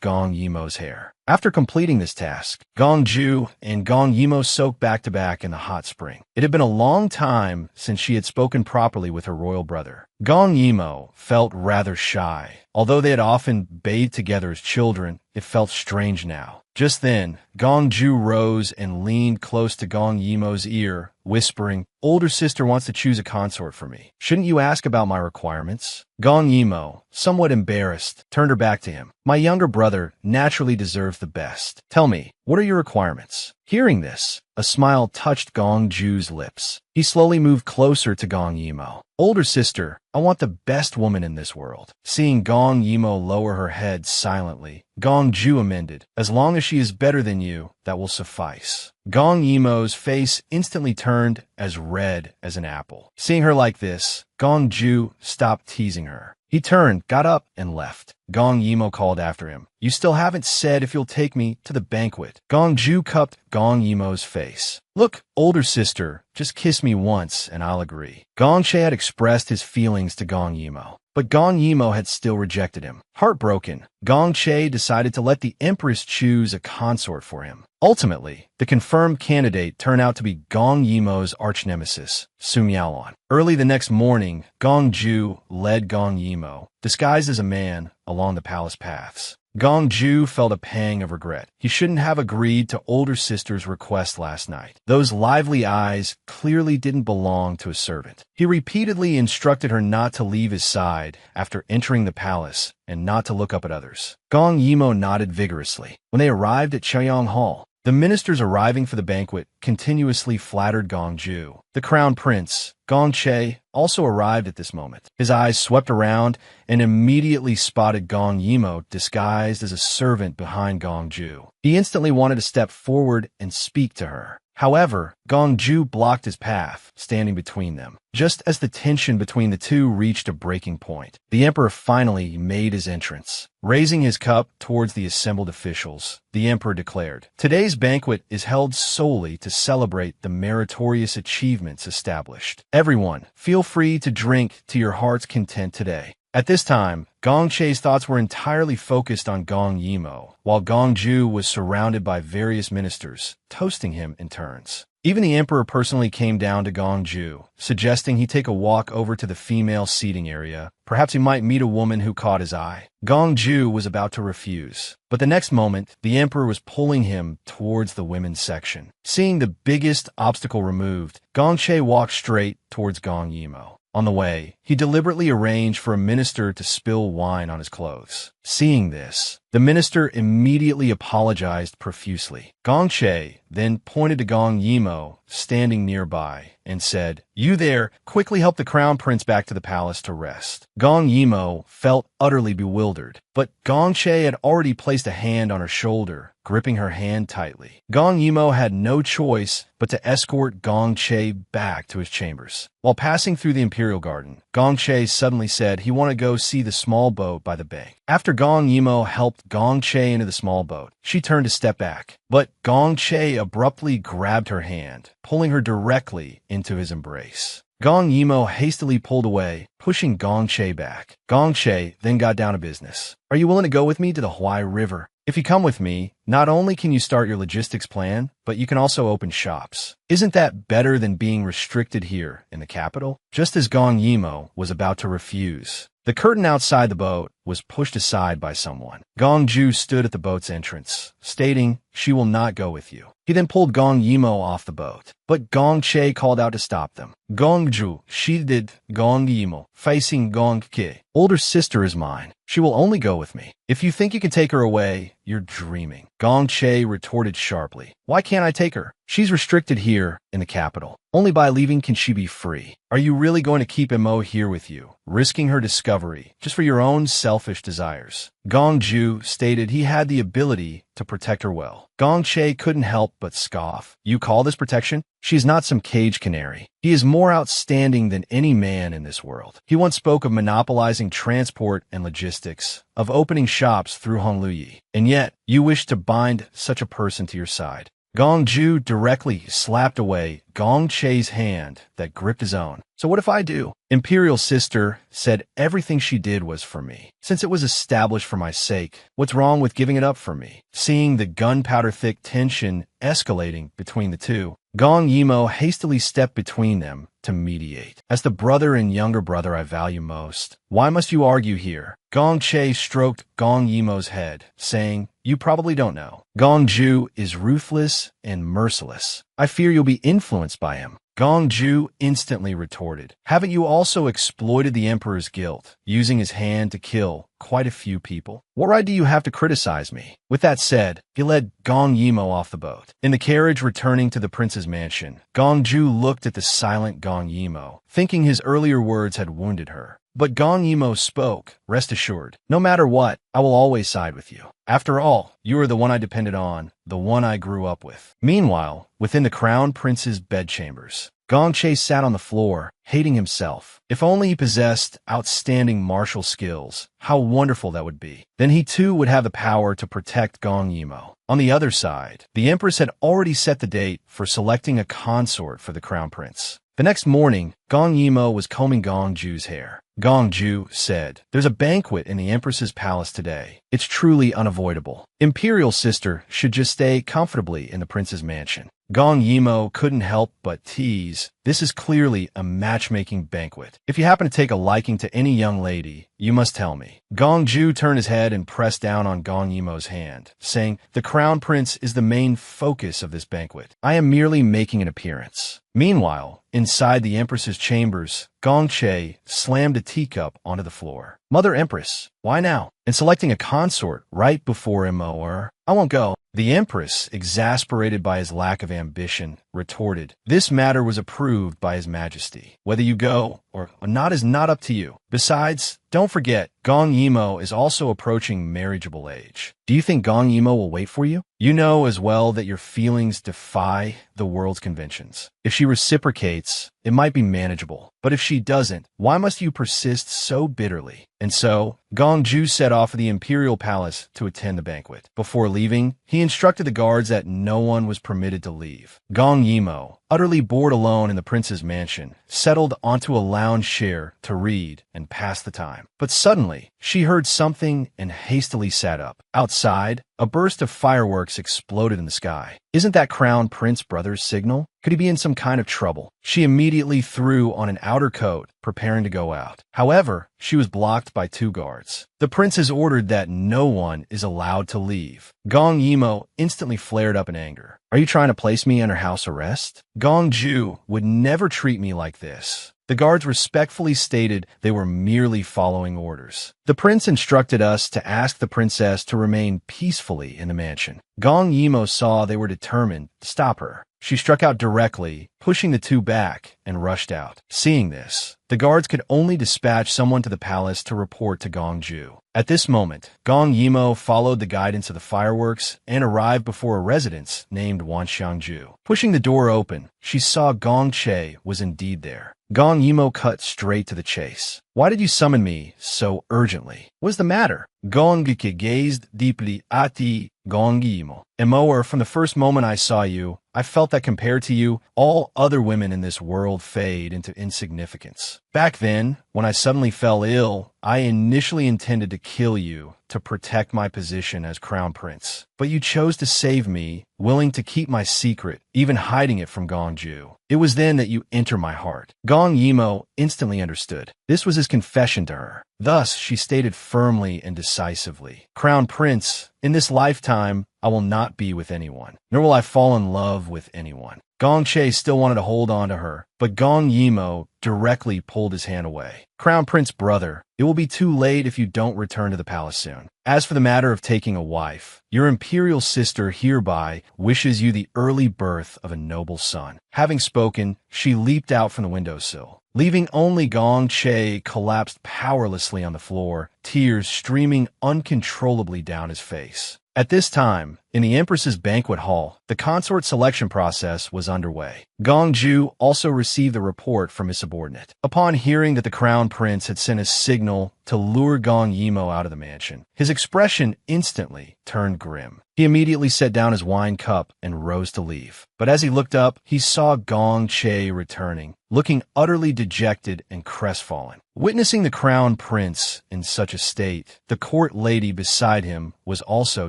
Gong Yimo's hair. After completing this task, Gong Ju and Gong Yimo soaked back to back in the hot spring. It had been a long time since she had spoken properly with her royal brother. Gong Yimo felt rather shy. Although they had often bathed together as children, it felt strange now. Just then, Gong Ju rose and leaned close to Gong Yimo's ear, whispering, Older sister wants to choose a consort for me. Shouldn't you ask about my requirements? Gong Yimo, somewhat embarrassed, turned her back to him. My younger brother naturally deserves the best. Tell me, what are your requirements? Hearing this, a smile touched Gong Ju's lips. He slowly moved closer to Gong Yimo. Older sister, I want the best woman in this world. Seeing Gong Yimo lower her head silently, Gong Ju amended, as long as she is better than you, that will suffice. Gong Yimo's face instantly turned as red as an apple. Seeing her like this, Gong Ju stopped teasing her. He turned, got up, and left. Gong Yimo called after him. You still haven't said if you'll take me to the banquet. Gong Ju cupped Gong Yimo's face. Look, older sister, just kiss me once and I'll agree. Gong Che had expressed his feelings to Gong Yimo, but Gong Yimo had still rejected him. Heartbroken, Gong Che decided to let the Empress choose a consort for him. Ultimately, the confirmed candidate turned out to be Gong Yimo's arch-nemesis, Su Miaolon. Early the next morning, Gong Ju led Gong Yimo, disguised as a man, along the palace paths. Gong Ju felt a pang of regret. He shouldn't have agreed to older sister's request last night. Those lively eyes clearly didn't belong to a servant. He repeatedly instructed her not to leave his side after entering the palace and not to look up at others. Gong Yimo nodded vigorously. When they arrived at Chaoyang Hall, the ministers arriving for the banquet continuously flattered Gong Ju. The crown prince, Gong Che, also arrived at this moment. His eyes swept around and immediately spotted Gong Yimo disguised as a servant behind Gong Ju. He instantly wanted to step forward and speak to her. However, Gong Ju blocked his path, standing between them. Just as the tension between the two reached a breaking point, the emperor finally made his entrance. Raising his cup towards the assembled officials, the emperor declared, "Today's banquet is held solely to celebrate the meritorious achievements established. Everyone, feel free to drink to your heart's content today." At this time, Gong Che's thoughts were entirely focused on Gong Yimo, while Gong Ju was surrounded by various ministers, toasting him in turns. Even the emperor personally came down to Gong Ju, suggesting he take a walk over to the female seating area. Perhaps he might meet a woman who caught his eye. Gong Ju was about to refuse, but the next moment, the emperor was pulling him towards the women's section. Seeing the biggest obstacle removed, Gong Che walked straight towards Gong Yimo. On the way, he deliberately arranged for a minister to spill wine on his clothes. Seeing this, the minister immediately apologized profusely. Gong Che then pointed to Gong Yimo, standing nearby, and said, "You there, quickly help the crown prince back to the palace to rest." Gong Yimo felt utterly bewildered, but Gong Che had already placed a hand on her shoulder, gripping her hand tightly. Gong Yimo had no choice but to escort Gong Che back to his chambers. While passing through the imperial garden, Gong Che suddenly said he wanted to go see the small boat by the bank. After Gong Yimo helped Gong Che into the small boat, she turned to step back, but Gong Che abruptly grabbed her hand, pulling her directly into his embrace. Gong Yimo hastily pulled away, pushing Gong Che back. Gong Che then got down to business. "Are you willing to go with me to the Huai River? If you come with me, not only can you start your logistics plan, but you can also open shops. Isn't that better than being restricted here in the capital?" Just as Gong Yimo was about to refuse, the curtain outside the boat was pushed aside by someone. Gong Ju stood at the boat's entrance, stating, "She will not go with you." He then pulled Gong Yimo off the boat, but Gong Che called out to stop them. "Gong Ju," shielded Gong Yimo, facing Gong Ke. "Older sister is mine. She will only go with me. If you think you can take her away, you're dreaming." Gong Che retorted sharply, "Why can't I take her? She's restricted here in the capital. Only by leaving can she be free. Are you really going to keep Mo here with you, risking her discovery just for your own selfish desires?" Gong Ju stated he had the ability to protect her well. Gong Che couldn't help but scoff. "You call this protection? She is not some cage canary. He is more outstanding than any man in this world." He once spoke of monopolizing transport and logistics, of opening shops through Hongluyi, and yet you wish to bind such a person to your side. Gong Ju directly slapped away Gong Che's hand that gripped his own. "So what if I do?" Imperial sister said everything she did was for me. Since it was established for my sake, what's wrong with giving it up for me? Seeing the gunpowder-thick tension escalating between the two, Gong Yimo hastily stepped between them to mediate. "As the brother and younger brother I value most, why must you argue here? Gong Che stroked Gong Yimo's head, saying, "You probably don't know. Gong Ju is ruthless and merciless. I fear you'll be influenced by him." Gong Ju instantly retorted, "Haven't you also exploited the emperor's guilt, using his hand to kill quite a few people? What right do you have to criticize me?" With that said, he led Gong Yimo off the boat. In the carriage returning to the prince's mansion, Gong Ju looked at the silent Gong Yimo, thinking his earlier words had wounded her. But Gong Yimo spoke, "Rest assured, no matter what, I will always side with you. After all, you are the one I depended on, the one I grew up with." Meanwhile, within the crown prince's bedchambers, Gong Che sat on the floor, hating himself. If only he possessed outstanding martial skills, how wonderful that would be. Then he too would have the power to protect Gong Yimo. On the other side, the empress had already set the date for selecting a consort for the crown prince. The next morning, Gong Yimo was combing Gong Ju's hair. Gong Ju said, "There's a banquet in the empress's palace today. It's truly unavoidable. Imperial sister should just stay comfortably in the prince's mansion." Gong Yimo couldn't help but tease, "This is clearly a matchmaking banquet. If you happen to take a liking to any young lady, you must tell me." Gong Ju turned his head and pressed down on Gong Yimo's hand, saying, "The crown prince is the main focus of this banquet. I am merely making an appearance." Meanwhile, inside the empress's chambers, Gong Che slammed a teacup onto the floor. "Mother Empress, why now? And selecting a consort right before Emor? I won't go." The empress, exasperated by his lack of ambition, retorted, "This matter was approved by His Majesty. Whether you go or not is not up to you. Besides, don't forget, Gong Yimo is also approaching marriageable age. Do you think Gong Yimo will wait for you? You know as well that your feelings defy the world's conventions. If she reciprocates, it might be manageable. But if she doesn't, why must you persist so bitterly?" And so, Gong Ju set off for the imperial palace to attend the banquet. Before leaving, he instructed the guards that no one was permitted to leave. Gong Yimo, utterly bored alone in the prince's mansion, settled onto a lounge chair to read and pass the time. But suddenly, she heard something and hastily sat up. Outside, a burst of fireworks exploded in the sky. Isn't that Crown Prince Brother's signal? Could he be in some kind of trouble? She immediately threw on an outer coat, preparing to go out. However, she was blocked by two guards. The prince has ordered that no one is allowed to leave. Gong Yimo instantly flared up in anger. "Are you trying to place me under house arrest? Gong Ju would never treat me like this." The guards respectfully stated they were merely following orders. "The prince instructed us to ask the princess to remain peacefully in the mansion." Gong Yimo saw they were determined to stop her. She struck out directly, pushing the two back, and rushed out. Seeing this, the guards could only dispatch someone to the palace to report to Gong Ju. At this moment, Gong Yimo followed the guidance of the fireworks and arrived before a residence named Wanxiangju. Pushing the door open, she saw Gong Che was indeed there. Gong Yimo cut straight to the chase. "Why did you summon me so urgently? What's the matter?" Gong Ge gazed deeply at the Gong Yimo. "Emor, from the first moment I saw you, I felt that compared to you, all other women in this world fade into insignificance. Back then, when I suddenly fell ill, I initially intended to kill you to protect my position as crown prince. But you chose to save me, willing to keep my secret, even hiding it from Gong Ju. It was then that you entered my heart." Gong Yimo instantly understood. This was his confession to her. Thus, she stated firmly and decisively, "Crown Prince, in this lifetime, I will not be with anyone, nor will I fall in love with anyone." Gong Che still wanted to hold on to her, but Gong Yimo directly pulled his hand away. "Crown Prince Brother, it will be too late if you don't return to the palace soon. As for the matter of taking a wife, your imperial sister hereby wishes you the early birth of a noble son." Having spoken, she leaped out from the windowsill. Leaving only Gong Che collapsed powerlessly on the floor, tears streaming uncontrollably down his face. At this time, in the Empress's banquet hall, the consort selection process was underway. Gong Ju also received the report from his subordinate. Upon hearing that the crown prince had sent a signal to lure Gong Yimo out of the mansion, his expression instantly turned grim. He immediately set down his wine cup and rose to leave. But as he looked up, he saw Gong Che returning, looking utterly dejected and crestfallen. Witnessing the crown prince in such a state, the court lady beside him was also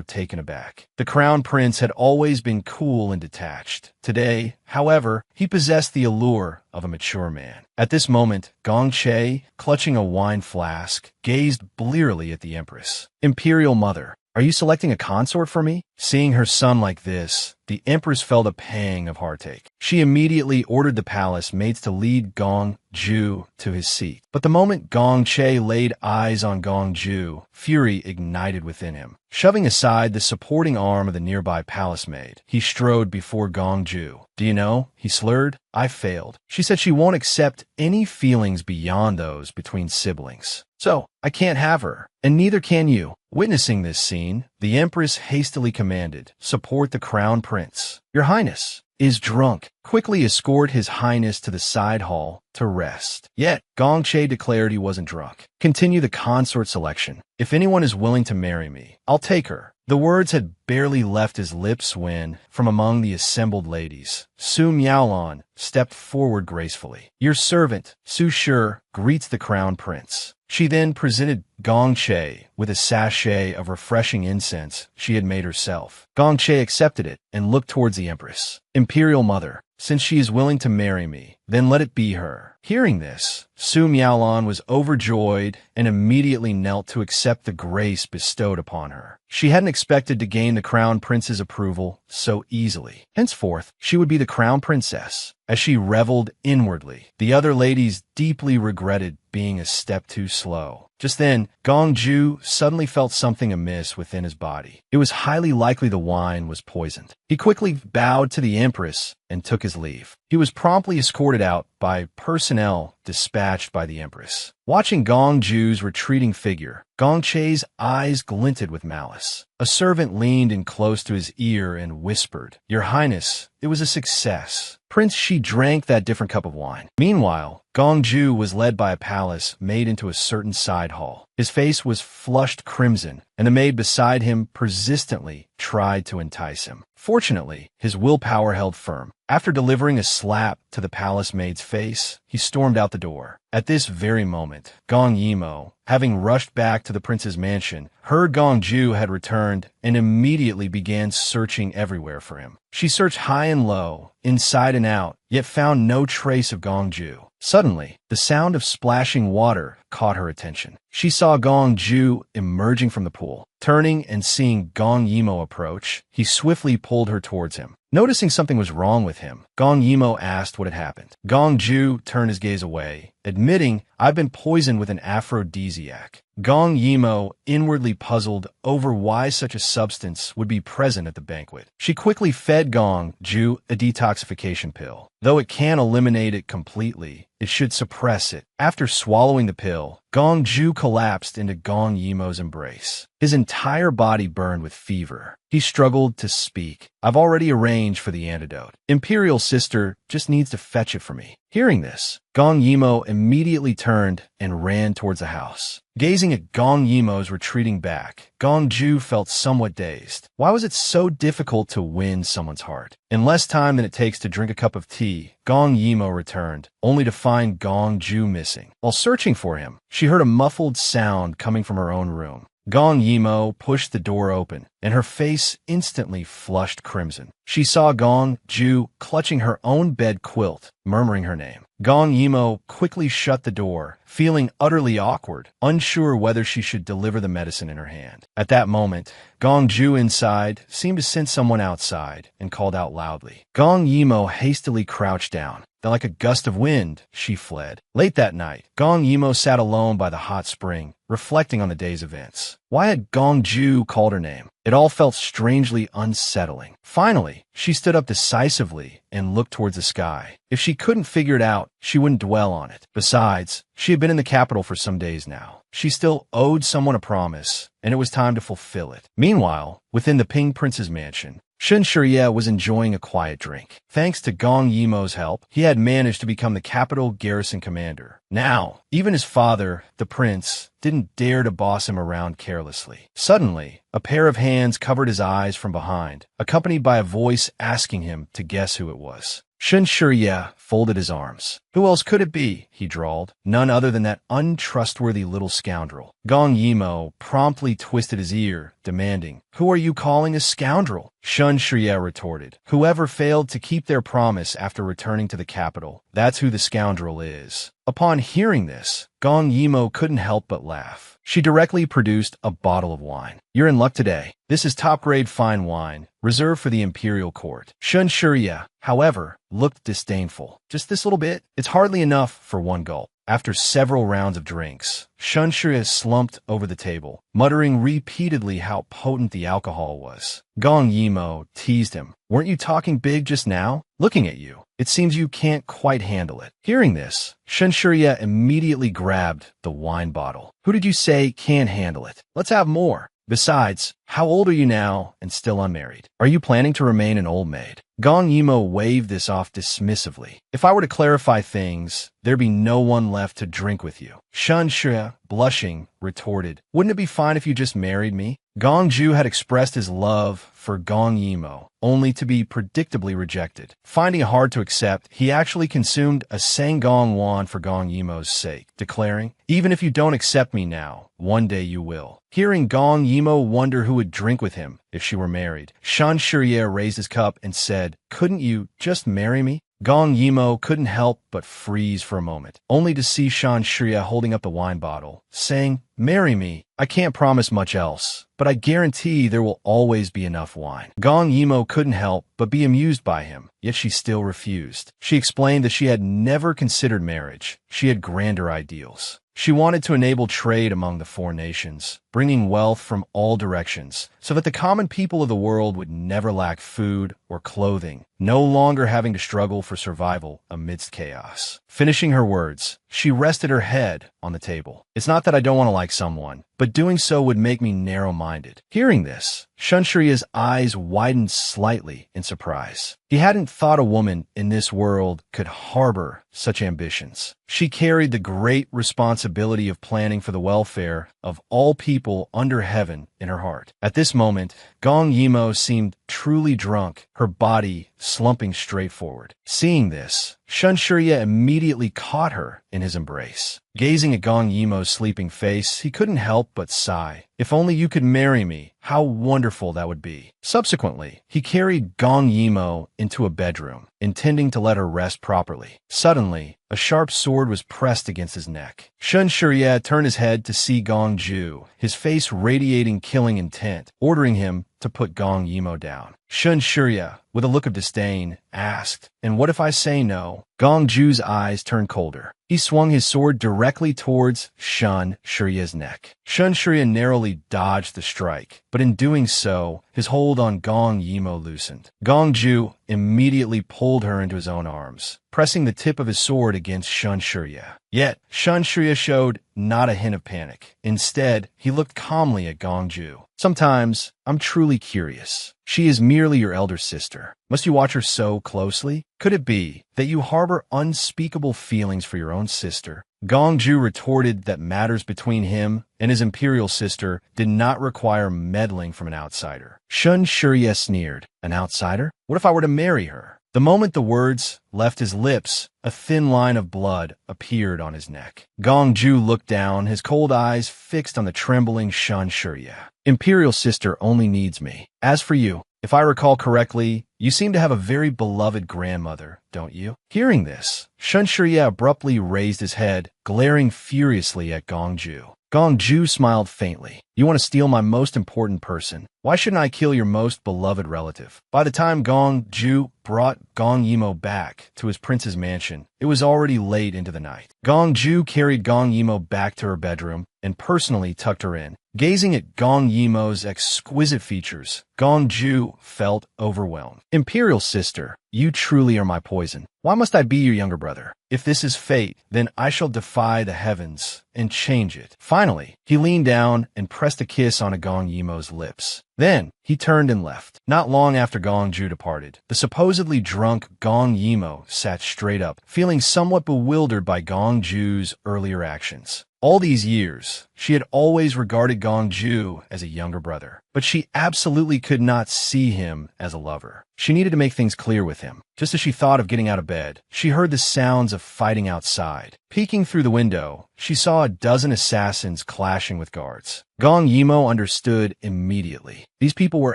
taken aback. The crown prince had always been cool and detached. Today, however, he possessed the allure of a mature man. At this moment, Gong Che, clutching a wine flask, gazed blearily at the empress. "Imperial mother, are you selecting a consort for me?" Seeing her son like this, the empress felt a pang of heartache. She immediately ordered the palace maids to lead Gong Ju to his seat. But the moment Gong Che laid eyes on Gong Ju, fury ignited within him. Shoving aside the supporting arm of the nearby palace maid, he strode before Gong Ju. "Do you know," he slurred, "I failed. She said she won't accept any feelings beyond those between siblings. So, I can't have her, and neither can you." Witnessing this scene, the empress hastily commanded, "Support the crown prince. Your highness is drunk. Quickly escort his highness to the side hall to rest." Yet, Gong Che declared he wasn't drunk. "Continue the consort selection. If anyone is willing to marry me, I'll take her." The words had barely left his lips when, from among the assembled ladies, Su Miaolon stepped forward gracefully. "Your servant, Su Shi, greets the crown prince." She then presented Gong Che with a sachet of refreshing incense she had made herself. Gong Che accepted it and looked towards the empress. "Imperial mother, since she is willing to marry me, then let it be her." Hearing this, Su Miaolon was overjoyed and immediately knelt to accept the grace bestowed upon her. She hadn't expected to gain the crown prince's approval so easily. Henceforth, she would be the crown princess. As she reveled inwardly, the other ladies deeply regretted being a step too slow. Just then, Gong Ju suddenly felt something amiss within his body. It was highly likely the wine was poisoned. He quickly bowed to the empress and took his leave. He was promptly escorted out by personnel dispatched by the empress. Watching Gong Ju's retreating figure, Gong Che's eyes glinted with malice. A servant leaned in close to his ear and whispered, "Your Highness, it was a success." Prince Shi drank that different cup of wine. Meanwhile, Gong Ju was led by a palace maid into a certain side hall. His face was flushed crimson, and the maid beside him persistently tried to entice him. Fortunately, his willpower held firm. After delivering a slap to the palace maid's face, he stormed out the door. At this very moment, Gong Yimo, having rushed back to the prince's mansion, heard Gong Ju had returned and immediately began searching everywhere for him. She searched high and low, inside and out, yet found no trace of Gong Ju. Suddenly, the sound of splashing water caught her attention. She saw Gong Ju emerging from the pool. Turning and seeing Gong Yimo approach, he swiftly pulled her towards him. Noticing something was wrong with him, Gong Yimo asked what had happened. Gong Ju turned his gaze away, admitting, "I've been poisoned with an aphrodisiac." Gong Yimo inwardly puzzled over why such a substance would be present at the banquet. She quickly fed Gong Ju a detoxification pill. Though it can't eliminate it completely, it should suppress it. After swallowing the pill, Gong Ju collapsed into Gong Yimo's embrace. His entire body burned with fever. He struggled to speak. "I've already arranged for the antidote. Imperial sister just needs to fetch it for me." Hearing this, Gong Yimo immediately turned and ran towards the house. Gazing at Gong Yimo's retreating back, Gong Ju felt somewhat dazed. Why was it so difficult to win someone's heart? In less time than it takes to drink a cup of tea, Gong Yimo returned, only to find Gong Ju missing. While searching for him, she heard a muffled sound coming from her own room. Gong Yimo pushed the door open, and her face instantly flushed crimson. She saw Gong Ju clutching her own bed quilt, murmuring her name. Gong Yimo quickly shut the door, feeling utterly awkward, unsure whether she should deliver the medicine in her hand. At that moment, Gong Ju inside seemed to sense someone outside and called out loudly. Gong Yimo hastily crouched down. Then, like a gust of wind, she fled. Late that night, Gong Yimo sat alone by the hot spring, reflecting on the day's events. Why had Gong Ju called her name? It all felt strangely unsettling. Finally, she stood up decisively and looked towards the sky. If she couldn't figure it out, she wouldn't dwell on it. Besides, she had been in the capital for some days now. She still owed someone a promise, and it was time to fulfill it. Meanwhile, within the Ping Prince's mansion, Shen Shiye was enjoying a quiet drink. Thanks to Gong Yimo's help, he had managed to become the capital garrison commander. Now, even his father, the prince, didn't dare to boss him around carelessly. Suddenly, a pair of hands covered his eyes from behind, accompanied by a voice asking him to guess who it was. Shen Shiye folded his arms. Who else could it be? He drawled. None other than that untrustworthy little scoundrel. Gong Yimo promptly twisted his ear, demanding, "Who are you calling a scoundrel?" Shun Shriya retorted, "Whoever failed to keep their promise after returning to the capital, that's who the scoundrel is." Upon hearing this, Gong Yimo couldn't help but laugh. She directly produced a bottle of wine. "You're in luck today. This is top-grade fine wine, reserved for the imperial court." Shun Shriya, however, looked disdainful. "Just this little bit? It's hardly enough for one gulp." After several rounds of drinks, Shun Shriya slumped over the table, muttering repeatedly how potent the alcohol was. Gong Yimo teased him. "Weren't you talking big just now? Looking at you, it seems you can't quite handle it." Hearing this, Shun Shriya immediately grabbed the wine bottle. "Who did you say can't handle it? Let's have more. Besides, how old are you now and still unmarried? Are you planning to remain an old maid?" Gong Yimo waved this off dismissively. "If I were to clarify things, there'd be no one left to drink with you." Shun Shriya, blushing, retorted, "Wouldn't it be fine if you just married me?" Gong Ju had expressed his love for Gong Yimo, only to be predictably rejected. Finding it hard to accept, he actually consumed a Sangong wand for Gong Yimo's sake, declaring, "Even if you don't accept me now, one day you will." Hearing Gong Yimo wonder who would drink with him if she were married, Shun Shriya raised his cup and said, "Couldn't you just marry me?" Gong Yimo couldn't help but freeze for a moment, only to see Shun Shriya holding up the wine bottle, saying, "Marry me. I can't promise much else, but I guarantee there will always be enough wine." Gong Yimo couldn't help but be amused by him, yet she still refused. She explained that she had never considered marriage. She had grander ideals. She wanted to enable trade among the four nations, bringing wealth from all directions, so that the common people of the world would never lack food or clothing, no longer having to struggle for survival amidst chaos. Finishing her words, she rested her head on the table. "It's not that I don't want to like someone, but doing so would make me narrow-minded." Hearing this, Shun Shriya's eyes widened slightly in surprise. He hadn't thought a woman in this world could harbor such ambitions. She carried the great responsibility of planning for the welfare of all people under heaven in her heart. At this moment, Gong Yimo seemed truly drunk, her body slumping straight forward. Seeing this, Shun Shriya immediately caught her in his embrace. Gazing at Gong Yimo's sleeping face, he couldn't help but sigh. "If only you could marry me, how wonderful that would be." Subsequently, he carried Gong Yimo into a bedroom, intending to let her rest properly. Suddenly, a sharp sword was pressed against his neck. Shun Shriya turned his head to see Gong Ju, his face radiating killing intent, ordering him to put Gong Yimo down. Shun Shriya, with a look of disdain, asked, "And what if I say no?" Gong Ju's eyes turned colder. He swung his sword directly towards Shun Shriya's neck. Shun Shriya narrowly dodged the strike, but in doing so, his hold on Gong Yimo loosened. Gong Ju immediately pulled her into his own arms, pressing the tip of his sword against Shun Shriya. Yet, Shun Shriya showed not a hint of panic. Instead, he looked calmly at Gong Ju. "Sometimes, I'm truly curious. She is merely your elder sister. Must you watch her so closely? Could it be that you harbor unspeakable feelings for your own sister?" Gong Ju retorted that matters between him and his imperial sister did not require meddling from an outsider. Shun Shriya sneered. "An outsider? What if I were to marry her?" The moment the words left his lips, a thin line of blood appeared on his neck. Gong Ju looked down, his cold eyes fixed on the trembling Shun Shriya. "Imperial sister only needs me. As for you, if I recall correctly, you seem to have a very beloved grandmother, don't you?" Hearing this, Shun Shriya abruptly raised his head, glaring furiously at Gong Ju. Gong Ju smiled faintly. "You want to steal my most important person? Why shouldn't I kill your most beloved relative?" By the time Gong Ju brought Gong Yimo back to his prince's mansion, it was already late into the night. Gong Ju carried Gong Yimo back to her bedroom and personally tucked her in. Gazing at Gong Yimo's exquisite features, Gong Ju felt overwhelmed. "Imperial sister, you truly are my poison. Why must I be your younger brother? If this is fate, then I shall defy the heavens and change it." Finally, he leaned down and pressed a kiss on Gong Yimo's lips. Then, he turned and left. Not long after Gong Ju departed, the supposedly drunk Gong Yimo sat straight up, feeling somewhat bewildered by Gong Ju's earlier actions. All these years, she had always regarded Gong Ju as a younger brother, but she absolutely could not see him as a lover. She needed to make things clear with him. Just as she thought of getting out of bed, she heard the sounds of fighting outside. Peeking through the window, she saw a dozen assassins clashing with guards. Gong Yimo understood immediately. These people were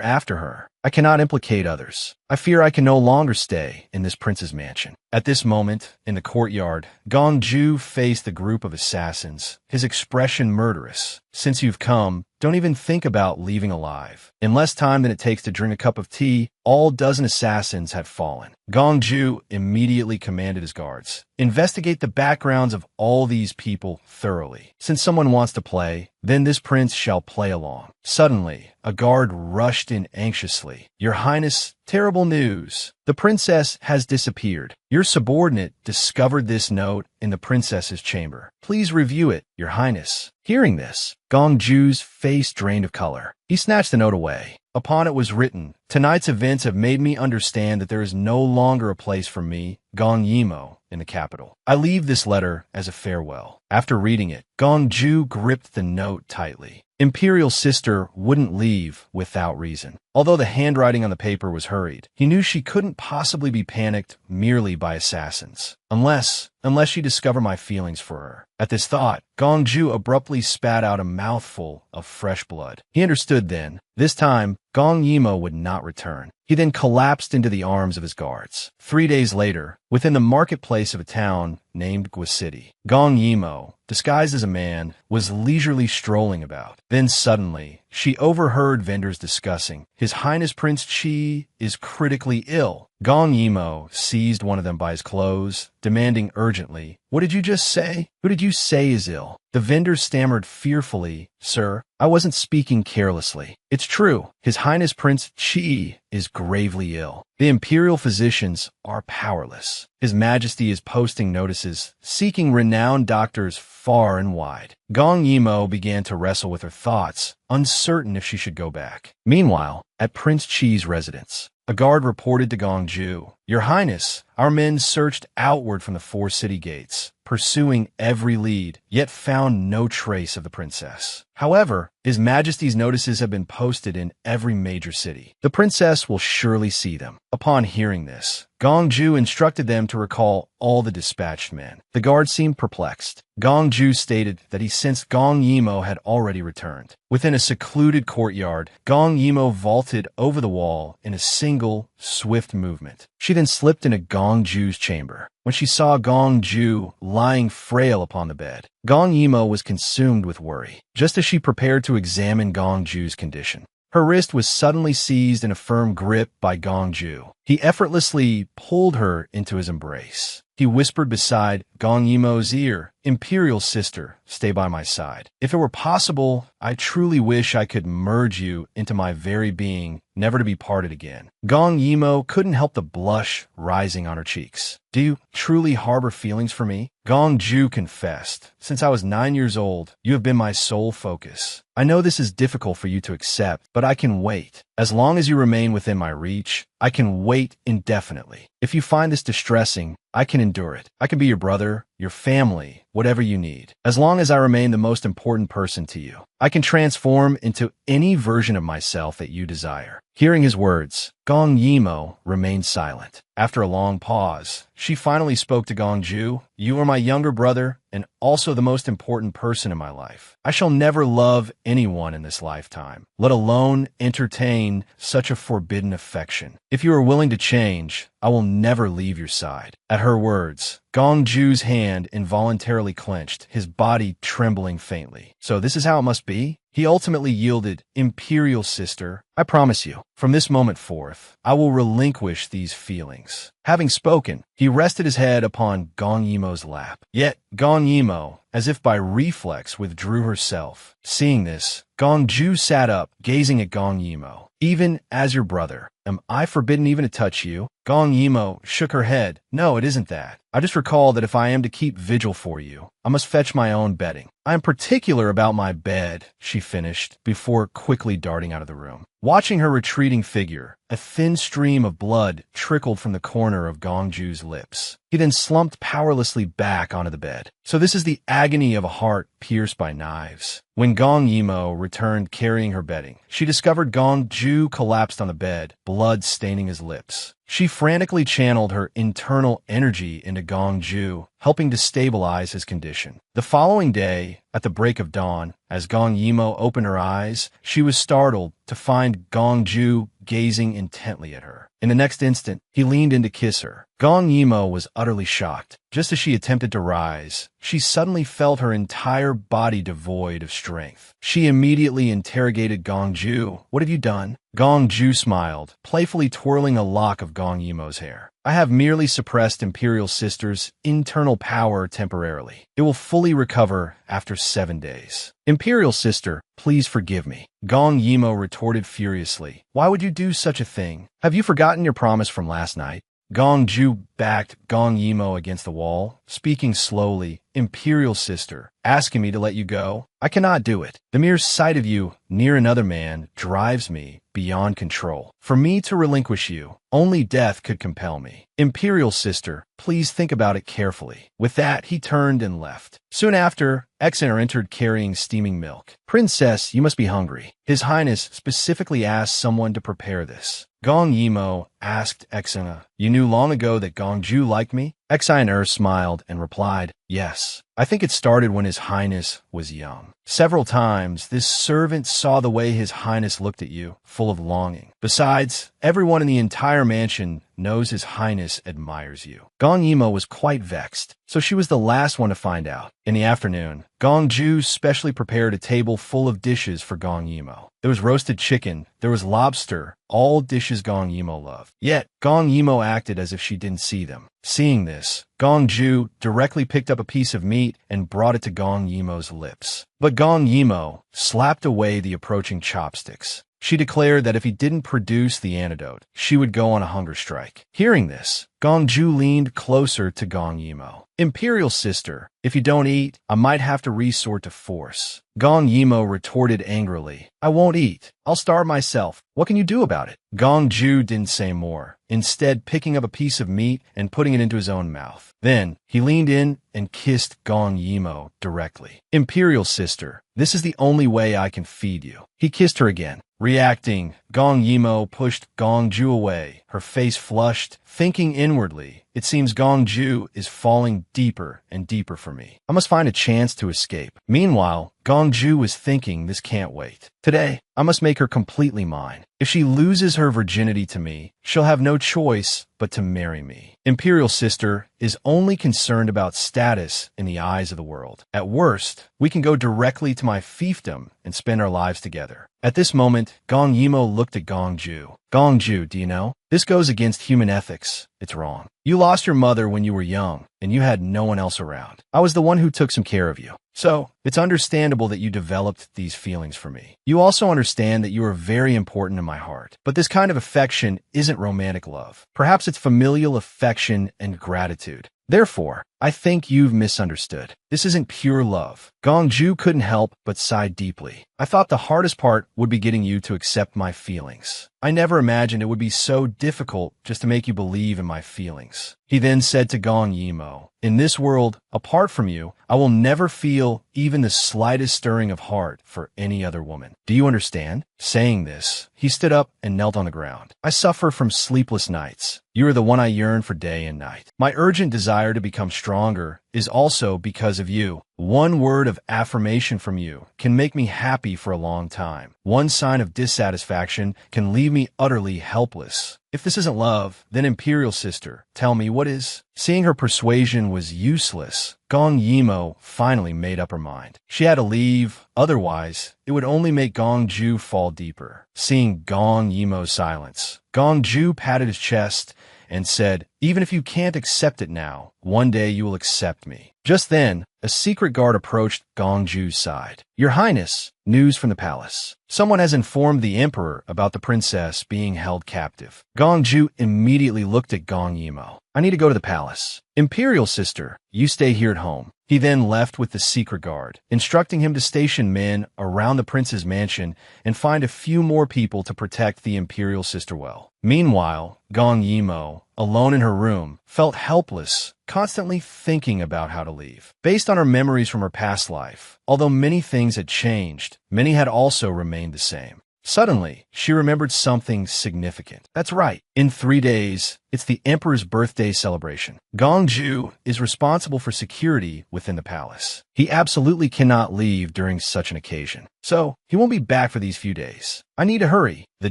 after her. I cannot implicate others. I fear I can no longer stay in this prince's mansion. At this moment, in the courtyard, Gong Ju faced a group of assassins, his expression murderous. Since you've come, don't even think about leaving alive. In less time than it takes to drink a cup of tea, all dozen assassins had fallen. Gong Ju immediately commanded his guards, investigate the backgrounds of all these people thoroughly. Since someone wants to play, then this prince shall play along. Suddenly, a guard rushed in anxiously. Your Highness, terrible news. The princess has disappeared. Your subordinate discovered this note in the princess's chamber. Please review it, Your Highness. Hearing this, Gong Ju's face drained of color. He snatched the note away. Upon it was written, tonight's events have made me understand that there is no longer a place for me, Gong Yimo, in the capital. I leave this letter as a farewell. After reading it, Gong Ju gripped the note tightly. Imperial sister wouldn't leave without reason. Although the handwriting on the paper was hurried, he knew she couldn't possibly be panicked merely by assassins. Unless she discovered my feelings for her. At this thought, Gong Ju abruptly spat out a mouthful of fresh blood. He understood then. This time, Gong Yimo would not return. He then collapsed into the arms of his guards. 3 days later, within the marketplace of a town named Gua City, Gong Yimo, disguised as a man, was leisurely strolling about. Then suddenly, she overheard vendors discussing, His Highness Prince Qi is critically ill. Gong Yimo seized one of them by his clothes, demanding urgently, What did you just say? Who did you say is ill? The vendor stammered fearfully, Sir, I wasn't speaking carelessly. It's true. His Highness Prince Qi is gravely ill. The imperial physicians are powerless. His Majesty is posting notices, seeking renowned doctors far and wide. Gong Yimo began to wrestle with her thoughts, uncertain if she should go back. Meanwhile, at Prince Qi's residence, a guard reported to Gong Ju, Your Highness, our men searched outward from the 4 city gates, pursuing every lead, yet found no trace of the princess. However, His Majesty's notices have been posted in every major city. The princess will surely see them. Upon hearing this, Gong Ju instructed them to recall all the dispatched men. The guard seemed perplexed. Gong Ju stated that he sensed Gong Yimo had already returned. Within a secluded courtyard, Gong Yimo vaulted over the wall in a single, swift movement. She then slipped into Gong Ju's chamber. When she saw Gong Ju lying frail upon the bed, Gong Yimo was consumed with worry, just as she prepared to examine Gong Ju's condition. Her wrist was suddenly seized in a firm grip by Gong Ju. He effortlessly pulled her into his embrace. He whispered beside Gong Yimo's ear, Imperial sister, stay by my side. If it were possible, I truly wish I could merge you into my very being, never to be parted again. Gong Yimo couldn't help the blush rising on her cheeks. Do you truly harbor feelings for me? Gong Ju confessed, Since I was 9 years old, you have been my sole focus. I know this is difficult for you to accept, but I can wait. As long as you remain within my reach, I can wait indefinitely. If you find this distressing, I can endure it. I can be your brother, your family, whatever you need. As long as I remain the most important person to you, I can transform into any version of myself that you desire. Hearing his words, Gong Yimo remained silent. After a long pause, she finally spoke to Gong Ju. You are my younger brother and also the most important person in my life. I shall never love anyone in this lifetime, let alone entertain such a forbidden affection. If you are willing to change, I will never leave your side. At her words, Gong Ju's hand involuntarily clenched, his body trembling faintly. So this is how it must be? He ultimately yielded, Imperial sister, I promise you, from this moment forth, I will relinquish these feelings. Having spoken, he rested his head upon Gong Yimo's lap. Yet, Gong Yimo, as if by reflex, withdrew herself. Seeing this, Gong Ju sat up, gazing at Gong Yimo. Even as your brother, am I forbidden even to touch you? Gong Yimo shook her head. No, it isn't that. I just recall that if I am to keep vigil for you, I must fetch my own bedding. I am particular about my bed, she finished, before quickly darting out of the room. Watching her retreating figure, a thin stream of blood trickled from the corner of Gongju's lips. He then slumped powerlessly back onto the bed. So this is the agony of a heart pierced by knives. When Gong Yimo returned carrying her bedding, she discovered Gongju collapsed on the bed, blood staining his lips. She frantically channeled her internal energy into Gongju, helping to stabilize his condition. The following day, at the break of dawn, as Gong Yimo opened her eyes, she was startled to find Gongju gazing intently at her. In the next instant, he leaned in to kiss her. Gong Yimo was utterly shocked. Just as she attempted to rise, she suddenly felt her entire body devoid of strength. She immediately interrogated Gongju. What have you done? Gongju smiled, playfully twirling a lock of Gong Yimo's hair. I have merely suppressed Imperial Sister's internal power temporarily. It will fully recover after 7 days. Imperial Sister, please forgive me. Gong Yimo retorted furiously. Why would you do such a thing? Have you forgotten your promise from last night? Gongju backed Gong Yimo against the wall, speaking slowly. Imperial Sister, asking me to let you go? I cannot do it. The mere sight of you near another man drives me beyond control. For me to relinquish you, only death could compel me. Imperial Sister, please think about it carefully. With that, he turned and left. Soon after, Exeter entered carrying steaming milk. Princess, you must be hungry. His Highness specifically asked someone to prepare this. Gong Yimo asked Exena, you knew long ago that Gongju liked me? Exeter smiled and replied, yes. I think it started when His Highness was young. Several times, this servant saw the way His Highness looked at you, full of longing. Besides, everyone in the entire mansion knows His Highness admires you. Gong Yimo was quite vexed, so she was the last one to find out. In the afternoon, Gongju specially prepared a table full of dishes for Gong Yimo. There was roasted chicken, there was lobster, all dishes Gong Yimo loved. Yet, Gong Yimo acted as if she didn't see them. Seeing this, Gongju directly picked up a piece of meat and brought it to Gong Yimo's lips. But Gong Yimo slapped away the approaching chopsticks. She declared that if he didn't produce the antidote, she would go on a hunger strike. Hearing this, Gongju leaned closer to Gong Yimo. Imperial Sister, if you don't eat, I might have to resort to force. Gong Yimo retorted angrily. I won't eat. I'll starve myself. What can you do about it? Gongju didn't say more, instead picking up a piece of meat and putting it into his own mouth. Then, he leaned in and kissed Gong Yimo directly. Imperial Sister, this is the only way I can feed you. He kissed her again. Reacting, Gong Yimo pushed Gongju away, her face flushed, thinking inwardly, it seems Gongju is falling deeper and deeper for me. I must find a chance to escape. Meanwhile, Gongju was thinking this can't wait. Today, I must make her completely mine. If she loses her virginity to me, she'll have no choice but to marry me. Imperial Sister is only concerned about status in the eyes of the world. At worst, we can go directly to my fiefdom and spend our lives together. At this moment, Gong Yimo looked at Gongju. Gongju, do you know? This goes against human ethics. It's wrong. You lost your mother when you were young, and you had no one else around. I was the one who took some care of you. So, it's understandable that you developed these feelings for me. You also understand that you are very important in my heart. But this kind of affection isn't romantic love. Perhaps it's familial affection and gratitude. Therefore, I think you've misunderstood. This isn't pure love. Gongju couldn't help but sigh deeply. I thought the hardest part would be getting you to accept my feelings. I never imagined it would be so difficult just to make you believe in my feelings. He then said to Gong Yimo, in this world, apart from you, I will never feel even the slightest stirring of heart for any other woman. Do you understand? Saying this, he stood up and knelt on the ground. I suffer from sleepless nights. You are the one I yearn for day and night. My urgent desire to become stronger is also because of you. One word of affirmation from you can make me happy for a long time. One sign of dissatisfaction can leave me utterly helpless. If this isn't love, then Imperial Sister, tell me what is? Seeing her persuasion was useless, Gong Yimo finally made up her mind. She had to leave, otherwise, it would only make Gongju fall deeper. Seeing Gong Yimo's silence, Gongju patted his chest and said, "Even if you can't accept it now, one day you will accept me." Just then, a secret guard approached Gongju's side. "Your Highness, news from the palace. Someone has informed the emperor about the princess being held captive." Gongju immediately looked at Gong Yimo. "I need to go to the palace." "Imperial sister, you stay here at home." He then left with the secret guard, instructing him to station men around the prince's mansion and find a few more people to protect the imperial sister well. Meanwhile, Gong Yimo, alone in her room, felt helpless, constantly thinking about how to leave. Based on her memories from her past life, although many things had changed, many had also remained the same. Suddenly, she remembered something significant. That's right. In 3 days, it's the emperor's birthday celebration. Gongju is responsible for security within the palace. He absolutely cannot leave during such an occasion. So, he won't be back for these few days. I need to hurry. The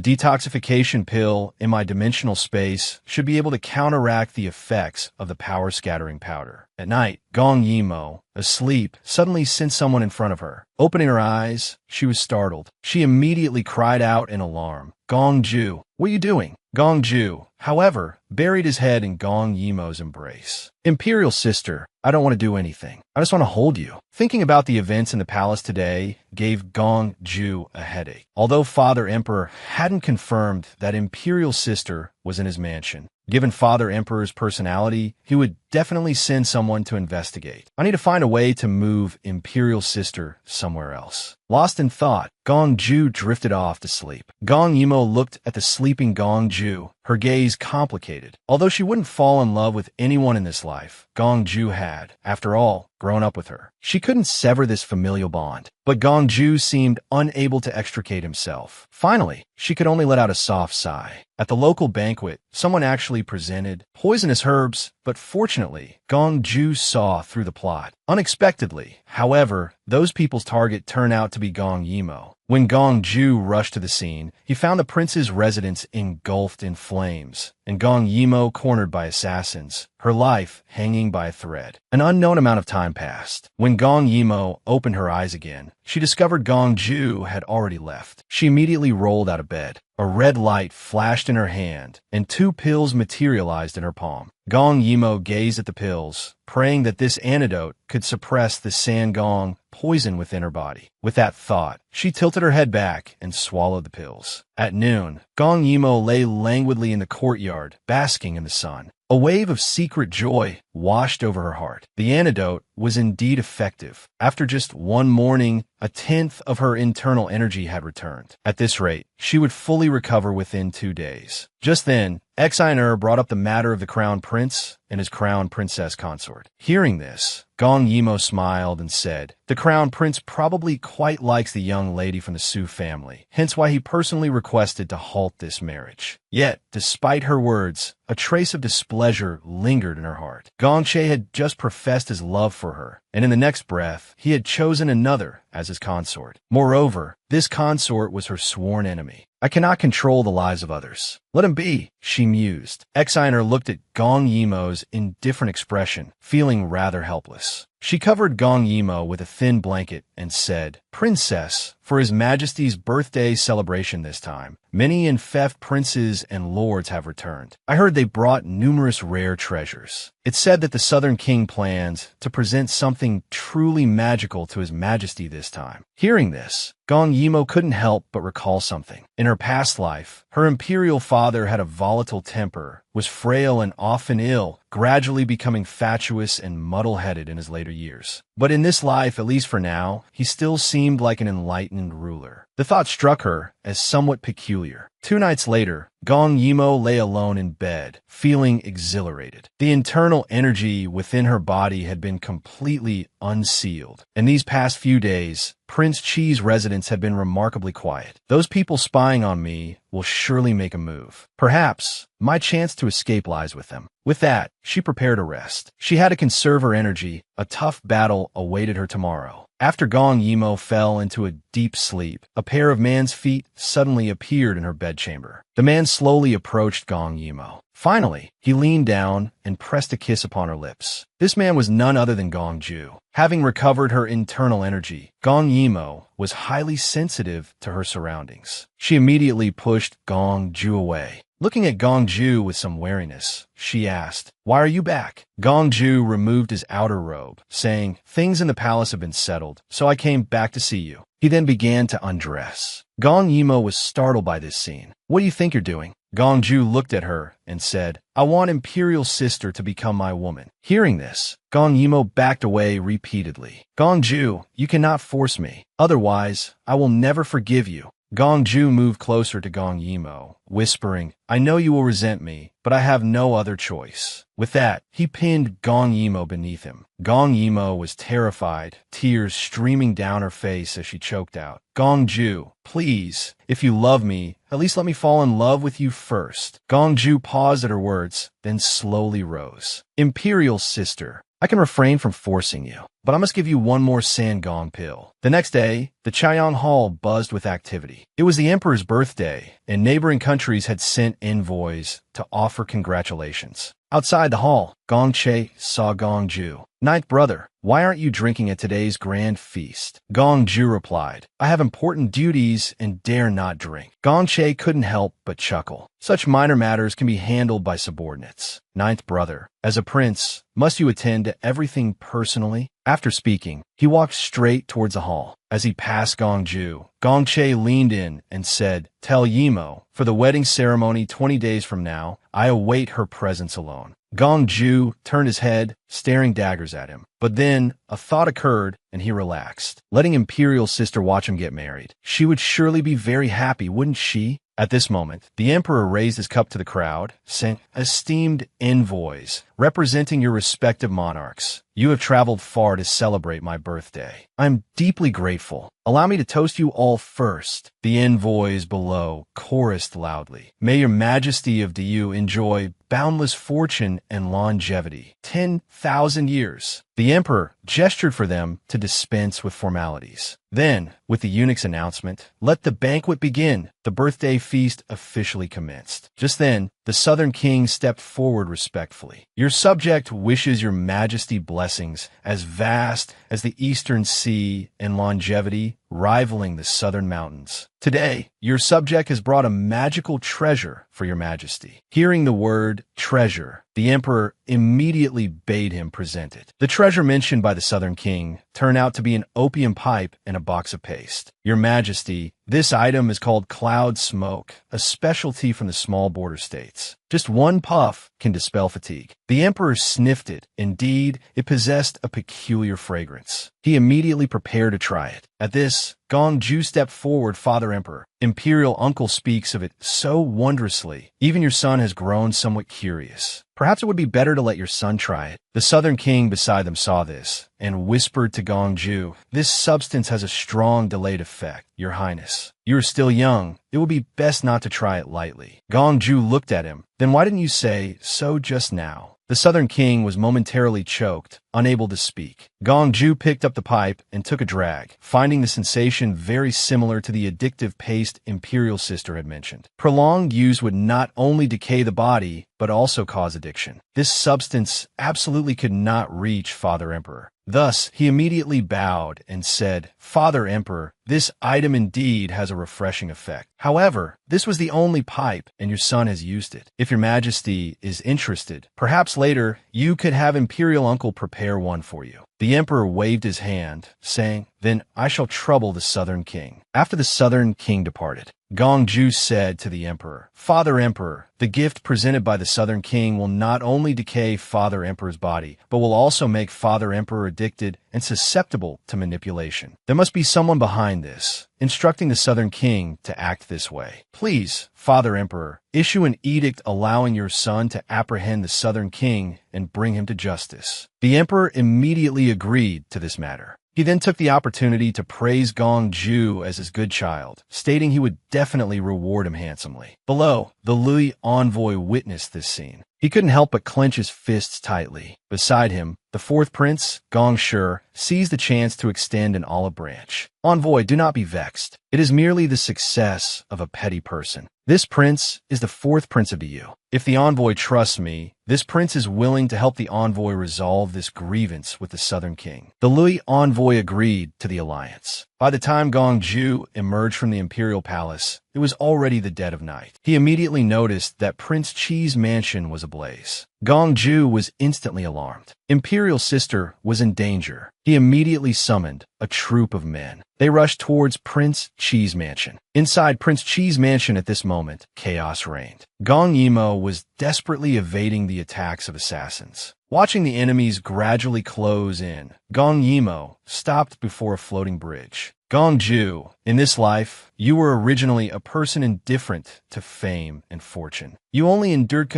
detoxification pill in my dimensional space should be able to counteract the effects of the power-scattering powder. At night, Gong Yimo, asleep, suddenly sensed someone in front of her. Opening her eyes, she was startled. She immediately cried out in alarm. "Gongju, what are you doing?" Gongju, however, buried his head in Gong Yimo's embrace. "Imperial sister, I don't want to do anything. I just want to hold you." Thinking about the events in the palace today gave Gongju a headache. Although Father Emperor hadn't confirmed that Imperial sister was in his mansion, given Father Emperor's personality, he would definitely send someone to investigate. I need to find a way to move Imperial sister somewhere else. Lost in thought, Gongju drifted off to sleep. Gong Yimo looked at the sleeping Gongju, her gaze complicated. Although she wouldn't fall in love with anyone in this life, Gongju had, after all, grown up with her. She couldn't sever this familial bond. But Gongju seemed unable to extricate himself. Finally, she could only let out a soft sigh. At the local banquet, someone actually presented poisonous herbs, but fortunately, Gongju saw through the plot. Unexpectedly, however, those people's target turned out to be Gong Yimo. When Gongju rushed to the scene, he found the prince's residence engulfed in flames, and Gong Yimo cornered by assassins, her life hanging by a thread. An unknown amount of time passed. When Gong Yimo opened her eyes again, she discovered Gongju had already left. She immediately rolled out of bed. A red light flashed in her hand, and 2 pills materialized in her palm. Gong Yimo gazed at the pills, praying that this antidote could suppress the Sangong poison within her body. With that thought, she tilted her head back and swallowed the pills. At noon, Gong Yimo lay languidly in the courtyard, basking in the sun. A wave of secret joy washed over her heart. The antidote was indeed effective. After just one morning, 1/10 of her internal energy had returned. At this rate, she would fully recover within 2 days. Just then, Exiner brought up the matter of the crown prince and his crown princess consort. Hearing this, Gong Yimo smiled and said, "The crown prince probably quite likes the young lady from the Su family, hence why he personally requested to halt this marriage." Yet, despite her words, a trace of displeasure lingered in her heart. Gongche had just professed his love for her, and in the next breath, he had chosen another as his consort. Moreover, this consort was her sworn enemy. "I cannot control the lives of others. Let him be," she mused. Exiner looked at Gong Yimo's indifferent expression, feeling rather helpless. She covered Gong Yimo with a thin blanket and said, "Princess, for His Majesty's birthday celebration this time, many enfeoffed princes and lords have returned. I heard they brought numerous rare treasures. It's said that the Southern King plans to present something truly magical to His Majesty this time." Hearing this, Gong Yimo couldn't help but recall something. In her past life, her imperial father had a volatile temper, was frail and often ill, gradually becoming fatuous and muddle-headed in his later years. But in this life, at least for now, he still seemed like an enlightened ruler. The thought struck her as somewhat peculiar. 2 nights later, Gong Yimo lay alone in bed, feeling exhilarated. The internal energy within her body had been completely unsealed. In these past few days, Prince Chi's residence had been remarkably quiet. Those people spying on me will surely make a move. Perhaps my chance to escape lies with them. With that, she prepared to rest. She had to conserve her energy. A tough battle awaited her tomorrow. After Gong Yimo fell into a deep sleep, a pair of man's feet suddenly appeared in her bedchamber. The man slowly approached Gong Yimo. Finally, he leaned down and pressed a kiss upon her lips. This man was none other than Gongju. Having recovered her internal energy, Gong Yimo was highly sensitive to her surroundings. She immediately pushed Gongju away. Looking at Gongju with some wariness, she asked, "Why are you back?" Gongju removed his outer robe, saying, "Things in the palace have been settled, so I came back to see you." He then began to undress. Gong Yimo was startled by this scene. "What do you think you're doing?" Gongju looked at her and said, "I want Imperial Sister to become my woman." Hearing this, Gong Yimo backed away repeatedly. "Gongju, you cannot force me. Otherwise, I will never forgive you." Gongju moved closer to Gong Yimo, whispering, "I know you will resent me, but I have no other choice." With that, he pinned Gong Yimo beneath him. Gong Yimo was terrified, tears streaming down her face as she choked out, "Gongju, please, if you love me, at least let me fall in love with you first." Gongju paused at her words, then slowly rose. "Imperial Sister, I can refrain from forcing you, but I must give you one more Sangong pill." The next day, the Chaoyang Hall buzzed with activity. It was the emperor's birthday, and neighboring countries had sent envoys to offer congratulations. Outside the hall, Gongche saw Gongju. "Ninth brother, why aren't you drinking at today's grand feast?" Gongju replied, "I have important duties and dare not drink." Gongche couldn't help but chuckle. "Such minor matters can be handled by subordinates." "Ninth brother, as a prince, must you attend to everything personally?" After speaking, he walked straight towards the hall. As he passed Gongju, Gongche leaned in and said, "Tell Yimo, for the wedding ceremony 20 days from now, I await her presence alone." Gongju turned his head, staring daggers at him. But then a thought occurred, and he relaxed. Letting Imperial Sister watch him get married. She would surely be very happy, wouldn't she? At this moment, the emperor raised his cup to the crowd, saying, "Esteemed envoys, representing your respective monarchs, you have traveled far to celebrate my birthday. I am deeply grateful. Allow me to toast you all first." The envoys below chorused loudly. "May your majesty of Diyu enjoy boundless fortune and longevity. 10,000 years. The emperor gestured for them to dispense with formalities. Then, with the eunuch's announcement, "Let the banquet begin," the birthday feast officially commenced. Just then, the southern king stepped forward respectfully. "Your subject wishes your majesty blessings as vast as the eastern sea and longevity rivaling the southern mountains. Today, your subject has brought a magical treasure for your majesty." Hearing the word treasure, the emperor immediately bade him present it. The treasure mentioned by the southern king turned out to be an opium pipe and a box of paste. "Your majesty, this item is called cloud smoke, a specialty from the small border states. Just one puff can dispel fatigue." The emperor sniffed it. Indeed, it possessed a peculiar fragrance. He immediately prepared to try it. At this, Gongju stepped forward. "Father Emperor, Imperial Uncle speaks of it so wondrously. Even your son has grown somewhat curious. Perhaps it would be better to let your son try it." The southern king beside them saw this and whispered to Gongju, "This substance has a strong delayed effect, your highness. You are still young. It would be best not to try it lightly." Gongju looked at him. "Then why didn't you say so just now?" The southern king was momentarily choked, unable to speak. Gongju picked up the pipe and took a drag, finding the sensation very similar to the addictive paste Imperial Sister had mentioned. Prolonged use would not only decay the body, but also cause addiction. This substance absolutely could not reach Father Emperor. Thus, he immediately bowed and said, "Father Emperor, this item indeed has a refreshing effect. However, this was the only pipe, and your son has used it. If your majesty is interested, perhaps later you could have Imperial Uncle prepare one for you." The emperor waved his hand, saying, "Then I shall trouble the southern king." After the southern king departed, Gongju said to the emperor, "Father Emperor, the gift presented by the southern king will not only decay Father Emperor's body, but will also make Father Emperor addicted and susceptible to manipulation. There must be someone behind this, instructing the southern king to act this way. Please, Father Emperor, issue an edict allowing your son to apprehend the southern king and bring him to justice." The emperor immediately agreed to this matter. He then took the opportunity to praise Gongju as his good child, stating he would definitely reward him handsomely. Below, the Lui envoy witnessed this scene. He couldn't help but clench his fists tightly. Beside him, the fourth prince, Gongshi, seized the chance to extend an olive branch. Envoy, do not be vexed. It is merely the success of a petty person. This prince is the fourth prince of you. If the envoy trusts me, this prince is willing to help the envoy resolve this grievance with the southern king. The Louis envoy agreed to the alliance. By the time Gong Ju emerged from the imperial palace, it was already the dead of night. He immediately noticed that Prince Qi's mansion was ablaze. Gong Ju was instantly alarmed. Imperial sister was in danger. He immediately summoned a troop of men. They rushed towards Prince Qi's mansion. Inside Prince Qi's mansion at this moment, chaos reigned. Gong Yimo was desperately evading the attacks of assassins. Watching the enemies gradually close in, Gong Yimo stopped before a floating bridge. Gong Ju, in this life, you were originally a person indifferent to fame and fortune. You only endured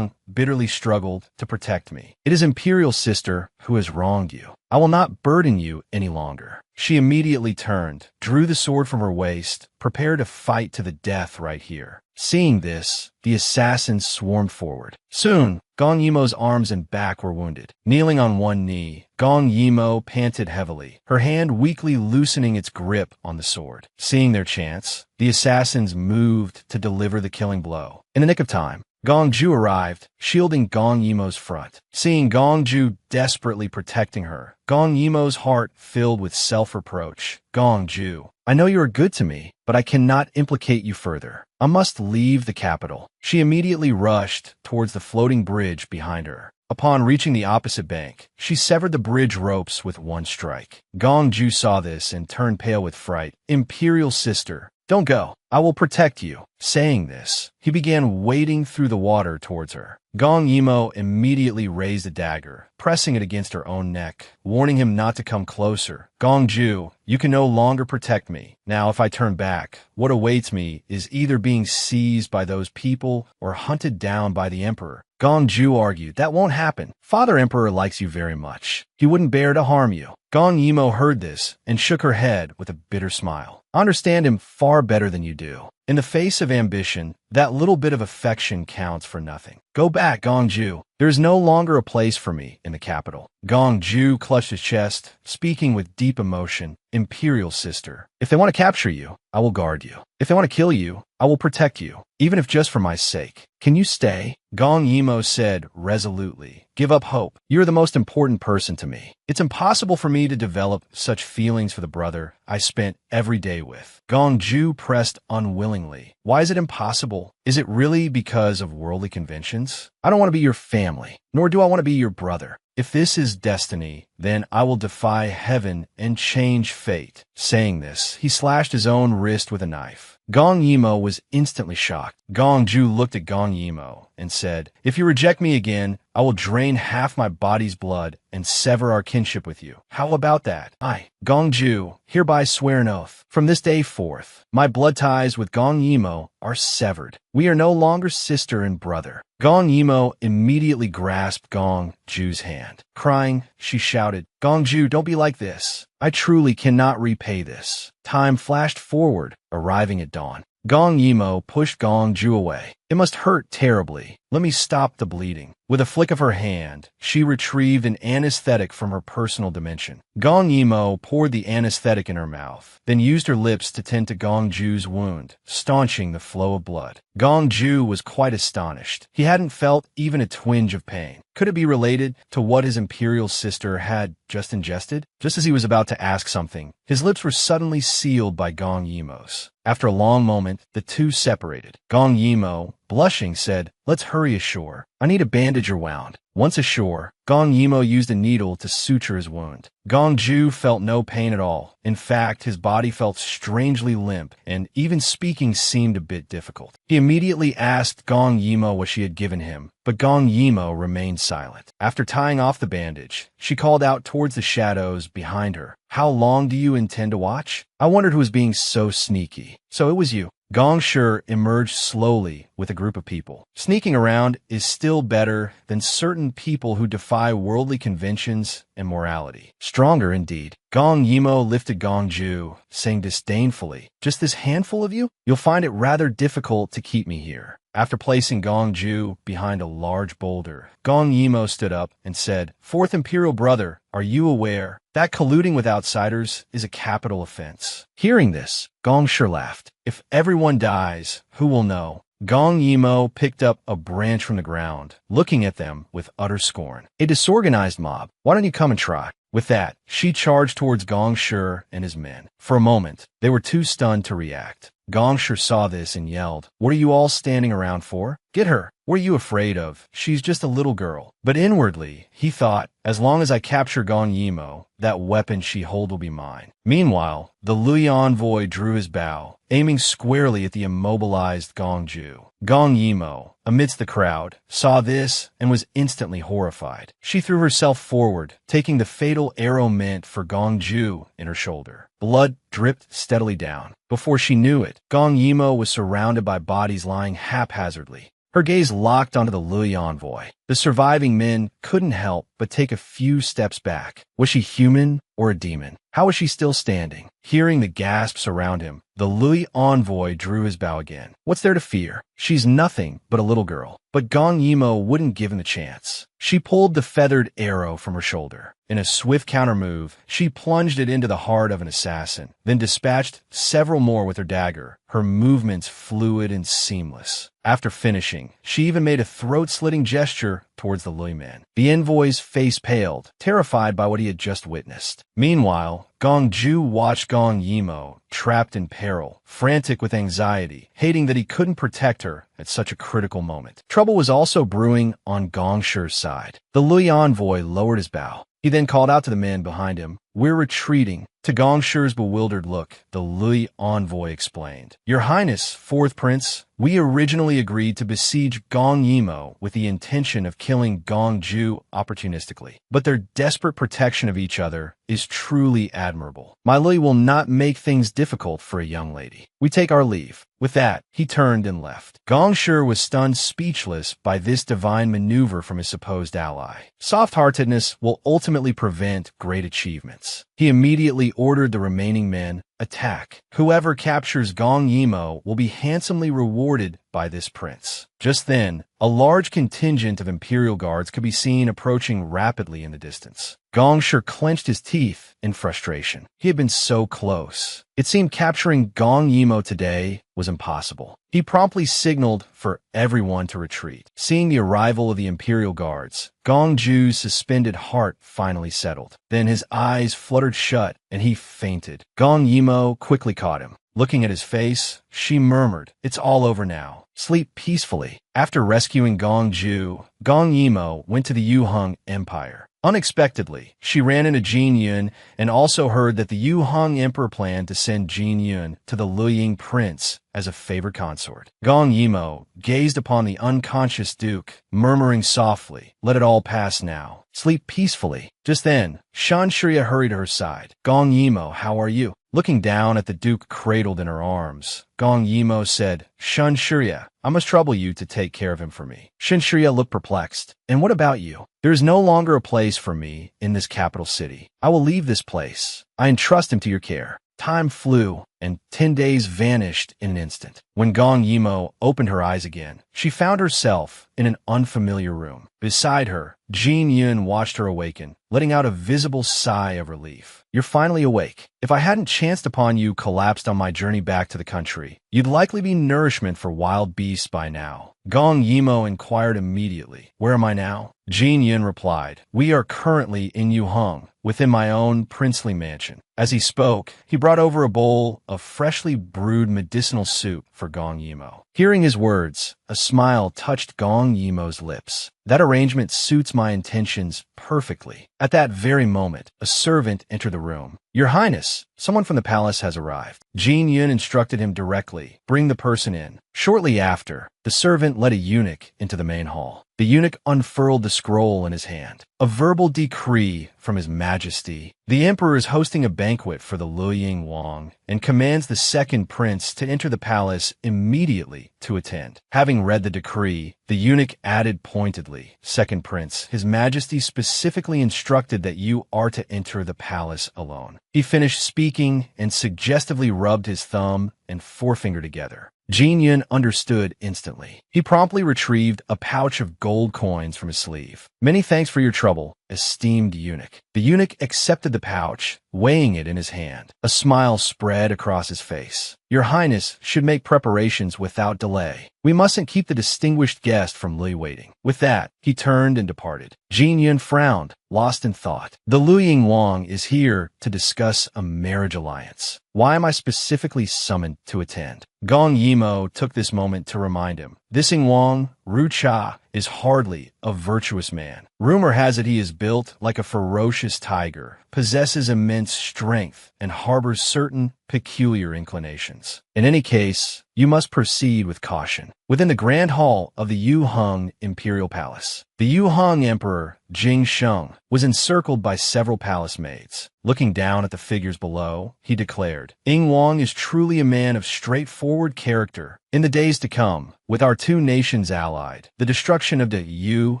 bitterly struggled to protect me. It is Imperial Sister who has wronged you. I will not burden you any longer. She immediately turned, drew the sword from her waist, prepared to fight to the death right here. Seeing this, the assassins swarmed forward. Soon, Gong Yimo's arms and back were wounded. Kneeling on one knee, Gong Yimo panted heavily, her hand weakly loosening its grip on the sword. Seeing their chance, the assassins moved to deliver the killing blow. In the nick of time, Gong Ju arrived, shielding Gong Yimo's front. Seeing Gong Ju desperately protecting her, Gong Yimo's heart filled with self-reproach. Gong Ju, I know you are good to me, but I cannot implicate you further. I must leave the capital. She immediately rushed towards the floating bridge behind her. Upon reaching the opposite bank, she severed the bridge ropes with one strike. Gong Ju saw this and turned pale with fright. Imperial sister, don't go. I will protect you. Saying this, he began wading through the water towards her. Gong Yimo immediately raised a dagger, pressing it against her own neck, warning him not to come closer. Gong Ju, you can no longer protect me. Now, if I turn back, what awaits me is either being seized by those people or hunted down by the emperor. Gong Ju argued, that won't happen. Father Emperor likes you very much. He wouldn't bear to harm you. Gong Yimo heard this and shook her head with a bitter smile. I understand him far better than you do. In the face of ambition, that little bit of affection counts for nothing. Go back, Gong Ju. There is no longer a place for me in the capital. Gong Ju clutched his chest, speaking with deep emotion. Imperial sister, if they want to capture you, I will guard you. If they want to kill you, I will protect you, even if just for my sake. Can you stay? Gong Yimo said resolutely. Give up hope. You are the most important person to me. It's impossible for me to develop such feelings for the brother I spent every day with. Gong Ju pressed unwillingly. Why is it impossible? Is it really because of worldly conventions? I don't want to be your family, nor do I want to be your brother. If this is destiny, then I will defy heaven and change fate. Saying this, he slashed his own wrist with a knife. Gong Yimo was instantly shocked. Gong Ju looked at Gong Yimo and said, if you reject me again, I will drain half my body's blood and sever our kinship with you. How about that? I, Gong Ju, hereby swear an oath. From this day forth, my blood ties with Gong Yimo are severed. We are no longer sister and brother. Gong Yimo immediately grasped Gong Ju's hand. Crying, she shouted, Gong Ju, don't be like this. I truly cannot repay this. Time flashed forward, arriving at dawn. Gong Yimo pushed Gong Ju away. It must hurt terribly. Let me stop the bleeding. With a flick of her hand, she retrieved an anesthetic from her personal dimension. Gong Yimo poured the anesthetic in her mouth, then used her lips to tend to Gong Ju's wound, staunching the flow of blood. Gong Ju was quite astonished. He hadn't felt even a twinge of pain. Could it be related to what his imperial sister had just ingested? Just as he was about to ask something, his lips were suddenly sealed by Gong Yimo's. After a long moment, the two separated. Gong Yimo, blushing, said, let's hurry ashore. I need a bandage or wound. Once ashore, Gong Yimo used a needle to suture his wound. Gong Ju felt no pain at all. In fact, his body felt strangely limp, and even speaking seemed a bit difficult. He immediately asked Gong Yimo what she had given him, but Gong Yimo remained silent. After tying off the bandage, she called out towards the shadows behind her. How long do you intend to watch? I wondered who was being so sneaky. So it was you. Gong Shi emerged slowly with a group of people. Sneaking around is still better than certain people who defy worldly conventions and morality. Stronger indeed. Gong Yimo lifted Gong Ju, saying disdainfully, just this handful of you? You'll find it rather difficult to keep me here. After placing Gong Ju behind a large boulder, Gong Yimo stood up and said, "Fourth Imperial Brother, are you aware that colluding with outsiders is a capital offense?" Hearing this, Gong Shi laughed. "If everyone dies, who will know?" Gong Yimo picked up a branch from the ground, looking at them with utter scorn. "A disorganized mob. Why don't you come and try?" With that, she charged towards Gong Shi and his men. For a moment, they were too stunned to react. Gong Shi saw this and yelled, "What are you all standing around for? Get her! What are you afraid of? She's just a little girl." But inwardly, he thought, as long as I capture Gong Yimo, that weapon she hold will be mine. Meanwhile, the Lui envoy drew his bow, aiming squarely at the immobilized Gong Ju. Gong Yimo, amidst the crowd, saw this and was instantly horrified. She threw herself forward, taking the fatal arrow meant for Gong Ju in her shoulder. Blood dripped steadily down. Before she knew it, Gong Yimo was surrounded by bodies lying haphazardly. Her gaze locked onto the Lui envoy. The surviving men couldn't help but take a few steps back. Was she human or a demon? How was she still standing? Hearing the gasps around him, the Lui envoy drew his bow again. What's there to fear? She's nothing but a little girl. But Gong Yimo wouldn't give him the chance. She pulled the feathered arrow from her shoulder. In a swift countermove, she plunged it into the heart of an assassin, then dispatched several more with her dagger, her movements fluid and seamless. After finishing, she even made a throat-slitting gesture towards the Lui man. The envoy's face paled, terrified by what he had just witnessed. Meanwhile, Gong Ju watched Gong Yimo, trapped in peril, frantic with anxiety, hating that he couldn't protect her at such a critical moment. Trouble was also brewing on Gong Shi's side. The Lui envoy lowered his bow. He then called out to the men behind him, "We're retreating." To Gong Shi's bewildered look, the Lui envoy explained, "Your Highness, Fourth Prince, we originally agreed to besiege Gong Yimo with the intention of killing Gong Ju opportunistically. But their desperate protection of each other is truly admirable. My Lui will not make things difficult for a young lady. We take our leave." With that, he turned and left. Gong Shi was stunned speechless by this divine maneuver from his supposed ally. Soft-heartedness will ultimately prevent great achievements. He immediately ordered the remaining men, "Attack. Whoever captures Gong Yimo will be handsomely rewarded by this prince." Just then, a large contingent of Imperial Guards could be seen approaching rapidly in the distance. Gong Shi clenched his teeth in frustration. He had been so close. It seemed capturing Gong Yimo today was impossible. He promptly signaled for everyone to retreat. Seeing the arrival of the Imperial Guards, Gong Ju's suspended heart finally settled. Then his eyes fluttered shut and he fainted. Gong Yimo quickly caught him. Looking at his face, she murmured, "It's all over now. Sleep peacefully." After rescuing Gong Ju, Gong Yimo went to the Yuheng Empire. Unexpectedly, she ran into Jin Yun and also heard that the Yuheng Emperor planned to send Jin Yun to the Luying Prince as a favored consort. Gong Yimo gazed upon the unconscious Duke, murmuring softly, "Let it all pass now. Sleep peacefully." Just then, Shan Shirya hurried to her side. "Gong Yimo, how are you?" Looking down at the Duke cradled in her arms, Gong Yimo said, "Shan Shirya, I must trouble you to take care of him for me." Shan Shirya looked perplexed. "And what about you?" "There is no longer a place for me in this capital city. I will leave this place. I entrust him to your care." Time flew, and 10 days vanished in an instant. When Gong Yimo opened her eyes again, she found herself in an unfamiliar room. Beside her, Jin Yun watched her awaken, letting out a visible sigh of relief. "You're finally awake. If I hadn't chanced upon you collapsed on my journey back to the country, you'd likely be nourishment for wild beasts by now." Gong Yimo inquired immediately, "Where am I now?" Jin Yun replied, "We are currently in Yuheng, within my own princely mansion." As he spoke, he brought over a bowl of freshly brewed medicinal soup for Gong Yimo. Hearing his words, a smile touched Gong Yimo's lips. "That arrangement suits my intentions perfectly." At that very moment, a servant entered the room. "Your Highness, someone from the palace has arrived." Jin Yun instructed him directly, "Bring the person in." Shortly after, the servant led a eunuch into the main hall. The eunuch unfurled the scroll in his hand. "A verbal decree from His Majesty. The Emperor is hosting a banquet for the Luying Wang and commands the second prince to enter the palace immediately to attend. Having read the decree, the eunuch added pointedly, "Second prince, his majesty specifically instructed that you are to enter the palace alone." He finished speaking and suggestively rubbed his thumb and forefinger together. Jin Yun understood instantly. He promptly retrieved a pouch of gold coins from his sleeve. "Many thanks for your trouble, esteemed eunuch." The eunuch accepted the pouch, weighing it in his hand. A smile spread across his face. "Your Highness should make preparations without delay. We mustn't keep the distinguished guest from waiting." With that, he turned and departed. Jin Yun frowned, lost in thought. The Liu Ying Wang is here to discuss a marriage alliance. Why am I specifically summoned to attend? Gong Yimo took this moment to remind him. This Ying Wang, Ru Cha, is hardly a virtuous man. Rumor has it he is built like a ferocious tiger, possesses immense strength, and harbors certain peculiar inclinations. In any case, you must proceed with caution. Within the grand hall of the Yu Hung Imperial Palace, the Yu Hung Emperor, Jing Sheng, was encircled by several palace maids. Looking down at the figures below, he declared, "Ying Wang is truly a man of straightforward character. In the days to come, with our two nations allied, the destruction of the Yu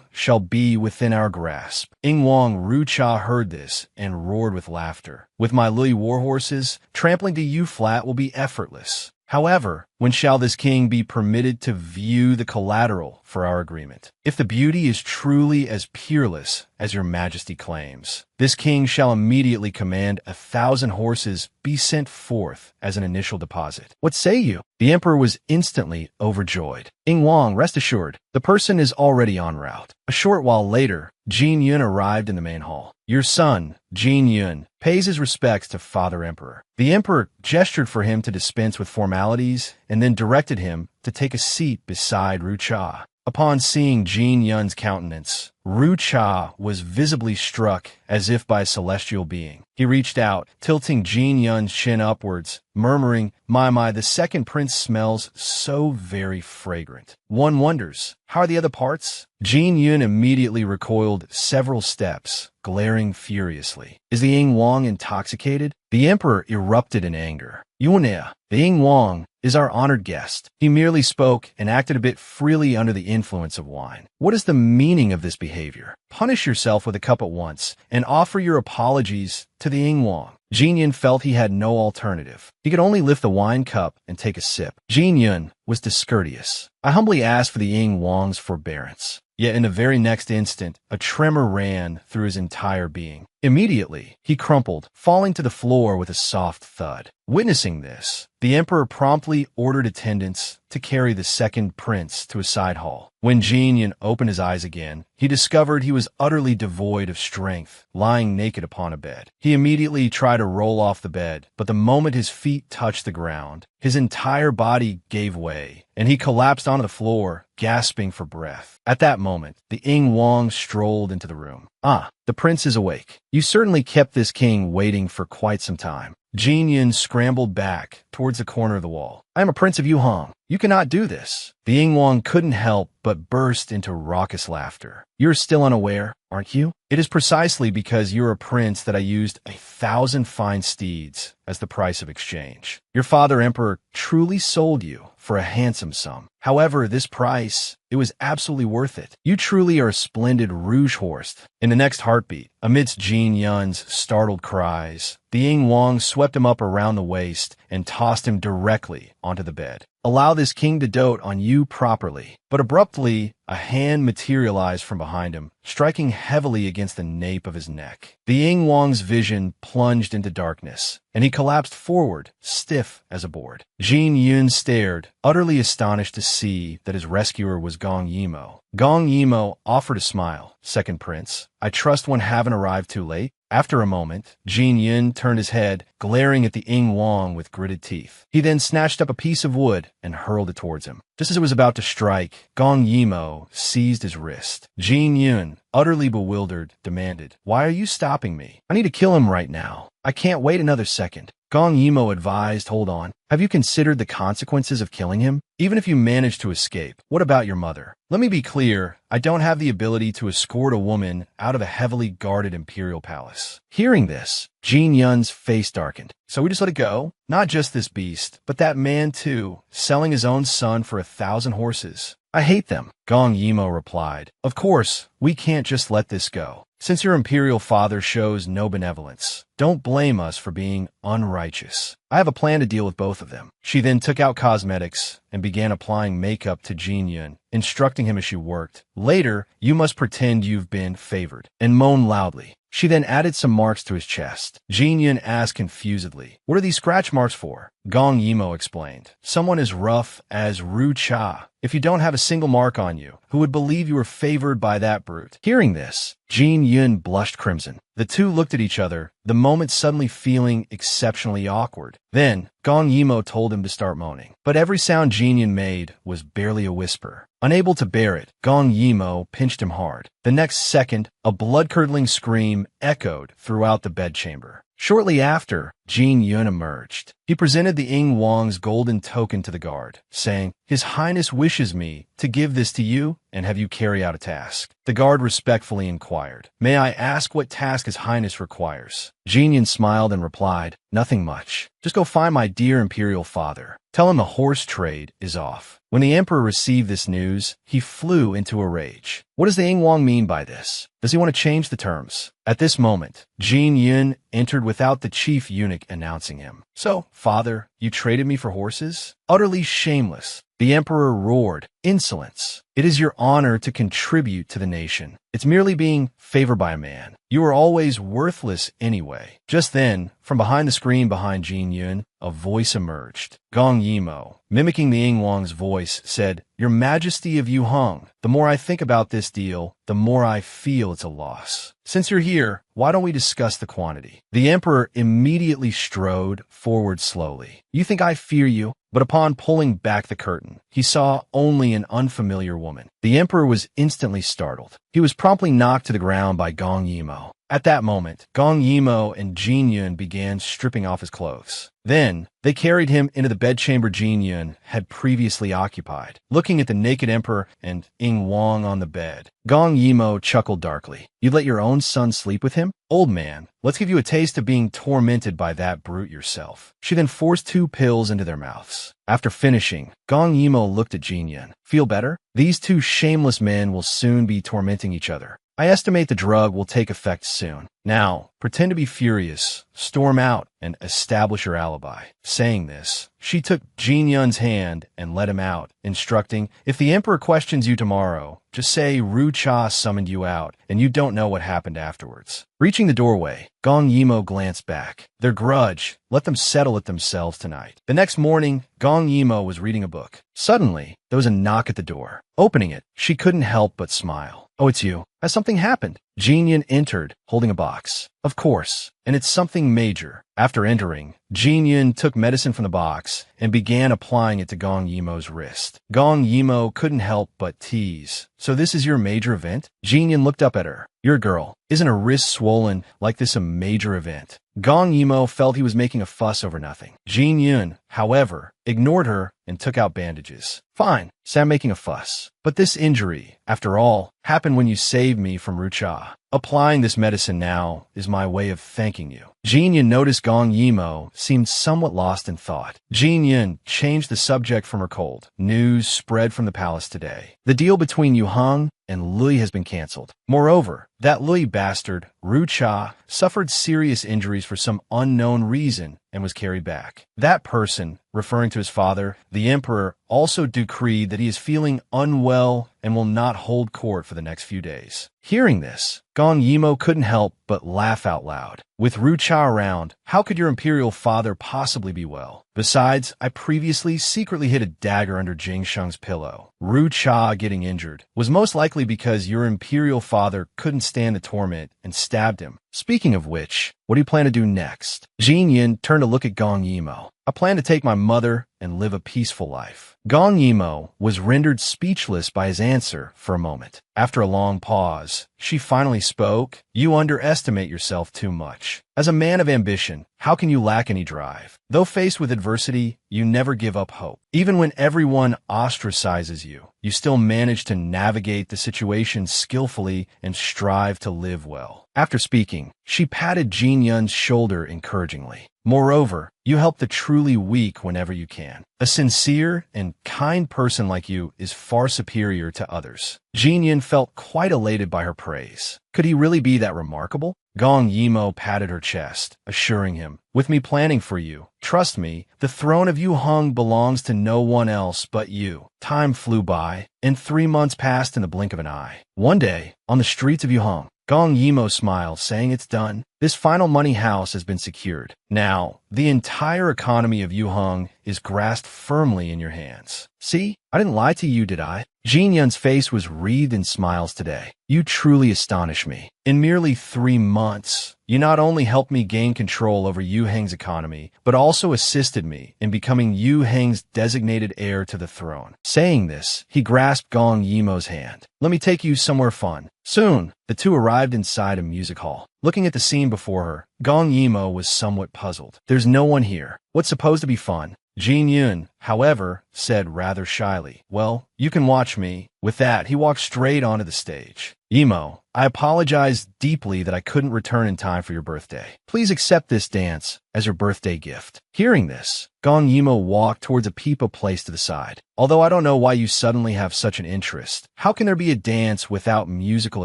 shall be within our grasp." Ying Wang Ru Cha heard this and roared with laughter. "With my Lui warhorses, trampling the Yu flat will be effortless. However, when shall this king be permitted to view the collateral for our agreement? If the beauty is truly as peerless as your majesty claims, this king shall immediately command 1,000 horses be sent forth as an initial deposit. What say you?" The emperor was instantly overjoyed. "Ying Wang, rest assured, the person is already en route." A short while later, Jin Yun arrived in the main hall. "Your son, Jin Yun, pays his respects to Father Emperor." The emperor gestured for him to dispense with formalities and then directed him to take a seat beside Ru Cha. Upon seeing Jin Yun's countenance, Ru Cha was visibly struck as if by a celestial being. He reached out, tilting Jin Yun's chin upwards, murmuring, My, the second prince smells so very fragrant. One wonders, how are the other parts?" Jin Yun immediately recoiled several steps, glaring furiously. "Is the Ying Wang intoxicated?" The emperor erupted in anger. "Yunea, the Ying Wang is our honored guest. He merely spoke and acted a bit freely under the influence of wine. What is the meaning of this behavior? Punish yourself with a cup at once and offer your apologies to the Ying Wang." Jin Yun felt he had no alternative. He could only lift the wine cup and take a sip. Jin Yun was discourteous. "I humbly ask for the Ying Wang's forbearance." Yet in the very next instant, a tremor ran through his entire being. Immediately, he crumpled, falling to the floor with a soft thud. Witnessing this, the emperor promptly ordered attendants to carry the second prince to a side hall. When Jin Yun opened his eyes again, he discovered he was utterly devoid of strength, lying naked upon a bed. He immediately tried to roll off the bed, but the moment his feet touched the ground, his entire body gave way, and he collapsed onto the floor, gasping for breath. At that moment, the Ying Wang strolled into the room. "Ah, the prince is awake. You certainly kept this king waiting for quite some time." Jin Yun scrambled back towards the corner of the wall. "I am a prince of Yu Hong. You cannot do this." The Ying Wang couldn't help but burst into raucous laughter. "You're still unaware, aren't you? It is precisely because you're a prince that I used 1,000 fine steeds as the price of exchange. Your father emperor truly sold you for a handsome sum. However, this price, it was absolutely worth it. You truly are a splendid rouge horse." In the next heartbeat, amidst Jin Yun's startled cries, the Ying Wang swept him up around the waist and tossed him directly onto the bed. "Allow this king to dote on you properly." But abruptly, a hand materialized from behind him, striking heavily against the nape of his neck. The Ying Wang's vision plunged into darkness, and he collapsed forward, stiff as a board. Jin Yun stared, utterly astonished to see that his rescuer was Gong Yimo. Gong Yimo offered a smile. "Second prince, I trust one haven't arrived too late?" After a moment, Jin Yun turned his head, glaring at the Ying Wang with gritted teeth. He then snatched up a piece of wood and hurled it towards him. Just as it was about to strike, Gong Yimo seized his wrist. Jin Yun, utterly bewildered, demanded, "Why are you stopping me? I need to kill him right now." I can't wait another second. Gong Yimo advised, hold on. Have you considered the consequences of killing him? Even if you manage to escape, what about your mother? Let me be clear, I don't have the ability to escort a woman out of a heavily guarded imperial palace. Hearing this, Jin Yun's face darkened. So we just let it go? Not just this beast, but that man too, selling his own son for 1,000 horses. I hate them, Gong Yimo replied. Of course, we can't just let this go. Since your imperial father shows no benevolence, don't blame us for being unrighteous. I have a plan to deal with both of them. She then took out cosmetics and began applying makeup to Jin Yun, instructing him as she worked. Later, you must pretend you've been favored and moan loudly. She then added some marks to his chest. Jin Yun asked confusedly, what are these scratch marks for? Gong Yimo explained, someone as rough as Ru Cha. If you don't have a single mark on you, who would believe you were favored by that brute? Hearing this, Jin Yun blushed crimson. The two looked at each other, the moment suddenly feeling exceptionally awkward. Then, Gong Yimo told him to start moaning. But every sound Jin Yun made was barely a whisper. Unable to bear it, Gong Yimo pinched him hard. The next second, a blood-curdling scream echoed throughout the bedchamber. Shortly after, Jin Yun emerged. He presented the Ying Wang's golden token to the guard, saying, His Highness wishes me to give this to you and have you carry out a task. The guard respectfully inquired, May I ask what task His Highness requires? Jin Yun smiled and replied, Nothing much. Just go find my dear imperial father. Tell him the horse trade is off. When the emperor received this news, he flew into a rage. What does the Ying Wang mean by this? Does he want to change the terms? At this moment, Jin Yun entered without the chief eunuch announcing him. So, father, you traded me for horses? Utterly shameless. The emperor roared, Insolence. It is your honor to contribute to the nation. It's merely being favored by a man. You are always worthless anyway. Just then, from behind the screen behind Jin Yun, a voice emerged. Gong Yimo, mimicking the Ying Wang's voice, said, Your Majesty of Yuheng, the more I think about this deal, the more I feel it's a loss. Since you're here, why don't we discuss the quantity? The emperor immediately strode forward slowly. You think I fear you? But upon pulling back the curtain, he saw only an unfamiliar woman. The emperor was instantly startled. He was promptly knocked to the ground by Gong Yimo. At that moment, Gong Yimo and Jin Yun began stripping off his clothes. Then, they carried him into the bedchamber Jin Yun had previously occupied. Looking at the naked emperor and Ying Wang on the bed, Gong Yimo chuckled darkly. You'd let your own son sleep with him? Old man, let's give you a taste of being tormented by that brute yourself. She then forced 2 pills into their mouths. After finishing, Gong Yimo looked at Jin Yun. Feel better? These 2 shameless men will soon be tormenting each other. I estimate the drug will take effect soon. Now, pretend to be furious, storm out, and establish your alibi. Saying this, she took Jin Yun's hand and led him out, instructing, If the emperor questions you tomorrow, just say Ru Cha summoned you out, and you don't know what happened afterwards. Reaching the doorway, Gong Yimo glanced back. Their grudge, let them settle it themselves tonight. The next morning, Gong Yimo was reading a book. Suddenly, there was a knock at the door. Opening it, she couldn't help but smile. Oh, it's you. Has something happened? Jin Yun entered, holding a box. Of course, and it's something major. After entering, Jin Yun took medicine from the box and began applying it to Gong Yimo's wrist. Gong Yimo couldn't help but tease. So this is your major event? Jin Yun looked up at her. Your girl. Isn't her wrist swollen like this a major event? Gong Yimo felt he was making a fuss over nothing. Jin Yun, however, ignored her and took out bandages. Fine, say I'm making a fuss. But this injury, after all, happened when you saved me from Ru Cha. Applying this medicine now is my way of thanking you. Jin Yun noticed Gong Yimo seemed somewhat lost in thought. Jin Yun changed the subject from her cold. News spread from the palace today. The deal between Yuheng and Lui has been canceled. Moreover, that Lui bastard, Ru Cha, suffered serious injuries for some unknown reason and was carried back. That person, referring to his father, the emperor, also decreed that he is feeling unwell and will not hold court for the next few days. Hearing this, Gong Yimo couldn't help but laugh out loud. With Ru Cha around, how could your imperial father possibly be well? Besides, I previously secretly hid a dagger under Jing Sheng's pillow. Ru Cha getting injured was most likely because your imperial father couldn't stand the torment and stabbed him. Speaking of which, what do you plan to do next? Jin Yun turned to look at Gong Yimo. I plan to take my mother and live a peaceful life. Gong Yimo was rendered speechless by his answer for a moment. After a long pause, she finally spoke. You underestimate yourself too much. As a man of ambition, how can you lack any drive? Though faced with adversity, you never give up hope. Even when everyone ostracizes you, you still manage to navigate the situation skillfully and strive to live well. After speaking, she patted Jin Yun's shoulder encouragingly. Moreover, you help the truly weak whenever you can. A sincere and kind person like you is far superior to others. Jin Yun felt quite elated by her praise. Could he really be that remarkable? Gong Yimo patted her chest, assuring him, with me planning for you, trust me, the throne of Yuheng belongs to no one else but you. Time flew by, and 3 months passed in the blink of an eye. One day, on the streets of Yuheng, Gong Yimo smiled, saying it's done. This final money house has been secured. Now, the entire economy of Yuheng is grasped firmly in your hands. See, I didn't lie to you, did I? Jin Yun's face was wreathed in smiles today. You truly astonish me. In merely 3 months, you not only helped me gain control over Yu Heng's economy, but also assisted me in becoming Yu Heng's designated heir to the throne. Saying this, he grasped Gong Yimo's hand. Let me take you somewhere fun. Soon, the two arrived inside a music hall. Looking at the scene before her, Gong Yimo was somewhat puzzled. There's no one here. What's supposed to be fun? Jin Yun, however, said rather shyly, well, you can watch me. With that, he walked straight onto the stage. Yimo, I apologize deeply that I couldn't return in time for your birthday. Please accept this dance as your birthday gift. Hearing this, Gong Yimo walked towards a pipa placed to the side. Although I don't know why you suddenly have such an interest, how can there be a dance without musical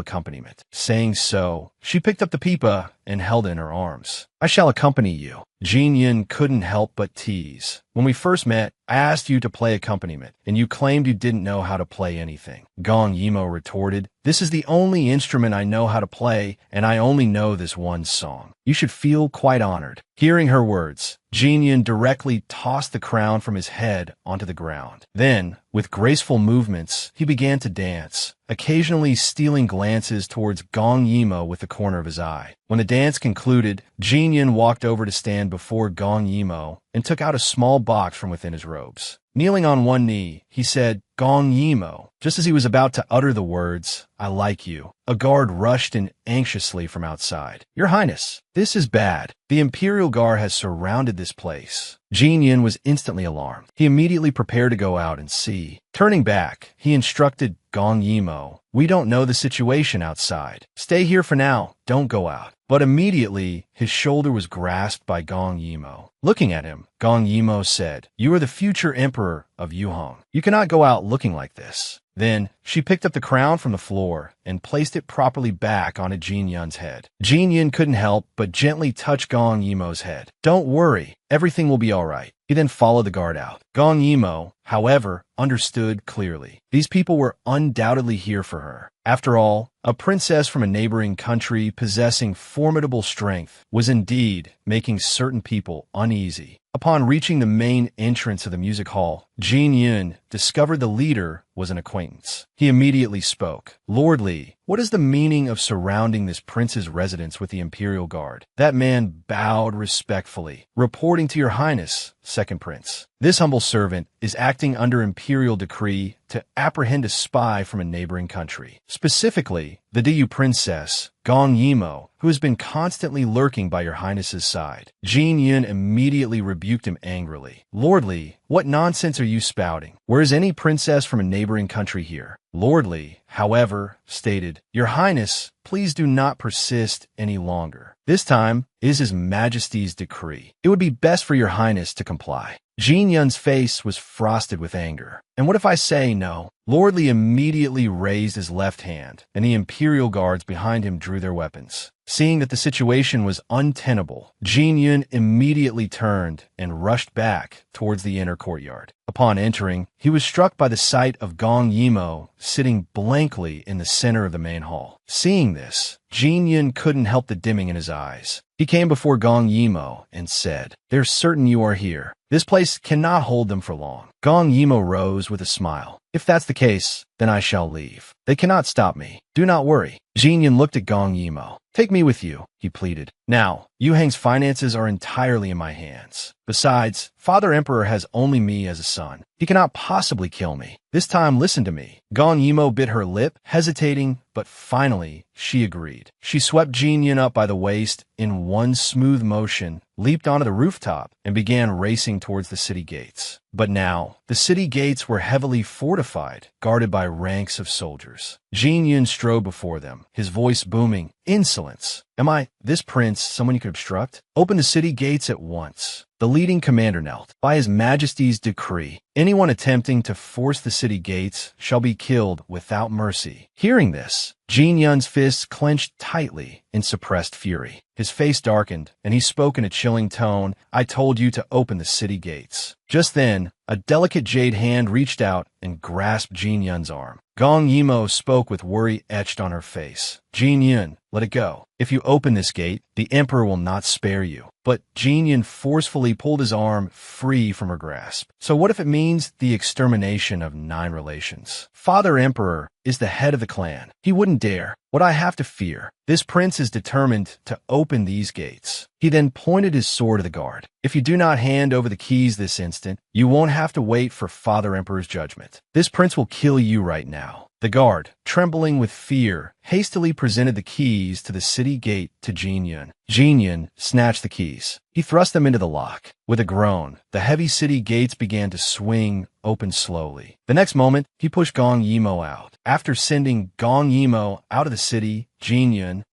accompaniment? Saying so, she picked up the pipa and held it in her arms. I shall accompany you. Jin Yun couldn't help but tease. When we first met, I asked you to play accompaniment, and you claimed you didn't know how to play anything. Gong Yimo retorted, this is the only instrument I know how to play, and I only know this one song. You should feel quite honored. Hearing her words, Jin Yun directly tossed the crown from his head onto the ground. Then, with graceful movements, he began to dance, occasionally stealing glances towards Gong Yimo with the corner of his eye. When the dance concluded, Jin Yun walked over to stand before Gong Yimo and took out a small box from within his robes. Kneeling on one knee, he said, Gong Yimo. Just as he was about to utter the words, I like you, a guard rushed in anxiously from outside. Your Highness, this is bad. The Imperial Guard has surrounded this place. Jin Yun was instantly alarmed. He immediately prepared to go out and see. Turning back, he instructed Gong Yimo, we don't know the situation outside. Stay here for now. Don't go out. But immediately, his shoulder was grasped by Gong Yimo. Looking at him, Gong Yimo said, you are the future emperor of Yuheng. You cannot go out looking like this. Then, she picked up the crown from the floor and placed it properly back onto Jin Yun's head. Jin Yun couldn't help but gently touch Gong Yimo's head. Don't worry, everything will be all right. He then followed the guard out. Gong Yimo, however, understood clearly. These people were undoubtedly here for her. After all, a princess from a neighboring country possessing formidable strength was indeed making certain people uneasy. Upon reaching the main entrance of the music hall, Jin Yun discovered the leader was an acquaintance. He immediately spoke. Lord Li, what is the meaning of surrounding this prince's residence with the Imperial Guard? That man bowed respectfully. Reporting to your highness, second prince. This humble servant is acting under imperial decree to apprehend a spy from a neighboring country. Specifically, the Diyu princess, Gong Yimo, who has been constantly lurking by your highness's side. Jin Yun immediately rebuked him angrily. Lord Li, what nonsense are you spouting? Where is any princess from a neighboring country here? Lord Li, however, stated, Your Highness, please do not persist any longer. This time is His Majesty's decree. It would be best for Your Highness to comply. Jin Yun's face was frosted with anger. And what if I say no? Lord Li immediately raised his left hand, and the Imperial Guards behind him drew their weapons. Seeing that the situation was untenable, Jin Yun immediately turned and rushed back towards the inner courtyard. Upon entering, he was struck by the sight of Gong Yimo sitting blankly in the center of the main hall. Seeing this, Jin Yun couldn't help the dimming in his eyes. He came before Gong Yimo and said, They're certain you are here. This place cannot hold them for long. Gong Yimo rose with a smile. If that's the case, then I shall leave. They cannot stop me. Do not worry. Jin Yun looked at Gong Yimo. Take me with you, he pleaded. Now, Yu Hang's finances are entirely in my hands. Besides, Father Emperor has only me as a son. He cannot possibly kill me. This time, listen to me. Gong Yimo bit her lip, hesitating, but finally, she agreed. She swept Jin Yun up by the waist in one smooth motion, leaped onto the rooftop, and began racing towards the city gates. But now, the city gates were heavily fortified, guarded by ranks of soldiers. Jin Yun strode before them, his voice booming. Insolence. Am I, this prince, someone you could obstruct? Open the city gates at once. The leading commander knelt. By His Majesty's decree, anyone attempting to force the city gates shall be killed without mercy. Hearing this, Jin Yun's fists clenched tightly in suppressed fury. His face darkened, and he spoke in a chilling tone, I told you to open the city gates. Just then, a delicate jade hand reached out and grasped Jin Yun's arm. Gong Yimo spoke with worry etched on her face. Jin Yun, let it go. If you open this gate, the Emperor will not spare you. But Jin Yun forcefully pulled his arm free from her grasp. So what if it means the extermination of 9 relations? Father Emperor is the head of the clan. He wouldn't dare. What I have to fear. This prince is determined to open these gates. He then pointed his sword at the guard. If you do not hand over the keys this instant, you won't have to wait for Father Emperor's judgment. This prince will kill you right now. The guard, trembling with fear, hastily presented the keys to the city gate to Jin Yun. Jin Yun snatched the keys. He thrust them into the lock. With a groan, the heavy city gates began to swing open slowly. The next moment, he pushed Gong Yimo out. After sending Gong Yimo out of the city,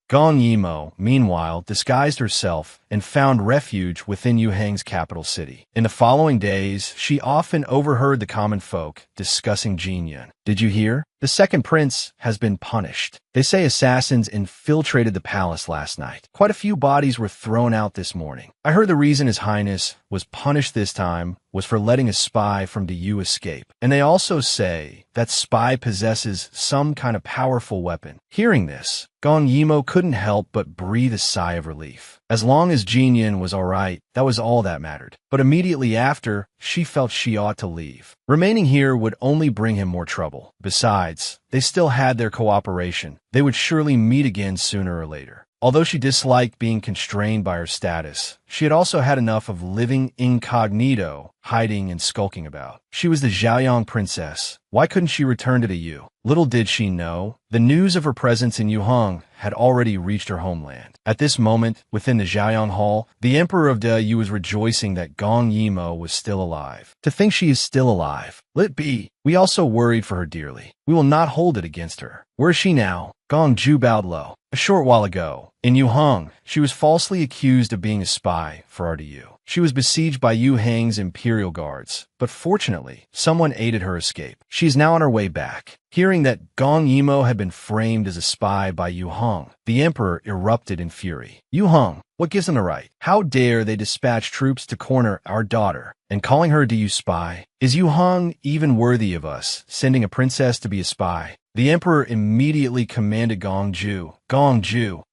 Gong Yimo, meanwhile, disguised herself and found refuge within Yu Hang's capital city. In the following days, she often overheard the common folk discussing Jin Yun. Did you hear? The second prince has been punished. They say assassins infiltrated the palace last night. Quite a few bodies were thrown out this morning. I heard the reason His Highness was punished this time was for letting a spy from the Yu escape. And they also say that spy possesses some kind of powerful weapon. Hearing this, Gong Yimo couldn't help but breathe a sigh of relief. As long as Jin Yun was all right, that was all that mattered. But immediately after, she felt she ought to leave. Remaining here would only bring him more trouble. Besides, they still had their cooperation. They would surely meet again sooner or later. Although she disliked being constrained by her status, she had also had enough of living incognito, hiding and skulking about. She was the Zhaoyang princess. Why couldn't she return to the Yu? Little did she know, the news of her presence in Yuhang had already reached her homeland. At this moment, within the Zhaoyang Hall, the Emperor of the Yu was rejoicing that Gong Yimo was still alive. To think she is still alive. Let it be. We also worried for her dearly. We will not hold it against her. Where is she now? Gong Ju bowed low. A short while ago, in Yuhang, she was falsely accused of being a spy for RDU. She was besieged by Yu Hang's imperial guards, but fortunately, someone aided her escape. She is now on her way back. Hearing that Gong Yimo had been framed as a spy by Yu Hang, the emperor erupted in fury. Yu Hang, what gives them the right? How dare they dispatch troops to corner our daughter? And calling her a Yu spy? Is Yu Hang even worthy of us, sending a princess to be a spy? The emperor immediately commanded Gong Ju,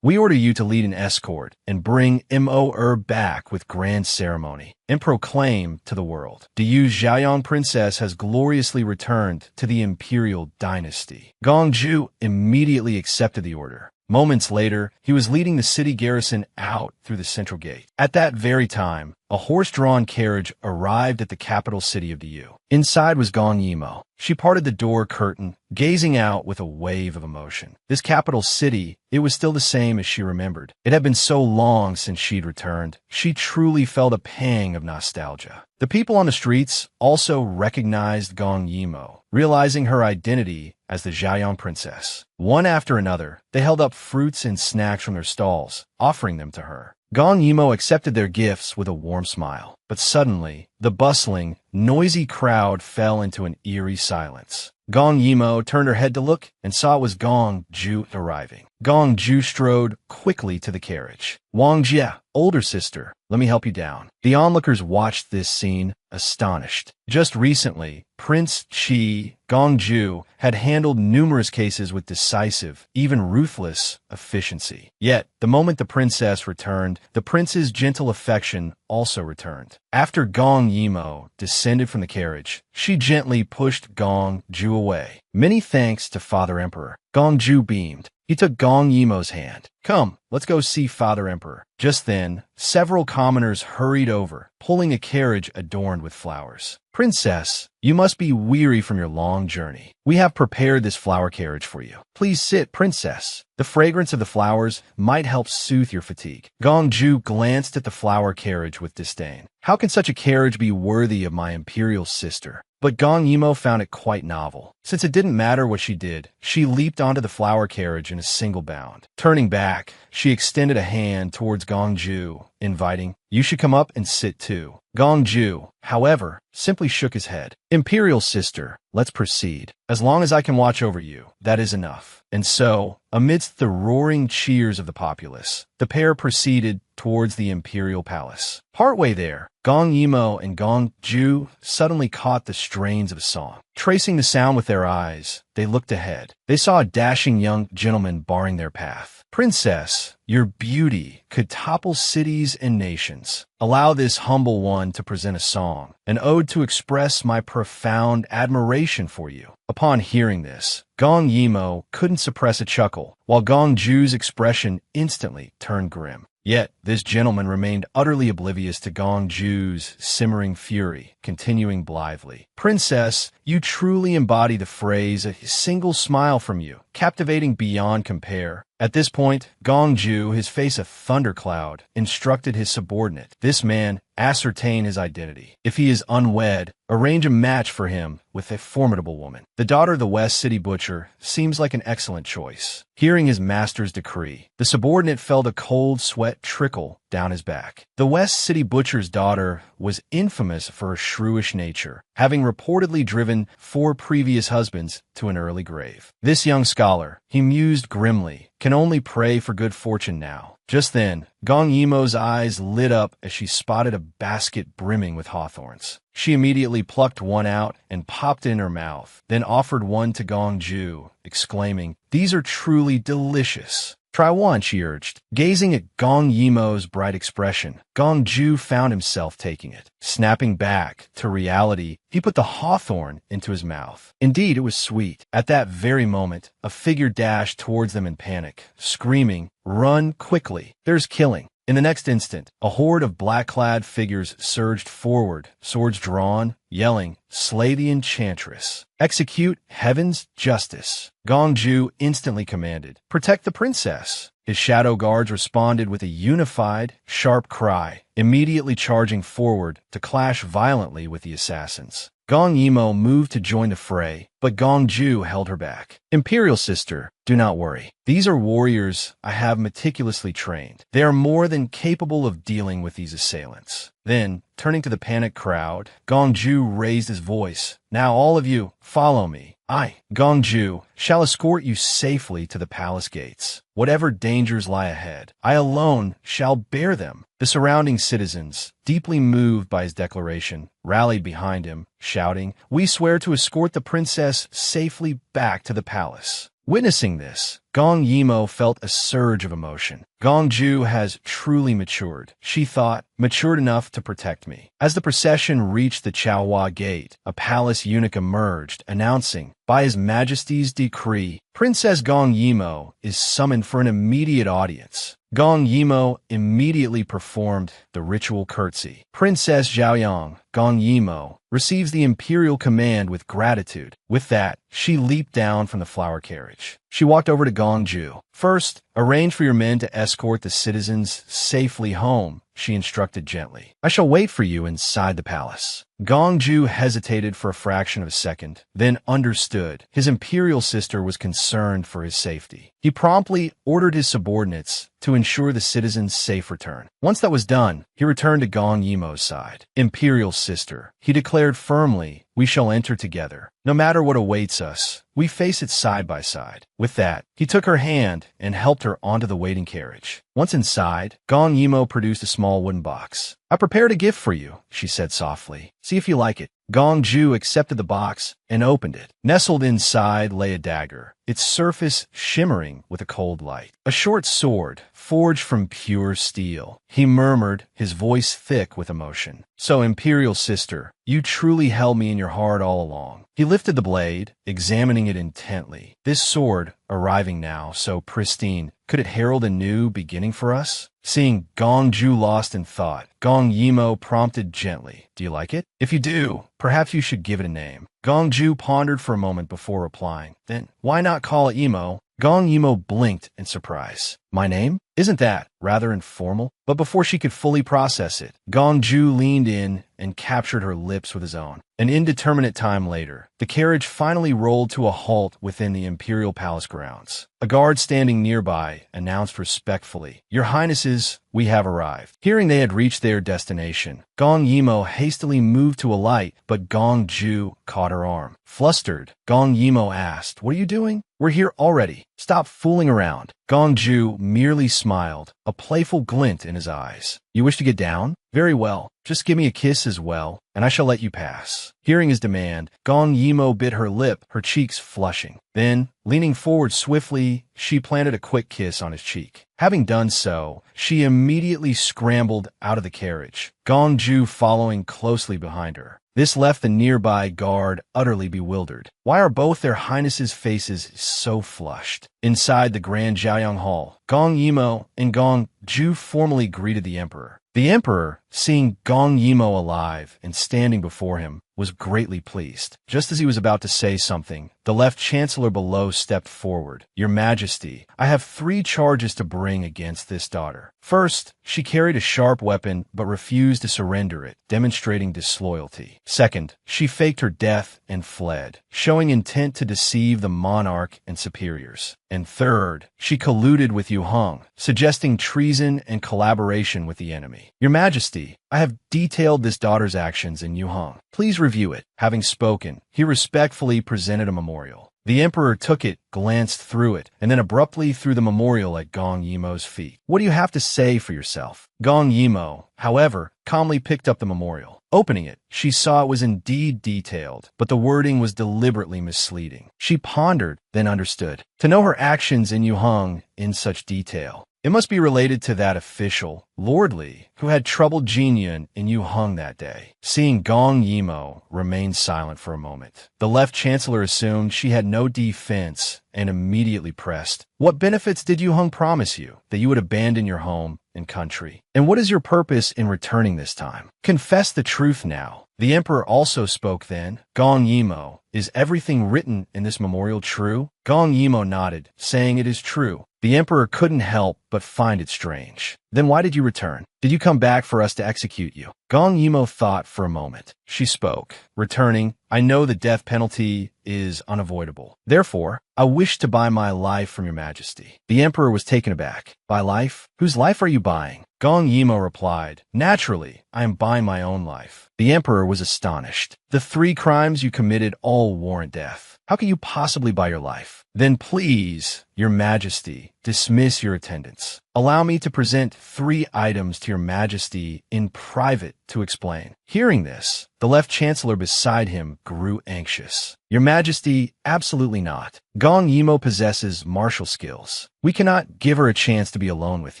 we order you to lead an escort and bring Mo back with grand ceremony and proclaim to the world, the Yu Zhaoyang princess has gloriously returned to the imperial dynasty. Gong Ju immediately accepted the order. Moments later, he was leading the city garrison out through the central gate. At that very time, a horse-drawn carriage arrived at the capital city of the Yu. Inside was Gong Yimo. She parted the door curtain, gazing out with a wave of emotion. This capital city, it was still the same as she remembered. It had been so long since she'd returned. She truly felt a pang of nostalgia. The people on the streets also recognized Gong Yimo, realizing her identity as the Zhaoyang princess. One after another, they held up fruits and snacks from their stalls, offering them to her. Gong Yimo accepted their gifts with a warm smile. But suddenly, the bustling, noisy crowd fell into an eerie silence. Gong Yimo turned her head to look and saw it was Gong Ju arriving. Gong Ju strode quickly to the carriage. Wang Jie, older sister, let me help you down. The onlookers watched this scene, astonished. Just recently, Prince Gongju had handled numerous cases with decisive, even ruthless, efficiency. Yet, the moment the princess returned, the prince's gentle affection also returned. After Gong Yimo descended from the carriage, she gently pushed Gongju away. Many thanks to Father Emperor. Gongju beamed. He took Gong Yimo's hand. Come, let's go see Father Emperor. Just then, several commoners hurried over, pulling a carriage adorned with flowers. Princess, you must be weary from your long journey. We have prepared this flower carriage for you. Please sit, Princess. The fragrance of the flowers might help soothe your fatigue. Gongju glanced at the flower carriage with disdain. How can such a carriage be worthy of my imperial sister? But Gong Yimo found it quite novel. Since it didn't matter what she did, she leaped onto the flower carriage in a single bound. Turning back, she extended a hand towards Gongju, inviting, "You should come up and sit too." Gongju, however, simply shook his head. "Imperial sister, let's proceed. As long as I can watch over you, that is enough." And so, amidst the roaring cheers of the populace, the pair proceeded towards the imperial palace. Partway there, Gong Yimo and Gongju suddenly caught the strains of a song. Tracing the sound with their eyes, they looked ahead. They saw a dashing young gentleman barring their path. "Princess, your beauty could topple cities and nations. Allow this humble one to present a song, an ode to express my profound admiration for you." Upon hearing this, Gong Yimo couldn't suppress a chuckle, while Gongju's expression instantly turned grim. Yet, this gentleman remained utterly oblivious to Gongju's simmering fury, continuing blithely. "Princess, you truly embody the phrase, a single smile from you, captivating beyond compare." At this point, Gongju, his face a thundercloud, instructed his subordinate. This man, ascertain his identity. If he is unwed, arrange a match for him with a formidable woman. The daughter of the West City butcher seems like an excellent choice. Hearing his master's decree, the subordinate felt a cold sweat trickle down his back. The West City butcher's daughter was infamous for her shrewish nature, having reportedly driven 4 previous husbands to an early grave. This young scholar, he mused grimly, can only pray for good fortune now. Just then, Gong Yimo's eyes lit up as she spotted a basket brimming with hawthorns. She immediately plucked one out and popped it in her mouth, then offered one to Gongju, exclaiming, "These are truly delicious." "Try one," she urged. Gazing at Gong Yimo's bright expression, Gongju found himself taking it. Snapping back to reality, he put the hawthorn into his mouth. Indeed, it was sweet. At that very moment, a figure dashed towards them in panic, screaming, "Run quickly! There's killing!" In the next instant, a horde of black-clad figures surged forward, swords drawn, yelling, "Slay the enchantress! Execute heaven's justice!" Gongju instantly commanded, "Protect the princess!" His shadow guards responded with a unified, sharp cry, immediately charging forward to clash violently with the assassins. Gong Yimo moved to join the fray, but Gongju held her back. "Imperial sister, do not worry. These are warriors I have meticulously trained. They are more than capable of dealing with these assailants." Then, turning to the panicked crowd, Gongju raised his voice. "Now all of you, follow me. I, Gongju, shall escort you safely to the palace gates. Whatever dangers lie ahead, I alone shall bear them." The surrounding citizens, deeply moved by his declaration, rallied behind him, shouting, "We swear to escort the princess safely back to the palace." Witnessing this, Gong Yimo felt a surge of emotion. Gongju has truly matured, she thought, matured enough to protect me. As the procession reached the Chaohua Gate, a palace eunuch emerged, announcing, "By His Majesty's decree, Princess Gong Yimo is summoned for an immediate audience." Gong Yimo immediately performed the ritual curtsy. Princess Zhaoyang, Gong Yimo, receives the imperial command with gratitude. With that, she leaped down from the flower carriage. She walked over to Gongju. "First, arrange for your men to escort the citizens safely home," she instructed gently. "I shall wait for you inside the palace." Gongju hesitated for a fraction of a second, then understood. His imperial sister was concerned for his safety. He promptly ordered his subordinates to ensure the citizens' safe return. Once that was done, he returned to Gong Yimo's side. "Imperial sister," he declared firmly, we shall enter together. No matter what awaits us, we face it side by side. With that, he took her hand and helped her onto the waiting carriage. Once inside, Gong Yimo produced a small wooden box. I prepared a gift for you, she said softly. See if you like it. Gong Ju accepted the box and opened it. Nestled inside lay a dagger, its surface shimmering with a cold light. A short sword, forged from pure steel. He murmured, his voice thick with emotion. So, Imperial Sister, you truly held me in your heart all along. He lifted the blade, examining it intently. This sword, arriving now, so pristine, could it herald a new beginning for us? Seeing Gong Ju lost in thought, Gong Yimo prompted gently, do you like it? If you do, perhaps you should give it a name. Gong Ju pondered for a moment before replying. Then, why not call it Yimo? Gong Yimo blinked in surprise. My name? Isn't that rather informal? But before she could fully process it, Gong Ju leaned in and captured her lips with his own. An indeterminate time later, the carriage finally rolled to a halt within the Imperial Palace grounds. A guard standing nearby announced respectfully, Your Highnesses, we have arrived. Hearing they had reached their destination, Gong Yimo hastily moved to alight, but Gong Ju caught her arm. Flustered, Gong Yimo asked, What are you doing? We're here already. Stop fooling around. Gong Ju merely smiled, a playful glint in his eyes. You wish to get down? Very well. Just give me a kiss as well, and I shall let you pass. Hearing his demand, Gong Yimo bit her lip, her cheeks flushing. Then, leaning forward swiftly, she planted a quick kiss on his cheek. Having done so, she immediately scrambled out of the carriage, Gong Ju following closely behind her. This left the nearby guard utterly bewildered. Why are both their highnesses' faces so flushed? Inside the Grand Jiaoyang Hall, Gong Yimo and Gong Ju formally greeted the emperor. The emperor, seeing Gong Yimo alive and standing before him, was greatly pleased. Just as he was about to say something, the left chancellor below stepped forward. Your Majesty, I have 3 charges to bring against this daughter. First, she carried a sharp weapon but refused to surrender it, demonstrating disloyalty. Second, she faked her death and fled, showing intent to deceive the monarch and superiors. And third, she colluded with Yu Hong, suggesting treason and collaboration with the enemy. Your Majesty, I have detailed this daughter's actions in Yu Hong. Please review it. Having spoken, he respectfully presented a memorial. The emperor took it, glanced through it, and then abruptly threw the memorial at Gong Yimo's feet. What do you have to say for yourself? Gong Yimo, however, calmly picked up the memorial. Opening it, she saw it was indeed detailed, but the wording was deliberately misleading. She pondered, then understood. To know her actions in Yu Hong in such detail, it must be related to that official, Lord Li, who had troubled Jinyan in Yu Hong that day. Seeing Gong Yimo remain silent for a moment, the left chancellor assumed she had no defense and immediately pressed. What benefits did Yu Hong promise you? That you would abandon your home and country? And what is your purpose in returning this time? Confess the truth now. The emperor also spoke then. Gong Yimo, is everything written in this memorial true? Gong Yimo nodded, saying it is true. The emperor couldn't help but find it strange. Then why did you return? Did you come back for us to execute you? Gong Yimo thought for a moment. She spoke. Returning, I know the death penalty is unavoidable. Therefore, I wish to buy my life from your Majesty. The emperor was taken aback. Buy life? Whose life are you buying? Gong Yimo replied, Naturally, I am buying my own life. The emperor was astonished. The 3 crimes you committed all warrant death. How can you possibly buy your life? Then please, your Majesty, dismiss your attendants. Allow me to present 3 items to your Majesty in private to explain. Hearing this, the left chancellor beside him grew anxious. Your Majesty, absolutely not. Gong Yimo possesses martial skills. We cannot give her a chance to be alone with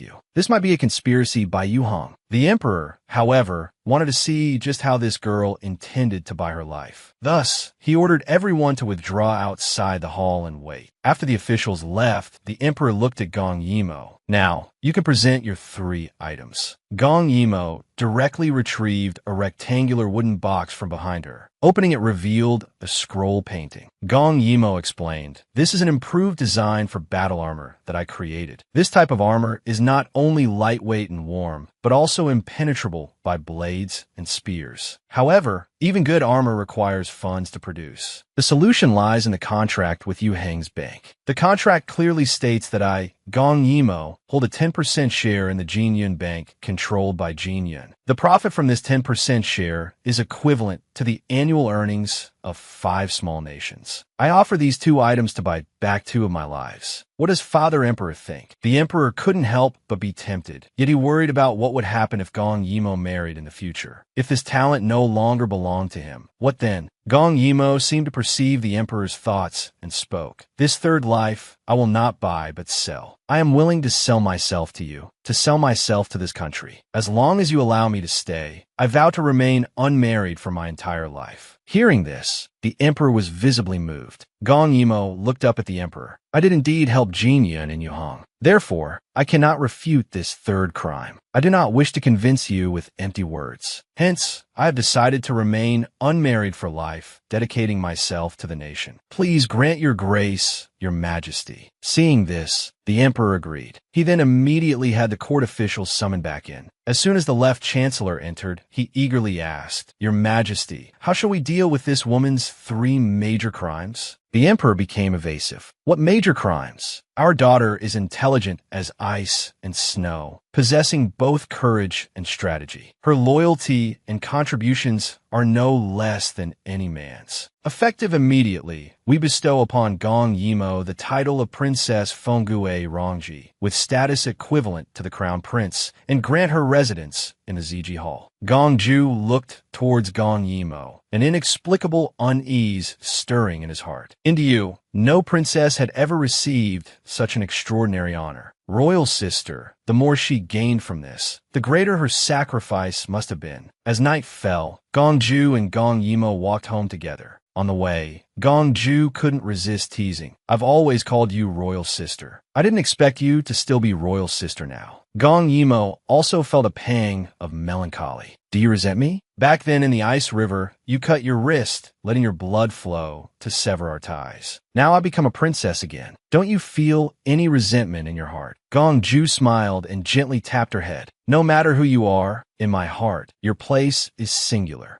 you. This might be a conspiracy by Yu Hong. The emperor, however, wanted to see just how this girl intended to buy her life. Thus, he ordered everyone to withdraw outside the hall and wait. After the officials left, the emperor looked at Gong Yimo. Now, you can present your 3 items. Gong Yimo directly retrieved a rectangular wooden box from behind her. Opening it revealed a scroll painting. Gong Yimo explained, This is an improved design for battle armor that I created. This type of armor is not only lightweight and warm, but also impenetrable by blades and spears. However, even good armor requires funds to produce. The solution lies in the contract with Yu Heng's bank. The contract clearly states that I, Gong Yimo, hold a 10% share in the Jinyun Bank controlled by Jinyun. The profit from this 10% share is equivalent to the annual earnings of 5 small nations. I offer these 2 items to buy back 2 of my lives. What does Father Emperor think? The emperor couldn't help but be tempted, yet he worried about what would happen if Gong Yimo married in the future. If his talent no longer belonged to him, what then? Gong Yimo seemed to perceive the emperor's thoughts and spoke. This third life I will not buy but sell. I am willing to sell myself to you, to sell myself to this country. As long as you allow me to stay, I vow to remain unmarried for my entire life. Hearing this, the emperor was visibly moved. Gong Yimo looked up at the emperor. I did indeed help Jinyun and Yuhong. Therefore, I cannot refute this third crime. I do not wish to convince you with empty words. Hence, I have decided to remain unmarried for life, dedicating myself to the nation. Please grant your grace, your majesty. Seeing this, the emperor agreed. He then immediately had the court officials summoned back in. As soon as the left chancellor entered, he eagerly asked, Your Majesty, how shall we deal with this woman's 3 major crimes? The emperor became evasive. What major crimes? Our daughter is intelligent as ice and snow, possessing both courage and strategy. Her loyalty and contributions are no less than any man's. Effective immediately, we bestow upon Gong Yimo the title of Princess Fenggue Rongji, with status equivalent to the crown prince, and grant her residence in the Ziji Hall. Gong Ju looked towards Gong Yimo, an inexplicable unease stirring in his heart. Into you, no princess had ever received such an extraordinary honor. Royal sister, the more she gained from this, the greater her sacrifice must have been. As night fell, Gong Ju and Gong Yimo walked home together. On the way, Gong Ju couldn't resist teasing. I've always called you royal sister. I didn't expect you to still be royal sister now. Gong Yimo also felt a pang of melancholy. Do you resent me? Back then in the ice river, you cut your wrist, letting your blood flow to sever our ties. Now I become a princess again. Don't you feel any resentment in your heart? Gong Ju smiled and gently tapped her head. No matter who you are, in my heart, your place is singular.